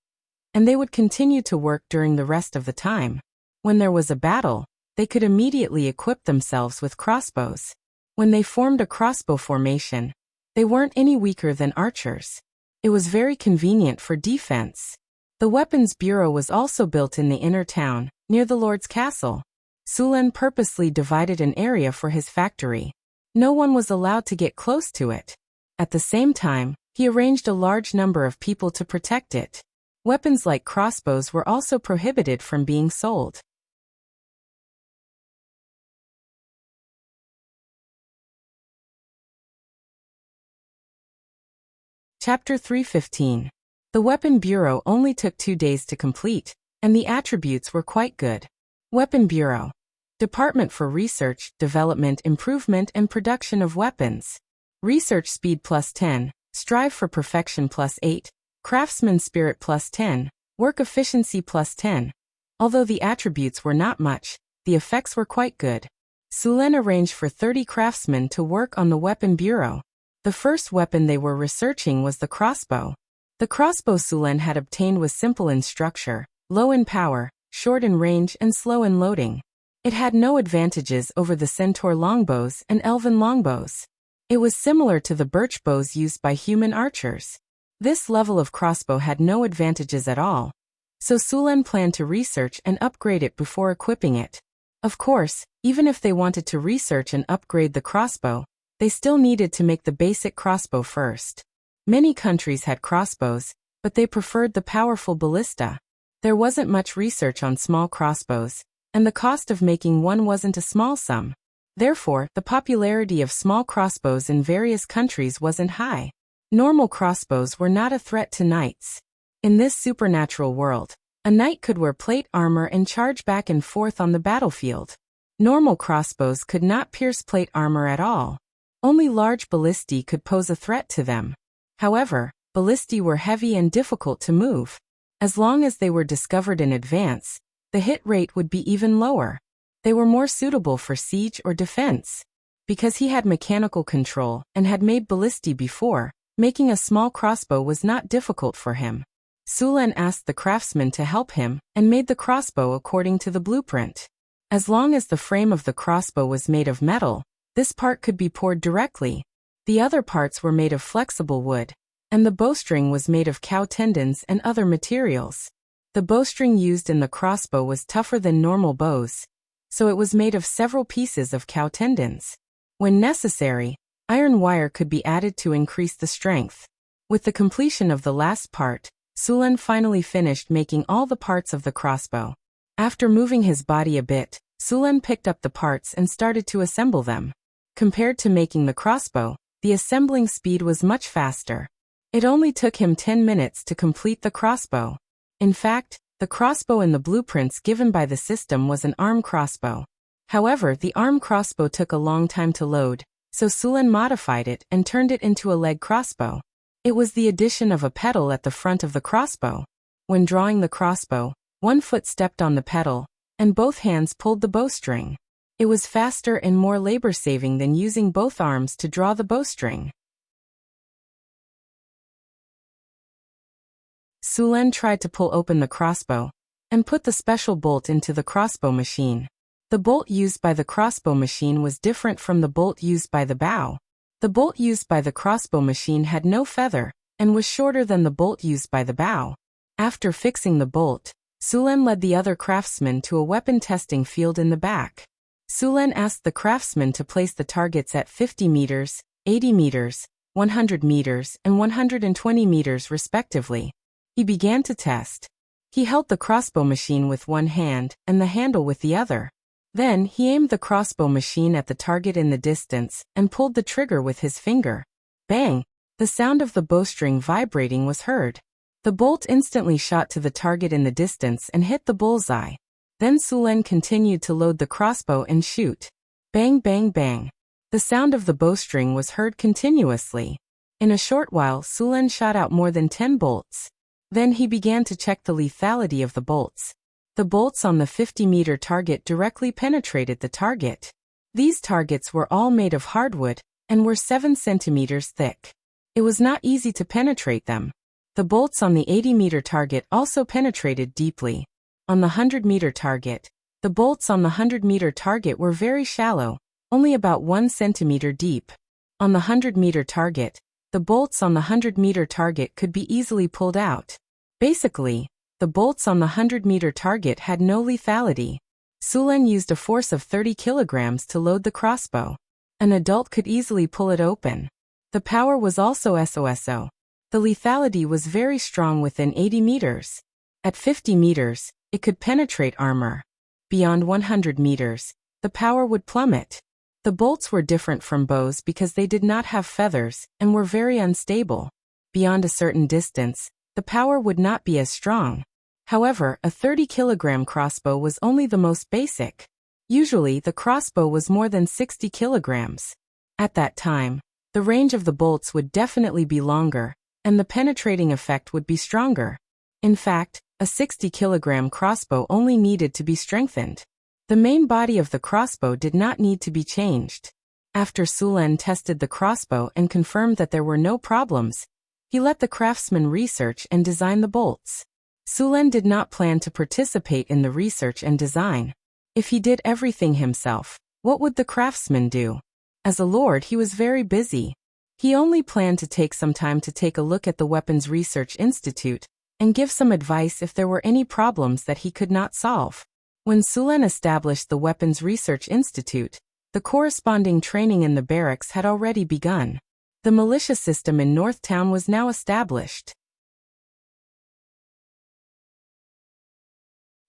and they would continue to work during the rest of the time. When there was a battle, they could immediately equip themselves with crossbows. When they formed a crossbow formation, they weren't any weaker than archers. It was very convenient for defense. The weapons bureau was also built in the inner town, near the Lord's castle. Sulen purposely divided an area for his factory. No one was allowed to get close to it. At the same time, he arranged a large number of people to protect it. Weapons like crossbows were also prohibited from being sold. Chapter 3:15. The Weapon Bureau only took 2 days to complete, and the attributes were quite good. Weapon Bureau. Department for Research, Development, Improvement and Production of Weapons. Research Speed +10, Strive for Perfection +8, Craftsman Spirit +10, Work Efficiency +10. Although the attributes were not much, the effects were quite good. Sulen arranged for 30 craftsmen to work on the Weapon Bureau. The first weapon they were researching was the crossbow. The crossbow Sulen had obtained was simple in structure, low in power, short in range and slow in loading. It had no advantages over the centaur longbows and elven longbows. It was similar to the birch bows used by human archers. This level of crossbow had no advantages at all, so Sulen planned to research and upgrade it before equipping it. Of course, even if they wanted to research and upgrade the crossbow, they still needed to make the basic crossbow first. Many countries had crossbows, but they preferred the powerful ballista. There wasn't much research on small crossbows, and the cost of making one wasn't a small sum. Therefore, the popularity of small crossbows in various countries wasn't high. Normal crossbows were not a threat to knights. In this supernatural world, a knight could wear plate armor and charge back and forth on the battlefield. Normal crossbows could not pierce plate armor at all. Only large ballistae could pose a threat to them. However, ballistae were heavy and difficult to move. As long as they were discovered in advance, the hit rate would be even lower. They were more suitable for siege or defense. Because he had mechanical control and had made ballistae before, making a small crossbow was not difficult for him. Sulen asked the craftsman to help him and made the crossbow according to the blueprint. As long as the frame of the crossbow was made of metal, this part could be poured directly. The other parts were made of flexible wood, and the bowstring was made of cow tendons and other materials. The bowstring used in the crossbow was tougher than normal bows, so it was made of several pieces of cow tendons. When necessary, iron wire could be added to increase the strength. With the completion of the last part, Sulen finally finished making all the parts of the crossbow. After moving his body a bit, Sulen picked up the parts and started to assemble them. Compared to making the crossbow, the assembling speed was much faster. It only took him 10 minutes to complete the crossbow. In fact, the crossbow in the blueprints given by the system was an arm crossbow. However, the arm crossbow took a long time to load, so Sulen modified it and turned it into a leg crossbow. It was the addition of a pedal at the front of the crossbow. When drawing the crossbow, one foot stepped on the pedal, and both hands pulled the bowstring. It was faster and more labor-saving than using both arms to draw the bowstring. Sulen tried to pull open the crossbow and put the special bolt into the crossbow machine. The bolt used by the crossbow machine was different from the bolt used by the bow. The bolt used by the crossbow machine had no feather and was shorter than the bolt used by the bow. After fixing the bolt, Sulen led the other craftsmen to a weapon testing field in the back. Sulen asked the craftsmen to place the targets at 50 meters, 80 meters, 100 meters, and 120 meters respectively. He began to test. He held the crossbow machine with one hand and the handle with the other. Then he aimed the crossbow machine at the target in the distance and pulled the trigger with his finger. Bang! The sound of the bowstring vibrating was heard. The bolt instantly shot to the target in the distance and hit the bullseye. Then Sulen continued to load the crossbow and shoot. Bang, bang, bang. The sound of the bowstring was heard continuously. In a short while, Sulen shot out more than 10 bolts. Then he began to check the lethality of the bolts. The bolts on the 50-meter target directly penetrated the target. These targets were all made of hardwood and were 7 centimeters thick. It was not easy to penetrate them. The bolts on the 80-meter target also penetrated deeply. On the 100-meter target, the bolts on the 100-meter target were very shallow, only about 1 centimeter deep. On the 100-meter target, the bolts on the 100-meter target could be easily pulled out. Basically, the bolts on the 100-meter target had no lethality. Sulen used a force of 30 kilograms to load the crossbow. An adult could easily pull it open. The power was also SOSO. The lethality was very strong within 80 meters. At 50 meters, it could penetrate armor. Beyond 100 meters, the power would plummet. The bolts were different from bows because they did not have feathers and were very unstable. Beyond a certain distance, the power would not be as strong. However, a 30-kilogram crossbow was only the most basic. Usually, the crossbow was more than 60 kilograms. At that time, the range of the bolts would definitely be longer, and the penetrating effect would be stronger. In fact, a 60-kilogram crossbow only needed to be strengthened. The main body of the crossbow did not need to be changed. After Sulen tested the crossbow and confirmed that there were no problems, he let the craftsman research and design the bolts. Sulen did not plan to participate in the research and design. If he did everything himself, what would the craftsman do? As a lord, he was very busy. He only planned to take some time to take a look at the Weapons Research Institute and give some advice if there were any problems that he could not solve. When Sulen established the Weapons Research Institute, the corresponding training in the barracks had already begun. The militia system in Northtown was now established.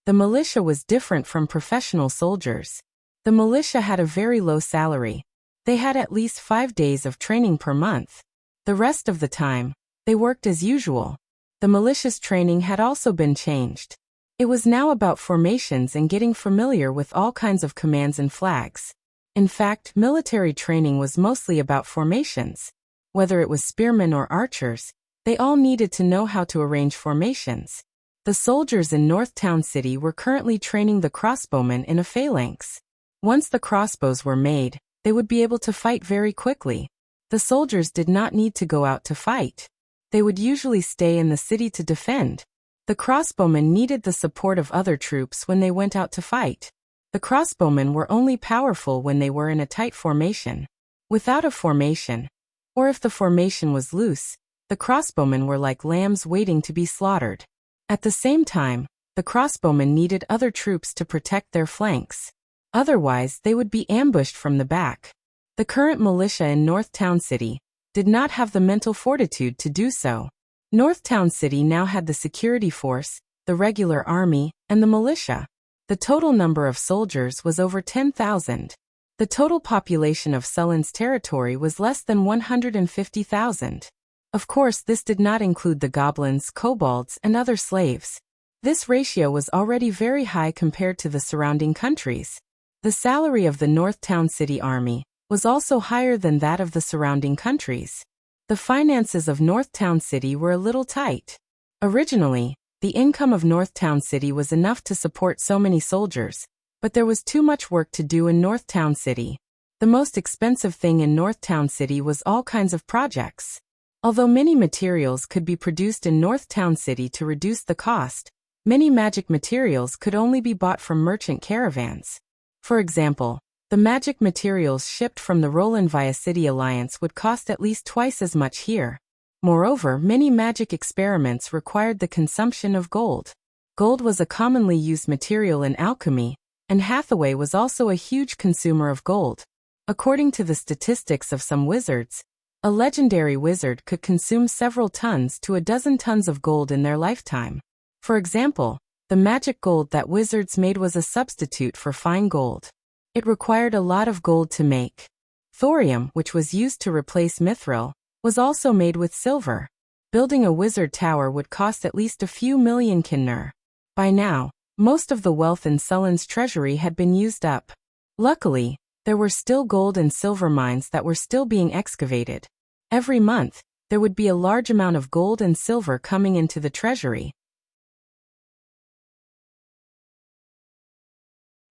The militia was different from professional soldiers. The militia had a very low salary. They had at least 5 days of training per month. The rest of the time, they worked as usual. The militia's training had also been changed. It was now about formations and getting familiar with all kinds of commands and flags. In fact, military training was mostly about formations. Whether it was spearmen or archers, they all needed to know how to arrange formations. The soldiers in Northtown City were currently training the crossbowmen in a phalanx. Once the crossbows were made, they would be able to fight very quickly. The soldiers did not need to go out to fight. They would usually stay in the city to defend. The crossbowmen needed the support of other troops when they went out to fight. The crossbowmen were only powerful when they were in a tight formation. Without a formation, or if the formation was loose, the crossbowmen were like lambs waiting to be slaughtered. At the same time, the crossbowmen needed other troops to protect their flanks. Otherwise, they would be ambushed from the back. The current militia in Northtown City did not have the mental fortitude to do so. Northtown City now had the security force, the regular army, and the militia. The total number of soldiers was over 10,000. The total population of Sulen's territory was less than 150,000. Of course, this did not include the goblins, kobolds, and other slaves. This ratio was already very high compared to the surrounding countries. The salary of the Northtown City Army was also higher than that of the surrounding countries. The finances of Northtown City were a little tight. Originally, the income of Northtown City was enough to support so many soldiers, but there was too much work to do in Northtown City. The most expensive thing in Northtown City was all kinds of projects. Although many materials could be produced in Northtown City to reduce the cost, many magic materials could only be bought from merchant caravans. For example, the magic materials shipped from the Roland via City Alliance would cost at least twice as much here. Moreover, many magic experiments required the consumption of gold. Gold was a commonly used material in alchemy, and Hathaway was also a huge consumer of gold. According to the statistics of some wizards, a legendary wizard could consume several tons to a dozen tons of gold in their lifetime. For example, the magic gold that wizards made was a substitute for fine gold. It required a lot of gold to make. Thorium, which was used to replace mithril, was also made with silver. Building a wizard tower would cost at least a few million kinner. By now, most of the wealth in Sulan's treasury had been used up. Luckily, there were still gold and silver mines that were still being excavated. Every month, there would be a large amount of gold and silver coming into the treasury.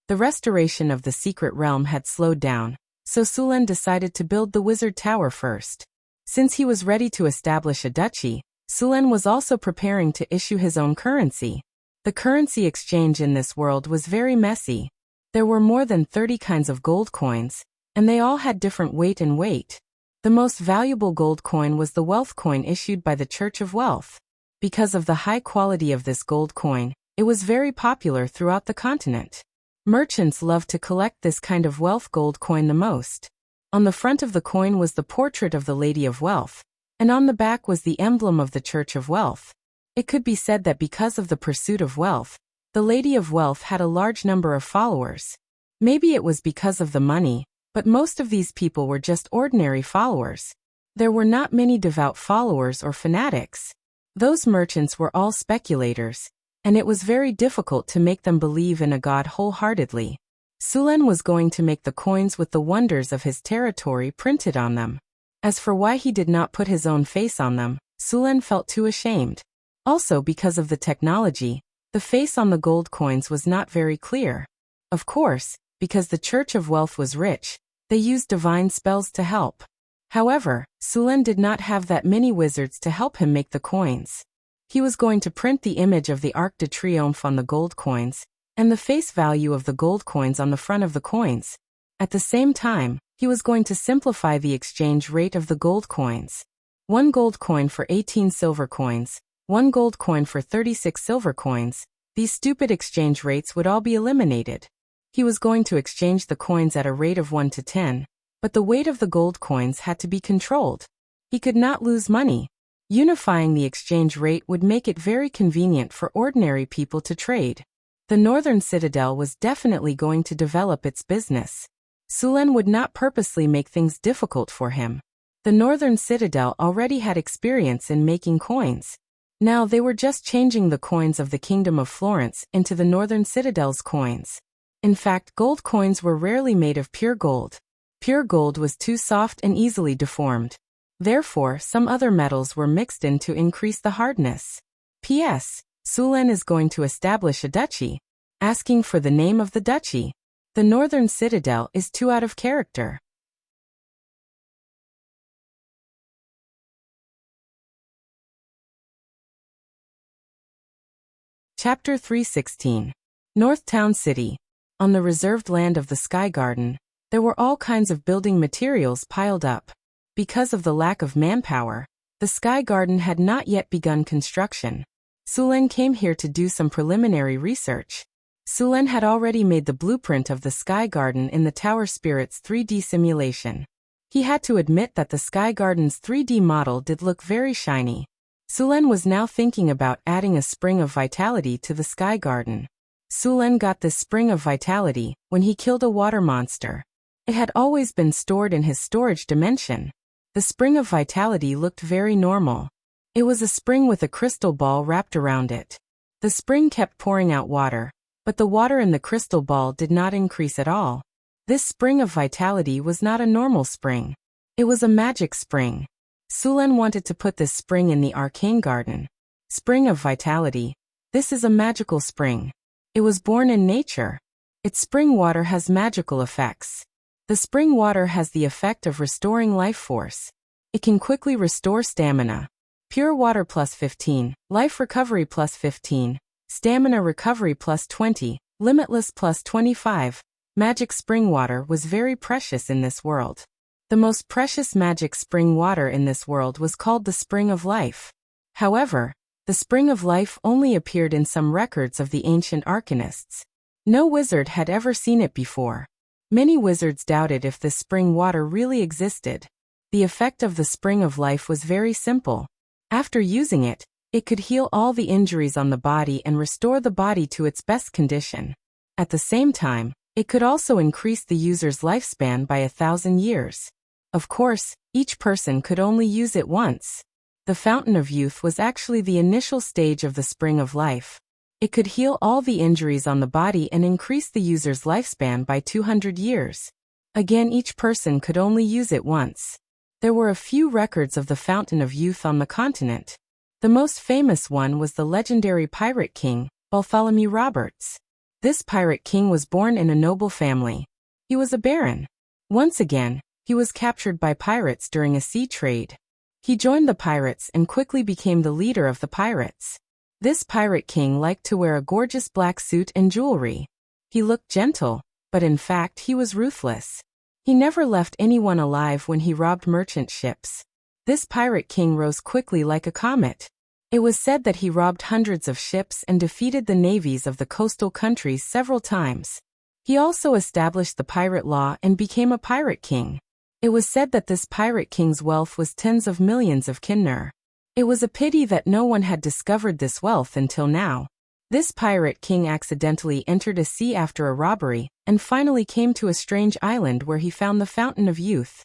The restoration of the secret realm had slowed down, so Sulan decided to build the wizard tower first. Since he was ready to establish a duchy, Sulan was also preparing to issue his own currency. The currency exchange in this world was very messy. There were more than 30 kinds of gold coins, and they all had different weight and weight. The most valuable gold coin was the wealth coin issued by the Church of Wealth. Because of the high quality of this gold coin, it was very popular throughout the continent. Merchants loved to collect this kind of wealth gold coin the most. On the front of the coin was the portrait of the Lady of Wealth, and on the back was the emblem of the Church of Wealth. It could be said that because of the pursuit of wealth, the Lady of Wealth had a large number of followers. Maybe it was because of the money, but most of these people were just ordinary followers. There were not many devout followers or fanatics. Those merchants were all speculators, and it was very difficult to make them believe in a god wholeheartedly. Sulan was going to make the coins with the wonders of his territory printed on them. As for why he did not put his own face on them, Sulan felt too ashamed. Also because of the technology, the face on the gold coins was not very clear. Of course, because the Church of Wealth was rich, they used divine spells to help. However, Sulan did not have that many wizards to help him make the coins. He was going to print the image of the Arc de Triomphe on the gold coins, and the face value of the gold coins on the front of the coins. At the same time, he was going to simplify the exchange rate of the gold coins. 1 gold coin for 18 silver coins, 1 gold coin for 36 silver coins. These stupid exchange rates would all be eliminated. He was going to exchange the coins at a rate of 1 to 10, but the weight of the gold coins had to be controlled. He could not lose money. Unifying the exchange rate would make it very convenient for ordinary people to trade. The Northern Citadel was definitely going to develop its business. Sulan would not purposely make things difficult for him. The Northern Citadel already had experience in making coins. Now they were just changing the coins of the Kingdom of Florence into the Northern Citadel's coins. In fact, gold coins were rarely made of pure gold. Pure gold was too soft and easily deformed. Therefore, some other metals were mixed in to increase the hardness. P.S. Sulan is going to establish a duchy. Asking for the name of the duchy. The Northern Citadel is too out of character. Chapter 316. North Town City. On the reserved land of the Sky Garden, there were all kinds of building materials piled up. Because of the lack of manpower, the Sky Garden had not yet begun construction. Sulan came here to do some preliminary research. Sulan had already made the blueprint of the Sky Garden in the Tower Spirit's 3D simulation. He had to admit that the Sky Garden's 3D model did look very shiny. Sulan was now thinking about adding a spring of vitality to the Sky Garden. Sulan got this spring of vitality when he killed a water monster. It had always been stored in his storage dimension. The spring of vitality looked very normal. It was a spring with a crystal ball wrapped around it. The spring kept pouring out water, but the water in the crystal ball did not increase at all. This spring of vitality was not a normal spring. It was a magic spring. Sulan wanted to put this spring in the arcane garden. Spring of vitality. This is a magical spring. It was born in nature. Its spring water has magical effects. The spring water has the effect of restoring life force. It can quickly restore stamina. Pure water plus 15, life recovery plus 15, stamina recovery plus 20, limitless plus 25. Magic spring water was very precious in this world. The most precious magic spring water in this world was called the Spring of Life. However, the Spring of Life only appeared in some records of the ancient arcanists. No wizard had ever seen it before. Many wizards doubted if this spring water really existed. The effect of the Spring of Life was very simple. After using it, it could heal all the injuries on the body and restore the body to its best condition. At the same time, it could also increase the user's lifespan by 1,000 years. Of course, each person could only use it once. The Fountain of Youth was actually the initial stage of the Spring of Life. It could heal all the injuries on the body and increase the user's lifespan by 200 years. Again, each person could only use it once. There were a few records of the Fountain of Youth on the continent. The most famous one was the legendary pirate king, Bartholomew Roberts. This pirate king was born in a noble family. He was a baron. Once again, he was captured by pirates during a sea trade. He joined the pirates and quickly became the leader of the pirates. This pirate king liked to wear a gorgeous black suit and jewelry. He looked gentle, but in fact he was ruthless. He never left anyone alive when he robbed merchant ships. This pirate king rose quickly like a comet. It was said that he robbed hundreds of ships and defeated the navies of the coastal countries several times. He also established the pirate law and became a pirate king. It was said that this pirate king's wealth was tens of millions of kinnur. It was a pity that no one had discovered this wealth until now. This pirate king accidentally entered a sea after a robbery, and finally came to a strange island where he found the Fountain of Youth.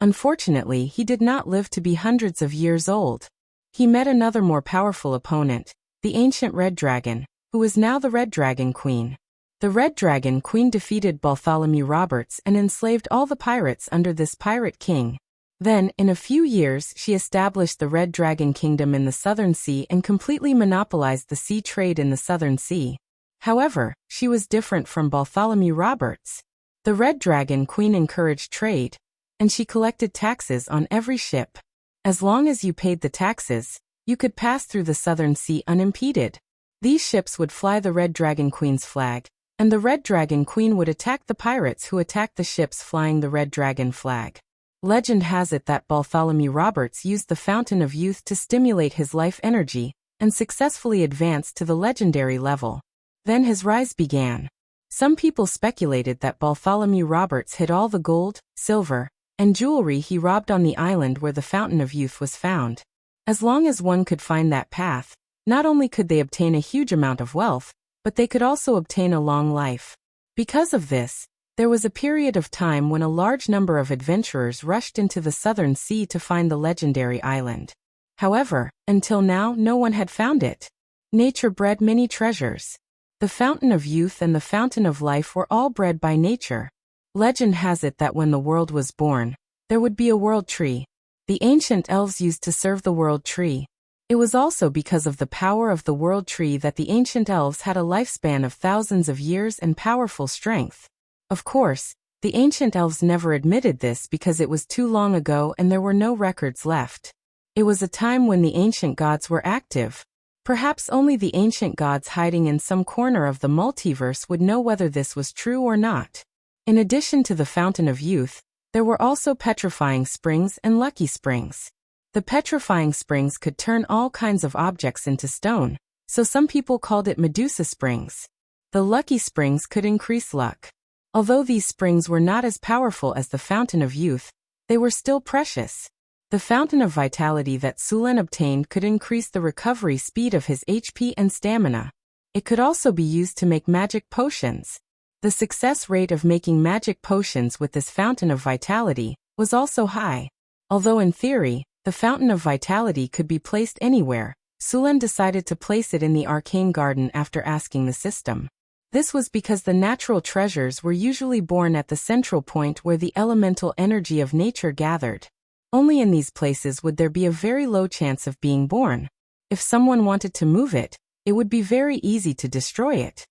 Unfortunately, he did not live to be hundreds of years old. He met another more powerful opponent, the ancient Red Dragon, who is now the Red Dragon Queen. The Red Dragon Queen defeated Bartholomew Roberts and enslaved all the pirates under this pirate king. Then, in a few years, she established the Red Dragon Kingdom in the Southern Sea and completely monopolized the sea trade in the Southern Sea. However, she was different from Bartholomew Roberts. The Red Dragon Queen encouraged trade, and she collected taxes on every ship. As long as you paid the taxes, you could pass through the Southern Sea unimpeded. These ships would fly the Red Dragon Queen's flag, and the Red Dragon Queen would attack the pirates who attacked the ships flying the Red Dragon flag. Legend has it that Bartholomew Roberts used the Fountain of Youth to stimulate his life energy, and successfully advanced to the legendary level. Then his rise began. Some people speculated that Bartholomew Roberts hid all the gold, silver, and jewelry he robbed on the island where the Fountain of Youth was found. As long as one could find that path, not only could they obtain a huge amount of wealth, but they could also obtain a long life. Because of this, there was a period of time when a large number of adventurers rushed into the Southern Sea to find the legendary island. However, until now no one had found it. Nature bred many treasures. The Fountain of Youth and the Fountain of Life were all bred by nature. Legend has it that when the world was born, there would be a world tree. The ancient elves used to serve the world tree. It was also because of the power of the world tree that the ancient elves had a lifespan of thousands of years and powerful strength. Of course, the ancient elves never admitted this because it was too long ago and there were no records left. It was a time when the ancient gods were active. Perhaps only the ancient gods hiding in some corner of the multiverse would know whether this was true or not. In addition to the Fountain of Youth, there were also petrifying springs and lucky springs. The petrifying springs could turn all kinds of objects into stone, so some people called it Medusa springs. The lucky springs could increase luck. Although these springs were not as powerful as the Fountain of Youth, they were still precious. The Fountain of Vitality that Sulen obtained could increase the recovery speed of his HP and stamina. It could also be used to make magic potions. The success rate of making magic potions with this Fountain of Vitality was also high. Although in theory, the Fountain of Vitality could be placed anywhere, Sulen decided to place it in the Arcane Garden after asking the system. This was because the natural treasures were usually born at the central point where the elemental energy of nature gathered. Only in these places would there be a very low chance of being born. If someone wanted to move it, it would be very easy to destroy it.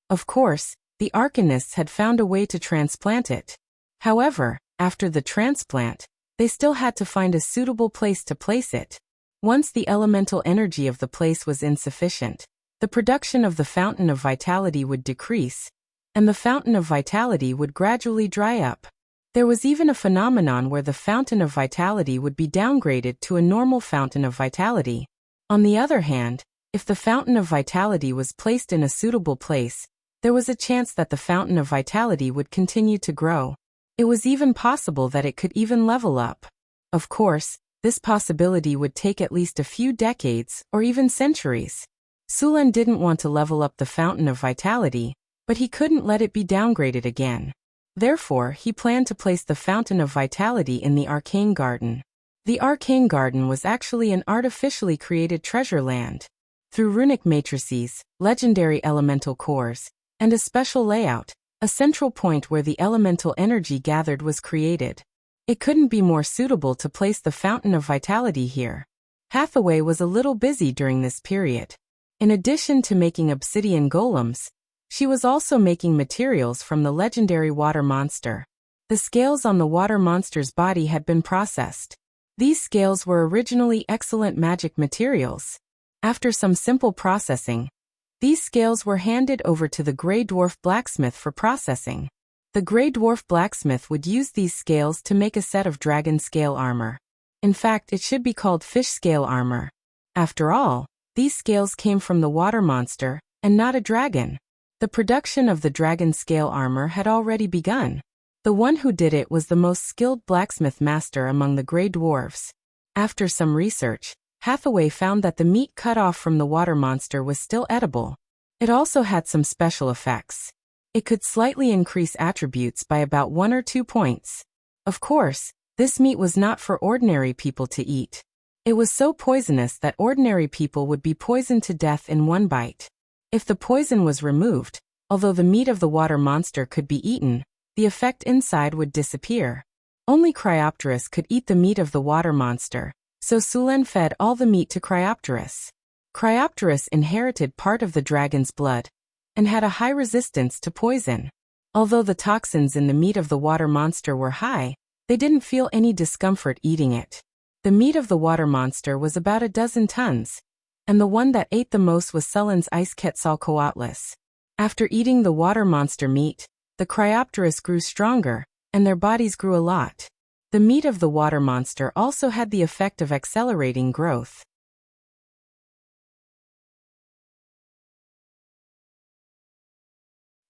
Of course, the Arcanists had found a way to transplant it. However, after the transplant, they still had to find a suitable place to place it. Once the elemental energy of the place was insufficient, the production of the Fountain of Vitality would decrease, and the Fountain of Vitality would gradually dry up. There was even a phenomenon where the Fountain of Vitality would be downgraded to a normal Fountain of Vitality. On the other hand, if the Fountain of Vitality was placed in a suitable place, there was a chance that the Fountain of Vitality would continue to grow. It was even possible that it could even level up. Of course, this possibility would take at least a few decades or even centuries. Sulen didn't want to level up the Fountain of Vitality, but he couldn't let it be downgraded again. Therefore, he planned to place the Fountain of Vitality in the Arcane Garden. The Arcane Garden was actually an artificially created treasure land. Through runic matrices, legendary elemental cores, and a special layout, a central point where the elemental energy gathered was created. It couldn't be more suitable to place the Fountain of Vitality here. Hathaway was a little busy during this period. In addition to making obsidian golems, she was also making materials from the legendary water monster. The scales on the water monster's body had been processed. These scales were originally excellent magic materials. After some simple processing, these scales were handed over to the Grey Dwarf blacksmith for processing. The Grey Dwarf blacksmith would use these scales to make a set of dragon scale armor. In fact, it should be called fish scale armor. After all, these scales came from the water monster, and not a dragon. The production of the dragon scale armor had already begun. The one who did it was the most skilled blacksmith master among the Grey Dwarves. After some research, Hathaway found that the meat cut off from the water monster was still edible. It also had some special effects. It could slightly increase attributes by about 1 or 2 points. Of course, this meat was not for ordinary people to eat. It was so poisonous that ordinary people would be poisoned to death in one bite. If the poison was removed, although the meat of the water monster could be eaten, the effect inside would disappear. Only Cryopteris could eat the meat of the water monster, so Sulen fed all the meat to Cryopteris. Cryopteris inherited part of the dragon's blood, and had a high resistance to poison. Although the toxins in the meat of the water monster were high, they didn't feel any discomfort eating it. The meat of the water monster was about 12 tons, and the one that ate the most was Sulen's Ice Quetzalcoatlus. After eating the water monster meat, the Cryopteris grew stronger, and their bodies grew a lot. The meat of the water monster also had the effect of accelerating growth.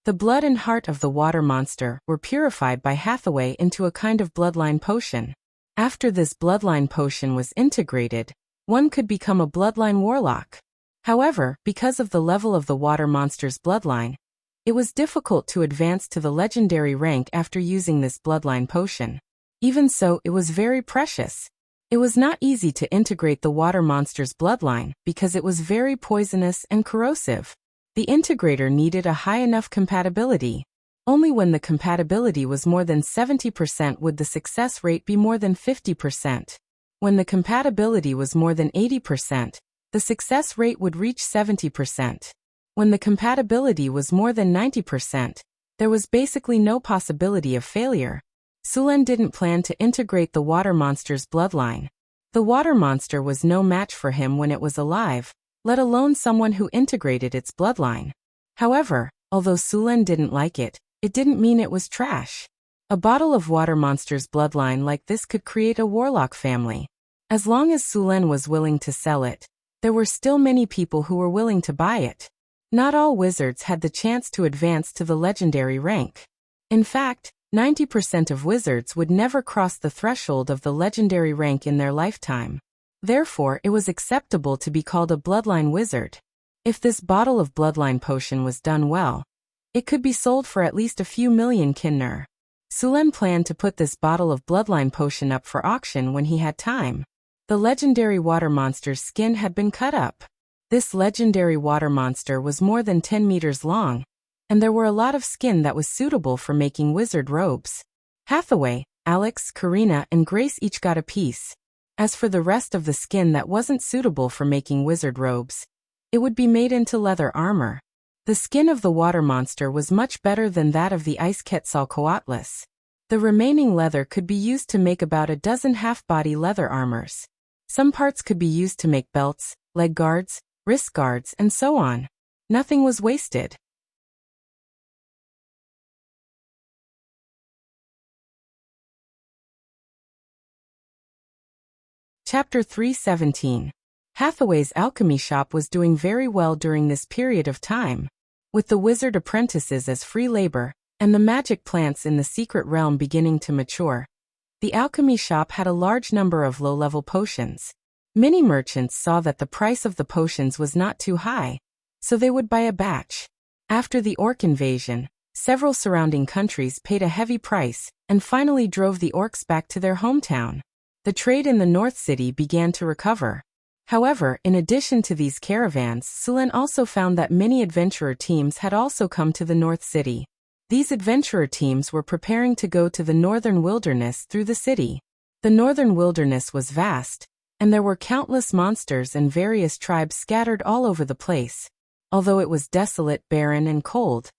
The blood and heart of the water monster were purified by Hathaway into a kind of bloodline potion. After this bloodline potion was integrated, one could become a bloodline warlock. However, because of the level of the water monster's bloodline, it was difficult to advance to the legendary rank after using this bloodline potion. Even so, it was very precious. It was not easy to integrate the water monster's bloodline because it was very poisonous and corrosive. The integrator needed a high enough compatibility. Only when the compatibility was more than 70% would the success rate be more than 50%. When the compatibility was more than 80%, the success rate would reach 70%. When the compatibility was more than 90%, there was basically no possibility of failure. Sulen didn't plan to integrate the water monster's bloodline. The water monster was no match for him when it was alive, let alone someone who integrated its bloodline. However, although Sulen didn't like it, it didn't mean it was trash. A bottle of water monster's bloodline like this could create a warlock family. As long as Sulen was willing to sell it, there were still many people who were willing to buy it. Not all wizards had the chance to advance to the legendary rank. In fact, 90% of wizards would never cross the threshold of the legendary rank in their lifetime. Therefore, it was acceptable to be called a bloodline wizard. If this bottle of bloodline potion was done well, it could be sold for at least a few million kinner. Sulen planned to put this bottle of bloodline potion up for auction when he had time. The legendary water monster's skin had been cut up. This legendary water monster was more than 10 meters long, and there were a lot of skin that was suitable for making wizard robes. Hathaway, Alex, Karina, and Grace each got a piece. As for the rest of the skin that wasn't suitable for making wizard robes, it would be made into leather armor. The skin of the water monster was much better than that of the Ice Quetzalcoatlus. The remaining leather could be used to make about 12 half-body leather armors. Some parts could be used to make belts, leg guards, wrist guards, and so on. Nothing was wasted. Chapter 317. Hathaway's alchemy shop was doing very well during this period of time. With the wizard apprentices as free labor, and the magic plants in the secret realm beginning to mature, the alchemy shop had a large number of low-level potions. Many merchants saw that the price of the potions was not too high, so they would buy a batch. After the orc invasion, several surrounding countries paid a heavy price and finally drove the orcs back to their hometown. The trade in the North City began to recover. However, in addition to these caravans, Sulen also found that many adventurer teams had also come to the North City. These adventurer teams were preparing to go to the northern wilderness through the city. The northern wilderness was vast, and there were countless monsters and various tribes scattered all over the place. Although it was desolate, barren, and cold,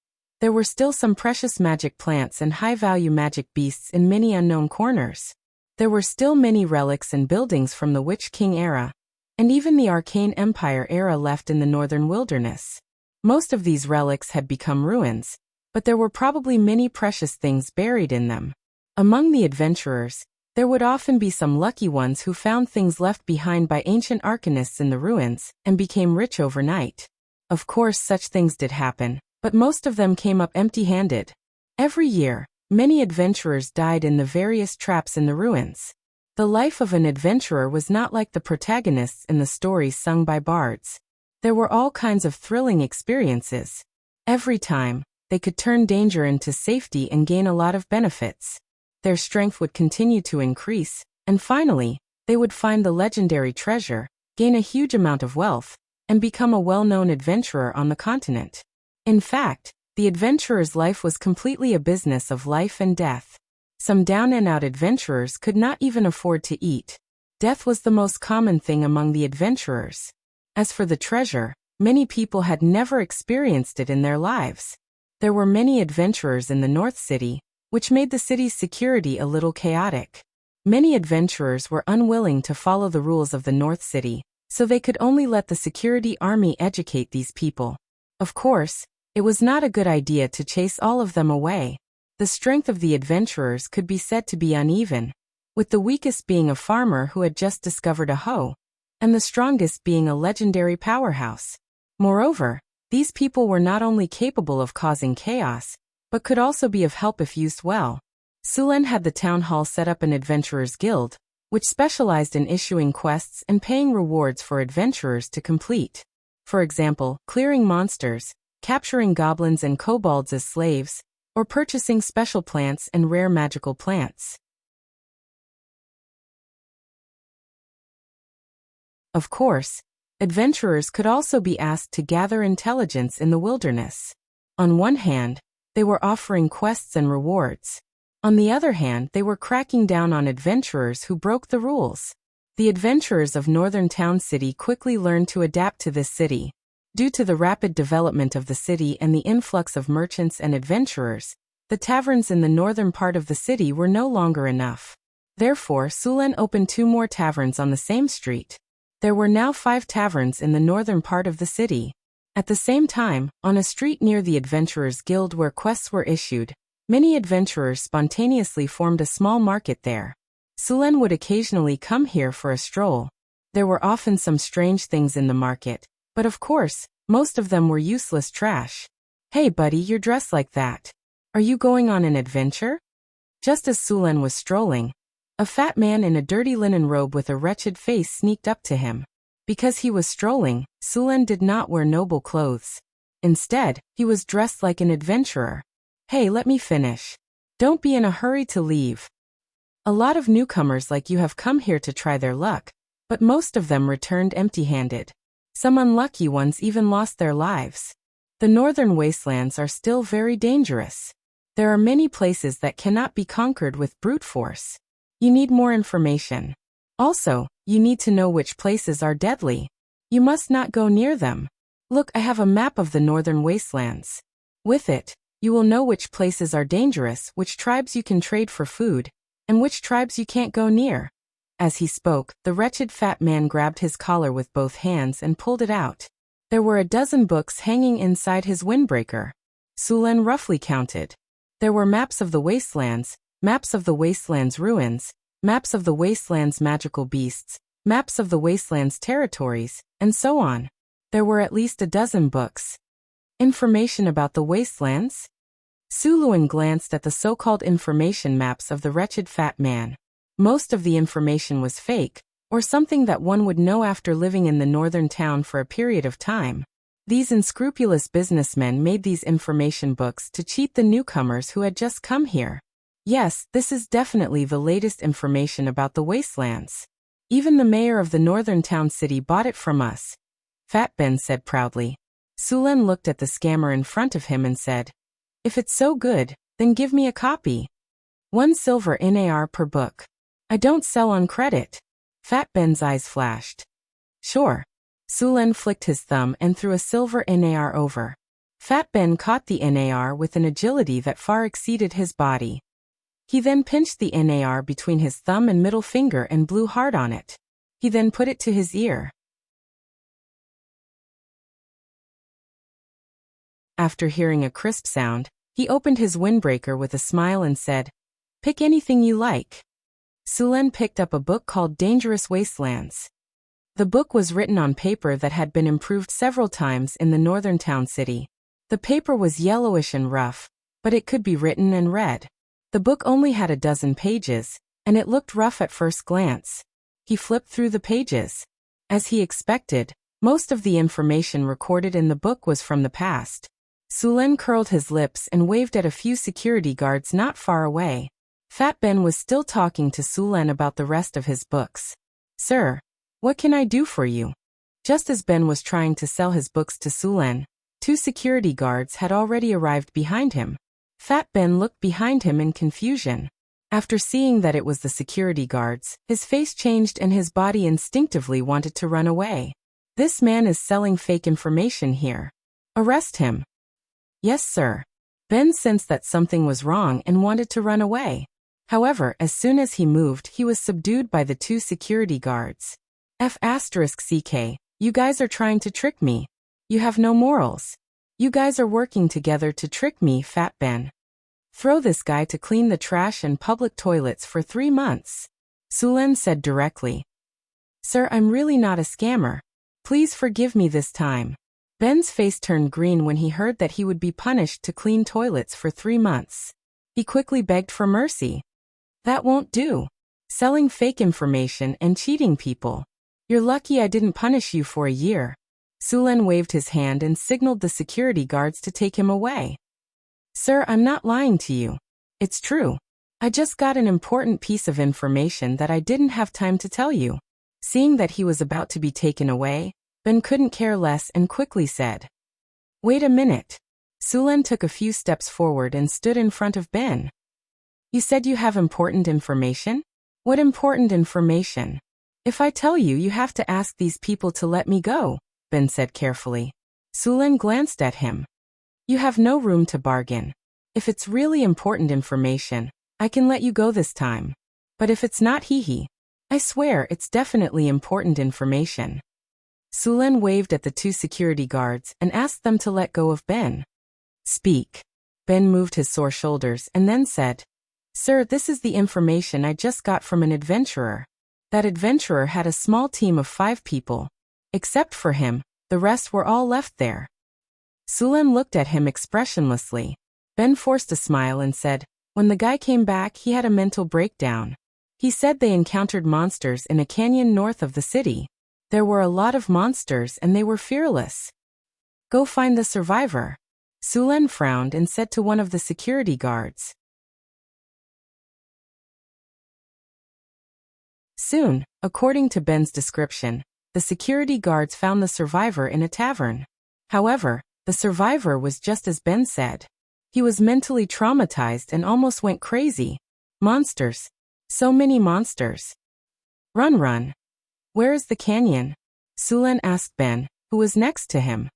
there were still some precious magic plants and high-value magic beasts in many unknown corners. There were still many relics and buildings from the Witch King era, and even the Arcane Empire era left in the northern wilderness. Most of these relics had become ruins, but there were probably many precious things buried in them. Among the adventurers, there would often be some lucky ones who found things left behind by ancient arcanists in the ruins and became rich overnight. Of course, such things did happen, but most of them came up empty-handed. Every year, many adventurers died in the various traps in the ruins. The life of an adventurer was not like the protagonists in the stories sung by bards. There were all kinds of thrilling experiences. Every time, they could turn danger into safety and gain a lot of benefits. Their strength would continue to increase, and finally, they would find the legendary treasure, gain a huge amount of wealth, and become a well-known adventurer on the continent. In fact, the adventurer's life was completely a business of life and death. Some down-and-out adventurers could not even afford to eat. Death was the most common thing among the adventurers. As for the treasure, many people had never experienced it in their lives. There were many adventurers in the North City, which made the city's security a little chaotic. Many adventurers were unwilling to follow the rules of the North City, so they could only let the security army educate these people. Of course, it was not a good idea to chase all of them away. The strength of the adventurers could be said to be uneven, with the weakest being a farmer who had just discovered a hoe, and the strongest being a legendary powerhouse. Moreover, these people were not only capable of causing chaos, but could also be of help if used well. Sulen had the town hall set up an adventurers guild, which specialized in issuing quests and paying rewards for adventurers to complete. For example, clearing monsters, capturing goblins and kobolds as slaves, or purchasing special plants and rare magical plants. Of course, adventurers could also be asked to gather intelligence in the wilderness. On one hand, they were offering quests and rewards. On the other hand, they were cracking down on adventurers who broke the rules. The adventurers of Northern Town City quickly learned to adapt to this city. Due to the rapid development of the city and the influx of merchants and adventurers, the taverns in the northern part of the city were no longer enough. Therefore, Sulen opened 2 more taverns on the same street. There were now 5 taverns in the northern part of the city. At the same time, on a street near the Adventurers Guild where quests were issued, many adventurers spontaneously formed a small market there. Sulen would occasionally come here for a stroll. There were often some strange things in the market, but of course, most of them were useless trash. "Hey buddy, you're dressed like that. Are you going on an adventure?" Just as Sulen was strolling, a fat man in a dirty linen robe with a wretched face sneaked up to him. Because he was strolling, Sulen did not wear noble clothes. Instead, he was dressed like an adventurer. "Hey, let me finish. Don't be in a hurry to leave. A lot of newcomers like you have come here to try their luck, but most of them returned empty-handed. Some unlucky ones even lost their lives. The northern wastelands are still very dangerous. There are many places that cannot be conquered with brute force. You need more information. Also, you need to know which places are deadly. You must not go near them. Look, I have a map of the northern wastelands. With it, you will know which places are dangerous, which tribes you can trade for food, and which tribes you can't go near." As he spoke, the wretched fat man grabbed his collar with both hands and pulled it out. There were a dozen books hanging inside his windbreaker. Sulen roughly counted. There were maps of the wastelands, maps of the wasteland's ruins, maps of the wasteland's magical beasts, maps of the wasteland's territories, and so on. There were at least a dozen books. Information about the wastelands? Suluan glanced at the so-called information maps of the wretched fat man. Most of the information was fake, or something that one would know after living in the northern town for a period of time. These unscrupulous businessmen made these information books to cheat the newcomers who had just come here. Yes, this is definitely the latest information about the wastelands. Even the mayor of the northern town city bought it from us, Fat Ben said proudly. Sulen looked at the scammer in front of him and said, "If it's so good, then give me a copy. 1 silver NAR per book. I don't sell on credit." Fat Ben's eyes flashed. "Sure." Sulen flicked his thumb and threw a silver NAR over. Fat Ben caught the NAR with an agility that far exceeded his body. He then pinched the NAR between his thumb and middle finger and blew hard on it. He then put it to his ear. After hearing a crisp sound, he opened his windbreaker with a smile and said, "Pick anything you like." Sulen picked up a book called Dangerous Wastelands. The book was written on paper that had been improved several times in the northern town city. The paper was yellowish and rough, but it could be written and read. The book only had a dozen pages, and it looked rough at first glance. He flipped through the pages. As he expected, most of the information recorded in the book was from the past. Sulen curled his lips and waved at a few security guards not far away. Fat Ben was still talking to Sulen about the rest of his books. "Sir, what can I do for you?" Just as Ben was trying to sell his books to Sulen, 2 security guards had already arrived behind him. Fat Ben looked behind him in confusion. After seeing that it was the security guards, his face changed and his body instinctively wanted to run away. "This man is selling fake information here. Arrest him." "Yes, sir." Ben sensed that something was wrong and wanted to run away. However, as soon as he moved, he was subdued by the 2 security guards. "F***CK, you guys are trying to trick me. You have no morals. You guys are working together to trick me, Fat Ben. Throw this guy to clean the trash and public toilets for 3 months." Sulen said directly. "Sir, I'm really not a scammer. Please forgive me this time." Ben's face turned green when he heard that he would be punished to clean toilets for 3 months. He quickly begged for mercy. "That won't do. Selling fake information and cheating people. You're lucky I didn't punish you for a year." Sulen waved his hand and signaled the security guards to take him away. "Sir, I'm not lying to you. It's true. I just got an important piece of information that I didn't have time to tell you." Seeing that he was about to be taken away, Ben couldn't care less and quickly said, "Wait a minute." Sulen took a few steps forward and stood in front of Ben. "You said you have important information? What important information? If I tell you, you have to ask these people to let me go," Ben said carefully. Sulen glanced at him. "You have no room to bargain. If it's really important information, I can let you go this time. But if it's not, I swear it's definitely important information." Sulen waved at the 2 security guards and asked them to let go of Ben. "Speak." Ben moved his sore shoulders and then said, "Sir, this is the information I just got from an adventurer. That adventurer had a small team of 5 people. Except for him, the rest were all left there." Sulen looked at him expressionlessly. Ben forced a smile and said, "When the guy came back, he had a mental breakdown. He said they encountered monsters in a canyon north of the city. There were a lot of monsters and they were fearless. Go find the survivor." Sulen frowned and said to one of the security guards. Soon, according to Ben's description, the security guards found the survivor in a tavern. However, the survivor was just as Ben said. He was mentally traumatized and almost went crazy. Monsters. So many monsters. Run. Where is the canyon?" Sulen asked Ben, who was next to him.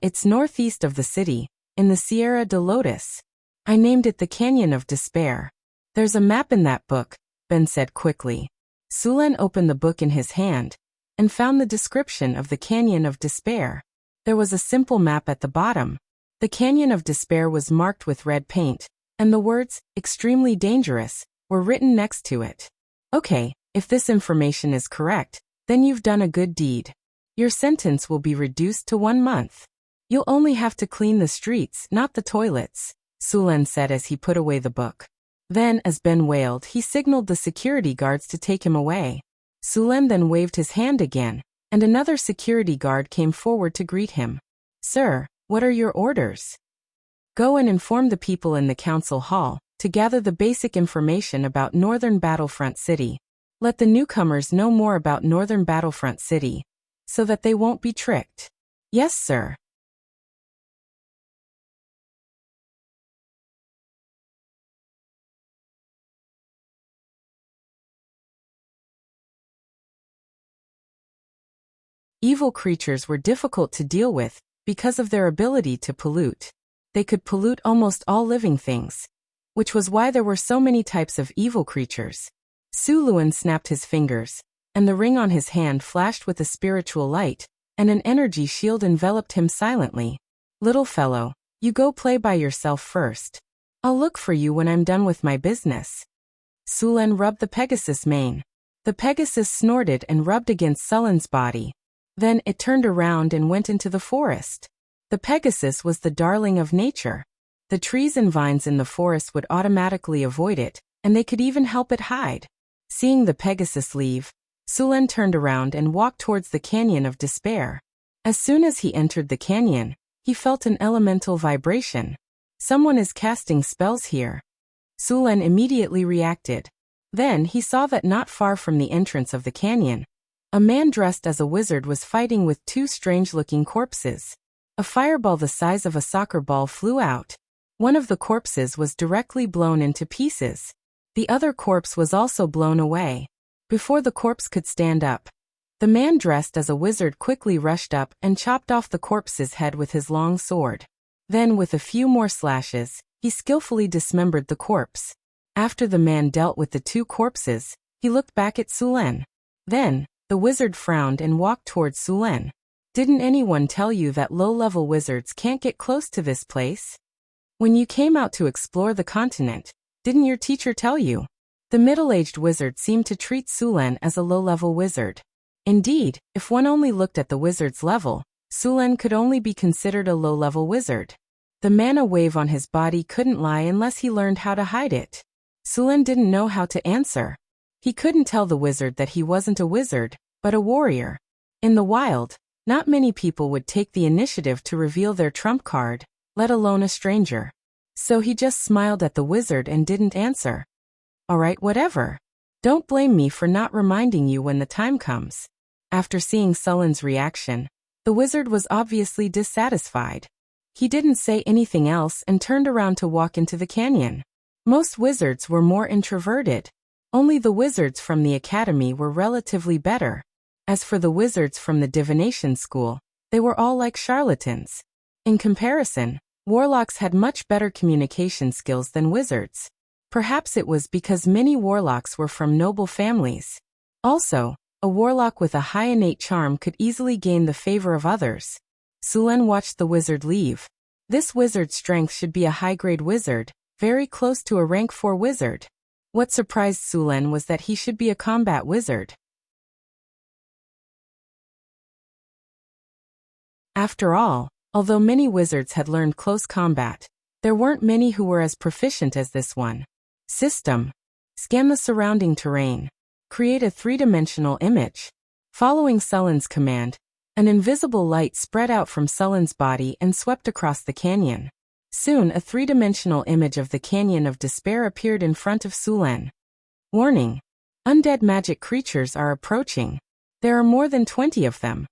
It's northeast of the city, in the Sierra de Lotus. I named it the Canyon of Despair. There's a map in that book," Ben said quickly. Sulen opened the book in his hand and found the description of the Canyon of Despair. There was a simple map at the bottom. The Canyon of Despair was marked with red paint, and the words, "extremely dangerous," were written next to it. "Okay, if this information is correct, then you've done a good deed. Your sentence will be reduced to 1 month. You'll only have to clean the streets, not the toilets," Sulen said as he put away the book. Then, as Ben wailed, he signaled the security guards to take him away. Sulen then waved his hand again, and another security guard came forward to greet him. Sir, what are your orders? Go and inform the people in the council hall to gather the basic information about Northern Battlefront City. Let the newcomers know more about Northern Battlefront City, so that they won't be tricked. Yes, sir. Evil creatures were difficult to deal with because of their ability to pollute. They could pollute almost all living things, which was why there were so many types of evil creatures. Suluan snapped his fingers, and the ring on his hand flashed with a spiritual light, and an energy shield enveloped him silently. Little fellow, you go play by yourself first. I'll look for you when I'm done with my business. Sulen rubbed the Pegasus' mane. The Pegasus snorted and rubbed against Sullen's body. Then it turned around and went into the forest. The Pegasus was the darling of nature. The trees and vines in the forest would automatically avoid it, and they could even help it hide. Seeing the Pegasus leave, Sulen turned around and walked towards the Canyon of Despair. As soon as he entered the canyon, he felt an elemental vibration. Someone is casting spells here. Sulen immediately reacted. Then he saw that not far from the entrance of the canyon, a man dressed as a wizard was fighting with two strange-looking corpses. A fireball the size of a soccer ball flew out. One of the corpses was directly blown into pieces. The other corpse was also blown away. Before the corpse could stand up, the man dressed as a wizard quickly rushed up and chopped off the corpse's head with his long sword. Then, with a few more slashes, he skillfully dismembered the corpse. After the man dealt with the two corpses, he looked back at Sulen. Then, the wizard frowned and walked towards Sulen. Didn't anyone tell you that low-level wizards can't get close to this place? When you came out to explore the continent, didn't your teacher tell you? The middle-aged wizard seemed to treat Sulen as a low-level wizard. Indeed, if one only looked at the wizard's level, Sulen could only be considered a low-level wizard. The mana wave on his body couldn't lie unless he learned how to hide it. Sulen didn't know how to answer. He couldn't tell the wizard that he wasn't a wizard, but a warrior. In the wild, not many people would take the initiative to reveal their trump card, let alone a stranger. So he just smiled at the wizard and didn't answer. Alright, whatever. Don't blame me for not reminding you when the time comes. After seeing Sullen's reaction, the wizard was obviously dissatisfied. He didn't say anything else and turned around to walk into the canyon. Most wizards were more introverted. Only the wizards from the academy were relatively better. As for the wizards from the divination school, they were all like charlatans. In comparison, warlocks had much better communication skills than wizards. Perhaps it was because many warlocks were from noble families. Also, a warlock with a high innate charm could easily gain the favor of others. Sulen watched the wizard leave. This wizard's strength should be a high-grade wizard, very close to a rank 4 wizard. What surprised Sulen was that he should be a combat wizard. After all, although many wizards had learned close combat, there weren't many who were as proficient as this one. System. Scan the surrounding terrain. Create a three-dimensional image. Following Sullen's command, an invisible light spread out from Sullen's body and swept across the canyon. Soon a three-dimensional image of the Canyon of Despair appeared in front of Sulen. Warning. Undead magic creatures are approaching. There are more than 20 of them.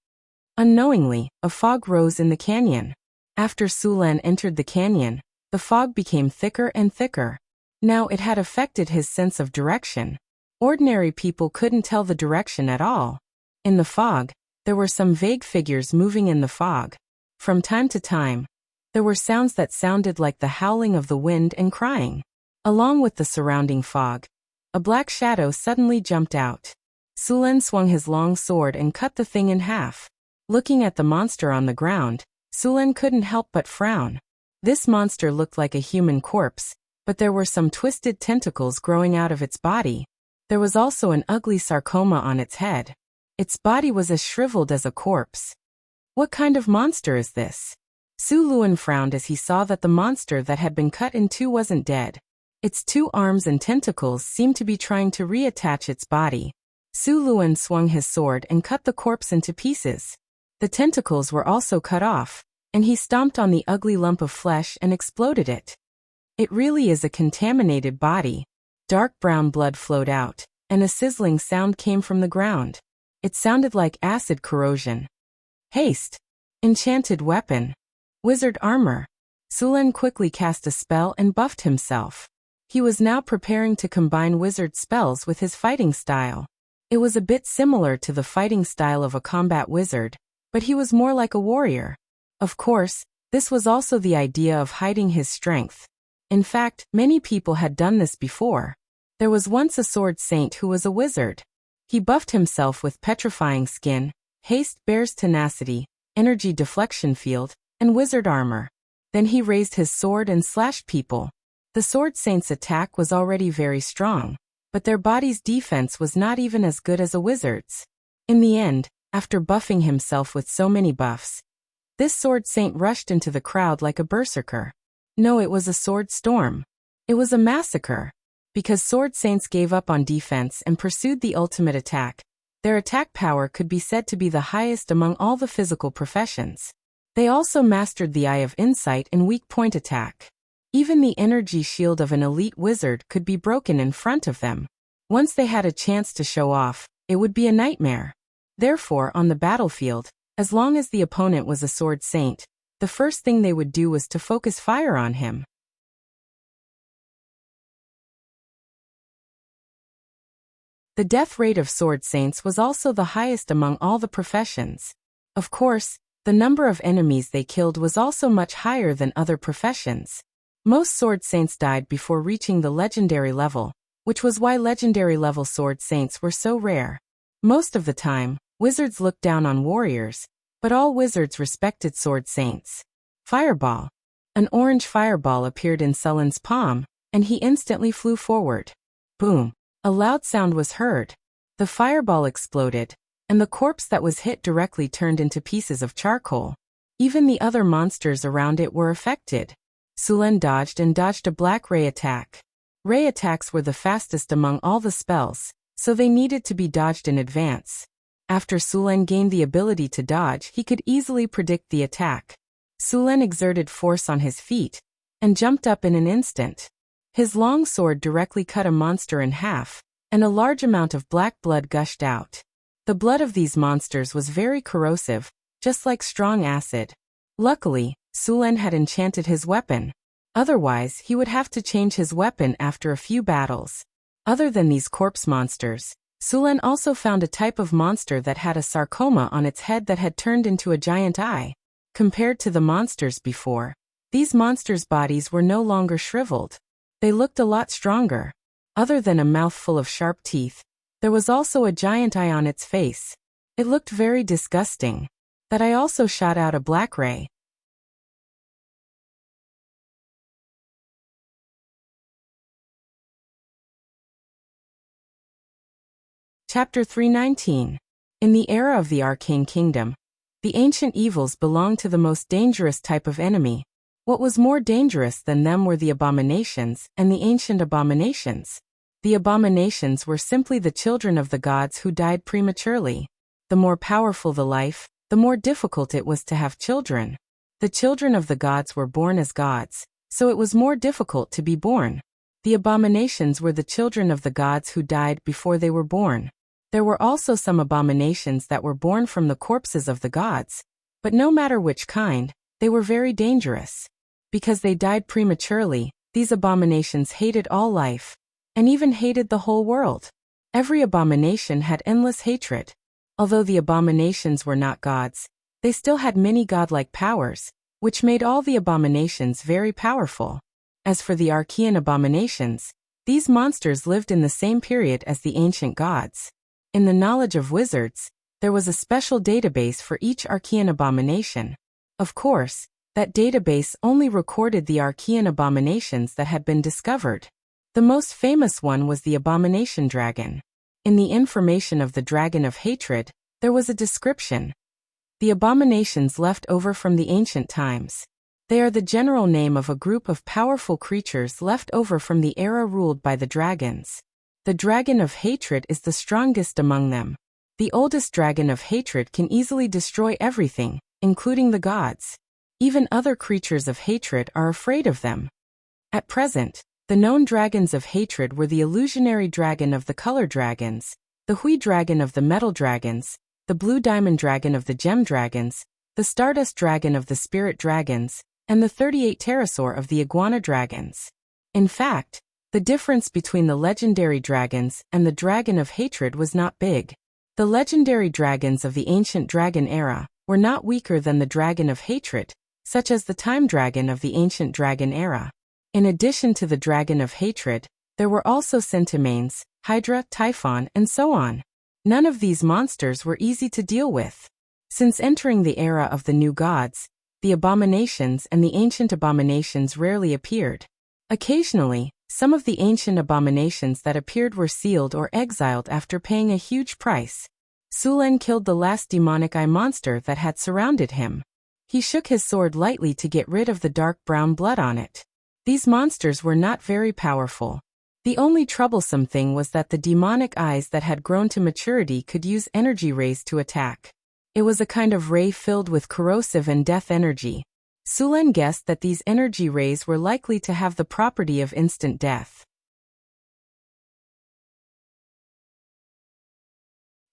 Unknowingly, a fog rose in the canyon. After Sulen entered the canyon, the fog became thicker and thicker. Now it had affected his sense of direction. Ordinary people couldn't tell the direction at all. In the fog, there were some vague figures moving in the fog. From time to time, there were sounds that sounded like the howling of the wind and crying. Along with the surrounding fog, a black shadow suddenly jumped out. Sulen swung his long sword and cut the thing in half. Looking at the monster on the ground, Sulen couldn't help but frown. This monster looked like a human corpse, but there were some twisted tentacles growing out of its body. There was also an ugly sarcoma on its head. Its body was as shriveled as a corpse. What kind of monster is this? Suluan frowned as he saw that the monster that had been cut in two wasn't dead. Its two arms and tentacles seemed to be trying to reattach its body. Suluan swung his sword and cut the corpse into pieces. The tentacles were also cut off, and he stomped on the ugly lump of flesh and exploded it. It really is a contaminated body. Dark brown blood flowed out, and a sizzling sound came from the ground. It sounded like acid corrosion. Haste. Enchanted weapon. Wizard armor. Sulen quickly cast a spell and buffed himself. He was now preparing to combine wizard spells with his fighting style. It was a bit similar to the fighting style of a combat wizard, but he was more like a warrior. Of course, this was also the idea of hiding his strength. In fact, many people had done this before. There was once a sword saint who was a wizard. He buffed himself with petrifying skin, haste bear's tenacity, energy deflection field, and wizard armor. Then he raised his sword and slashed people. The sword saint's attack was already very strong, but their body's defense was not even as good as a wizard's. In the end, after buffing himself with so many buffs, this sword saint rushed into the crowd like a berserker. No, it was a sword storm. It was a massacre. Because sword saints gave up on defense and pursued the ultimate attack, their attack power could be said to be the highest among all the physical professions. They also mastered the Eye of Insight and weak point attack. Even the energy shield of an elite wizard could be broken in front of them. Once they had a chance to show off, it would be a nightmare. Therefore, on the battlefield, as long as the opponent was a sword saint, the first thing they would do was to focus fire on him. The death rate of sword saints was also the highest among all the professions. Of course, the number of enemies they killed was also much higher than other professions. Most sword saints died before reaching the legendary level, which was why legendary level sword saints were so rare. Most of the time, wizards looked down on warriors, but all wizards respected sword saints. Fireball. An orange fireball appeared in Sullen's palm, and he instantly flew forward. Boom. A loud sound was heard. The fireball exploded, and the corpse that was hit directly turned into pieces of charcoal. Even the other monsters around it were affected. Sulen dodged a black ray attack. Ray attacks were the fastest among all the spells, so they needed to be dodged in advance. After Sulen gained the ability to dodge, he could easily predict the attack. Sulen exerted force on his feet, and jumped up in an instant. His long sword directly cut a monster in half, and a large amount of black blood gushed out. The blood of these monsters was very corrosive, just like strong acid. Luckily, Sulen had enchanted his weapon. Otherwise, he would have to change his weapon after a few battles. Other than these corpse monsters, Sulen also found a type of monster that had a sarcoma on its head that had turned into a giant eye. Compared to the monsters before, these monsters' bodies were no longer shriveled. They looked a lot stronger. Other than a mouth full of sharp teeth, there was also a giant eye on its face. It looked very disgusting. That eye also shot out a black ray. Chapter 319. In the era of the Arcane Kingdom, the ancient evils belonged to the most dangerous type of enemy. What was more dangerous than them were the abominations and the ancient abominations. The abominations were simply the children of the gods who died prematurely. The more powerful the life, the more difficult it was to have children. The children of the gods were born as gods, so it was more difficult to be born. The abominations were the children of the gods who died before they were born. There were also some abominations that were born from the corpses of the gods, but no matter which kind, they were very dangerous. Because they died prematurely, these abominations hated all life, and even hated the whole world. Every abomination had endless hatred. Although the abominations were not gods, they still had many godlike powers, which made all the abominations very powerful. As for the Archean abominations, these monsters lived in the same period as the ancient gods. In the knowledge of wizards, there was a special database for each Archean abomination. Of course, that database only recorded the Archean abominations that had been discovered. The most famous one was the abomination dragon. In the information of the dragon of hatred, there was a description. The abominations left over from the ancient times. They are the general name of a group of powerful creatures left over from the era ruled by the dragons. The dragon of hatred is the strongest among them. The oldest dragon of hatred can easily destroy everything, including the gods. Even other creatures of hatred are afraid of them. At present, the known dragons of hatred were the illusionary dragon of the color dragons, the Hui dragon of the metal dragons, the blue diamond dragon of the gem dragons, the stardust dragon of the spirit dragons, and the 38 pterosaur of the iguana dragons. In fact, the difference between the legendary dragons and the dragon of hatred was not big. The legendary dragons of the ancient dragon era were not weaker than the dragon of hatred, such as the time dragon of the ancient dragon era. In addition to the dragon of hatred, there were also centimanes, hydra, typhon, and so on. None of these monsters were easy to deal with. Since entering the era of the new gods, the abominations and the ancient abominations rarely appeared. Occasionally, some of the ancient abominations that appeared were sealed or exiled after paying a huge price. Sulen killed the last demonic eye monster that had surrounded him. He shook his sword lightly to get rid of the dark brown blood on it. These monsters were not very powerful. The only troublesome thing was that the demonic eyes that had grown to maturity could use energy rays to attack. It was a kind of ray filled with corrosive and death energy. Sulen guessed that these energy rays were likely to have the property of instant death.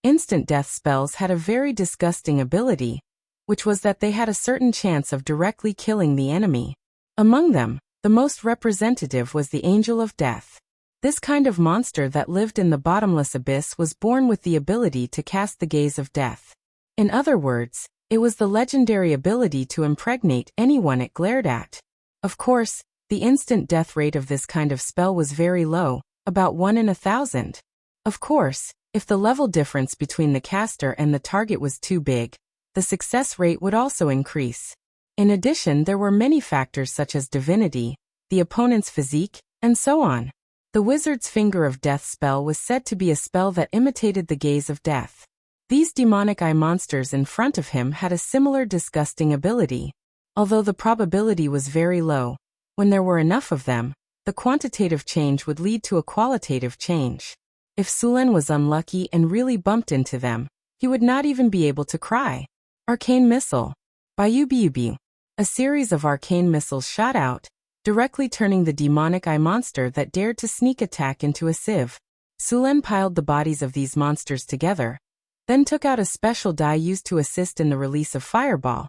Instant death spells had a very disgusting ability, which was that they had a certain chance of directly killing the enemy. Among them, the most representative was the Angel of Death. This kind of monster that lived in the bottomless abyss was born with the ability to cast the gaze of death. In other words, it was the legendary ability to impregnate anyone it glared at. Of course, the instant death rate of this kind of spell was very low, about 1 in 1,000. Of course, if the level difference between the caster and the target was too big, the success rate would also increase. In addition, there were many factors such as divinity, the opponent's physique, and so on. The Wizard's Finger of Death spell was said to be a spell that imitated the gaze of death. These demonic eye monsters in front of him had a similar disgusting ability. Although the probability was very low, when there were enough of them, the quantitative change would lead to a qualitative change. If Sulen was unlucky and really bumped into them, he would not even be able to cry. Arcane Missile. Bayubiubiu. A series of arcane missiles shot out, directly turning the demonic eye monster that dared to sneak attack into a sieve. Sulen piled the bodies of these monsters together, then took out a special die used to assist in the release of fireball,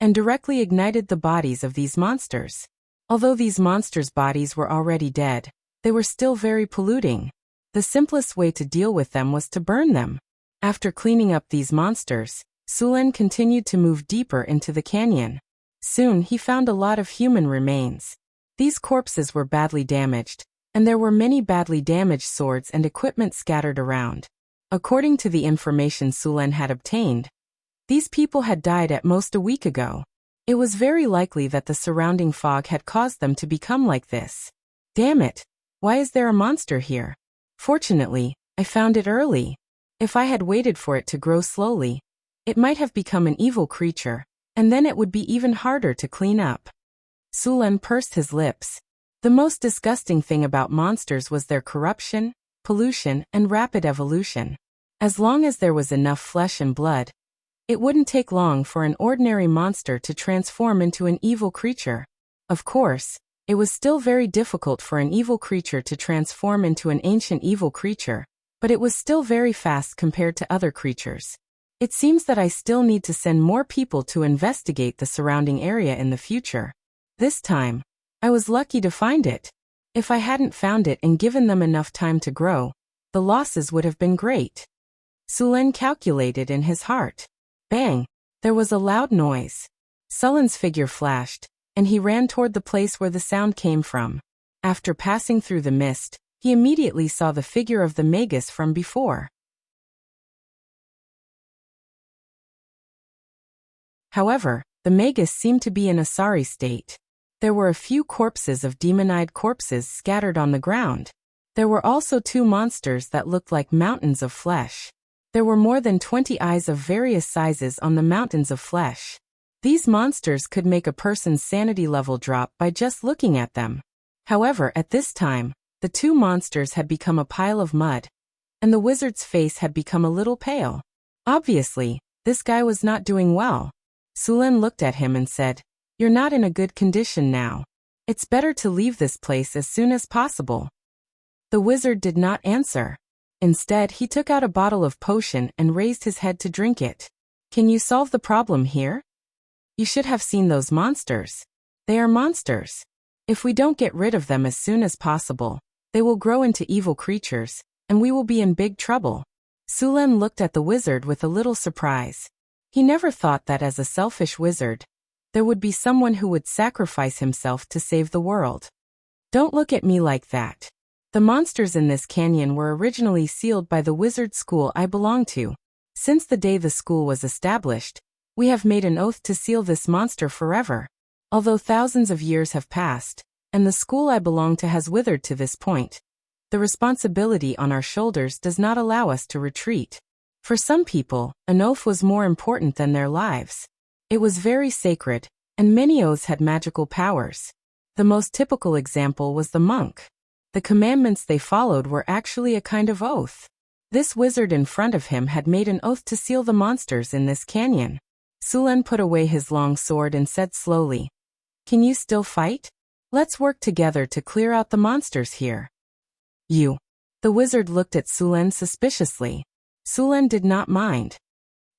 and directly ignited the bodies of these monsters. Although these monsters' bodies were already dead, they were still very polluting. The simplest way to deal with them was to burn them. After cleaning up these monsters, Sulen continued to move deeper into the canyon. Soon he found a lot of human remains. These corpses were badly damaged, and there were many badly damaged swords and equipment scattered around. According to the information Sulen had obtained, these people had died at most a week ago. It was very likely that the surrounding fog had caused them to become like this. Damn it! Why is there a monster here? Fortunately, I found it early. If I had waited for it to grow slowly, it might have become an evil creature, and then it would be even harder to clean up. Sulen pursed his lips. The most disgusting thing about monsters was their corruption, pollution, and rapid evolution. As long as there was enough flesh and blood, it wouldn't take long for an ordinary monster to transform into an evil creature. Of course, it was still very difficult for an evil creature to transform into an ancient evil creature, but it was still very fast compared to other creatures. It seems that I still need to send more people to investigate the surrounding area in the future. This time, I was lucky to find it. If I hadn't found it and given them enough time to grow, the losses would have been great. Sulen calculated in his heart. Bang! There was a loud noise. Sulen's figure flashed, and he ran toward the place where the sound came from. After passing through the mist, he immediately saw the figure of the Magus from before. However, the Magus seemed to be in a sorry state. There were a few corpses of demon-eyed corpses scattered on the ground. There were also 2 monsters that looked like mountains of flesh. There were more than 20 eyes of various sizes on the mountains of flesh. These monsters could make a person's sanity level drop by just looking at them. However, at this time, the 2 monsters had become a pile of mud, and the wizard's face had become a little pale. Obviously, this guy was not doing well. Sulen looked at him and said, You're not in a good condition now. It's better to leave this place as soon as possible. The wizard did not answer. Instead, he took out a bottle of potion and raised his head to drink it. Can you solve the problem here? You should have seen those monsters. They are monsters. If we don't get rid of them as soon as possible, they will grow into evil creatures, and we will be in big trouble. Sulen looked at the wizard with a little surprise. He never thought that as a selfish wizard, there would be someone who would sacrifice himself to save the world. Don't look at me like that. The monsters in this canyon were originally sealed by the wizard school I belong to. Since the day the school was established, we have made an oath to seal this monster forever. Although thousands of years have passed, and the school I belong to has withered to this point, the responsibility on our shoulders does not allow us to retreat. For some people, an oath was more important than their lives. It was very sacred, and many oaths had magical powers. The most typical example was the monk. The commandments they followed were actually a kind of oath. This wizard in front of him had made an oath to seal the monsters in this canyon. Sulen put away his long sword and said slowly, "Can you still fight? Let's work together to clear out the monsters here." You. The wizard looked at Sulen suspiciously. Sulen did not mind.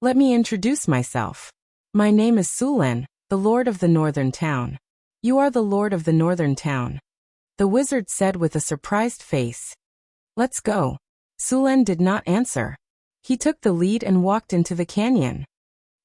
"Let me introduce myself. My name is Sulen, the Lord of the Northern Town." "You are the Lord of the Northern Town," the wizard said with a surprised face. "Let's go." Sulen did not answer. He took the lead and walked into the canyon.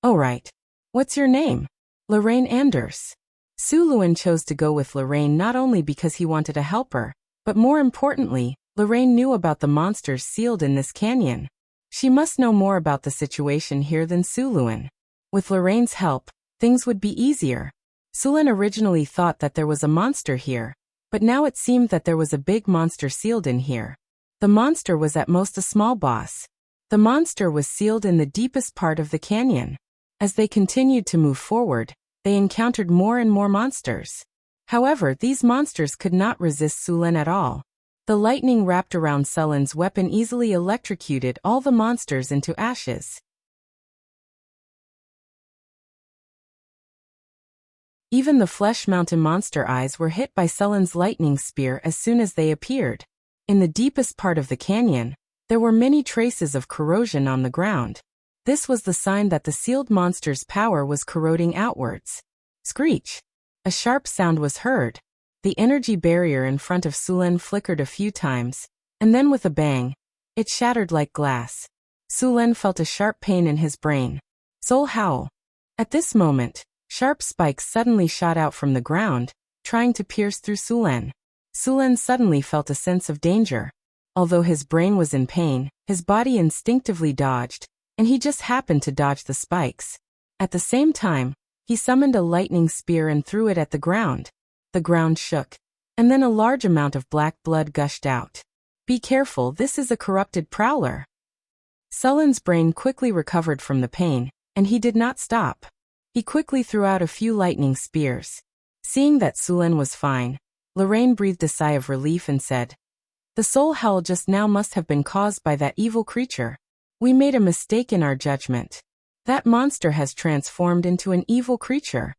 "All right. What's your name?" "Lorraine Anders." Sulen chose to go with Lorraine not only because he wanted a helper, but more importantly, Lorraine knew about the monsters sealed in this canyon. She must know more about the situation here than Sulen. With Lorraine's help, things would be easier. Sulen originally thought that there was a monster here, but now it seemed that there was a big monster sealed in here. The monster was at most a small boss. The monster was sealed in the deepest part of the canyon. As they continued to move forward, they encountered more and more monsters. However, these monsters could not resist Sulen at all. The lightning wrapped around Sulen's weapon easily electrocuted all the monsters into ashes. Even the Flesh Mountain monster eyes were hit by Sulen's lightning spear as soon as they appeared. In the deepest part of the canyon, there were many traces of corrosion on the ground. This was the sign that the sealed monster's power was corroding outwards. Screech! A sharp sound was heard. The energy barrier in front of Sulen flickered a few times, and then with a bang, it shattered like glass. Sulen felt a sharp pain in his brain. Soul Howl! At this moment, sharp spikes suddenly shot out from the ground, trying to pierce through Sulen. Sulen suddenly felt a sense of danger. Although his brain was in pain, his body instinctively dodged, and he just happened to dodge the spikes. At the same time, he summoned a lightning spear and threw it at the ground. The ground shook, and then a large amount of black blood gushed out. "Be careful, this is a corrupted prowler." Sulen's brain quickly recovered from the pain, and he did not stop. He quickly threw out a few lightning spears. Seeing that Sulen was fine, Lorraine breathed a sigh of relief and said, "The soul howl just now must have been caused by that evil creature. We made a mistake in our judgment. That monster has transformed into an evil creature."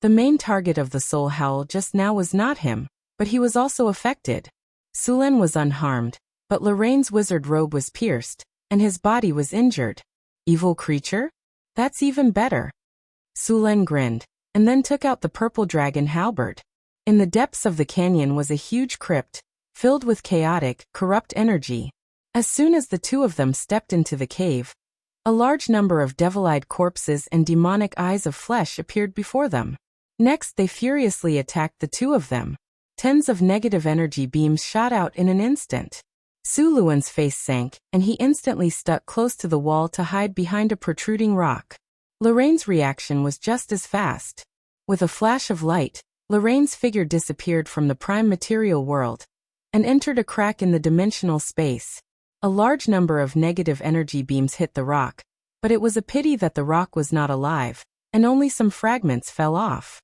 The main target of the soul howl just now was not him, but he was also affected. Sulen was unharmed, but Lorraine's wizard robe was pierced, and his body was injured. "Evil creature? That's even better." Sulen grinned, and then took out the purple dragon halberd. In the depths of the canyon was a huge crypt, filled with chaotic, corrupt energy. As soon as the two of them stepped into the cave, a large number of devil-eyed corpses and demonic eyes of flesh appeared before them. Next, they furiously attacked the two of them. Tens of negative energy beams shot out in an instant. Sulen's face sank, and he instantly stuck close to the wall to hide behind a protruding rock. Lorraine's reaction was just as fast. With a flash of light, Lorraine's figure disappeared from the prime material world and entered a crack in the dimensional space. A large number of negative energy beams hit the rock, but it was a pity that the rock was not alive, and only some fragments fell off.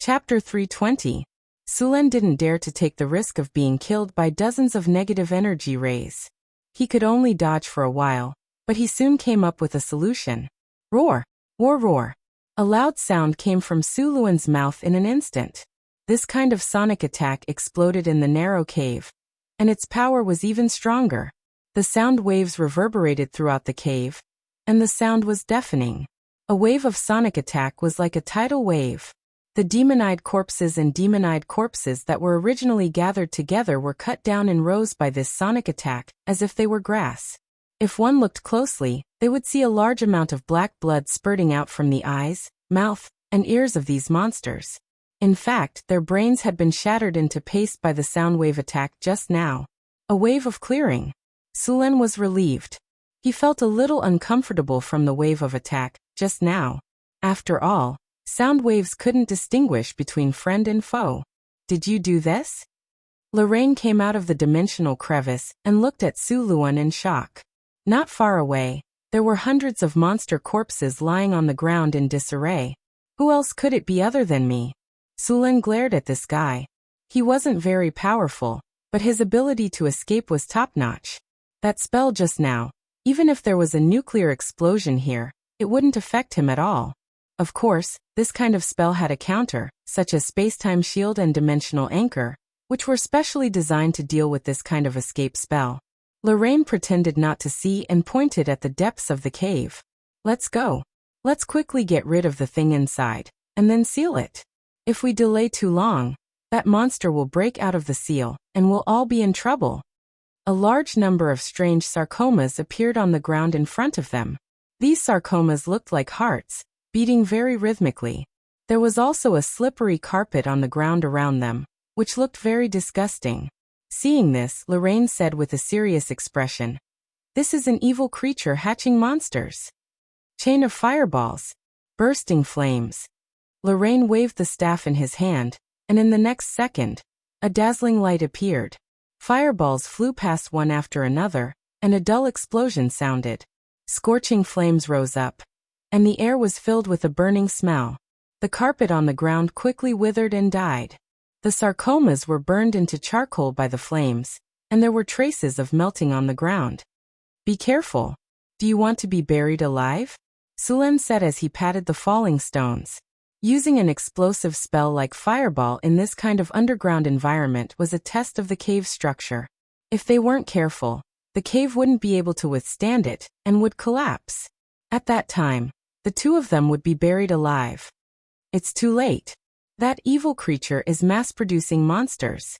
Chapter 320. Sulen didn't dare to take the risk of being killed by dozens of negative energy rays. He could only dodge for a while, but he soon came up with a solution. Roar! Roar roar! A loud sound came from Suluen's mouth in an instant. This kind of sonic attack exploded in the narrow cave, and its power was even stronger. The sound waves reverberated throughout the cave, and the sound was deafening. A wave of sonic attack was like a tidal wave. The demonized corpses that were originally gathered together were cut down in rows by this sonic attack, as if they were grass. If one looked closely, they would see a large amount of black blood spurting out from the eyes, mouth, and ears of these monsters. In fact, their brains had been shattered into paste by the sound wave attack just now. A wave of clearing. Sulen was relieved. He felt a little uncomfortable from the wave of attack, just now. After all, sound waves couldn't distinguish between friend and foe. Did you do this? Lorraine came out of the dimensional crevice and looked at Suluan in shock. Not far away, there were hundreds of monster corpses lying on the ground in disarray. Who else could it be other than me? Sulen glared at this guy. He wasn't very powerful, but his ability to escape was top-notch. That spell just now, even if there was a nuclear explosion here, it wouldn't affect him at all. Of course, this kind of spell had a counter, such as Spacetime Shield and Dimensional Anchor, which were specially designed to deal with this kind of escape spell. Lorraine pretended not to see and pointed at the depths of the cave. Let's go. Let's quickly get rid of the thing inside, and then seal it. If we delay too long, that monster will break out of the seal, and we'll all be in trouble. A large number of strange sarcomas appeared on the ground in front of them. These sarcomas looked like hearts, beating very rhythmically. There was also a slippery carpet on the ground around them, which looked very disgusting. Seeing this, Lorraine said with a serious expression, "This is an evil creature hatching monsters." Chain of fireballs. Bursting flames. Lorraine waved the staff in his hand, and in the next second, a dazzling light appeared. Fireballs flew past one after another, and a dull explosion sounded. Scorching flames rose up, and the air was filled with a burning smell. The carpet on the ground quickly withered and died. The sarcomas were burned into charcoal by the flames, and there were traces of melting on the ground. "Be careful. Do you want to be buried alive?" Sulen said as he patted the falling stones. Using an explosive spell like fireball in this kind of underground environment was a test of the cave structure. If they weren't careful, the cave wouldn't be able to withstand it, and would collapse. At that time, the two of them would be buried alive. It's too late. That evil creature is mass-producing monsters.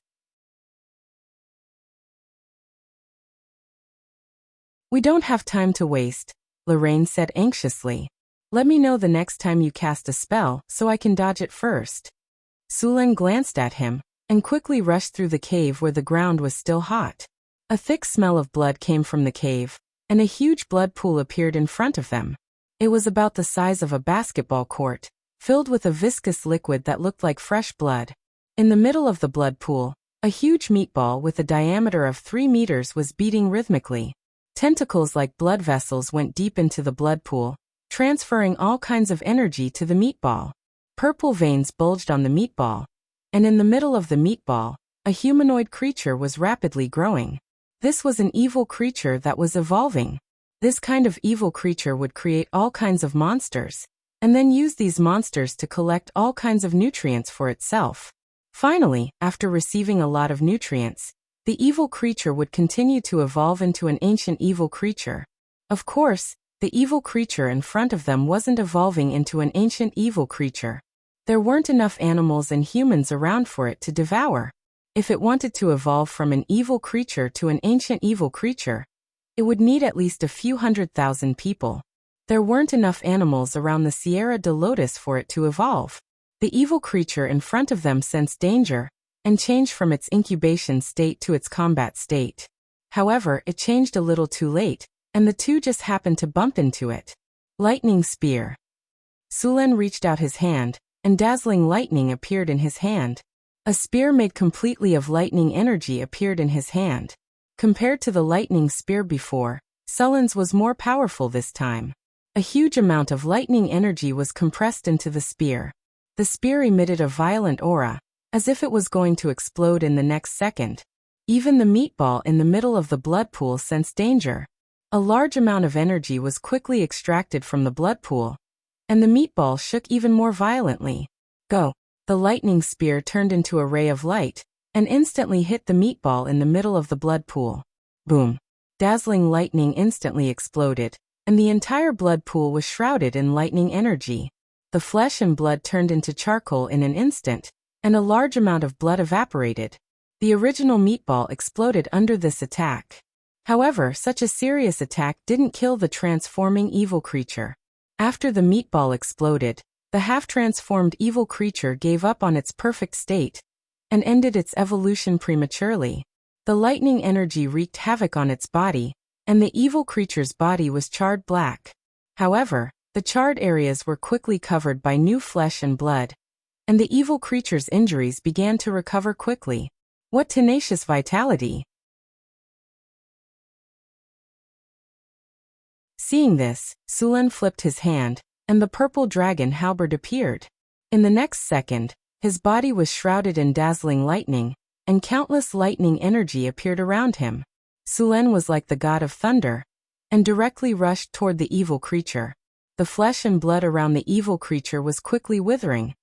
"We don't have time to waste," Lorraine said anxiously. "Let me know the next time you cast a spell so I can dodge it first." Sulen glanced at him, and quickly rushed through the cave where the ground was still hot. A thick smell of blood came from the cave, and a huge blood pool appeared in front of them. It was about the size of a basketball court, filled with a viscous liquid that looked like fresh blood. In the middle of the blood pool, a huge meatball with a diameter of 3 meters was beating rhythmically. Tentacles like blood vessels went deep into the blood pool, transferring all kinds of energy to the meatball. Purple veins bulged on the meatball, and in the middle of the meatball, a humanoid creature was rapidly growing. This was an evil creature that was evolving. This kind of evil creature would create all kinds of monsters, and then use these monsters to collect all kinds of nutrients for itself. Finally, after receiving a lot of nutrients, the evil creature would continue to evolve into an ancient evil creature. Of course, the evil creature in front of them wasn't evolving into an ancient evil creature. There weren't enough animals and humans around for it to devour. If it wanted to evolve from an evil creature to an ancient evil creature, it would need at least a few 100,000 people. There weren't enough animals around the Sierra de Lotus for it to evolve. The evil creature in front of them sensed danger, and changed from its incubation state to its combat state. However, it changed a little too late, and the two just happened to bump into it. Lightning spear. Sulen reached out his hand, and dazzling lightning appeared in his hand. A spear made completely of lightning energy appeared in his hand. Compared to the lightning spear before, Sulen's was more powerful this time. A huge amount of lightning energy was compressed into the spear. The spear emitted a violent aura, as if it was going to explode in the next second. Even the meatball in the middle of the blood pool sensed danger. A large amount of energy was quickly extracted from the blood pool, and the meatball shook even more violently. Go! The lightning spear turned into a ray of light, and instantly hit the meatball in the middle of the blood pool. Boom! Dazzling lightning instantly exploded, and the entire blood pool was shrouded in lightning energy. The flesh and blood turned into charcoal in an instant, and a large amount of blood evaporated. The original meatball exploded under this attack. However, such a serious attack didn't kill the transforming evil creature. After the meatball exploded, the half-transformed evil creature gave up on its perfect state and ended its evolution prematurely. The lightning energy wreaked havoc on its body, and the evil creature's body was charred black. However, the charred areas were quickly covered by new flesh and blood, and the evil creature's injuries began to recover quickly. What tenacious vitality! Seeing this, Sulen flipped his hand, and the purple dragon halberd appeared. In the next second, his body was shrouded in dazzling lightning, and countless lightning energy appeared around him. Sulen was like the god of thunder, and directly rushed toward the evil creature. The flesh and blood around the evil creature was quickly withering,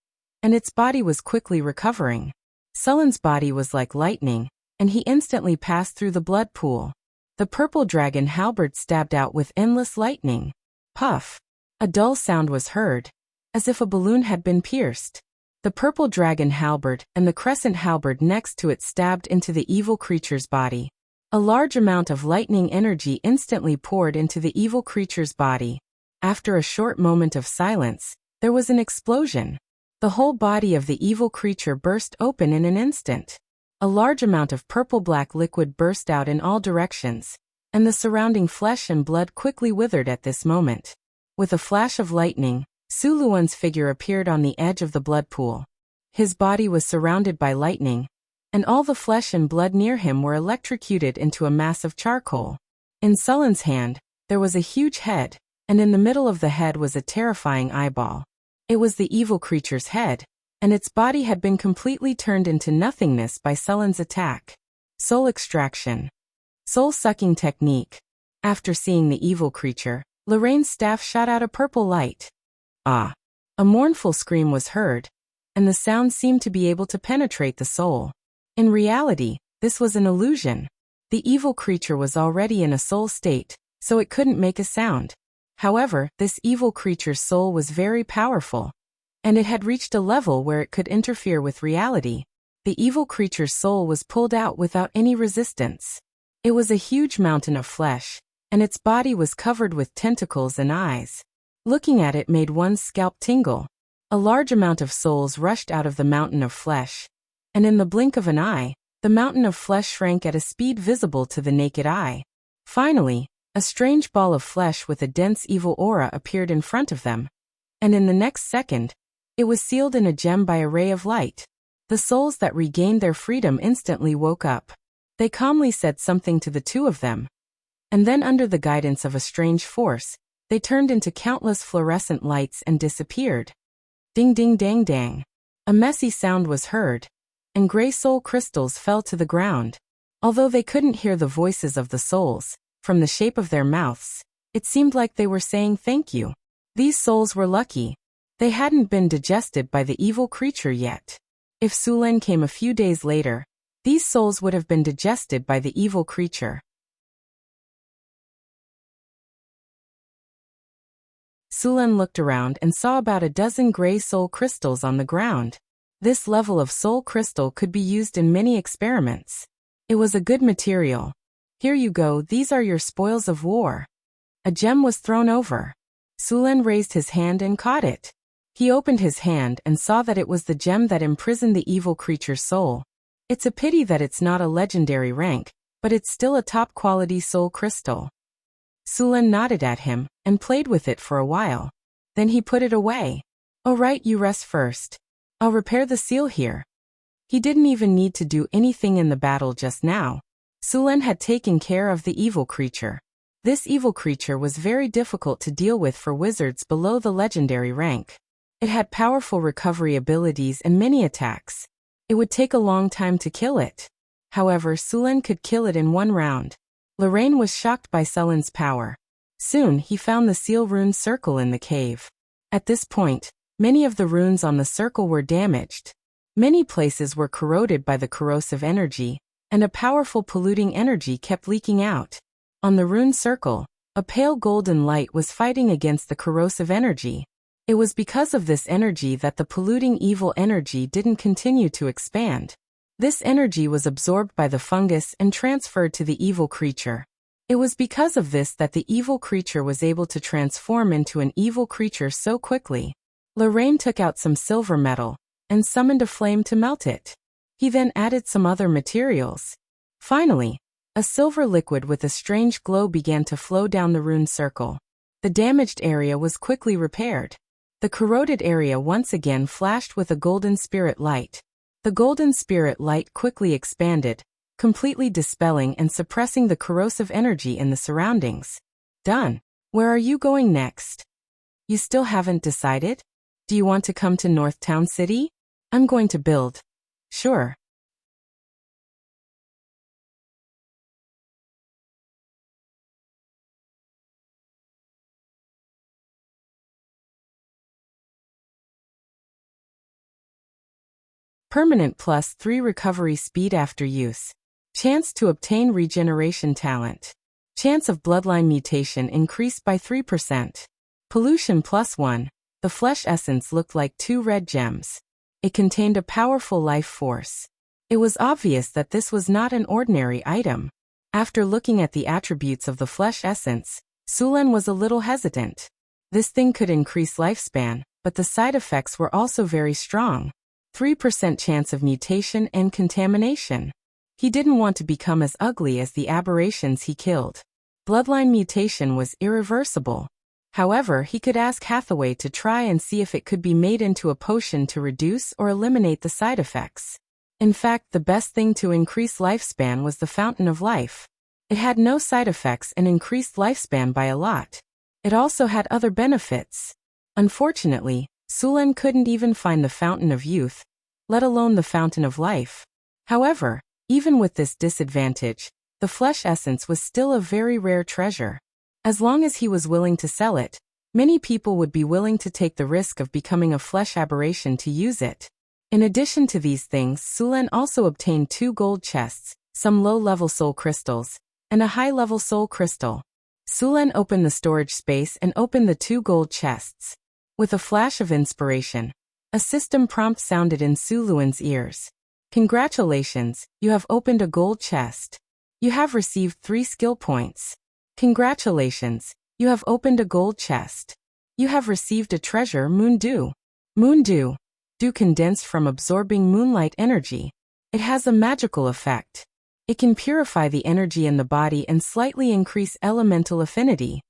and its body was quickly recovering. Sulen's body was like lightning, and he instantly passed through the blood pool. The purple dragon halberd stabbed out with endless lightning. Puff! A dull sound was heard, as if a balloon had been pierced. The purple dragon halberd and the crescent halberd next to it stabbed into the evil creature's body. A large amount of lightning energy instantly poured into the evil creature's body. After a short moment of silence, there was an explosion. The whole body of the evil creature burst open in an instant. A large amount of purple-black liquid burst out in all directions, and the surrounding flesh and blood quickly withered at this moment. With a flash of lightning, Su Luan's figure appeared on the edge of the blood pool. His body was surrounded by lightning, and all the flesh and blood near him were electrocuted into a mass of charcoal. In Sulen's hand, there was a huge head, and in the middle of the head was a terrifying eyeball. It was the evil creature's head, and its body had been completely turned into nothingness by Sulen's attack. Soul extraction. Soul-sucking technique. After seeing the evil creature, Lorraine's staff shot out a purple light. Ah! A mournful scream was heard, and the sound seemed to be able to penetrate the soul. In reality, this was an illusion. The evil creature was already in a soul state, so it couldn't make a sound. However, this evil creature's soul was very powerful, and it had reached a level where it could interfere with reality. The evil creature's soul was pulled out without any resistance. It was a huge mountain of flesh, and its body was covered with tentacles and eyes. Looking at it made one's scalp tingle. A large amount of souls rushed out of the mountain of flesh, and in the blink of an eye, the mountain of flesh shrank at a speed visible to the naked eye. Finally, a strange ball of flesh with a dense evil aura appeared in front of them, and in the next second, it was sealed in a gem by a ray of light. The souls that regained their freedom instantly woke up. They calmly said something to the two of them, and then under the guidance of a strange force, they turned into countless fluorescent lights and disappeared. Ding ding dang dang. A messy sound was heard, and gray soul crystals fell to the ground. Although they couldn't hear the voices of the souls, from the shape of their mouths, it seemed like they were saying thank you. These souls were lucky. They hadn't been digested by the evil creature yet. If Sulen came a few days later, these souls would have been digested by the evil creature. Sulen looked around and saw about a dozen gray soul crystals on the ground. This level of soul crystal could be used in many experiments. It was a good material. Here you go, these are your spoils of war. A gem was thrown over. Sulen raised his hand and caught it. He opened his hand and saw that it was the gem that imprisoned the evil creature's soul. It's a pity that it's not a legendary rank, but it's still a top-quality soul crystal. Sulen nodded at him and played with it for a while. Then he put it away. "Oh right, you rest first. I'll repair the seal here." He didn't even need to do anything in the battle just now. Sulen had taken care of the evil creature. This evil creature was very difficult to deal with for wizards below the legendary rank. It had powerful recovery abilities and many attacks. It would take a long time to kill it. However, Sulen could kill it in 1 round. Lorraine was shocked by Sulen's power. Soon, he found the seal rune circle in the cave. At this point, many of the runes on the circle were damaged. Many places were corroded by the corrosive energy, and a powerful polluting energy kept leaking out. On the rune circle, a pale golden light was fighting against the corrosive energy. It was because of this energy that the polluting evil energy didn't continue to expand. This energy was absorbed by the fungus and transferred to the evil creature. It was because of this that the evil creature was able to transform into an evil creature so quickly. Lorraine took out some silver metal and summoned a flame to melt it. He then added some other materials. Finally, a silver liquid with a strange glow began to flow down the rune circle. The damaged area was quickly repaired. The corroded area once again flashed with a golden spirit light. The golden spirit light quickly expanded, completely dispelling and suppressing the corrosive energy in the surroundings. Done. Where are you going next? You still haven't decided? Do you want to come to North Town City? I'm going to build. Sure. Permanent +3 recovery speed after use. Chance to obtain regeneration talent. Chance of bloodline mutation increased by 3%. Pollution +1. The flesh essence looked like 2 red gems. It contained a powerful life force. It was obvious that this was not an ordinary item. After looking at the attributes of the flesh essence, Sulen was a little hesitant. This thing could increase lifespan, but the side effects were also very strong. 3% chance of mutation and contamination. He didn't want to become as ugly as the aberrations he killed. Bloodline mutation was irreversible. However, he could ask Hathaway to try and see if it could be made into a potion to reduce or eliminate the side effects. In fact, the best thing to increase lifespan was the Fountain of Life. It had no side effects and increased lifespan by a lot. It also had other benefits. Unfortunately, Sulen couldn't even find the Fountain of Youth, let alone the Fountain of Life. However, even with this disadvantage, the flesh essence was still a very rare treasure. As long as he was willing to sell it, many people would be willing to take the risk of becoming a flesh aberration to use it. In addition to these things, Sulen also obtained 2 gold chests, some low-level soul crystals, and a high-level soul crystal. Sulen opened the storage space and opened the 2 gold chests. With a flash of inspiration, a system prompt sounded in Suluen's ears. Congratulations, you have opened a gold chest. You have received 3 skill points. Congratulations, you have opened a gold chest. You have received a treasure Moon Dew. Moon Dew. Dew condensed from absorbing moonlight energy. It has a magical effect. It can purify the energy in the body and slightly increase elemental affinity.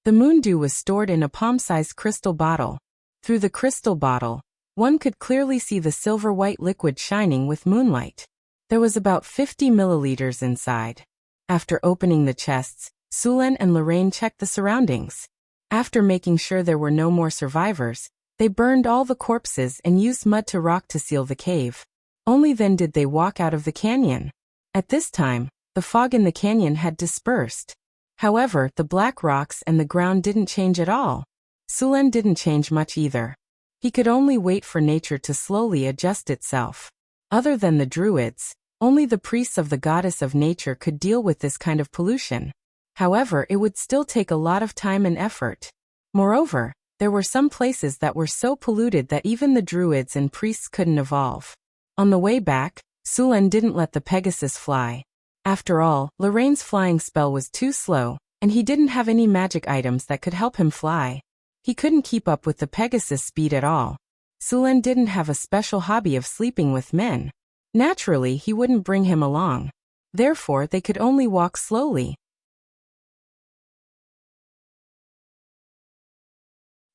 The moon dew was stored in a palm-sized crystal bottle. Through the crystal bottle, one could clearly see the silver-white liquid shining with moonlight. There was about 50 milliliters inside. After opening the chests, Sulen and Lorraine checked the surroundings. After making sure there were no more survivors, they burned all the corpses and used mud to rock to seal the cave. Only then did they walk out of the canyon. At this time, the fog in the canyon had dispersed. However, the black rocks and the ground didn't change at all. Sulen didn't change much either. He could only wait for nature to slowly adjust itself. Other than the druids, only the priests of the goddess of nature could deal with this kind of pollution. However, it would still take a lot of time and effort. Moreover, there were some places that were so polluted that even the druids and priests couldn't evolve. On the way back, Sulen didn't let the Pegasus fly. After all, Lorraine's flying spell was too slow, and he didn't have any magic items that could help him fly. He couldn't keep up with the Pegasus' speed at all. Sulen didn't have a special hobby of sleeping with men. Naturally, he wouldn't bring him along. Therefore, they could only walk slowly.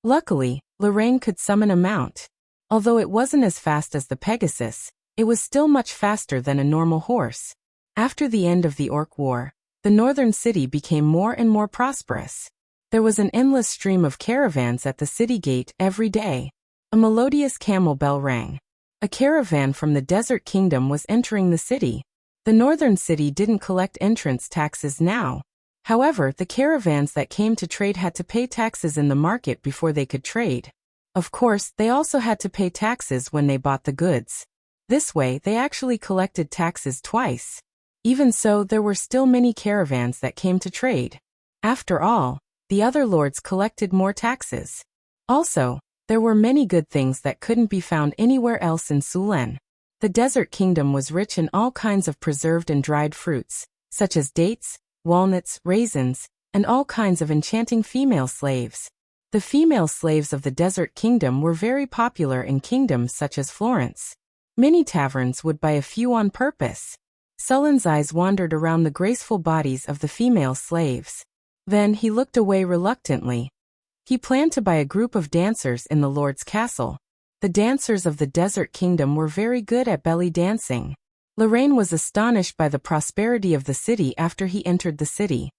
Luckily, Lorraine could summon a mount. Although it wasn't as fast as the Pegasus, it was still much faster than a normal horse. After the end of the Orc War, the northern city became more and more prosperous. There was an endless stream of caravans at the city gate every day. A melodious camel bell rang. A caravan from the Desert Kingdom was entering the city. The northern city didn't collect entrance taxes now. However, the caravans that came to trade had to pay taxes in the market before they could trade. Of course, they also had to pay taxes when they bought the goods. This way, they actually collected taxes twice. Even so, there were still many caravans that came to trade. After all, the other lords collected more taxes. Also, there were many good things that couldn't be found anywhere else in Sulen. The Desert Kingdom was rich in all kinds of preserved and dried fruits, such as dates, walnuts, raisins, and all kinds of enchanting female slaves. The female slaves of the Desert Kingdom were very popular in kingdoms such as Florence. Many taverns would buy a few on purpose. Sullen's eyes wandered around the graceful bodies of the female slaves. Then he looked away reluctantly. He planned to buy a group of dancers in the Lord's castle. The dancers of the Desert Kingdom were very good at belly dancing. Lorraine was astonished by the prosperity of the city after he entered the city.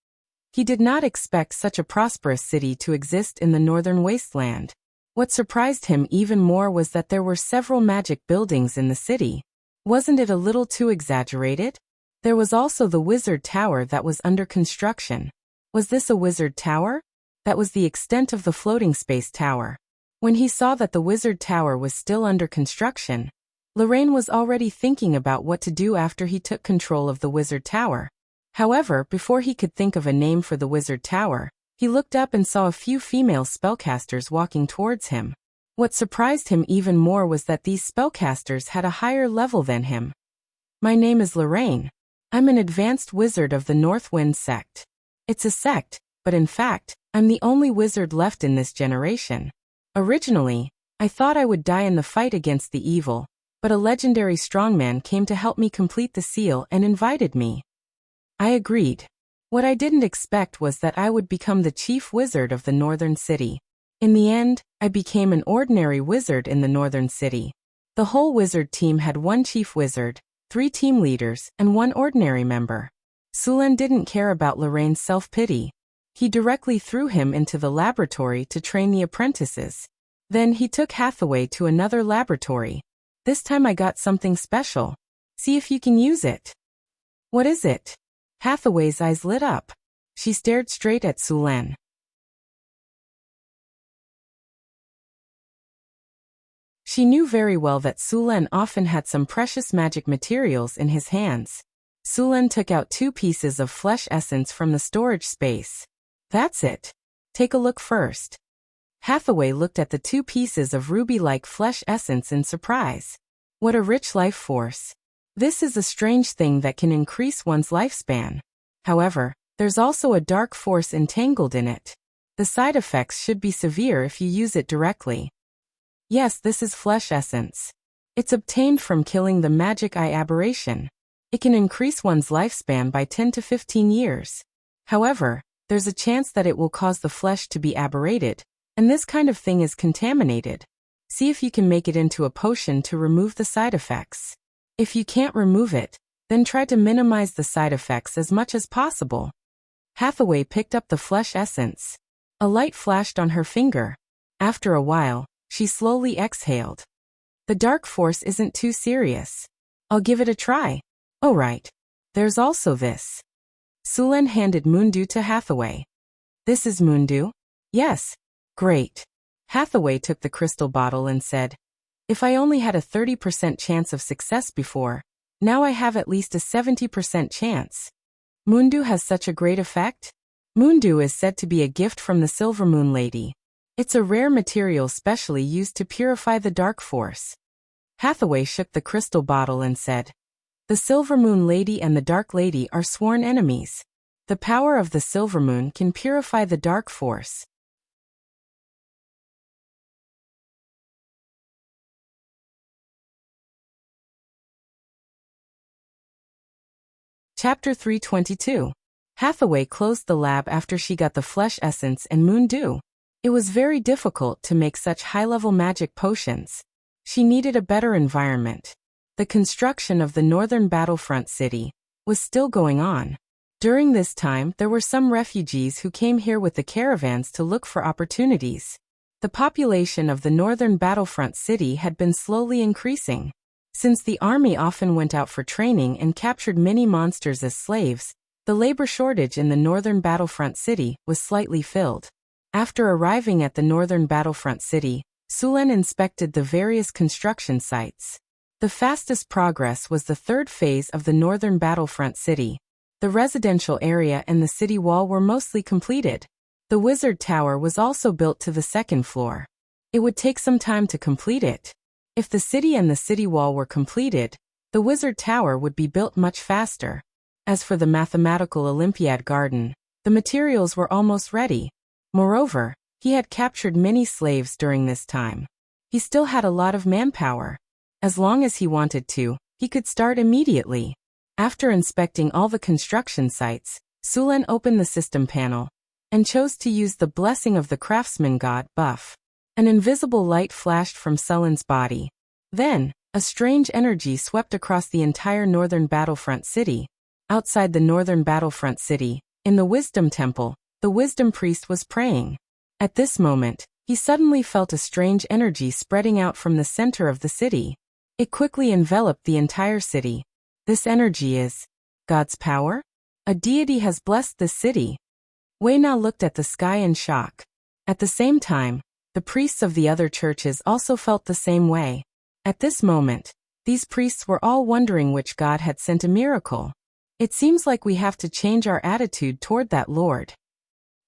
He did not expect such a prosperous city to exist in the northern wasteland. What surprised him even more was that there were several magic buildings in the city. Wasn't it a little too exaggerated? There was also the wizard tower that was under construction. Was this a wizard tower? That was the extent of the floating space tower. When he saw that the wizard tower was still under construction, Lorraine was already thinking about what to do after he took control of the wizard tower. However, before he could think of a name for the wizard tower, he looked up and saw a few female spellcasters walking towards him. What surprised him even more was that these spellcasters had a higher level than him. "My name is Lorraine. I'm an advanced wizard of the North Wind sect. It's a sect, but in fact, I'm the only wizard left in this generation. Originally, I thought I would die in the fight against the evil, but a legendary strongman came to help me complete the seal and invited me. I agreed. What I didn't expect was that I would become the chief wizard of the northern city. In the end, I became an ordinary wizard in the northern city. The whole wizard team had one chief wizard, 3 team leaders, and 1 ordinary member. Sulen didn't care about Lorraine's self-pity. He directly threw him into the laboratory to train the apprentices. Then he took Hathaway to another laboratory. This time I got something special. See if you can use it. What is it? Hathaway's eyes lit up. She stared straight at Sulen. She knew very well that Sulen often had some precious magic materials in his hands. Sulen took out 2 pieces of flesh essence from the storage space. That's it. Take a look first. Hathaway looked at the 2 pieces of ruby-like flesh essence in surprise. What a rich life force. This is a strange thing that can increase one's lifespan. However, there's also a dark force entangled in it. The side effects should be severe if you use it directly. Yes, this is flesh essence. It's obtained from killing the magic eye aberration. It can increase one's lifespan by 10 to 15 years. However, there's a chance that it will cause the flesh to be aberrated, and this kind of thing is contaminated. See if you can make it into a potion to remove the side effects. If you can't remove it, then try to minimize the side effects as much as possible. Hathaway picked up the flesh essence. A light flashed on her finger. After a while, she slowly exhaled. The dark force isn't too serious. I'll give it a try. Oh right. There's also this. Sulen handed Mundu to Hathaway. This is Mundu? Yes. Great. Hathaway took the crystal bottle and said, if I only had a 30% chance of success before, now I have at least a 70% chance. Mundu has such a great effect? Mundu is said to be a gift from the Silver Moon Lady. It's a rare material specially used to purify the dark force. Hathaway shook the crystal bottle and said, the Silver Moon Lady and the Dark Lady are sworn enemies. The power of the Silver Moon can purify the dark force. Chapter 322. Hathaway closed the lab after she got the flesh essence and Mundu. It was very difficult to make such high-level magic potions. She needed a better environment. The construction of the northern battlefront city was still going on. During this time, there were some refugees who came here with the caravans to look for opportunities. The population of the northern battlefront city had been slowly increasing. Since the army often went out for training and captured many monsters as slaves, the labor shortage in the northern battlefront city was slightly filled. After arriving at the northern battlefront city, Sulen inspected the various construction sites. The fastest progress was the third phase of the northern battlefront city. The residential area and the city wall were mostly completed. The wizard tower was also built to the second floor. It would take some time to complete it. If the city and the city wall were completed, the wizard tower would be built much faster. As for the mathematical Olympiad garden, the materials were almost ready. Moreover, he had captured many slaves during this time. He still had a lot of manpower. As long as he wanted to, he could start immediately. After inspecting all the construction sites, Sulen opened the system panel and chose to use the blessing of the craftsman god buff. An invisible light flashed from Sulen's body. Then, a strange energy swept across the entire northern battlefront city. Outside the northern battlefront city, in the Wisdom Temple, the Wisdom Priest was praying. At this moment, he suddenly felt a strange energy spreading out from the center of the city. It quickly enveloped the entire city. This energy is God's power? A deity has blessed this city. Wei Na looked at the sky in shock. At the same time, the priests of the other churches also felt the same way. At this moment, these priests were all wondering which god had sent a miracle. It seems like we have to change our attitude toward that Lord.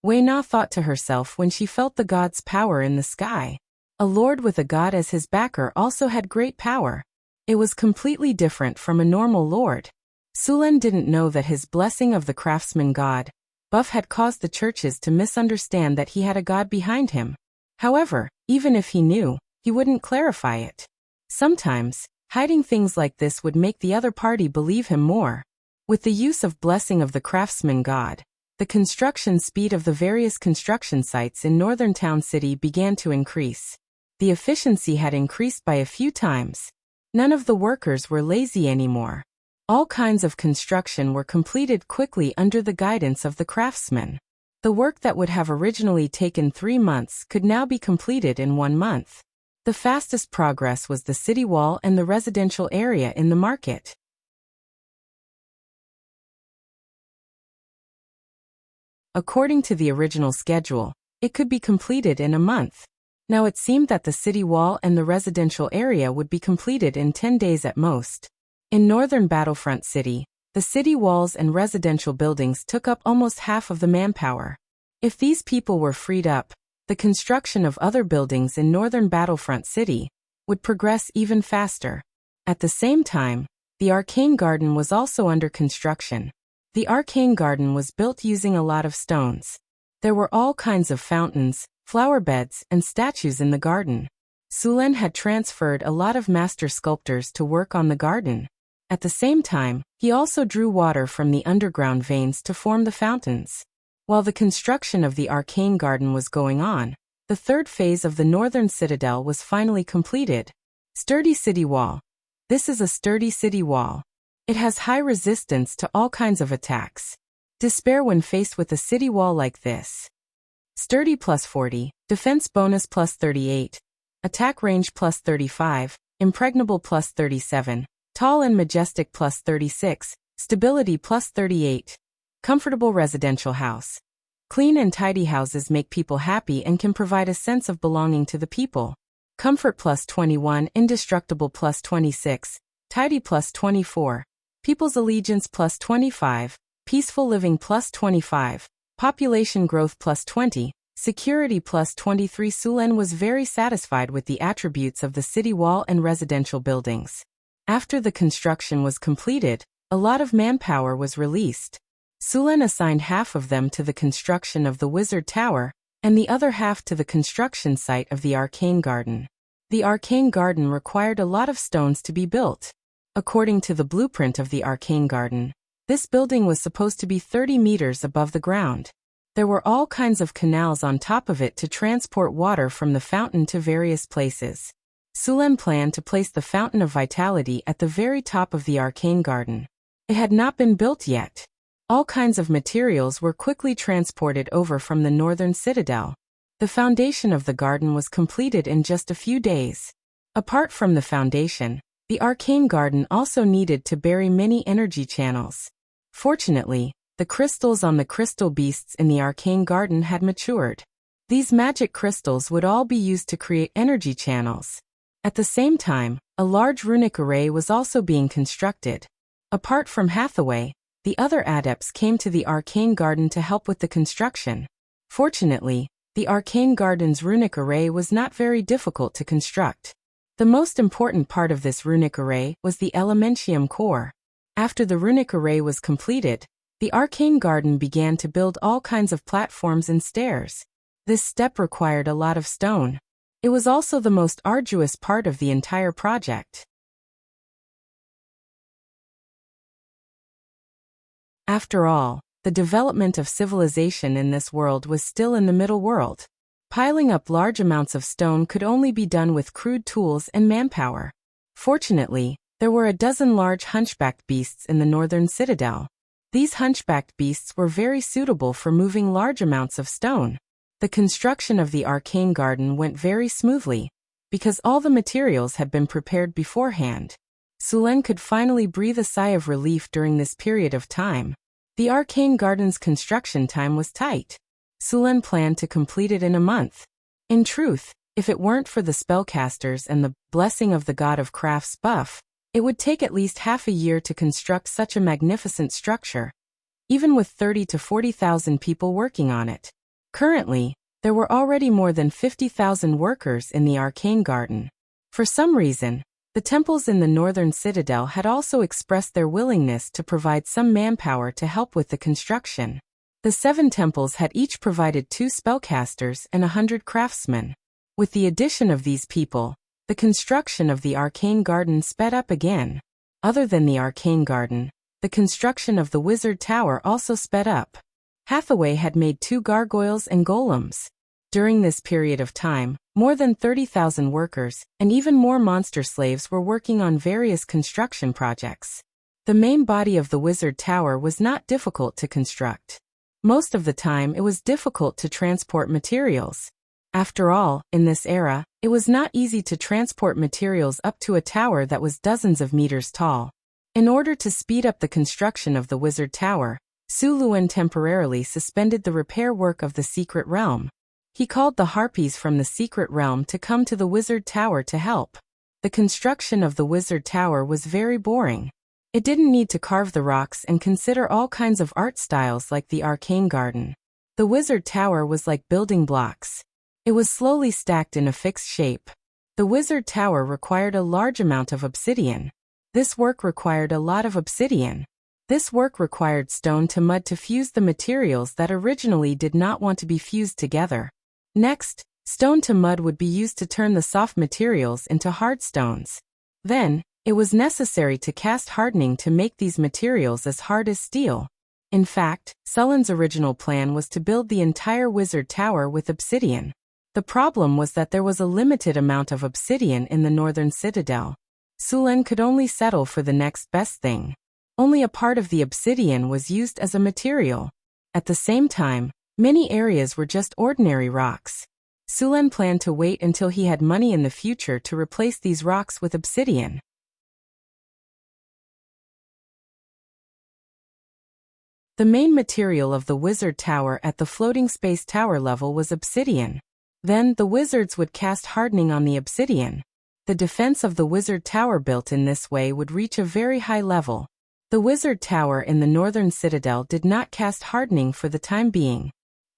Wei Na thought to herself when she felt the god's power in the sky. A lord with a god as his backer also had great power. It was completely different from a normal lord. Sulen didn't know that his blessing of the craftsman god buff had caused the churches to misunderstand that he had a god behind him. However, even if he knew, he wouldn't clarify it. Sometimes, hiding things like this would make the other party believe him more. With the use of blessing of the craftsman god, the construction speed of the various construction sites in Northern Town City began to increase. The efficiency had increased by a few times. None of the workers were lazy anymore. All kinds of construction were completed quickly under the guidance of the craftsmen. The work that would have originally taken 3 months could now be completed in 1 month. The fastest progress was the city wall and the residential area in the market. According to the original schedule, it could be completed in a month. Now it seemed that the city wall and the residential area would be completed in 10 days at most. In northern Battlefront City, the city walls and residential buildings took up almost half of the manpower. If these people were freed up, the construction of other buildings in northern Battlefront City would progress even faster. At the same time, the Arcane Garden was also under construction. The Arcane Garden was built using a lot of stones. There were all kinds of fountains, flower beds, and statues in the garden. Sulen had transferred a lot of master sculptors to work on the garden. At the same time, he also drew water from the underground veins to form the fountains. While the construction of the Arcane Garden was going on, the third phase of the Northern Citadel was finally completed. Sturdy City Wall. This is a sturdy city wall. It has high resistance to all kinds of attacks. Despair when faced with a city wall like this. Sturdy plus 40, defense bonus plus 38, attack range plus 35, impregnable plus 37, tall and majestic plus 36, stability plus 38. Comfortable residential house. Clean and tidy houses make people happy and can provide a sense of belonging to the people. Comfort plus 21, indestructible plus 26, tidy plus 24, people's allegiance plus 25, peaceful living plus 25, population growth plus 20, security plus 23. Sulen was very satisfied with the attributes of the city wall and residential buildings. After the construction was completed, a lot of manpower was released. Sulen assigned half of them to the construction of the Wizard Tower, and the other half to the construction site of the Arcane Garden. The Arcane Garden required a lot of stones to be built. According to the blueprint of the Arcane Garden, this building was supposed to be 30 meters above the ground. There were all kinds of canals on top of it to transport water from the fountain to various places. Sulen planned to place the Fountain of Vitality at the very top of the Arcane Garden. It had not been built yet. All kinds of materials were quickly transported over from the northern citadel. The foundation of the garden was completed in just a few days. Apart from the foundation, the arcane garden also needed to bury many energy channels. Fortunately, the crystals on the crystal beasts in the arcane garden had matured. These magic crystals would all be used to create energy channels. At the same time, a large runic array was also being constructed. Apart from Hathaway, the other adepts came to the arcane garden to help with the construction. Fortunately, the arcane garden's runic array was not very difficult to construct. The most important part of this runic array was the elementium core. After the runic array was completed, the arcane garden began to build all kinds of platforms and stairs. This step required a lot of stone. It was also the most arduous part of the entire project. After all, the development of civilization in this world was still in the middle world. Piling up large amounts of stone could only be done with crude tools and manpower. Fortunately, there were a dozen large hunchbacked beasts in the northern citadel. These hunchbacked beasts were very suitable for moving large amounts of stone. The construction of the arcane garden went very smoothly, because all the materials had been prepared beforehand. Sulen could finally breathe a sigh of relief during this period of time. The arcane garden's construction time was tight. Sulen planned to complete it in a month. In truth, if it weren't for the spellcasters and the blessing of the god of crafts buff, it would take at least half a year to construct such a magnificent structure, even with 30 to 40,000 people working on it. Currently, there were already more than 50,000 workers in the arcane garden. For some reason, the temples in the northern citadel had also expressed their willingness to provide some manpower to help with the construction. The 7 temples had each provided 2 spellcasters and 100 craftsmen. With the addition of these people, the construction of the arcane garden sped up again. Other than the arcane garden, the construction of the wizard tower also sped up. Hathaway had made 2 gargoyles and golems. During this period of time, more than 30,000 workers and even more monster slaves were working on various construction projects. The main body of the wizard tower was not difficult to construct. Most of the time it was difficult to transport materials. After all, in this era, it was not easy to transport materials up to a tower that was dozens of meters tall. In order to speed up the construction of the wizard tower, Su Luan temporarily suspended the repair work of the secret realm. He called the harpies from the secret realm to come to the wizard tower to help. The construction of the wizard tower was very boring. It didn't need to carve the rocks and consider all kinds of art styles like the arcane garden. The wizard tower was like building blocks. It was slowly stacked in a fixed shape. The wizard tower required a large amount of obsidian. This work required a lot of obsidian. This work required stone to mud to fuse the materials that originally did not want to be fused together. Next, stone to mud would be used to turn the soft materials into hard stones. Then, it was necessary to cast hardening to make these materials as hard as steel. In fact, Sullen's original plan was to build the entire wizard tower with obsidian. The problem was that there was a limited amount of obsidian in the northern citadel. Sulen could only settle for the next best thing. Only a part of the obsidian was used as a material. At the same time, many areas were just ordinary rocks. Sulen planned to wait until he had money in the future to replace these rocks with obsidian. The main material of the wizard tower at the floating space tower level was obsidian. Then, the wizards would cast hardening on the obsidian. The defense of the wizard tower built in this way would reach a very high level. The wizard tower in the northern citadel did not cast hardening for the time being.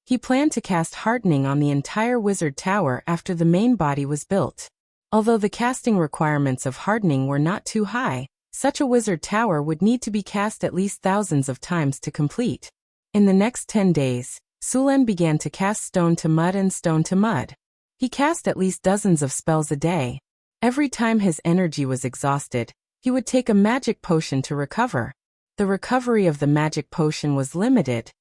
He planned to cast hardening on the entire wizard tower after the main body was built. Although the casting requirements of hardening were not too high, such a wizard tower would need to be cast at least thousands of times to complete. In the next 10 days, Sulen began to cast stone to mud and stone to mud. He cast at least dozens of spells a day. Every time his energy was exhausted, he would take a magic potion to recover. The recovery of the magic potion was limited,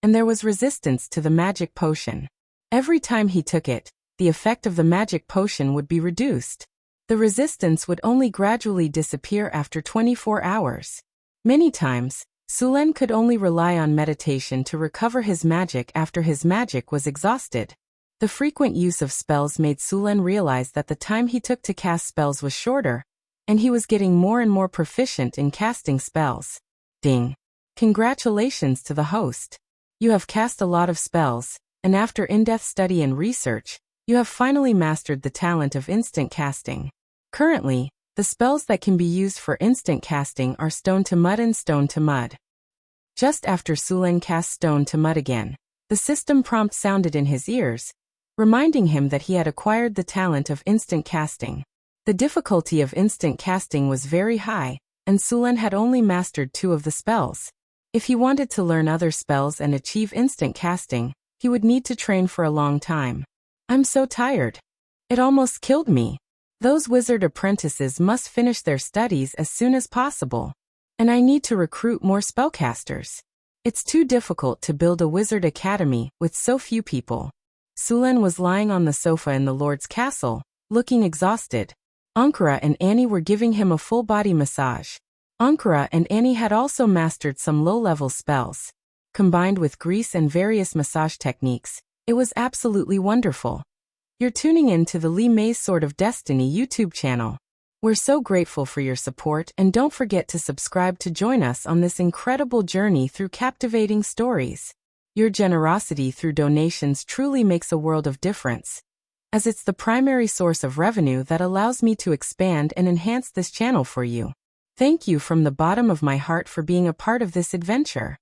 and there was resistance to the magic potion. Every time he took it, the effect of the magic potion would be reduced. The resistance would only gradually disappear after 24 hours. Many times, Sulen could only rely on meditation to recover his magic after his magic was exhausted. The frequent use of spells made Sulen realize that the time he took to cast spells was shorter, and he was getting more and more proficient in casting spells. Ding! Congratulations to the host. You have cast a lot of spells, and after in-depth study and research, you have finally mastered the talent of instant casting. Currently, the spells that can be used for instant casting are Stone to Mud and Stone to Mud. Just after Sulen cast Stone to Mud again, the system prompt sounded in his ears, reminding him that he had acquired the talent of instant casting. The difficulty of instant casting was very high, and Sulen had only mastered 2 of the spells. If he wanted to learn other spells and achieve instant casting, he would need to train for a long time. I'm so tired. It almost killed me. Those wizard apprentices must finish their studies as soon as possible. And I need to recruit more spellcasters. It's too difficult to build a wizard academy with so few people. Sulen was lying on the sofa in the Lord's castle, looking exhausted. Ankara and Annie were giving him a full-body massage. Ankara and Annie had also mastered some low-level spells. Combined with grease and various massage techniques, it was absolutely wonderful. You're tuning in to the Lee May's Sword of Destiny YouTube channel. We're so grateful for your support, and don't forget to subscribe to join us on this incredible journey through captivating stories. Your generosity through donations truly makes a world of difference, as it's the primary source of revenue that allows me to expand and enhance this channel for you. Thank you from the bottom of my heart for being a part of this adventure.